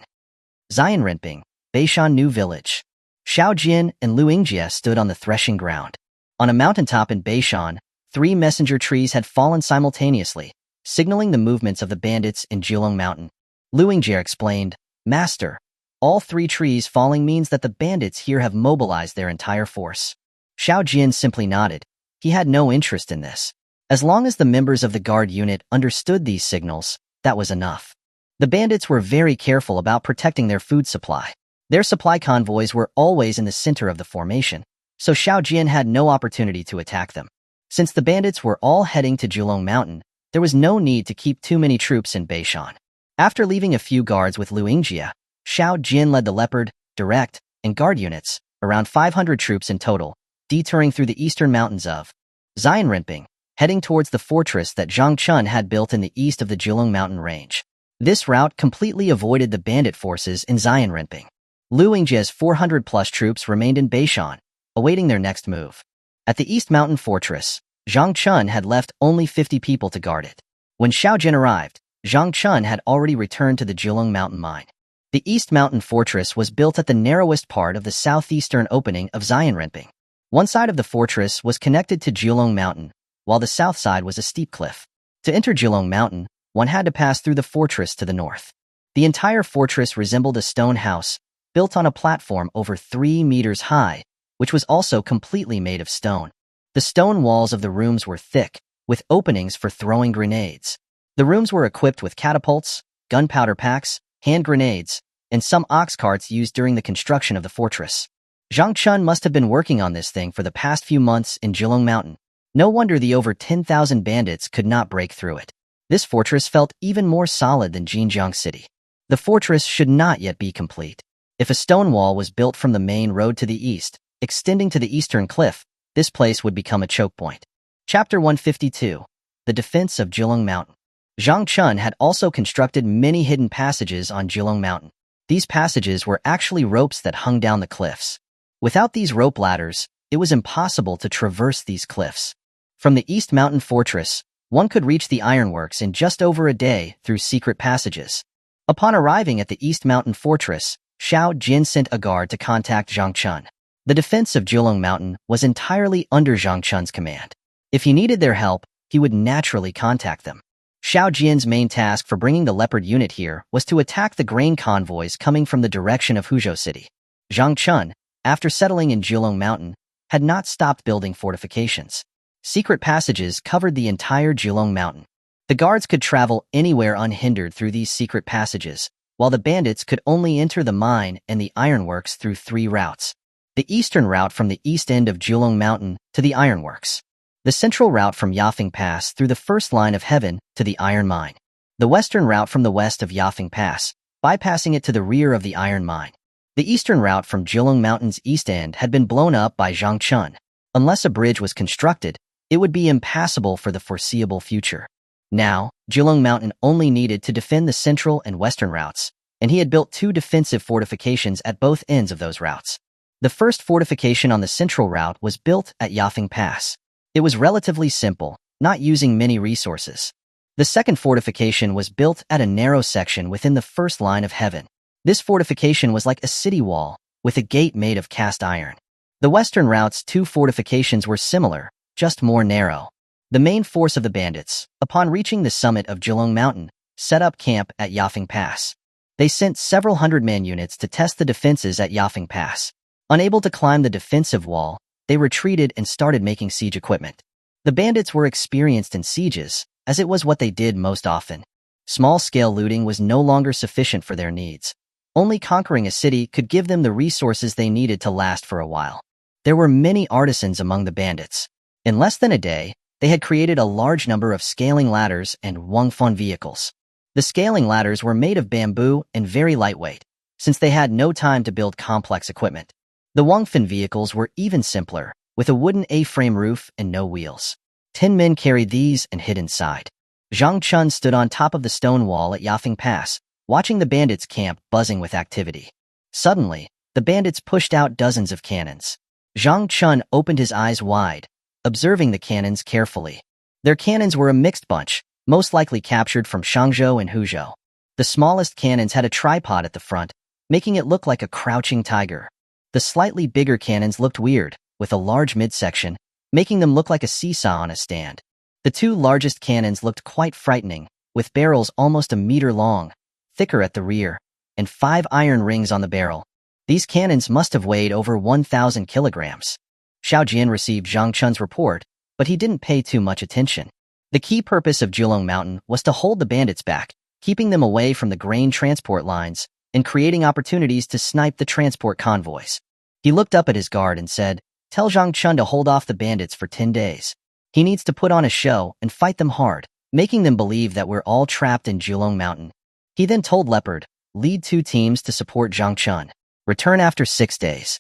Zion Renping, Beishan New Village. Xiao Jian and Lu Yingjie stood on the threshing ground. On a mountaintop in Beishan, 3 messenger trees had fallen simultaneously, signaling the movements of the bandits in Jilong Mountain. Lu Yingjie explained, "Master, all 3 trees falling means that the bandits here have mobilized their entire force." Xiao Jian simply nodded. He had no interest in this. As long as the members of the guard unit understood these signals, that was enough. The bandits were very careful about protecting their food supply. Their supply convoys were always in the center of the formation, so Xiao Jian had no opportunity to attack them. Since the bandits were all heading to Jilong Mountain, there was no need to keep too many troops in Beishan. After leaving a few guards with Lu Yingjie, Xiao Jian led the Leopard, Direct, and Guard units, around 500 troops in total, detouring through the eastern mountains of Zion Renping, heading towards the fortress that Zhang Chun had built in the east of the Jilong Mountain range. This route completely avoided the bandit forces in Zion Renping. Lu Yingjie's 400-plus troops remained in Beishan, awaiting their next move. At the East Mountain Fortress, Zhang Chun had left only 50 people to guard it. When Xiao Jin arrived, Zhang Chun had already returned to the Jilong Mountain mine. The East Mountain Fortress was built at the narrowest part of the southeastern opening of Zion Renping. One side of the fortress was connected to Jilong Mountain, while the south side was a steep cliff. To enter Jilong Mountain, one had to pass through the fortress to the north. The entire fortress resembled a stone house, built on a platform over 3 meters high, which was also completely made of stone. The stone walls of the rooms were thick, with openings for throwing grenades. The rooms were equipped with catapults, gunpowder packs, hand grenades, and some ox carts used during the construction of the fortress. Zhang Chun must have been working on this thing for the past few months in Jilong Mountain. No wonder the over 10,000 bandits could not break through it. This fortress felt even more solid than Jinjiang City. The fortress should not yet be complete. If a stone wall was built from the main road to the east, extending to the eastern cliff, this place would become a choke point. Chapter 152. The Defense of Jilong Mountain. Zhang Chun had also constructed many hidden passages on Jilong Mountain. These passages were actually ropes that hung down the cliffs. Without these rope ladders, it was impossible to traverse these cliffs. From the East Mountain Fortress, one could reach the ironworks in just over a day through secret passages. Upon arriving at the East Mountain Fortress, Xiao Jin sent a guard to contact Zhang Chun. The defense of Jilong Mountain was entirely under Zhang Chun's command. If he needed their help, he would naturally contact them. Xiao Jin's main task for bringing the Leopard unit here was to attack the grain convoys coming from the direction of Huzhou City. Zhang Chun, after settling in Jilong Mountain, had not stopped building fortifications. Secret passages covered the entire Jilong Mountain. The guards could travel anywhere unhindered through these secret passages, while the bandits could only enter the mine and the ironworks through 3 routes. The eastern route from the east end of Jilong Mountain to the ironworks. The central route from Yafeng Pass through the first line of heaven to the iron mine. The western route from the west of Yafeng Pass, bypassing it to the rear of the iron mine. The eastern route from Jilong Mountain's east end had been blown up by Zhang Chun. Unless a bridge was constructed, it would be impassable for the foreseeable future. Now, Jilong Mountain only needed to defend the central and western routes, and he had built 2 defensive fortifications at both ends of those routes. The first fortification on the central route was built at Yafeng Pass. It was relatively simple, not using many resources. The second fortification was built at a narrow section within the first line of heaven. This fortification was like a city wall, with a gate made of cast iron. The western route's 2 fortifications were similar, just more narrow. The main force of the bandits, upon reaching the summit of Jilong Mountain, set up camp at Yafeng Pass. They sent several hundred-man units to test the defenses at Yafeng Pass. Unable to climb the defensive wall, they retreated and started making siege equipment. The bandits were experienced in sieges, as it was what they did most often. Small-scale looting was no longer sufficient for their needs. Only conquering a city could give them the resources they needed to last for a while. There were many artisans among the bandits. In less than a day, they had created a large number of scaling ladders and wangfan vehicles. The scaling ladders were made of bamboo and very lightweight, since they had no time to build complex equipment. The wangfan vehicles were even simpler, with a wooden A-frame roof and no wheels. 10 men carried these and hid inside. Zhang Chun stood on top of the stone wall at Yafeng Pass, watching the bandits' camp buzzing with activity. Suddenly, the bandits pushed out dozens of cannons. Zhang Chun opened his eyes wide, observing the cannons carefully. Their cannons were a mixed bunch, most likely captured from Shangzhou and Huzhou. The smallest cannons had a tripod at the front, making it look like a crouching tiger. The slightly bigger cannons looked weird, with a large midsection, making them look like a seesaw on a stand. The two largest cannons looked quite frightening, with barrels almost a meter long, thicker at the rear, and 5 iron rings on the barrel. These cannons must have weighed over 1,000 kilograms. Xiao Jian received Zhang Chun's report, but he didn't pay too much attention. The key purpose of Jilong Mountain was to hold the bandits back, keeping them away from the grain transport lines and creating opportunities to snipe the transport convoys. He looked up at his guard and said, "Tell Zhang Chun to hold off the bandits for 10 days. He needs to put on a show and fight them hard, making them believe that we're all trapped in Jilong Mountain." He then told Leopard, "Lead 2 teams to support Zhang Chun. Return after 6 days."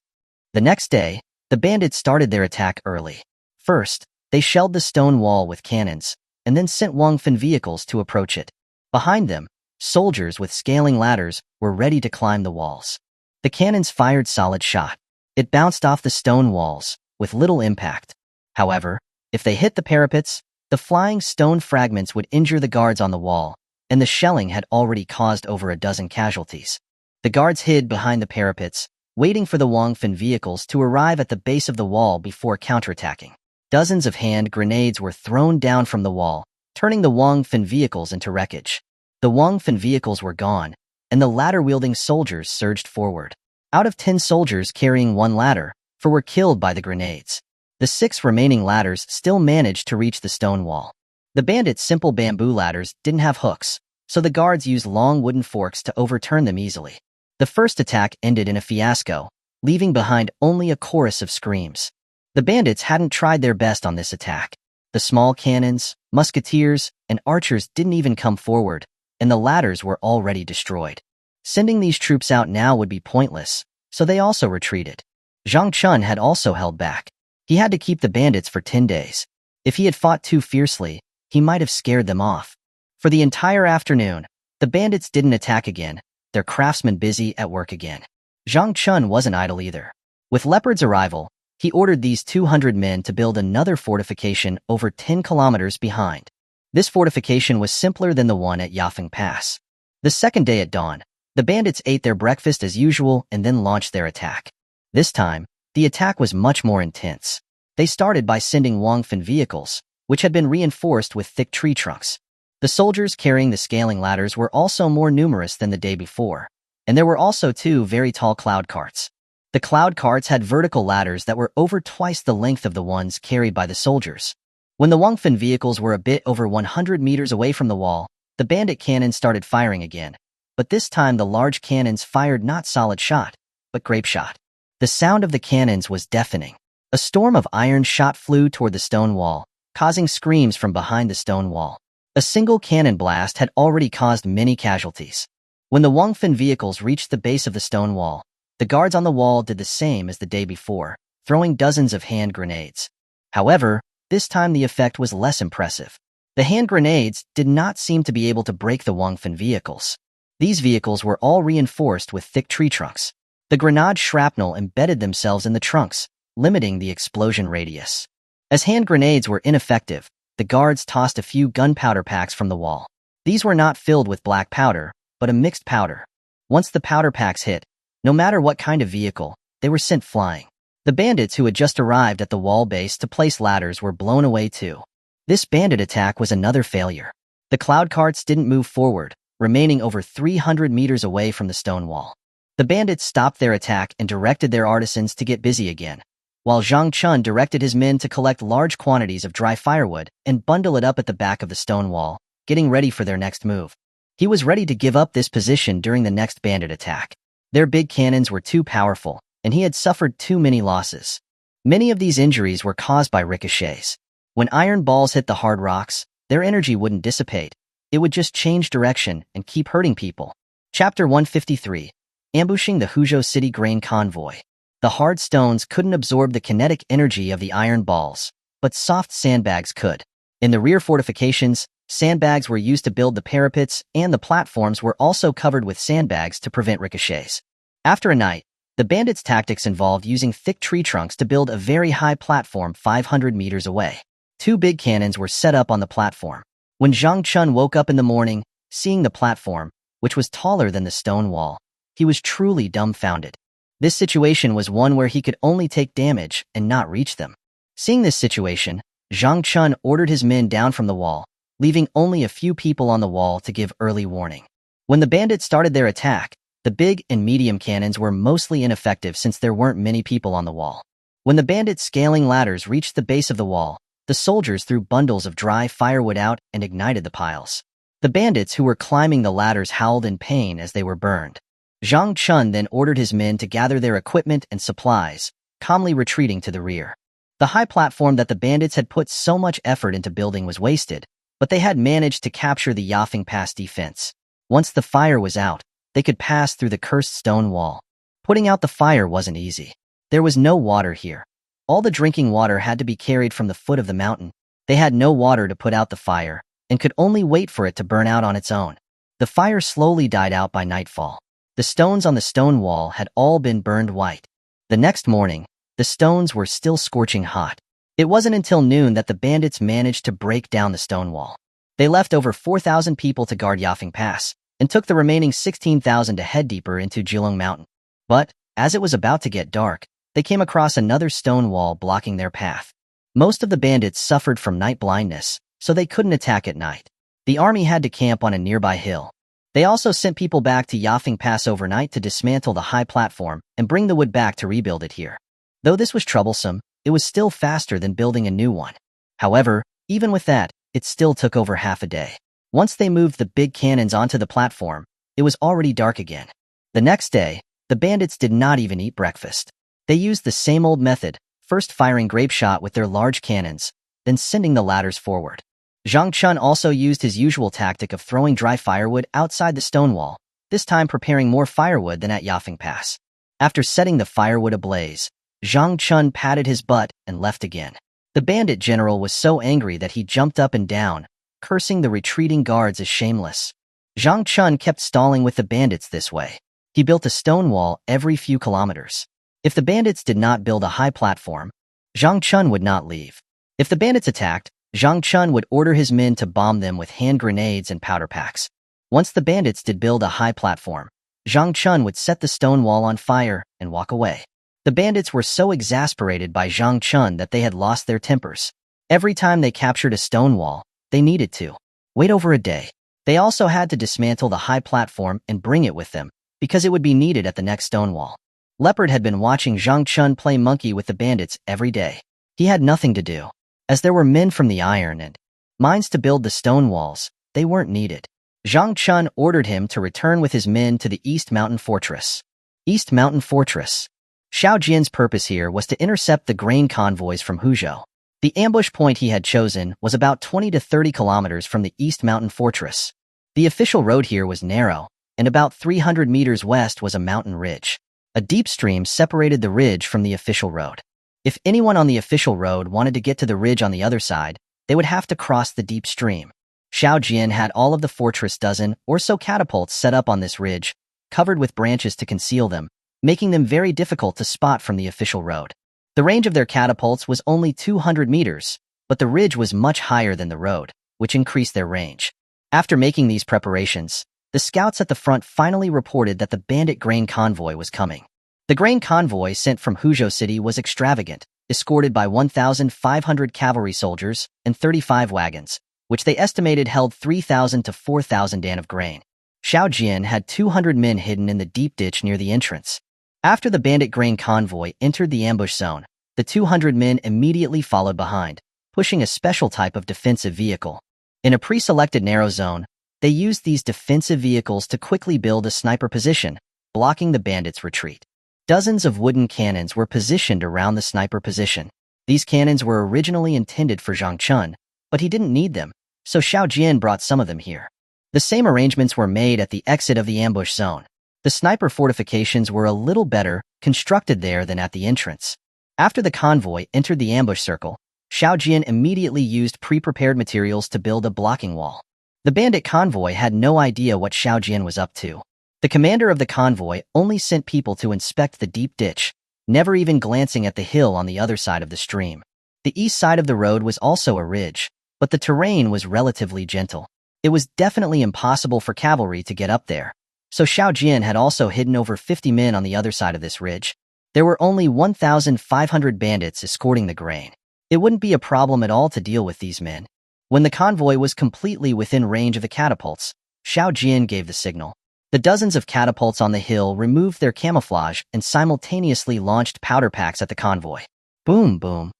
The next day, the bandits started their attack early. First, they shelled the stone wall with cannons, and then sent wangfan vehicles to approach it. Behind them, soldiers with scaling ladders were ready to climb the walls. The cannons fired solid shot. It bounced off the stone walls, with little impact. However, if they hit the parapets, the flying stone fragments would injure the guards on the wall, and the shelling had already caused over a dozen casualties. The guards hid behind the parapets, waiting for the wangfan vehicles to arrive at the base of the wall before counterattacking. Dozens of hand grenades were thrown down from the wall, turning the wangfan vehicles into wreckage. The wangfan vehicles were gone, and the ladder-wielding soldiers surged forward. Out of 10 soldiers carrying 1 ladder, 4 were killed by the grenades. The 6 remaining ladders still managed to reach the stone wall. The bandits' simple bamboo ladders didn't have hooks, so the guards used long wooden forks to overturn them easily. The first attack ended in a fiasco, leaving behind only a chorus of screams. The bandits hadn't tried their best on this attack. The small cannons, musketeers, and archers didn't even come forward, and the ladders were already destroyed. Sending these troops out now would be pointless, so they also retreated. Zhang Chun had also held back. He had to keep the bandits for 10 days. If he had fought too fiercely, he might have scared them off. For the entire afternoon, the bandits didn't attack again, their craftsmen busy at work again. Zhang Chun wasn't idle either. With Leopard's arrival, he ordered these 200 men to build another fortification over 10 kilometers behind. This fortification was simpler than the one at Yafeng Pass. The second day at dawn, the bandits ate their breakfast as usual and then launched their attack. This time, the attack was much more intense. They started by sending wangfan vehicles, which had been reinforced with thick tree trunks. The soldiers carrying the scaling ladders were also more numerous than the day before, and there were also 2 very tall cloud carts. The cloud carts had vertical ladders that were over twice the length of the ones carried by the soldiers. When the wangfan vehicles were a bit over 100 meters away from the wall, the bandit cannons started firing again, but this time the large cannons fired not solid shot, but grape shot. The sound of the cannons was deafening. A storm of iron shot flew toward the stone wall, causing screams from behind the stone wall. A single cannon blast had already caused many casualties. When the wangfan vehicles reached the base of the stone wall, the guards on the wall did the same as the day before, throwing dozens of hand grenades. However, this time the effect was less impressive. The hand grenades did not seem to be able to break the wangfan vehicles. These vehicles were all reinforced with thick tree trunks. The grenade shrapnel embedded themselves in the trunks, limiting the explosion radius. As hand grenades were ineffective, the guards tossed a few gunpowder packs from the wall. These were not filled with black powder, but a mixed powder. Once the powder packs hit, no matter what kind of vehicle, they were sent flying. The bandits who had just arrived at the wall base to place ladders were blown away too. This bandit attack was another failure. The cloud carts didn't move forward, remaining over 300 meters away from the stone wall. The bandits stopped their attack and directed their artisans to get busy again, while Zhang Chun directed his men to collect large quantities of dry firewood and bundle it up at the back of the stone wall, getting ready for their next move. He was ready to give up this position during the next bandit attack. Their big cannons were too powerful, and he had suffered too many losses. Many of these injuries were caused by ricochets. When iron balls hit the hard rocks, their energy wouldn't dissipate. It would just change direction and keep hurting people. Chapter 153. Ambushing the Huzhou City Grain Convoy. The hard stones couldn't absorb the kinetic energy of the iron balls, but soft sandbags could. In the rear fortifications, sandbags were used to build the parapets, and the platforms were also covered with sandbags to prevent ricochets. After a night, the bandits' tactics involved using thick tree trunks to build a very high platform 500 meters away. 2 big cannons were set up on the platform. When Zhang Chun woke up in the morning, seeing the platform, which was taller than the stone wall, he was truly dumbfounded. This situation was one where he could only take damage and not reach them. Seeing this situation, Zhang Chun ordered his men down from the wall, leaving only a few people on the wall to give early warning. When the bandits started their attack, the big and medium cannons were mostly ineffective since there weren't many people on the wall. When the bandits' scaling ladders reached the base of the wall, the soldiers threw bundles of dry firewood out and ignited the piles. The bandits who were climbing the ladders howled in pain as they were burned. Zhang Chun then ordered his men to gather their equipment and supplies, calmly retreating to the rear. The high platform that the bandits had put so much effort into building was wasted, but they had managed to capture the Yafeng Pass defense. Once the fire was out, they could pass through the cursed stone wall. Putting out the fire wasn't easy. There was no water here. All the drinking water had to be carried from the foot of the mountain. They had no water to put out the fire, and could only wait for it to burn out on its own. The fire slowly died out by nightfall. The stones on the stone wall had all been burned white. The next morning, the stones were still scorching hot. It wasn't until noon that the bandits managed to break down the stone wall. They left over 4,000 people to guard Yafeng Pass, and took the remaining 16,000 to head deeper into Jilong Mountain. But, as it was about to get dark, they came across another stone wall blocking their path. Most of the bandits suffered from night blindness, so they couldn't attack at night. The army had to camp on a nearby hill. They also sent people back to Yafeng Pass overnight to dismantle the high platform and bring the wood back to rebuild it here. Though this was troublesome, it was still faster than building a new one. However, even with that, it still took over half a day. Once they moved the big cannons onto the platform, it was already dark again. The next day, the bandits did not even eat breakfast. They used the same old method, first firing grape shot with their large cannons, then sending the ladders forward. Zhang Chun also used his usual tactic of throwing dry firewood outside the stone wall, this time preparing more firewood than at Yafeng Pass. After setting the firewood ablaze, Zhang Chun patted his butt and left again. The bandit general was so angry that he jumped up and down, cursing the retreating guards as shameless. Zhang Chun kept stalling with the bandits this way. He built a stone wall every few kilometers. If the bandits did not build a high platform, Zhang Chun would not leave. If the bandits attacked, Zhang Chun would order his men to bomb them with hand grenades and powder packs. Once the bandits did build a high platform, Zhang Chun would set the stone wall on fire and walk away. The bandits were so exasperated by Zhang Chun that they had lost their tempers. Every time they captured a stone wall, they needed to wait over a day. They also had to dismantle the high platform and bring it with them, because it would be needed at the next stone wall. Leopard had been watching Zhang Chun play monkey with the bandits every day. He had nothing to do. As there were men from the iron and mines to build the stone walls, they weren't needed. Zhang Chun ordered him to return with his men to the East Mountain Fortress. East Mountain Fortress. Xiao Jian's purpose here was to intercept the grain convoys from Huzhou. The ambush point he had chosen was about 20 to 30 kilometers from the East Mountain Fortress. The official road here was narrow, and about 300 meters west was a mountain ridge. A deep stream separated the ridge from the official road. If anyone on the official road wanted to get to the ridge on the other side, they would have to cross the deep stream. Xiao Jian had all of the fortress dozen or so catapults set up on this ridge, covered with branches to conceal them, making them very difficult to spot from the official road. The range of their catapults was only 200 meters, but the ridge was much higher than the road, which increased their range. After making these preparations, the scouts at the front finally reported that the bandit grain convoy was coming. The grain convoy sent from Huzhou City was extravagant, escorted by 1,500 cavalry soldiers and 35 wagons, which they estimated held 3,000 to 4,000 dan of grain. Xiao Jian had 200 men hidden in the deep ditch near the entrance. After the bandit grain convoy entered the ambush zone, the 200 men immediately followed behind, pushing a special type of defensive vehicle. In a pre-selected narrow zone, they used these defensive vehicles to quickly build a sniper position, blocking the bandits' retreat. Dozens of wooden cannons were positioned around the sniper position. These cannons were originally intended for Zhang Chun, but he didn't need them, so Xiao Jian brought some of them here. The same arrangements were made at the exit of the ambush zone. The sniper fortifications were a little better constructed there than at the entrance. After the convoy entered the ambush circle, Xiao Jian immediately used pre-prepared materials to build a blocking wall. The bandit convoy had no idea what Xiao Jian was up to. The commander of the convoy only sent people to inspect the deep ditch, never even glancing at the hill on the other side of the stream. The east side of the road was also a ridge, but the terrain was relatively gentle. It was definitely impossible for cavalry to get up there, so Xiao Jian had also hidden over 50 men on the other side of this ridge. There were only 1,500 bandits escorting the grain. It wouldn't be a problem at all to deal with these men. When the convoy was completely within range of the catapults, Xiao Jian gave the signal. The dozens of catapults on the hill removed their camouflage and simultaneously launched powder packs at the convoy. Boom, boom.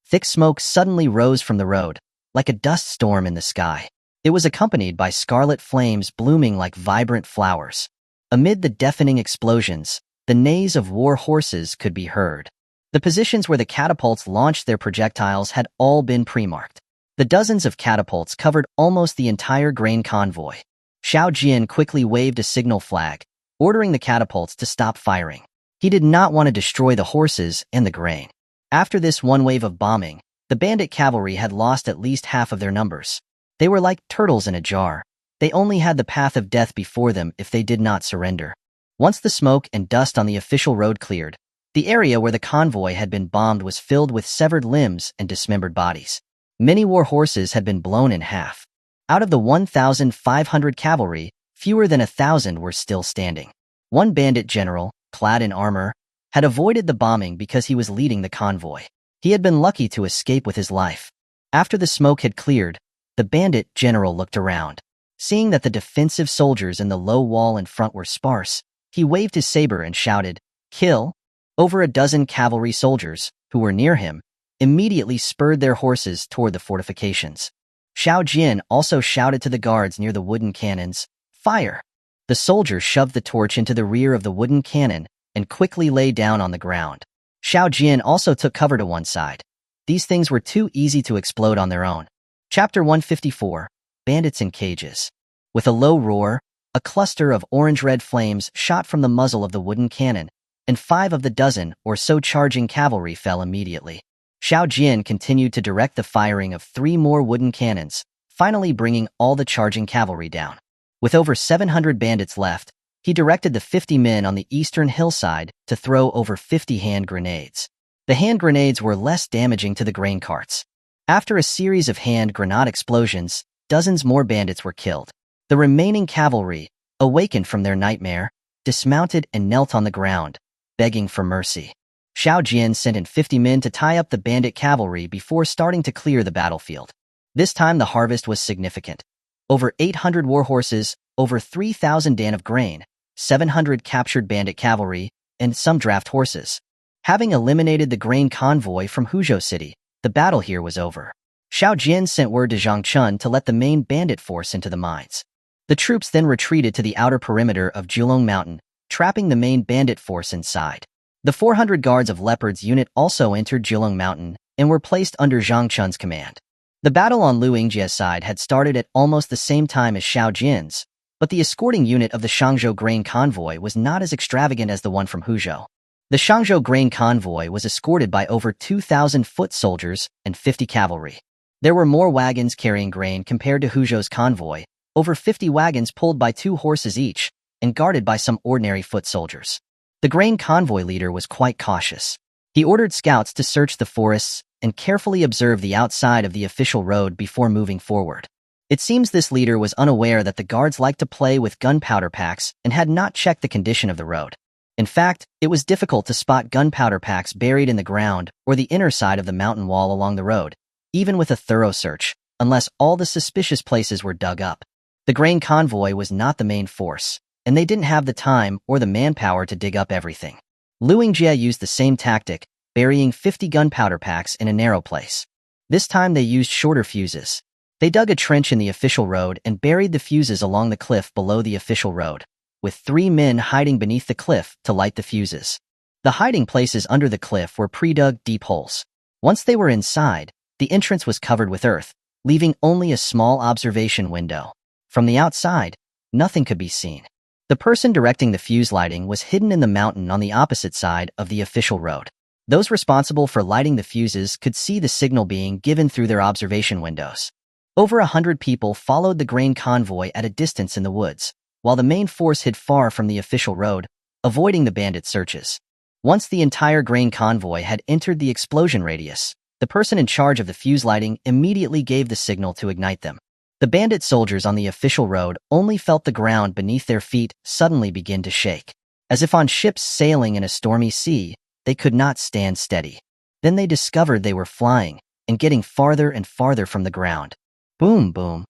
Thick smoke suddenly rose from the road, like a dust storm in the sky. It was accompanied by scarlet flames blooming like vibrant flowers. Amid the deafening explosions, the neighs of war horses could be heard. The positions where the catapults launched their projectiles had all been pre-marked. The dozens of catapults covered almost the entire grain convoy. Xiao Jian quickly waved a signal flag, ordering the catapults to stop firing. He did not want to destroy the horses and the grain. After this one wave of bombing, the bandit cavalry had lost at least half of their numbers. They were like turtles in a jar. They only had the path of death before them if they did not surrender. Once the smoke and dust on the official road cleared, the area where the convoy had been bombed was filled with severed limbs and dismembered bodies. Many war horses had been blown in half. Out of the 1,500 cavalry, fewer than 1,000 were still standing. One bandit general, clad in armor, had avoided the bombing because he was leading the convoy. He had been lucky to escape with his life. After the smoke had cleared, the bandit general looked around. Seeing that the defensive soldiers in the low wall in front were sparse, he waved his saber and shouted, "Kill!" Over a dozen cavalry soldiers, who were near him, immediately spurred their horses toward the fortifications. Xiao Jian also shouted to the guards near the wooden cannons, "Fire!" The soldiers shoved the torch into the rear of the wooden cannon and quickly lay down on the ground. Xiao Jian also took cover to one side. These things were too easy to explode on their own. Chapter 154, Bandits in Cages. With a low roar, a cluster of orange-red flames shot from the muzzle of the wooden cannon, and 5 of the dozen or so charging cavalry fell immediately. Xiao Jian continued to direct the firing of 3 more wooden cannons, finally bringing all the charging cavalry down. With over 700 bandits left, he directed the 50 men on the eastern hillside to throw over 50 hand grenades. The hand grenades were less damaging to the grain carts. After a series of hand grenade explosions, dozens more bandits were killed. The remaining cavalry, awakened from their nightmare, dismounted and knelt on the ground, begging for mercy. Xiao Jian sent in 50 men to tie up the bandit cavalry before starting to clear the battlefield. This time the harvest was significant. Over 800 war horses, over 3,000 dan of grain, 700 captured bandit cavalry, and some draft horses. Having eliminated the grain convoy from Huzhou City, the battle here was over. Xiao Jian sent word to Zhang Chun to let the main bandit force into the mines. The troops then retreated to the outer perimeter of Julong Mountain, trapping the main bandit force inside. The 400 guards of Leopard's unit also entered Julong Mountain and were placed under Zhang Chun's command. The battle on Lu Yingjia's side had started at almost the same time as Xiao Jian's, but the escorting unit of the Shangzhou grain convoy was not as extravagant as the one from Huzhou. The Shangzhou grain convoy was escorted by over 2,000 foot soldiers and 50 cavalry. There were more wagons carrying grain compared to Huzhou's convoy, over 50 wagons pulled by 2 horses each, and guarded by some ordinary foot soldiers. The grain convoy leader was quite cautious. He ordered scouts to search the forests and carefully observe the outside of the official road before moving forward. It seems this leader was unaware that the guards liked to play with gunpowder packs and had not checked the condition of the road. In fact, it was difficult to spot gunpowder packs buried in the ground or the inner side of the mountain wall along the road, even with a thorough search, unless all the suspicious places were dug up. The grain convoy was not the main force, and they didn't have the time or the manpower to dig up everything. Lu Yingjie used the same tactic, burying 50 gunpowder packs in a narrow place. This time they used shorter fuses. They dug a trench in the official road and buried the fuses along the cliff below the official road, with 3 men hiding beneath the cliff to light the fuses. The hiding places under the cliff were pre-dug deep holes. Once they were inside, the entrance was covered with earth, leaving only a small observation window. From the outside, nothing could be seen. The person directing the fuse lighting was hidden in the mountain on the opposite side of the official road. Those responsible for lighting the fuses could see the signal being given through their observation windows. Over 100 people followed the grain convoy at a distance in the woods, while the main force hid far from the official road, avoiding the bandit searches. Once the entire grain convoy had entered the explosion radius, the person in charge of the fuse lighting immediately gave the signal to ignite them. The bandit soldiers on the official road only felt the ground beneath their feet suddenly begin to shake. As if on ships sailing in a stormy sea, they could not stand steady. Then they discovered they were flying and getting farther and farther from the ground. Boom, boom.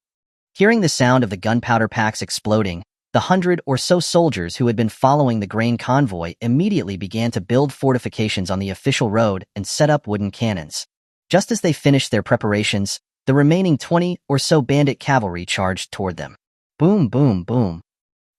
Hearing the sound of the gunpowder packs exploding, the 100 or so soldiers who had been following the grain convoy immediately began to build fortifications on the official road and set up wooden cannons. Just as they finished their preparations, the remaining 20 or so bandit cavalry charged toward them. Boom, boom, boom.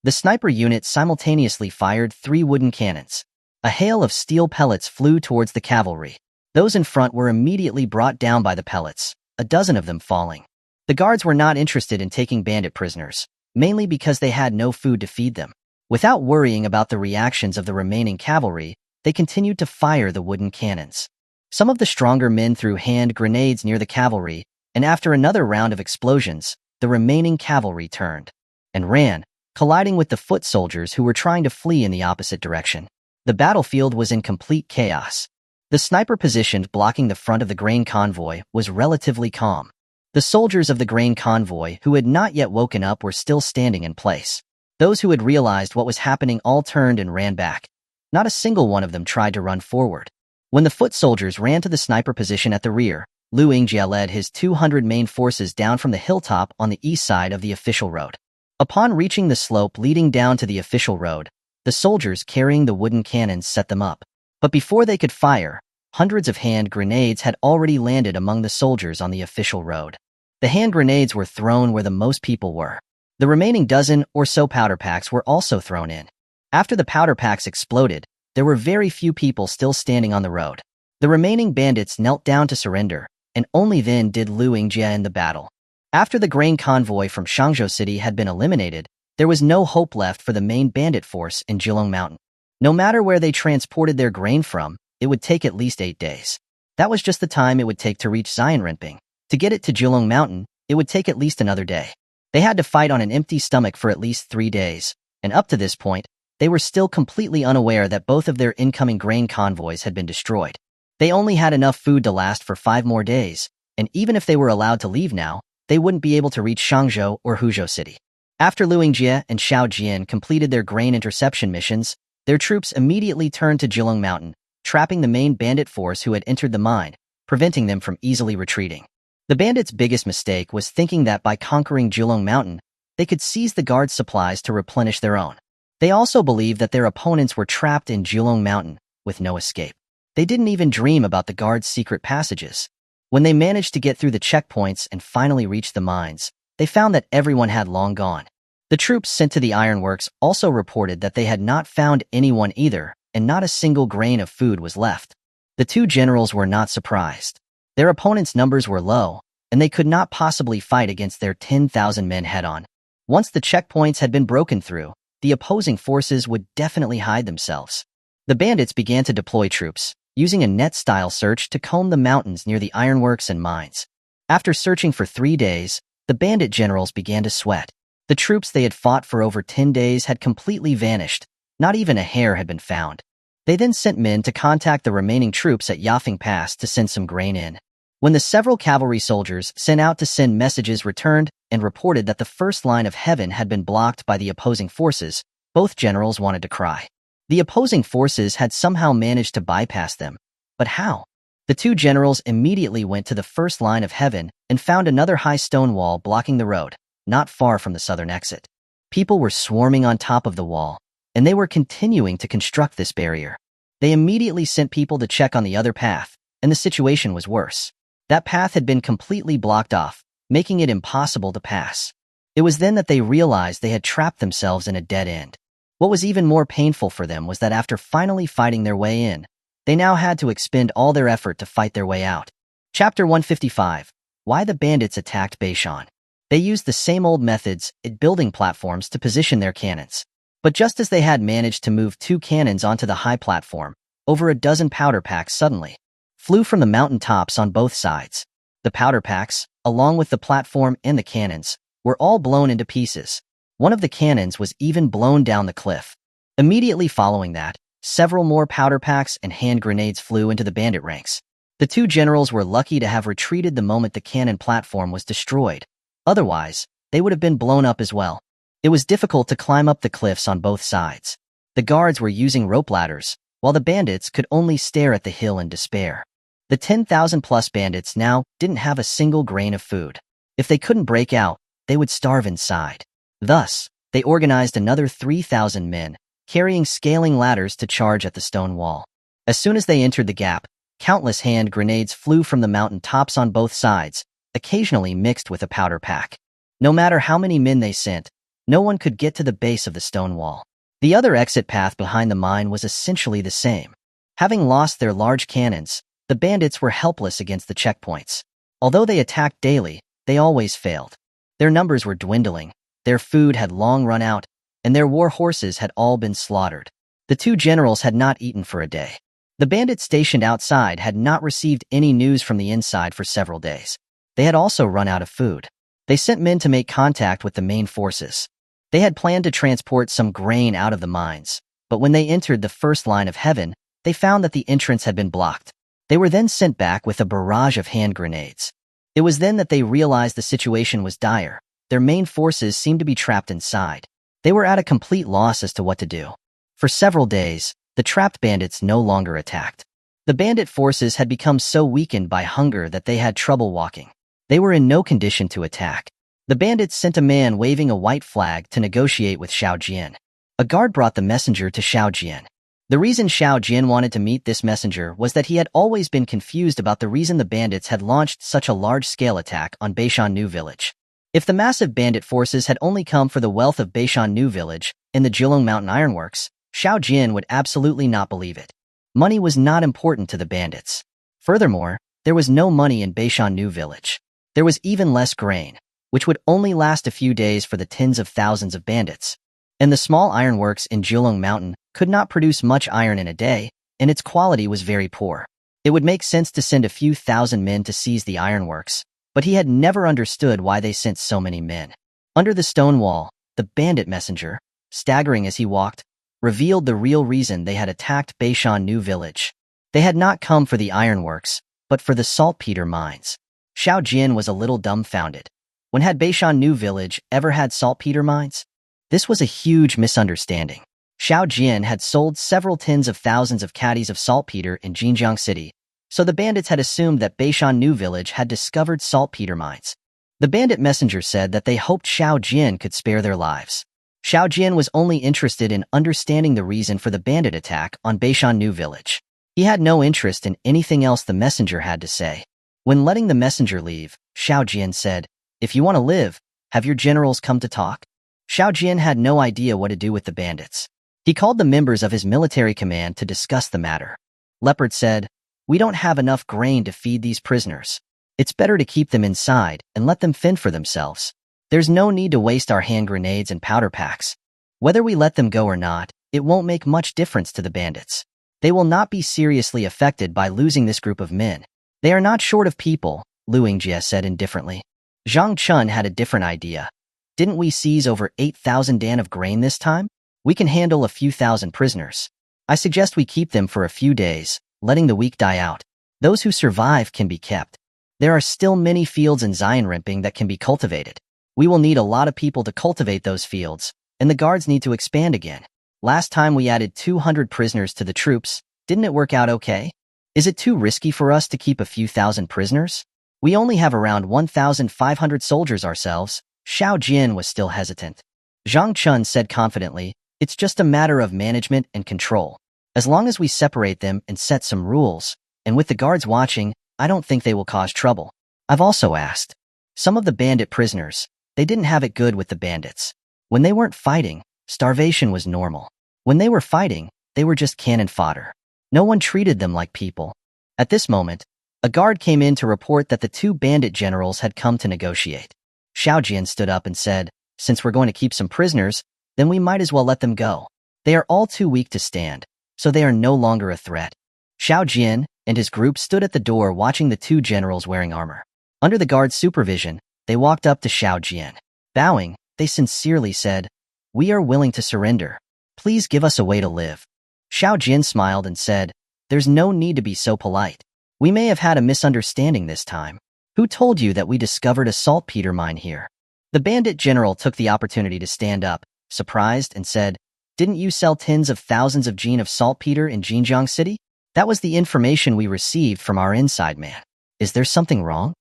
The sniper unit simultaneously fired 3 wooden cannons. A hail of steel pellets flew towards the cavalry. Those in front were immediately brought down by the pellets, a dozen of them falling. The guards were not interested in taking bandit prisoners, mainly because they had no food to feed them. Without worrying about the reactions of the remaining cavalry, they continued to fire the wooden cannons. Some of the stronger men threw hand grenades near the cavalry, and after another round of explosions, the remaining cavalry turned and ran, colliding with the foot soldiers who were trying to flee in the opposite direction. The battlefield was in complete chaos. The sniper positioned blocking the front of the grain convoy was relatively calm. The soldiers of the grain convoy who had not yet woken up were still standing in place. Those who had realized what was happening all turned and ran back. Not a single one of them tried to run forward. When the foot soldiers ran to the sniper position at the rear, Lu Yingjie led his 200 main forces down from the hilltop on the east side of the official road. Upon reaching the slope leading down to the official road, the soldiers carrying the wooden cannons set them up. But before they could fire, hundreds of hand grenades had already landed among the soldiers on the official road. The hand grenades were thrown where the most people were. The remaining dozen or so powder packs were also thrown in. After the powder packs exploded, there were very few people still standing on the road. The remaining bandits knelt down to surrender, and only then did Lu Yingjie end the battle. After the grain convoy from Shangzhou City had been eliminated, there was no hope left for the main bandit force in Jilong Mountain. No matter where they transported their grain from, it would take at least 8 days. That was just the time it would take to reach Xianrenping. To get it to Jilong Mountain, it would take at least another day. They had to fight on an empty stomach for at least 3 days, and up to this point, they were still completely unaware that both of their incoming grain convoys had been destroyed. They only had enough food to last for 5 more days, and even if they were allowed to leave now, they wouldn't be able to reach Shangzhou or Huzhou City. After Lu Yingjie and Xiao Jian completed their grain interception missions, their troops immediately turned to Jilong Mountain, trapping the main bandit force who had entered the mine, preventing them from easily retreating. The bandits' biggest mistake was thinking that by conquering Jilong Mountain, they could seize the guards' supplies to replenish their own. They also believed that their opponents were trapped in Jilong Mountain, with no escape. They didn't even dream about the guards' secret passages. When they managed to get through the checkpoints and finally reached the mines, they found that everyone had long gone. The troops sent to the ironworks also reported that they had not found anyone either, and not a single grain of food was left. The 2 generals were not surprised. Their opponents' numbers were low, and they could not possibly fight against their 10,000 men head-on. Once the checkpoints had been broken through, the opposing forces would definitely hide themselves. The bandits began to deploy troops, using a net-style search to comb the mountains near the ironworks and mines. After searching for 3 days, the bandit generals began to sweat. The troops they had fought for over 10 days had completely vanished. Not even a hair had been found. They then sent men to contact the remaining troops at Yafeng Pass to send some grain in. When the several cavalry soldiers sent out to send messages returned and reported that the first line of heaven had been blocked by the opposing forces, both generals wanted to cry. The opposing forces had somehow managed to bypass them. But how? The two generals immediately went to the first line of heaven and found another high stone wall blocking the road, not far from the southern exit. People were swarming on top of the wall, and they were continuing to construct this barrier. They immediately sent people to check on the other path, and the situation was worse. That path had been completely blocked off, making it impossible to pass. It was then that they realized they had trapped themselves in a dead end. What was even more painful for them was that after finally fighting their way in, they now had to expend all their effort to fight their way out. Chapter 155. Why the bandits attacked Beishan. They used the same old methods at building platforms to position their cannons. But just as they had managed to move 2 cannons onto the high platform, over a dozen powder packs suddenly flew from the mountain tops on both sides. The powder packs, along with the platform and the cannons, were all blown into pieces. One of the cannons was even blown down the cliff. Immediately following that, several more powder packs and hand grenades flew into the bandit ranks. The two generals were lucky to have retreated the moment the cannon platform was destroyed. Otherwise, they would have been blown up as well. It was difficult to climb up the cliffs on both sides. The guards were using rope ladders, while the bandits could only stare at the hill in despair. The 10,000-plus bandits now didn't have a single grain of food. If they couldn't break out, they would starve inside. Thus, they organized another 3,000 men, carrying scaling ladders to charge at the stone wall. As soon as they entered the gap, countless hand grenades flew from the mountain tops on both sides, occasionally mixed with a powder pack. No matter how many men they sent, no one could get to the base of the stone wall. The other exit path behind the mine was essentially the same. Having lost their large cannons, the bandits were helpless against the checkpoints. Although they attacked daily, they always failed. Their numbers were dwindling, their food had long run out, and their war horses had all been slaughtered. The two generals had not eaten for a day. The bandits stationed outside had not received any news from the inside for several days. They had also run out of food. They sent men to make contact with the main forces. They had planned to transport some grain out of the mines, but when they entered the first line of heaven, they found that the entrance had been blocked. They were then sent back with a barrage of hand grenades. It was then that they realized the situation was dire. Their main forces seemed to be trapped inside. They were at a complete loss as to what to do. For several days, the trapped bandits no longer attacked. The bandit forces had become so weakened by hunger that they had trouble walking. They were in no condition to attack. The bandits sent a man waving a white flag to negotiate with Xiao Jian. A guard brought the messenger to Xiao Jian. The reason Xiao Jian wanted to meet this messenger was that he had always been confused about the reason the bandits had launched such a large-scale attack on Beishan New Village. If the massive bandit forces had only come for the wealth of Beishan New Village and the Jilong Mountain Ironworks, Xiao Jian would absolutely not believe it. Money was not important to the bandits. Furthermore, there was no money in Beishan New Village. There was even less grain, which would only last a few days for the tens of thousands of bandits. And the small ironworks in Jilong Mountain could not produce much iron in a day, and its quality was very poor. It would make sense to send a few thousand men to seize the ironworks, but he had never understood why they sent so many men. Under the stone wall, the bandit messenger, staggering as he walked, revealed the real reason they had attacked Beishan New Village. They had not come for the ironworks, but for the saltpeter mines. Xiao Jian was a little dumbfounded. When had Beishan New Village ever had saltpeter mines? This was a huge misunderstanding. Xiao Jian had sold several tens of thousands of caddies of saltpeter in Jinjiang City, so the bandits had assumed that Beishan New Village had discovered saltpeter mines. The bandit messenger said that they hoped Xiao Jian could spare their lives. Xiao Jian was only interested in understanding the reason for the bandit attack on Beishan New Village. He had no interest in anything else the messenger had to say. When letting the messenger leave, Xiao Jian said, "If you want to live, have your generals come to talk?" Xiao Jian had no idea what to do with the bandits. He called the members of his military command to discuss the matter. Leopard said, "We don't have enough grain to feed these prisoners. It's better to keep them inside and let them fend for themselves. There's no need to waste our hand grenades and powder packs. Whether we let them go or not, it won't make much difference to the bandits. They will not be seriously affected by losing this group of men. They are not short of people," Lu Yingjie said indifferently. Zhang Chun had a different idea. "Didn't we seize over 8,000 dan of grain this time? We can handle a few thousand prisoners. I suggest we keep them for a few days, letting the weak die out. Those who survive can be kept. There are still many fields in Xianrimping that can be cultivated. We will need a lot of people to cultivate those fields, and the guards need to expand again. Last time we added 200 prisoners to the troops, didn't it work out okay? Is it too risky for us to keep a few thousand prisoners? We only have around 1,500 soldiers ourselves. Xiao Jian was still hesitant. Zhang Chun said confidently, it's just a matter of management and control. As long as we separate them and set some rules, and with the guards watching, I don't think they will cause trouble. I've also asked. Some of the bandit prisoners, they didn't have it good with the bandits. When they weren't fighting, starvation was normal. When they were fighting, they were just cannon fodder. No one treated them like people. At this moment, a guard came in to report that the two bandit generals had come to negotiate. Xiao Jian stood up and said, since we're going to keep some prisoners, then we might as well let them go. They are all too weak to stand, so they are no longer a threat. Xiao Jian and his group stood at the door watching the two generals wearing armor. Under the guard's supervision, they walked up to Xiao Jian. Bowing, they sincerely said, we are willing to surrender. Please give us a way to live. Xiao Jian smiled and said, there's no need to be so polite. We may have had a misunderstanding this time. Who told you that we discovered a saltpeter mine here? The bandit general took the opportunity to stand up, surprised, and said, didn't you sell tens of thousands of jean of saltpeter in Jinjiang City? That was the information we received from our inside man. Is there something wrong?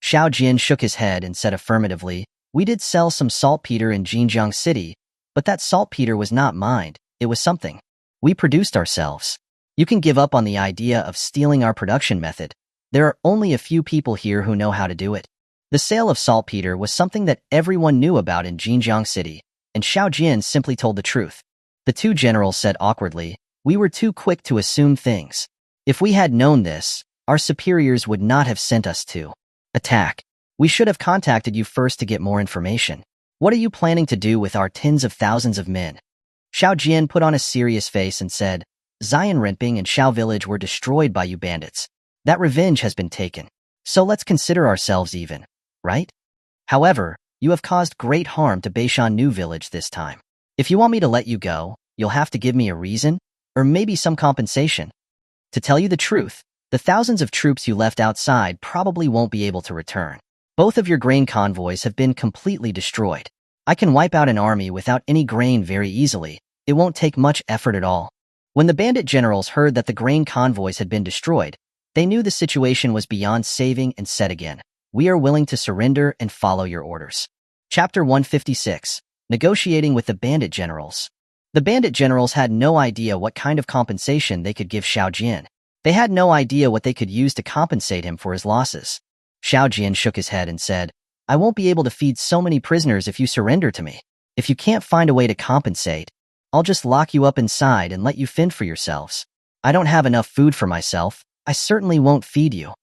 Xiao Jian shook his head and said affirmatively, we did sell some saltpeter in Jinjiang City, but that saltpeter was not mined, it was something we produced ourselves. You can give up on the idea of stealing our production method. There are only a few people here who know how to do it. The sale of saltpeter was something that everyone knew about in Jinjiang City, and Xiao Jian simply told the truth. The two generals said awkwardly, we were too quick to assume things. If we had known this, our superiors would not have sent us to attack. We should have contacted you first to get more information. What are you planning to do with our tens of thousands of men? Xiao Jian put on a serious face and said, Xian Renping and Xiao Village were destroyed by you bandits. That revenge has been taken. So let's consider ourselves even, right? However, you have caused great harm to Beishan New Village this time. If you want me to let you go, you'll have to give me a reason, or maybe some compensation. To tell you the truth, the thousands of troops you left outside probably won't be able to return. Both of your grain convoys have been completely destroyed. I can wipe out an army without any grain very easily. It won't take much effort at all. When the bandit generals heard that the grain convoys had been destroyed, they knew the situation was beyond saving and said again, we are willing to surrender and follow your orders. Chapter 156. Negotiating with the bandit generals. The bandit generals had no idea what kind of compensation they could give Xiao Jian. They had no idea what they could use to compensate him for his losses. Xiao Jian shook his head and said, I won't be able to feed so many prisoners if you surrender to me. If you can't find a way to compensate, I'll just lock you up inside and let you fend for yourselves. I don't have enough food for myself. I certainly won't feed you.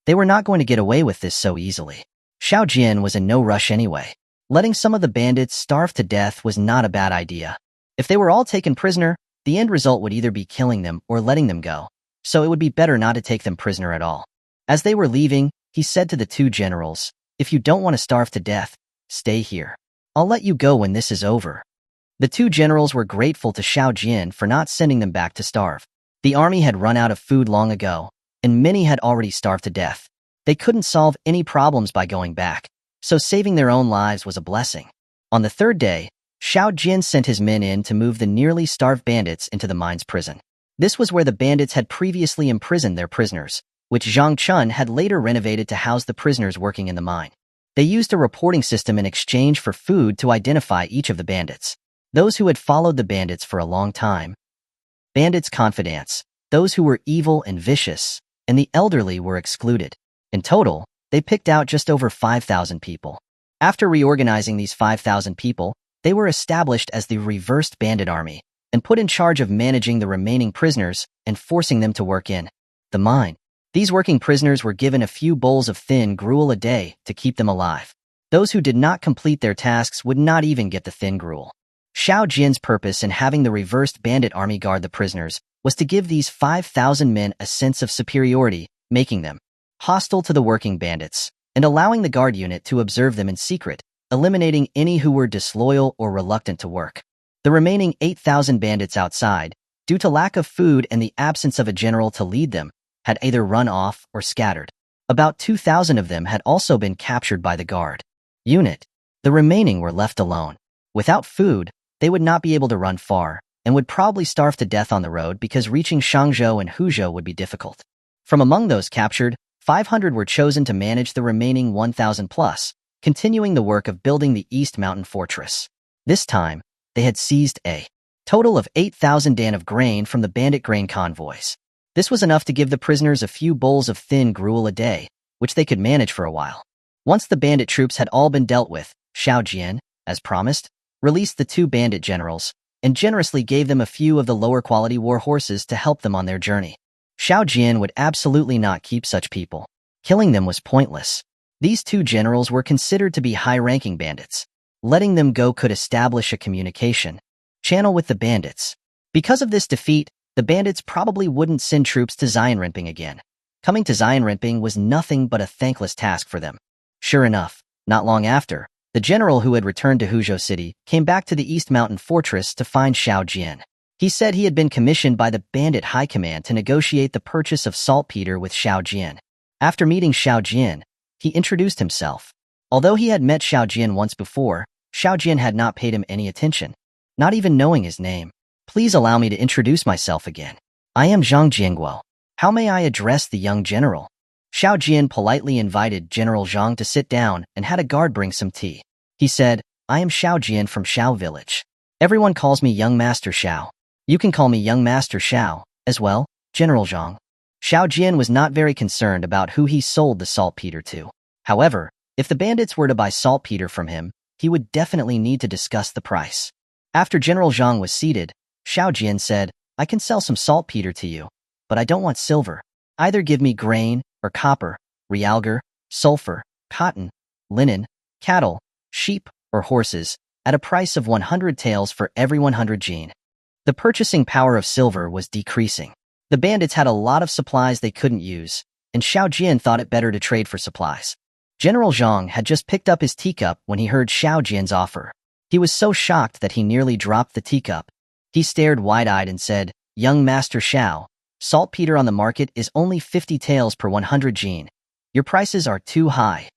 They were not going to get away with this so easily. Xiao Jian was in no rush anyway. Letting some of the bandits starve to death was not a bad idea. If they were all taken prisoner, the end result would either be killing them or letting them go. So it would be better not to take them prisoner at all. As they were leaving, he said to the two generals, if you don't want to starve to death, stay here. I'll let you go when this is over. The two generals were grateful to Xiao Jian for not sending them back to starve. The army had run out of food long ago, and many had already starved to death. They couldn't solve any problems by going back, so saving their own lives was a blessing. On the third day, Xiao Jian sent his men in to move the nearly starved bandits into the mine's prison. This was where the bandits had previously imprisoned their prisoners, which Zhang Chun had later renovated to house the prisoners working in the mine. They used a reporting system in exchange for food to identify each of the bandits. Those who had followed the bandits for a long time, bandits' confidants, those who were evil and vicious, and the elderly were excluded. In total, they picked out just over 5,000 people. After reorganizing these 5,000 people, they were established as the reversed bandit army and put in charge of managing the remaining prisoners and forcing them to work in the mine. These working prisoners were given a few bowls of thin gruel a day to keep them alive. Those who did not complete their tasks would not even get the thin gruel. Xiao Jian's purpose in having the reversed bandit army guard the prisoners was to give these 5,000 men a sense of superiority, making them hostile to the working bandits, and allowing the guard unit to observe them in secret, eliminating any who were disloyal or reluctant to work. The remaining 8,000 bandits outside, due to lack of food and the absence of a general to lead them, had either run off or scattered. About 2,000 of them had also been captured by the guard unit. The remaining were left alone. Without food, they would not be able to run far, and would probably starve to death on the road because reaching Shangzhou and Huzhou would be difficult. From among those captured, 500 were chosen to manage the remaining 1,000 plus, continuing the work of building the East Mountain Fortress. This time, they had seized a total of 8,000 dan of grain from the bandit grain convoys. This was enough to give the prisoners a few bowls of thin gruel a day, which they could manage for a while. Once the bandit troops had all been dealt with, Xiao Jian, as promised, released the 2 bandit generals, and generously gave them a few of the lower-quality war horses to help them on their journey. Xiao Jian would absolutely not keep such people. Killing them was pointless. These 2 generals were considered to be high-ranking bandits. Letting them go could establish a communication channel with the bandits. Because of this defeat, the bandits probably wouldn't send troops to Xianrenping again. Coming to Xianrenping was nothing but a thankless task for them. Sure enough, not long after, the general who had returned to Huzhou City came back to the East Mountain Fortress to find Xiao Jian. He said he had been commissioned by the Bandit High Command to negotiate the purchase of saltpeter with Xiao Jian. After meeting Xiao Jian, he introduced himself. Although he had met Xiao Jian once before, Xiao Jian had not paid him any attention, not even knowing his name. Please allow me to introduce myself again. I am Zhang Jianguo. How may I address the young general? Xiao Jian politely invited General Zhang to sit down and had a guard bring some tea. He said, I am Xiao Jian from Xiao Village. Everyone calls me Young Master Xiao. You can call me Young Master Xiao, as well, General Zhang. Xiao Jian was not very concerned about who he sold the saltpeter to. However, if the bandits were to buy saltpeter from him, he would definitely need to discuss the price. After General Zhang was seated, Xiao Jian said, I can sell some saltpeter to you, but I don't want silver. Either give me grain, or copper, realgar, sulfur, cotton, linen, cattle, sheep, or horses, at a price of 100 taels for every 100 jin. The purchasing power of silver was decreasing. The bandits had a lot of supplies they couldn't use, and Xiao Jian thought it better to trade for supplies. General Zhang had just picked up his teacup when he heard Xiao Jian's offer. He was so shocked that he nearly dropped the teacup. He stared wide-eyed and said, Young Master Xiao, saltpeter on the market is only 50 taels per 100 jin. Your prices are too high.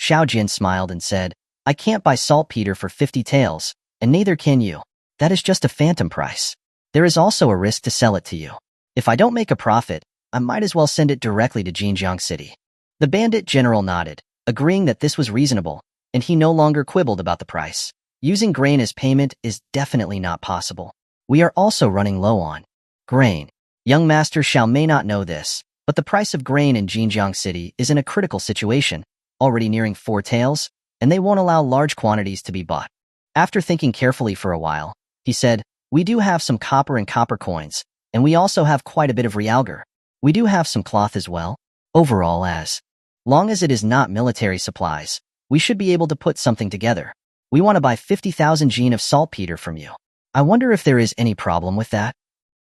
Xiao Jian smiled and said, I can't buy saltpeter for 50 taels, and neither can you. That is just a phantom price. There is also a risk to sell it to you. If I don't make a profit, I might as well send it directly to Jinjiang City. The bandit general nodded, agreeing that this was reasonable, and he no longer quibbled about the price. Using grain as payment is definitely not possible. We are also running low on grain. Young Master Xiao may not know this, but the price of grain in Jinjiang City is in a critical situation, already nearing 4 taels, and they won't allow large quantities to be bought. After thinking carefully for a while, he said, We do have some copper and copper coins, and we also have quite a bit of realgar. We do have some cloth as well. Overall, as long as it is not military supplies, we should be able to put something together. We want to buy 50,000 jin of saltpeter from you. I wonder if there is any problem with that.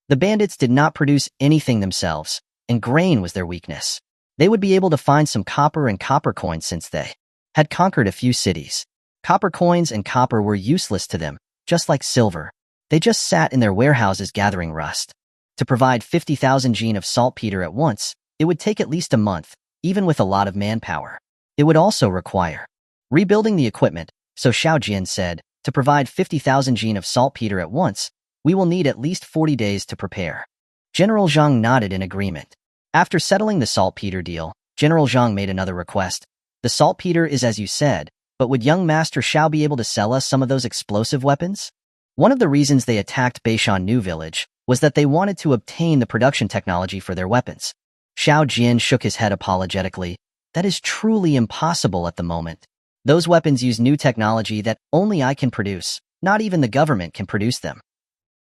The bandits did not produce anything themselves, and grain was their weakness. They would be able to find some copper and copper coins since they had conquered a few cities. Copper coins and copper were useless to them, just like silver. They just sat in their warehouses gathering rust. To provide 50,000 jin of saltpeter at once, it would take at least a month, even with a lot of manpower. It would also require rebuilding the equipment, so Xiao Jian said, to provide 50,000 jin of saltpeter at once, we will need at least 40 days to prepare. General Zhang nodded in agreement. After settling the saltpeter deal, General Zhang made another request. The saltpeter is as you said, but would young Master Xiao be able to sell us some of those explosive weapons? One of the reasons they attacked Beishan New Village was that they wanted to obtain the production technology for their weapons. Xiao Jian shook his head apologetically. That is truly impossible at the moment. Those weapons use new technology that only I can produce. Not even the government can produce them.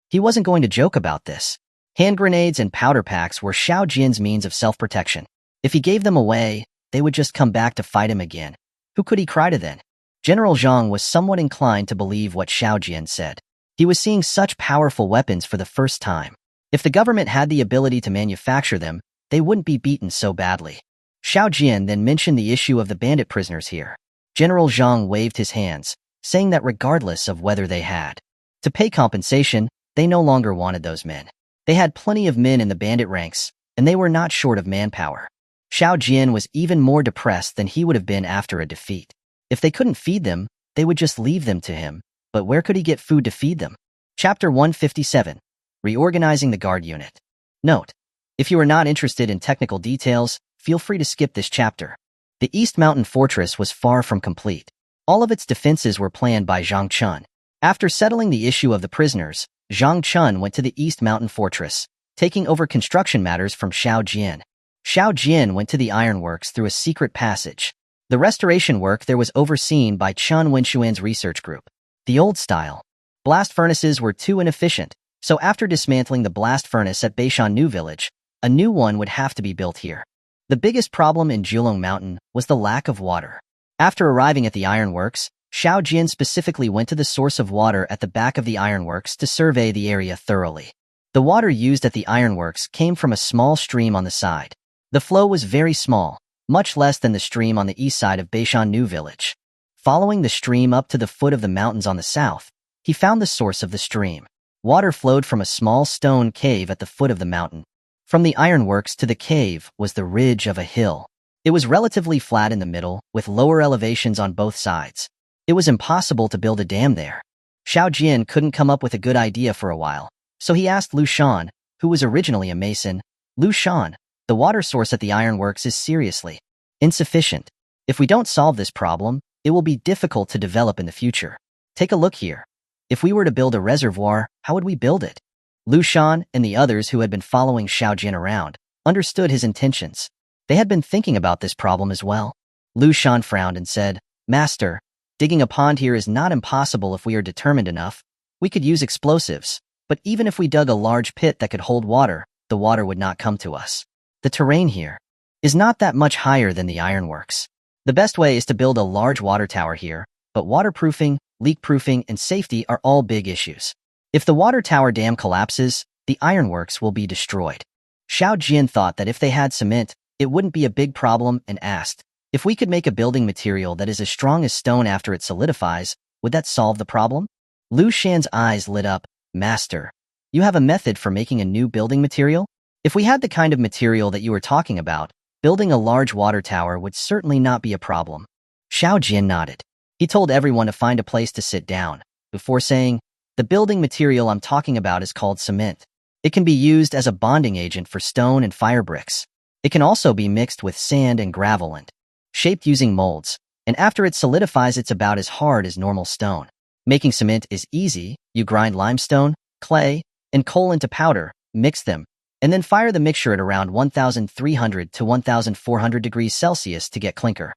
He wasn't going to joke about this. Hand grenades and powder packs were Xiao Jian's means of self-protection. If he gave them away, they would just come back to fight him again. Who could he cry to then? General Zhang was somewhat inclined to believe what Xiao Jian said. He was seeing such powerful weapons for the first time. If the government had the ability to manufacture them, they wouldn't be beaten so badly. Xiao Jian then mentioned the issue of the bandit prisoners here. General Zhang waved his hands, saying that regardless of whether they had to pay compensation, they no longer wanted those men. They had plenty of men in the bandit ranks, and they were not short of manpower. Xiao Jian was even more depressed than he would have been after a defeat. If they couldn't feed them, they would just leave them to him, but where could he get food to feed them? Chapter 157. Reorganizing the Guard Unit. Note: if you are not interested in technical details, feel free to skip this chapter. The East Mountain Fortress was far from complete. All of its defenses were planned by Zhang Chun. After settling the issue of the prisoners, Zhang Chun went to the East Mountain Fortress, taking over construction matters from Xiao Jian. Xiao Jian went to the ironworks through a secret passage. The restoration work there was overseen by Chun Wenxuan's research group. The old-style blast furnaces were too inefficient, so after dismantling the blast furnace at Beishan New Village, a new one would have to be built here. The biggest problem in Julong Mountain was the lack of water. After arriving at the ironworks, Xiao Jian specifically went to the source of water at the back of the ironworks to survey the area thoroughly. The water used at the ironworks came from a small stream on the side. The flow was very small, much less than the stream on the east side of Beishan New Village. Following the stream up to the foot of the mountains on the south, he found the source of the stream. Water flowed from a small stone cave at the foot of the mountain. From the ironworks to the cave was the ridge of a hill. It was relatively flat in the middle, with lower elevations on both sides. It was impossible to build a dam there. Xiao Jian couldn't come up with a good idea for a while, so he asked Lu Shan, who was originally a mason. Lu Shan, the water source at the ironworks is seriously insufficient. If we don't solve this problem, it will be difficult to develop in the future. Take a look here. If we were to build a reservoir, how would we build it? Lu Shan and the others who had been following Xiao Jian around understood his intentions. They had been thinking about this problem as well. Lu Shan frowned and said, "Master, digging a pond here is not impossible if we are determined enough. We could use explosives, but even if we dug a large pit that could hold water, the water would not come to us. The terrain here is not that much higher than the ironworks. The best way is to build a large water tower here, but waterproofing, leak-proofing, and safety are all big issues. If the water tower dam collapses, the ironworks will be destroyed." Xiao Jian thought that if they had cement, it wouldn't be a big problem and asked, "If we could make a building material that is as strong as stone after it solidifies, would that solve the problem?" Lu Shan's eyes lit up. "Master, you have a method for making a new building material? If we had the kind of material that you were talking about, building a large water tower would certainly not be a problem." Xiao Jian nodded. He told everyone to find a place to sit down, before saying, "The building material I'm talking about is called cement. It can be used as a bonding agent for stone and fire bricks. It can also be mixed with sand and gravel and shaped using molds, and after it solidifies it's about as hard as normal stone. Making cement is easy. You grind limestone, clay, and coal into powder, mix them, and then fire the mixture at around 1,300 to 1,400 degrees Celsius to get clinker.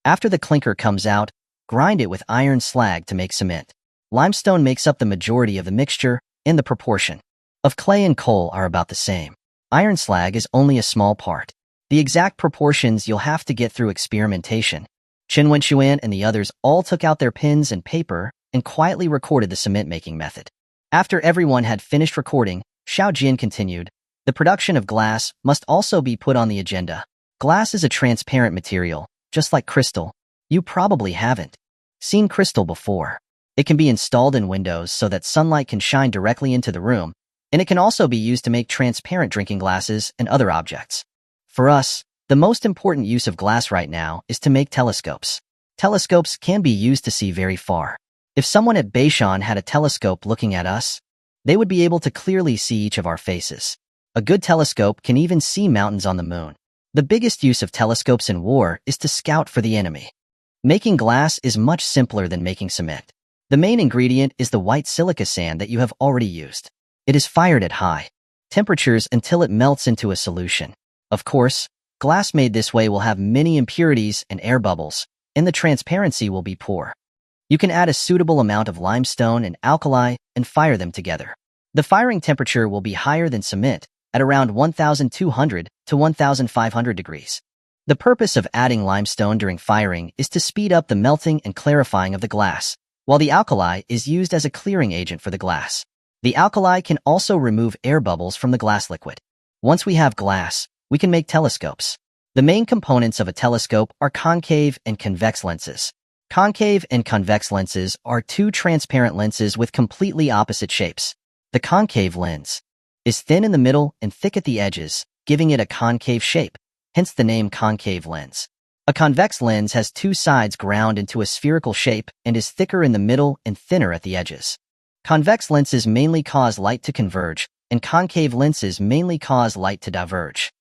After the clinker comes out, grind it with iron slag to make cement. Limestone makes up the majority of the mixture, and the proportion of clay and coal are about the same. Iron slag is only a small part. The exact proportions you'll have to get through experimentation." Chen Wenxuan and the others all took out their pens and paper and quietly recorded the cement-making method. After everyone had finished recording, Xiao Jian continued, "The production of glass must also be put on the agenda. Glass is a transparent material, just like crystal. You probably haven't seen crystal before. It can be installed in windows so that sunlight can shine directly into the room, and it can also be used to make transparent drinking glasses and other objects. For us, the most important use of glass right now is to make telescopes. Telescopes can be used to see very far. If someone at Beishan had a telescope looking at us, they would be able to clearly see each of our faces. A good telescope can even see mountains on the moon. The biggest use of telescopes in war is to scout for the enemy. Making glass is much simpler than making cement. The main ingredient is the white silica sand that you have already used. It is fired at high temperatures until it melts into a solution. Of course, glass made this way will have many impurities and air bubbles, and the transparency will be poor. You can add a suitable amount of limestone and alkali and fire them together. The firing temperature will be higher than cement, at around 1,200 to 1,500 degrees. The purpose of adding limestone during firing is to speed up the melting and clarifying of the glass, while the alkali is used as a clearing agent for the glass. The alkali can also remove air bubbles from the glass liquid. Once we have glass, we can make telescopes. The main components of a telescope are concave and convex lenses. Concave and convex lenses are two transparent lenses with completely opposite shapes. The concave lens is thin in the middle and thick at the edges, giving it a concave shape, hence the name concave lens. A convex lens has two sides ground into a spherical shape and is thicker in the middle and thinner at the edges. Convex lenses mainly cause light to converge, and concave lenses mainly cause light to diverge.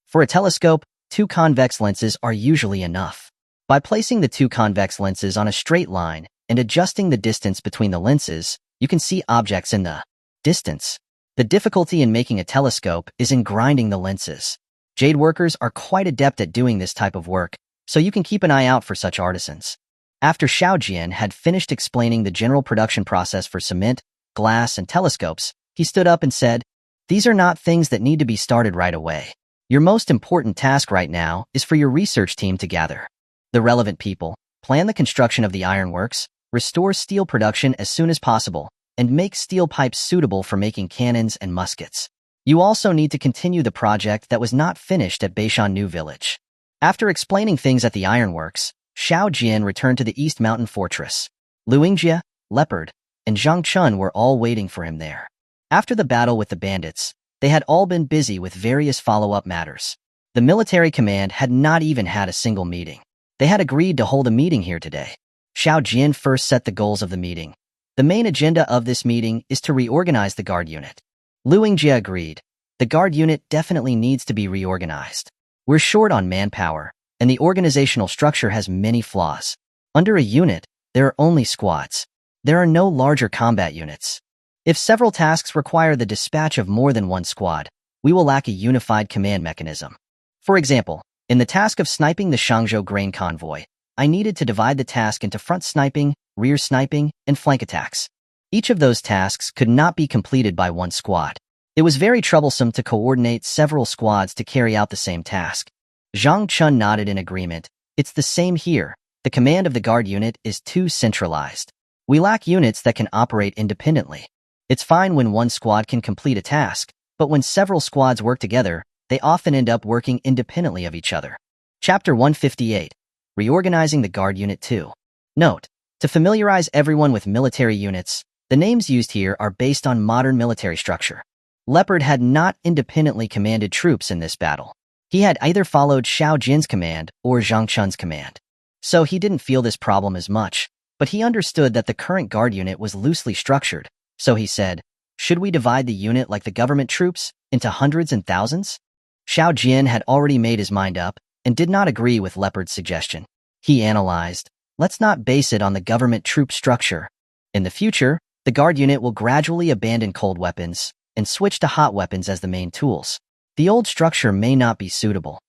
For a telescope, 2 convex lenses are usually enough. By placing the 2 convex lenses on a straight line and adjusting the distance between the lenses, you can see objects in the distance. The difficulty in making a telescope is in grinding the lenses. Jade workers are quite adept at doing this type of work, so you can keep an eye out for such artisans. After Xiao Jian had finished explaining the general production process for cement, glass, and telescopes, he stood up and said, "These are not things that need to be started right away. Your most important task right now is for your research team to gather the relevant people, plan the construction of the ironworks, restore steel production as soon as possible, and make steel pipes suitable for making cannons and muskets. You also need to continue the project that was not finished at Beishan New Village." After explaining things at the ironworks, Xiao Jian returned to the East Mountain Fortress. Lu Yingjie, Leopard, and Zhang Chun were all waiting for him there. After the battle with the bandits, they had all been busy with various follow-up matters. The military command had not even had a single meeting. They had agreed to hold a meeting here today. Xiao Jian first set the goals of the meeting. The main agenda of this meeting is to reorganize the guard unit. Lu Yingjie agreed. The guard unit definitely needs to be reorganized. We're short on manpower, and the organizational structure has many flaws. Under a unit, there are only squads. There are no larger combat units. If several tasks require the dispatch of more than one squad, we will lack a unified command mechanism. For example, in the task of sniping the Shangzhou grain convoy, I needed to divide the task into front sniping, rear sniping, and flank attacks. Each of those tasks could not be completed by one squad. It was very troublesome to coordinate several squads to carry out the same task. Zhang Chun nodded in agreement. It's the same here. The command of the guard unit is too centralized. We lack units that can operate independently. It's fine when one squad can complete a task, but when several squads work together, they often end up working independently of each other. Chapter 158. Reorganizing the Guard Unit 2. Note: to familiarize everyone with military units, the names used here are based on modern military structure. Leopard had not independently commanded troops in this battle. He had either followed Xiao Jian's command or Zhang Chun's command. So he didn't feel this problem as much, but he understood that the current guard unit was loosely structured. So he said, "Should we divide the unit like the government troops, into hundreds and thousands?" Xiao Jian had already made his mind up and did not agree with Leopard's suggestion. He analyzed, "Let's not base it on the government troop structure. In the future, the guard unit will gradually abandon cold weapons and switch to hot weapons as the main tools. The old structure may not be suitable.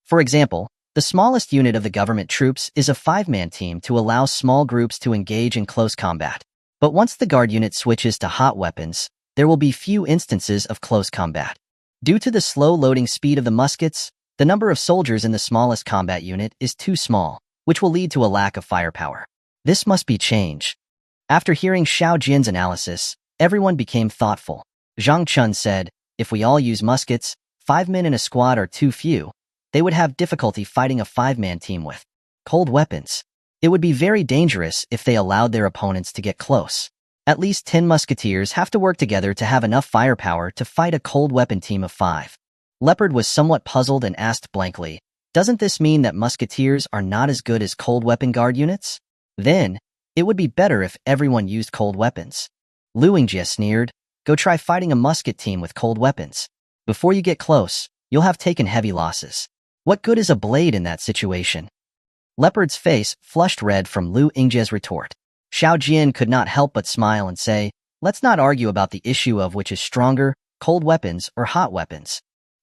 For example, the smallest unit of the government troops is a 5-man team to allow small groups to engage in close combat. But once the guard unit switches to hot weapons, there will be few instances of close combat. Due to the slow loading speed of the muskets, the number of soldiers in the smallest combat unit is too small, which will lead to a lack of firepower. This must be changed." After hearing Xiao Jian's analysis, everyone became thoughtful. Zhang Chun said, "If we all use muskets, 5 men in a squad are too few. They would have difficulty fighting a 5-man team with cold weapons. It would be very dangerous if they allowed their opponents to get close. At least 10 musketeers have to work together to have enough firepower to fight a cold weapon team of 5. Leopard was somewhat puzzled and asked blankly, "Doesn't this mean that musketeers are not as good as cold weapon guard units? Then, it would be better if everyone used cold weapons." Lu Yingjie sneered, "Go try fighting a musket team with cold weapons. Before you get close, you'll have taken heavy losses. What good is a blade in that situation?" Leopard's face flushed red from Lu Yingjie's retort. Xiao Jian could not help but smile and say, "Let's not argue about the issue of which is stronger, cold weapons or hot weapons.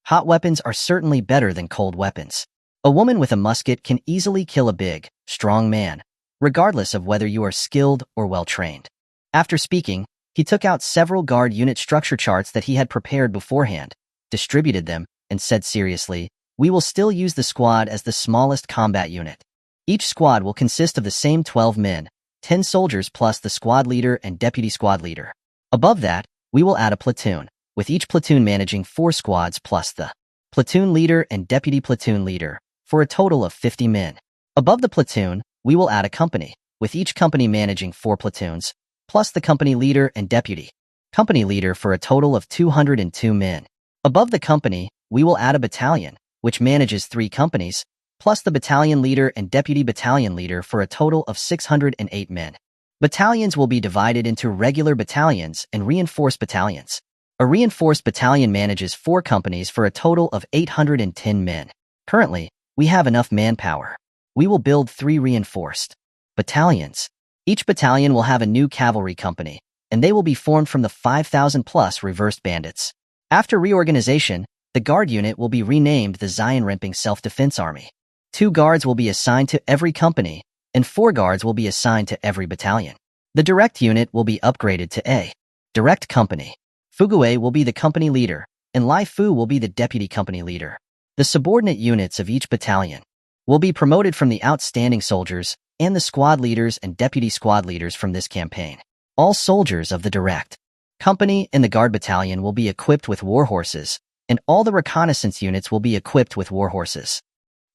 Hot weapons are certainly better than cold weapons. A woman with a musket can easily kill a big, strong man, regardless of whether you are skilled or well-trained." After speaking, he took out several guard unit structure charts that he had prepared beforehand, distributed them, and said seriously, "We will still use the squad as the smallest combat unit. Each squad will consist of the same 12 men, 10 soldiers plus the squad leader and deputy squad leader. Above that, we will add a platoon, with each platoon managing 4 squads plus the platoon leader and deputy platoon leader, for a total of 50 men. Above the platoon, we will add a company, with each company managing 4 platoons, plus the company leader and deputy company leader for a total of 202 men. Above the company, we will add a battalion, which manages 3 companies, plus the battalion leader and deputy battalion leader for a total of 608 men. Battalions will be divided into regular battalions and reinforced battalions. A reinforced battalion manages 4 companies for a total of 810 men. Currently, we have enough manpower. We will build 3 reinforced battalions. Each battalion will have a new cavalry company, and they will be formed from the 5,000-plus reversed bandits. After reorganization, the guard unit will be renamed the Zion-Rimping Self-Defense Army. 2 guards will be assigned to every company, and 4 guards will be assigned to every battalion. The direct unit will be upgraded to A. Direct Company. Fugue will be the company leader, and Lai Fu will be the deputy company leader. The subordinate units of each battalion will be promoted from the outstanding soldiers and the squad leaders and deputy squad leaders from this campaign. All soldiers of the direct company and the guard battalion will be equipped with war horses, and all the reconnaissance units will be equipped with war horses.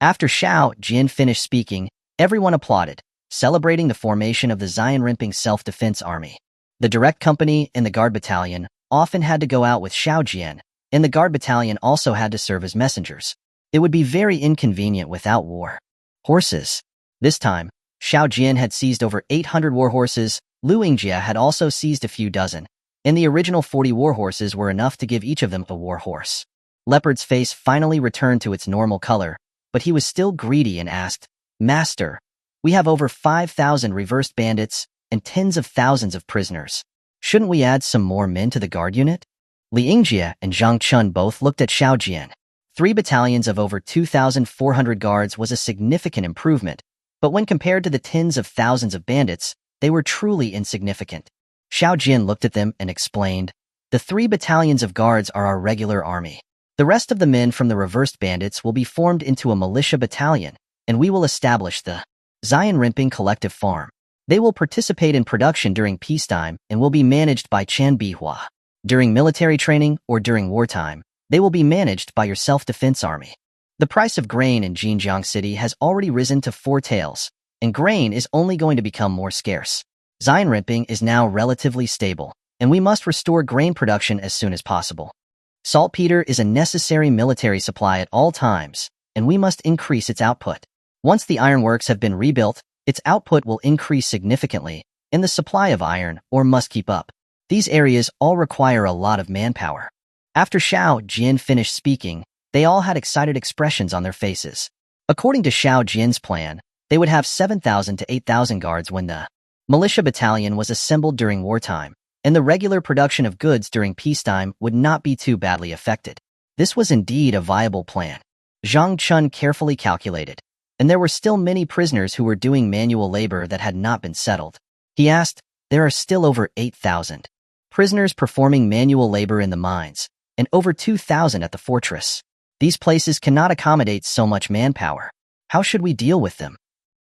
After Xiao Jin finished speaking, everyone applauded, celebrating the formation of the Zion-Rimping Self-Defense Army. The direct company and the guard battalion often had to go out with Xiao Jian, and the guard battalion also had to serve as messengers. It would be very inconvenient without war horses. This time, Xiao Jian had seized over 800 war horses, Lu Yingjie had also seized a few dozen, and the original 40 war horses were enough to give each of them a war horse. Leopard's face finally returned to its normal color, but he was still greedy and asked, "Master, we have over 5,000 reversed bandits and tens of thousands of prisoners. Shouldn't we add some more men to the guard unit?" Li Yingjie and Zhang Chun both looked at Xiao Jian. 3 battalions of over 2,400 guards was a significant improvement, but when compared to the tens of thousands of bandits, they were truly insignificant. Xiao Jian looked at them and explained, "The 3 battalions of guards are our regular army. The rest of the men from the reversed bandits will be formed into a militia battalion, and we will establish the Zion-Rimping Collective Farm. They will participate in production during peacetime and will be managed by Chan Bihua. During military training or during wartime, they will be managed by your self-defense army." The price of grain in Jinjiang City has already risen to 4 taels, and grain is only going to become more scarce. Zion-Rimping is now relatively stable, and we must restore grain production as soon as possible. Saltpeter is a necessary military supply at all times, and we must increase its output. Once the ironworks have been rebuilt, its output will increase significantly, and the supply of iron ore must keep up. These areas all require a lot of manpower. After Xiao Jian finished speaking, they all had excited expressions on their faces. According to Xiao Jian's plan, they would have 7,000 to 8,000 guards when the militia battalion was assembled during wartime, and the regular production of goods during peacetime would not be too badly affected. This was indeed a viable plan. Zhang Chun carefully calculated, and there were still many prisoners who were doing manual labor that had not been settled. He asked, "There are still over 8,000 prisoners performing manual labor in the mines, and over 2,000 at the fortress. These places cannot accommodate so much manpower. How should we deal with them?"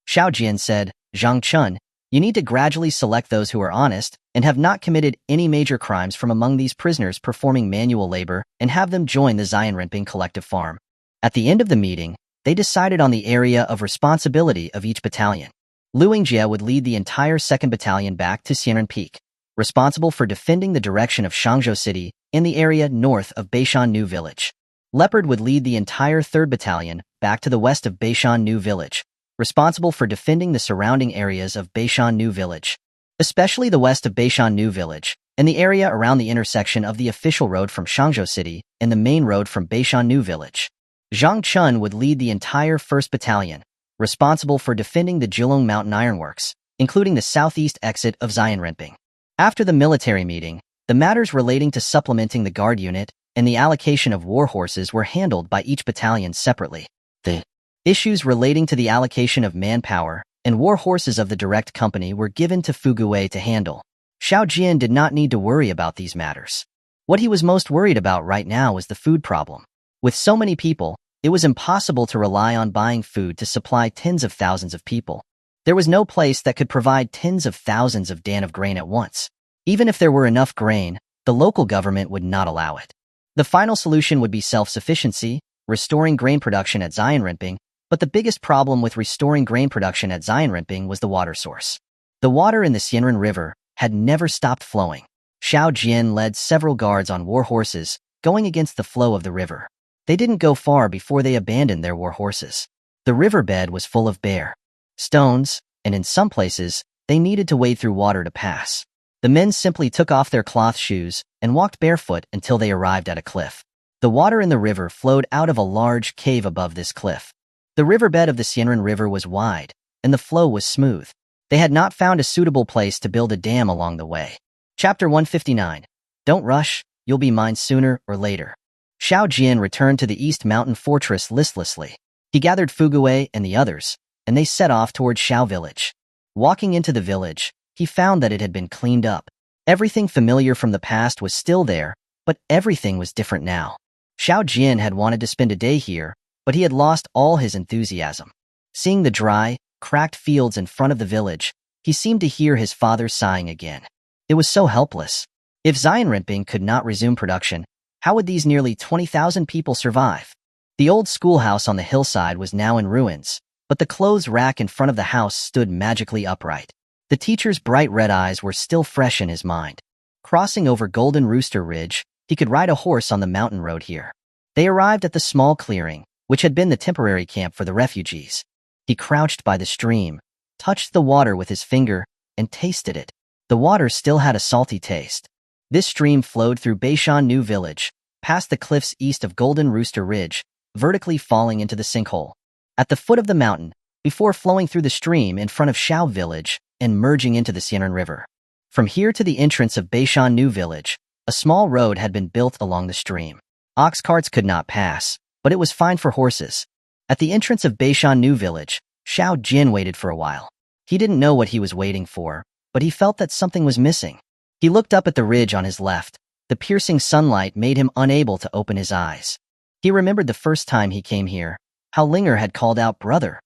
Xiao Jian said, "Zhang Chun, you need to gradually select those who are honest and have not committed any major crimes from among these prisoners performing manual labor and have them join the Zion-Rimping Collective Farm." At the end of the meeting, they decided on the area of responsibility of each battalion. Lu Yingjie would lead the entire 2nd Battalion back to Xianren Peak, responsible for defending the direction of Shangzhou City in the area north of Beishan New Village. Leopard would lead the entire 3rd Battalion back to the west of Beishan New Village, responsible for defending the surrounding areas of Beishan New Village, especially the west of Beishan New Village, and the area around the intersection of the official road from Shangzhou City and the main road from Beishan New Village. Zhang Chun would lead the entire 1st Battalion, responsible for defending the Jilong Mountain Ironworks, including the southeast exit of Zion-Rimping. After the military meeting, the matters relating to supplementing the guard unit and the allocation of war horses were handled by each battalion separately. The issues relating to the allocation of manpower and war horses of the direct company were given to Fugue to handle. Xiao Jian did not need to worry about these matters. What he was most worried about right now was the food problem. With so many people, it was impossible to rely on buying food to supply tens of thousands of people. There was no place that could provide tens of thousands of dan of grain at once. Even if there were enough grain, the local government would not allow it. The final solution would be self-sufficiency, restoring grain production at Zion-Rimping, but the biggest problem with restoring grain production at Zion-Rimping was the water source. The water in the Xianren River had never stopped flowing. Xiao Jian led several guards on war horses, going against the flow of the river. They didn't go far before they abandoned their war horses. The riverbed was full of bare stones, and in some places, They needed to wade through water to pass. The men simply took off their cloth shoes and walked barefoot until they arrived at a cliff. The water in the river flowed out of a large cave above this cliff. The riverbed of the Xianren River was wide, and the flow was smooth. They had not found a suitable place to build a dam along the way. Chapter 159. Don't rush, you'll be mine sooner or later. Xiao Jian returned to the East Mountain Fortress listlessly. He gathered Fugue and the others, and they set off toward Xiao Village. Walking into the village, he found that it had been cleaned up. Everything familiar from the past was still there, but everything was different now. Xiao Jian had wanted to spend a day here, but he had lost all his enthusiasm. Seeing the dry, cracked fields in front of the village, he seemed to hear his father sighing again. It was so helpless. If Xianrenping could not resume production, how would these nearly 20,000 people survive? The old schoolhouse on the hillside was now in ruins, but the clothes rack in front of the house stood magically upright. The teacher's bright red eyes were still fresh in his mind. Crossing over Golden Rooster Ridge, he could ride a horse on the mountain road here. They arrived at the small clearing, which had been the temporary camp for the refugees. He crouched by the stream, touched the water with his finger, and tasted it. The water still had a salty taste. This stream flowed through Beishan New Village, past the cliffs east of Golden Rooster Ridge, vertically falling into the sinkhole. At the foot of the mountain, before flowing through the stream in front of Xiao Village and merging into the Xianren River. From here to the entrance of Beishan New Village, a small road had been built along the stream. Ox carts could not pass, but it was fine for horses. At the entrance of Beishan New Village, Xiao Jian waited for a while. He didn't know what he was waiting for, but he felt that something was missing. He looked up at the ridge on his left. The piercing sunlight made him unable to open his eyes. He remembered the first time he came here, how Linger had called out "brother"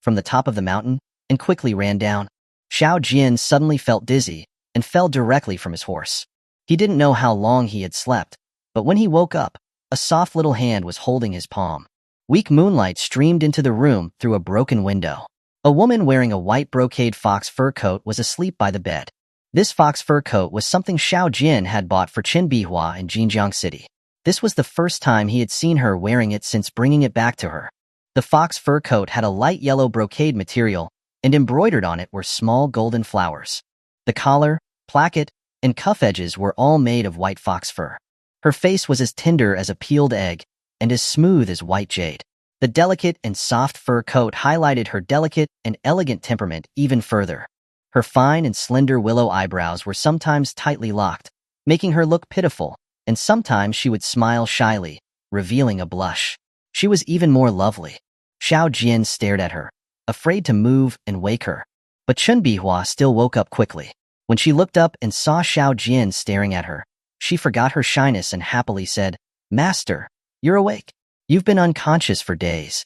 from the top of the mountain and quickly ran down. Xiao Jian suddenly felt dizzy and fell directly from his horse. He didn't know how long he had slept, but when he woke up, a soft little hand was holding his palm. Weak moonlight streamed into the room through a broken window. A woman wearing a white brocade fox fur coat was asleep by the bed. This fox fur coat was something Xiao Jian had bought for Qin Bihua in Jinjiang City. This was the first time he had seen her wearing it since bringing it back to her. The fox fur coat had a light yellow brocade material, and embroidered on it were small golden flowers. The collar, placket, and cuff edges were all made of white fox fur. Her face was as tender as a peeled egg and as smooth as white jade. The delicate and soft fur coat highlighted her delicate and elegant temperament even further. Her fine and slender willow eyebrows were sometimes tightly locked, making her look pitiful, and sometimes she would smile shyly, revealing a blush. She was even more lovely. Xiao Jian stared at her, afraid to move and wake her. But Qin Bihua still woke up quickly. When she looked up and saw Xiao Jian staring at her, she forgot her shyness and happily said, "Master, you're awake. You've been unconscious for days."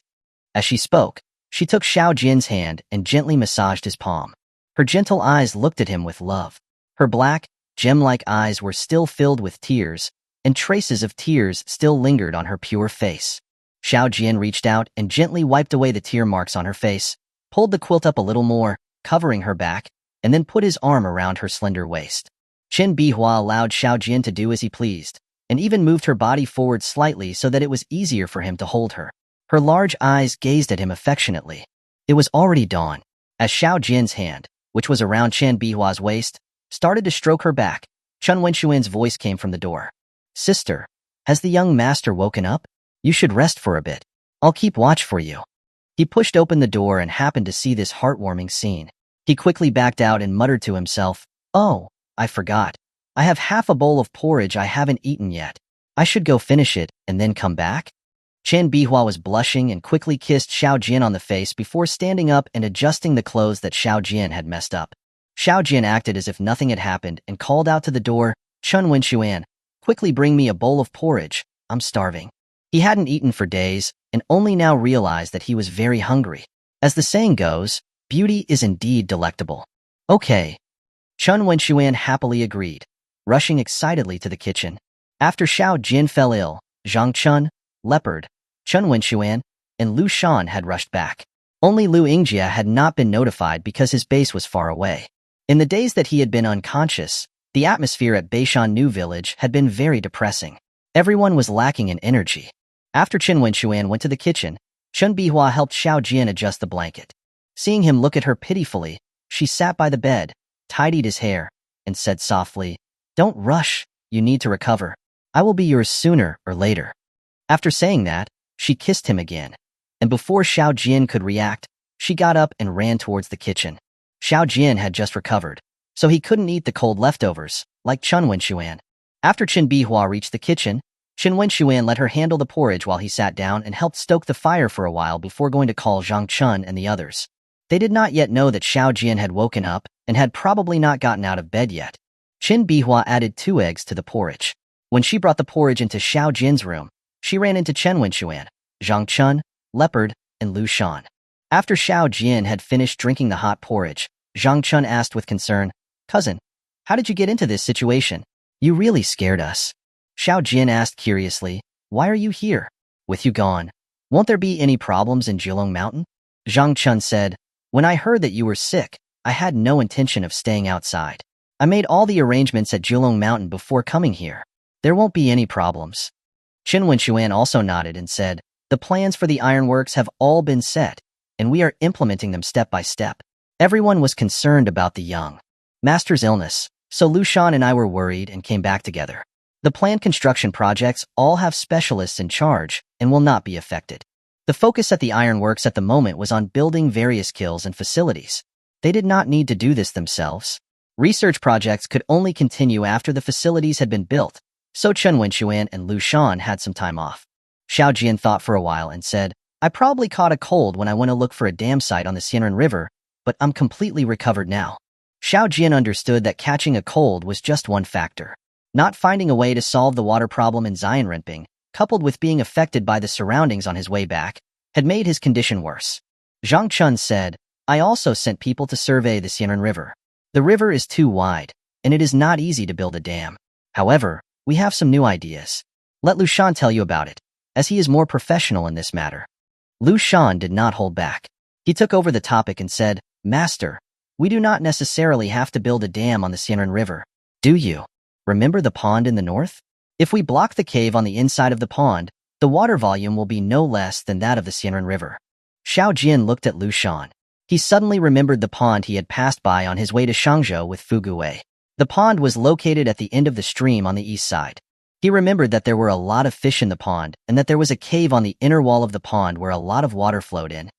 As she spoke, she took Xiao Jian's hand and gently massaged his palm. Her gentle eyes looked at him with love. Her black, gem-like eyes were still filled with tears, and traces of tears still lingered on her pure face. Xiao Jian reached out and gently wiped away the tear marks on her face, pulled the quilt up a little more, covering her back, and then put his arm around her slender waist. Qin Bihua allowed Xiao Jian to do as he pleased, and even moved her body forward slightly so that it was easier for him to hold her. Her large eyes gazed at him affectionately. It was already dawn. As Xiao Jian's hand, which was around Qin Bihua's waist, started to stroke her back, Chen Wenxuan's voice came from the door. "Sister, has the young master woken up? You should rest for a bit. I'll keep watch for you." He pushed open the door and happened to see this heartwarming scene. He quickly backed out and muttered to himself, "Oh, I forgot. I have half a bowl of porridge I haven't eaten yet. I should go finish it and then come back." Qin Bihua was blushing and quickly kissed Xiao Jian on the face before standing up and adjusting the clothes that Xiao Jian had messed up. Xiao Jian acted as if nothing had happened and called out to the door, "Chen Wenxuan, quickly bring me a bowl of porridge. I'm starving." He hadn't eaten for days and only now realized that he was very hungry. As the saying goes, beauty is indeed delectable. "Okay." Chen Wenxuan happily agreed, rushing excitedly to the kitchen. After Xiao Jian fell ill, Zhang Chun, Leopard, Chen Wenxuan, and Lu Shan had rushed back. Only Lu Yingjia had not been notified because his base was far away. In the days that he had been unconscious, the atmosphere at Beishan New Village had been very depressing. Everyone was lacking in energy. After Qin Wenxuan went to the kitchen, Chen Bihua helped Xiao Jian adjust the blanket. Seeing him look at her pitifully, She sat by the bed, tidied his hair, and said softly, "Don't rush, you need to recover. I will be yours sooner or later." After saying that, she kissed him again, and before Xiao Jian could react, she got up and ran towards the kitchen. Xiao Jian had just recovered, so he couldn't eat the cold leftovers, like Chen Wenxuan. After Qin Bihua reached the kitchen, Qin Wenxuan let her handle the porridge while he sat down and helped stoke the fire for a while before going to call Zhang Chun and the others. They did not yet know that Xiao Jian had woken up and had probably not gotten out of bed yet. Qin Bihua added 2 eggs to the porridge. When she brought the porridge into Xiao Jian's room, she ran into Chen Wenxuan, Zhang Chun, Leopard, and Lu Shan. After Xiao Jian had finished drinking the hot porridge, Zhang Chun asked with concern, "Cousin, how did you get into this situation? You really scared us." Xiao Jian asked curiously, "Why are you here? With you gone, won't there be any problems in Jilong Mountain?" Zhang Chun said, "When I heard that you were sick, I had no intention of staying outside. I made all the arrangements at Jilong Mountain before coming here. There won't be any problems." Qin Wenxuan also nodded and said, "The plans for the ironworks have all been set, and we are implementing them step by step." Everyone was concerned about the young master's illness, so Lu Shan and I were worried and came back together. The planned construction projects all have specialists in charge and will not be affected. The focus at the ironworks at the moment was on building various kilns and facilities. They did not need to do this themselves. Research projects could only continue after the facilities had been built, so Chen Wenxuan and Lu Shan had some time off. Xiao Jian thought for a while and said, "I probably caught a cold when I went to look for a dam site on the Xianren River, but I'm completely recovered now." Xiao Jian understood that catching a cold was just one factor. Not finding a way to solve the water problem in Xianrenping, coupled with being affected by the surroundings on his way back, had made his condition worse. Zhang Chun said, "I also sent people to survey the Xianren River. The river is too wide, and it is not easy to build a dam. However, we have some new ideas. Let Lu Shan tell you about it, as he is more professional in this matter." Lu Shan did not hold back. He took over the topic and said, "Master, we do not necessarily have to build a dam on the Xianren River. Do you? Remember the pond in the north? If we block the cave on the inside of the pond, the water volume will be no less than that of the Xianren River." Xiao Jian looked at Lu Shan. He suddenly remembered the pond he had passed by on his way to Shangzhou with Fu Guwei. The pond was located at the end of the stream on the east side. He remembered that there were a lot of fish in the pond and that there was a cave on the inner wall of the pond where a lot of water flowed in.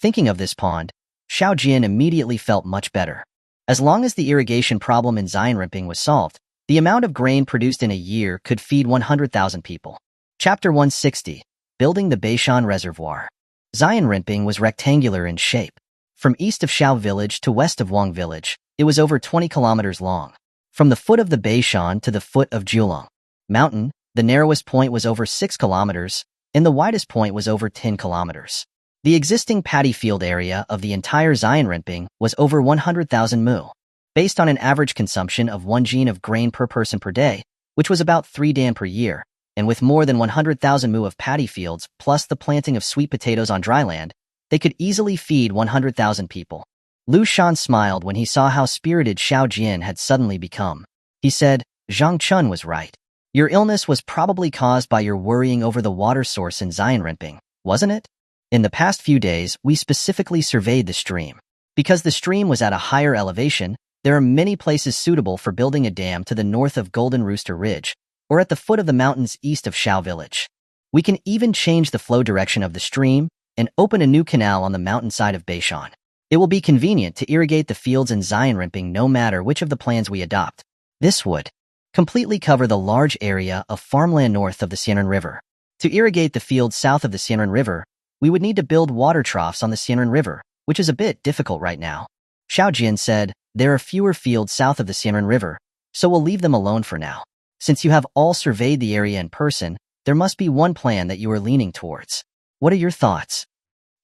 Thinking of this pond, Xiao Jian immediately felt much better. As long as the irrigation problem in Xianrenping was solved, the amount of grain produced in a year could feed 100,000 people. Chapter 160, Building the Beishan Reservoir. Xianrenping was rectangular in shape. From east of Xiao Village to west of Wang Village, it was over 20 kilometers long. From the foot of the Beishan to the foot of Julong Mountain, the narrowest point was over 6 kilometers, and the widest point was over 10 kilometers. The existing paddy field area of the entire Xianrenping was over 100,000 mu. Based on an average consumption of 1 jin of grain per person per day, which was about 3 dan per year, and with more than 100,000 mu of paddy fields plus the planting of sweet potatoes on dry land, they could easily feed 100,000 people. Lu Shan smiled when he saw how spirited Xiao Jian had suddenly become. He said, "Zhang Chun was right. Your illness was probably caused by your worrying over the water source in Xianrenping, wasn't it? In the past few days, we specifically surveyed the stream. Because the stream was at a higher elevation, there are many places suitable for building a dam to the north of Golden Rooster Ridge, or at the foot of the mountains east of Xiao Village. We can even change the flow direction of the stream and open a new canal on the mountainside of Beishan. It will be convenient to irrigate the fields in Xianrenping no matter which of the plans we adopt. This would completely cover the large area of farmland north of the Xianren River. To irrigate the fields south of the Xianren River, we would need to build water troughs on the Xianren River, which is a bit difficult right now." Xiao Jian said, "There are fewer fields south of the Xianren River, so we'll leave them alone for now. Since you have all surveyed the area in person, there must be one plan that you are leaning towards. What are your thoughts?"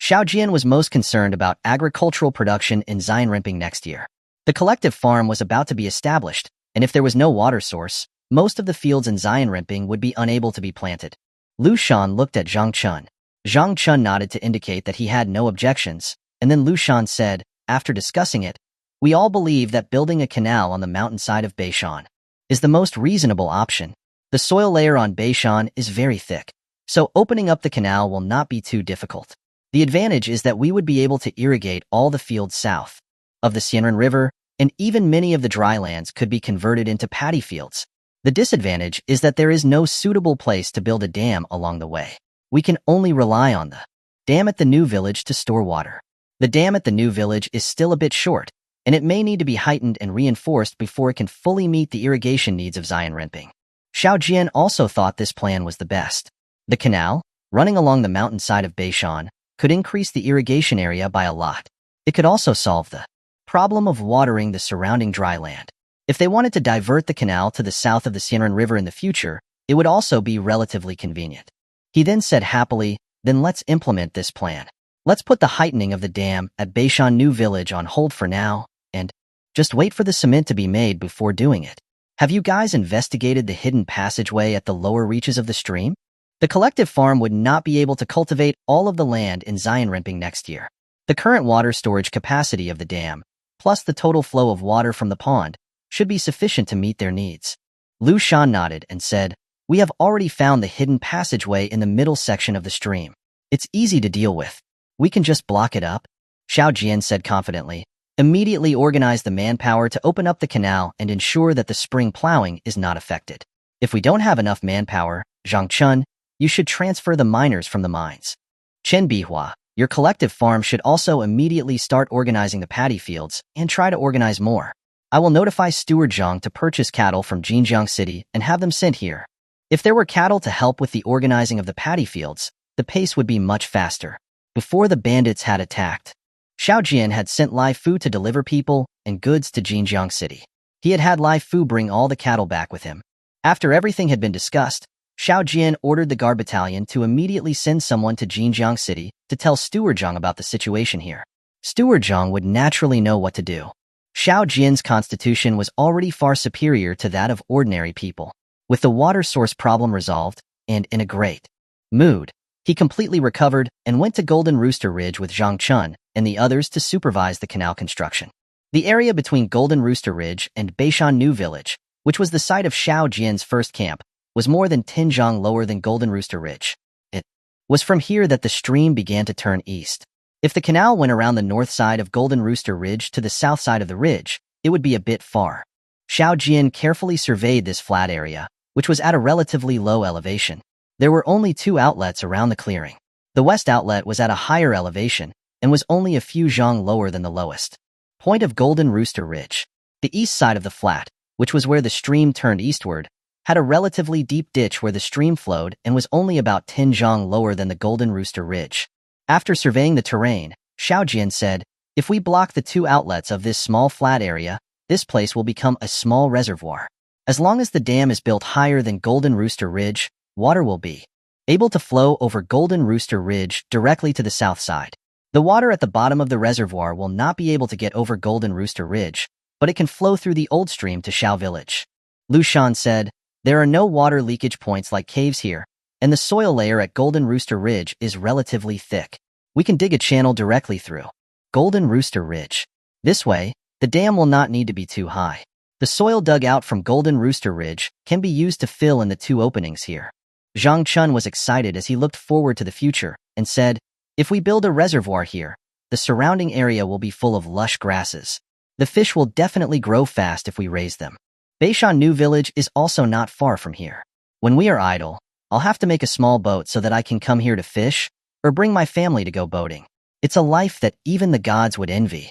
Xiao Jian was most concerned about agricultural production in Xianrenping next year. The collective farm was about to be established, and if there was no water source, most of the fields in Xianrenping would be unable to be planted. Lu Shan looked at Zhang Chun. Zhang Chun nodded to indicate that he had no objections, and then Lu Shan said, after discussing it, "We all believe that building a canal on the mountainside of Beishan is the most reasonable option. The soil layer on Beishan is very thick, so opening up the canal will not be too difficult. The advantage is that we would be able to irrigate all the fields south. of the Xianren River, and even many of the dry lands could be converted into paddy fields. The disadvantage is that there is no suitable place to build a dam along the way. We can only rely on the dam at the new village to store water. The dam at the new village is still a bit short, and it may need to be heightened and reinforced before it can fully meet the irrigation needs of Xianrenping. Xiao Jian also thought this plan was the best. The canal, running along the mountainside of Beishan, could increase the irrigation area by a lot. It could also solve the problem of watering the surrounding dry land. If they wanted to divert the canal to the south of the Xianren River in the future, it would also be relatively convenient. He then said happily, "Then let's implement this plan. Let's put the heightening of the dam at Beishan New Village on hold for now, and just wait for the cement to be made before doing it. Have you guys investigated the hidden passageway at the lower reaches of the stream? The collective farm would not be able to cultivate all of the land in Xianrenping next year. The current water storage capacity of the dam, plus the total flow of water from the pond, should be sufficient to meet their needs." Lu Shan nodded and said, "We have already found the hidden passageway in the middle section of the stream. It's easy to deal with. We can just block it up." Xiao Jian said confidently, "Immediately organize the manpower to open up the canal and ensure that the spring plowing is not affected. If we don't have enough manpower, Zhang Chun, you should transfer the miners from the mines. Chen Bihua, your collective farm should also immediately start organizing the paddy fields and try to organize more. I will notify Steward Zhang to purchase cattle from Jinjiang City and have them sent here. If there were cattle to help with the organizing of the paddy fields, the pace would be much faster." Before the bandits had attacked, Xiao Jian had sent Lai Fu to deliver people and goods to Jinjiang City. He had had Lai Fu bring all the cattle back with him. After everything had been discussed, Xiao Jian ordered the guard battalion to immediately send someone to Jinjiang City to tell Steward Zhang about the situation here. Steward Zhang would naturally know what to do. Xiao Jian's constitution was already far superior to that of ordinary people. With the water source problem resolved, and in a great mood, he completely recovered and went to Golden Rooster Ridge with Zhang Chun and the others to supervise the canal construction. The area between Golden Rooster Ridge and Beishan New Village, which was the site of Xiao Jian's first camp, was more than 10 zhang lower than Golden Rooster Ridge. It was from here that the stream began to turn east. If the canal went around the north side of Golden Rooster Ridge to the south side of the ridge, it would be a bit far. Xiao Jian carefully surveyed this flat area, which was at a relatively low elevation. There were only 2 outlets around the clearing. The west outlet was at a higher elevation and was only a few zhang lower than the lowest point of Golden Rooster Ridge. The east side of the flat, which was where the stream turned eastward, had a relatively deep ditch where the stream flowed and was only about 10 zhang lower than the Golden Rooster Ridge. After surveying the terrain, Xiao Jian said, "If we block the 2 outlets of this small flat area, this place will become a small reservoir. As long as the dam is built higher than Golden Rooster Ridge, water will be able to flow over Golden Rooster Ridge directly to the south side. The water at the bottom of the reservoir will not be able to get over Golden Rooster Ridge, but it can flow through the old stream to Xiao Village." Lu Shan said, "There are no water leakage points like caves here, and the soil layer at Golden Rooster Ridge is relatively thick. We can dig a channel directly through Golden Rooster Ridge. This way, the dam will not need to be too high. The soil dug out from Golden Rooster Ridge can be used to fill in the 2 openings here." Zhang Chun was excited as he looked forward to the future and said, "If we build a reservoir here, the surrounding area will be full of lush grasses. The fish will definitely grow fast if we raise them. Beishan New Village is also not far from here. When we are idle, I'll have to make a small boat so that I can come here to fish or bring my family to go boating. It's a life that even the gods would envy."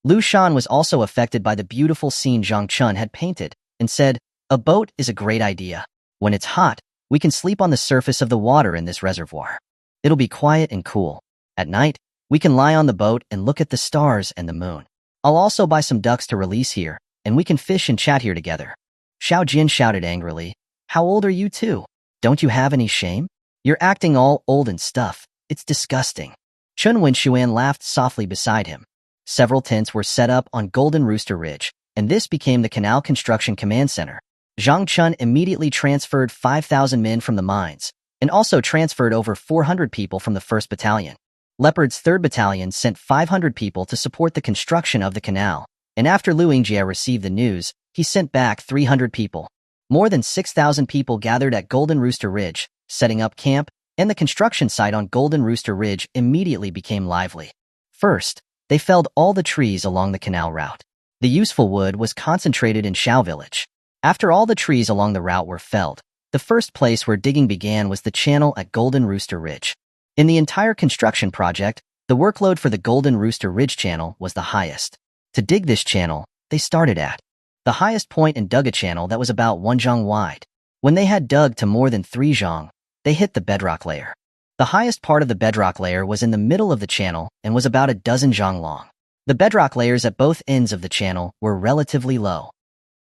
Lu Shan was also affected by the beautiful scene Zhang Chun had painted and said, "A boat is a great idea. When it's hot, we can sleep on the surface of the water in this reservoir. It'll be quiet and cool. At night, we can lie on the boat and look at the stars and the moon. I'll also buy some ducks to release here, and we can fish and chat here together." Xiao Jian shouted angrily, "How old are you two? Don't you have any shame? You're acting all old and stuff. It's disgusting." Chun Wenxuan laughed softly beside him. Several tents were set up on Golden Rooster Ridge, and this became the Canal Construction Command Center. Zhang Chun immediately transferred 5,000 men from the mines, and also transferred over 400 people from the 1st Battalion. Leopard's 3rd Battalion sent 500 people to support the construction of the canal, and after Lu Yingjie received the news, he sent back 300 people. More than 6,000 people gathered at Golden Rooster Ridge, setting up camp, and the construction site on Golden Rooster Ridge immediately became lively. First, They felled all the trees along the canal route. The useful wood was concentrated in Shao Village. After all the trees along the route were felled, the first place where digging began was the channel at Golden Rooster Ridge. In the entire construction project, the workload for the Golden Rooster Ridge channel was the highest. To dig this channel, they started at the highest point and dug a channel that was about 1 zhang wide. When they had dug to more than 3 zhang, they hit the bedrock layer. The highest part of the bedrock layer was in the middle of the channel and was about a dozen zhang long. The bedrock layers at both ends of the channel were relatively low.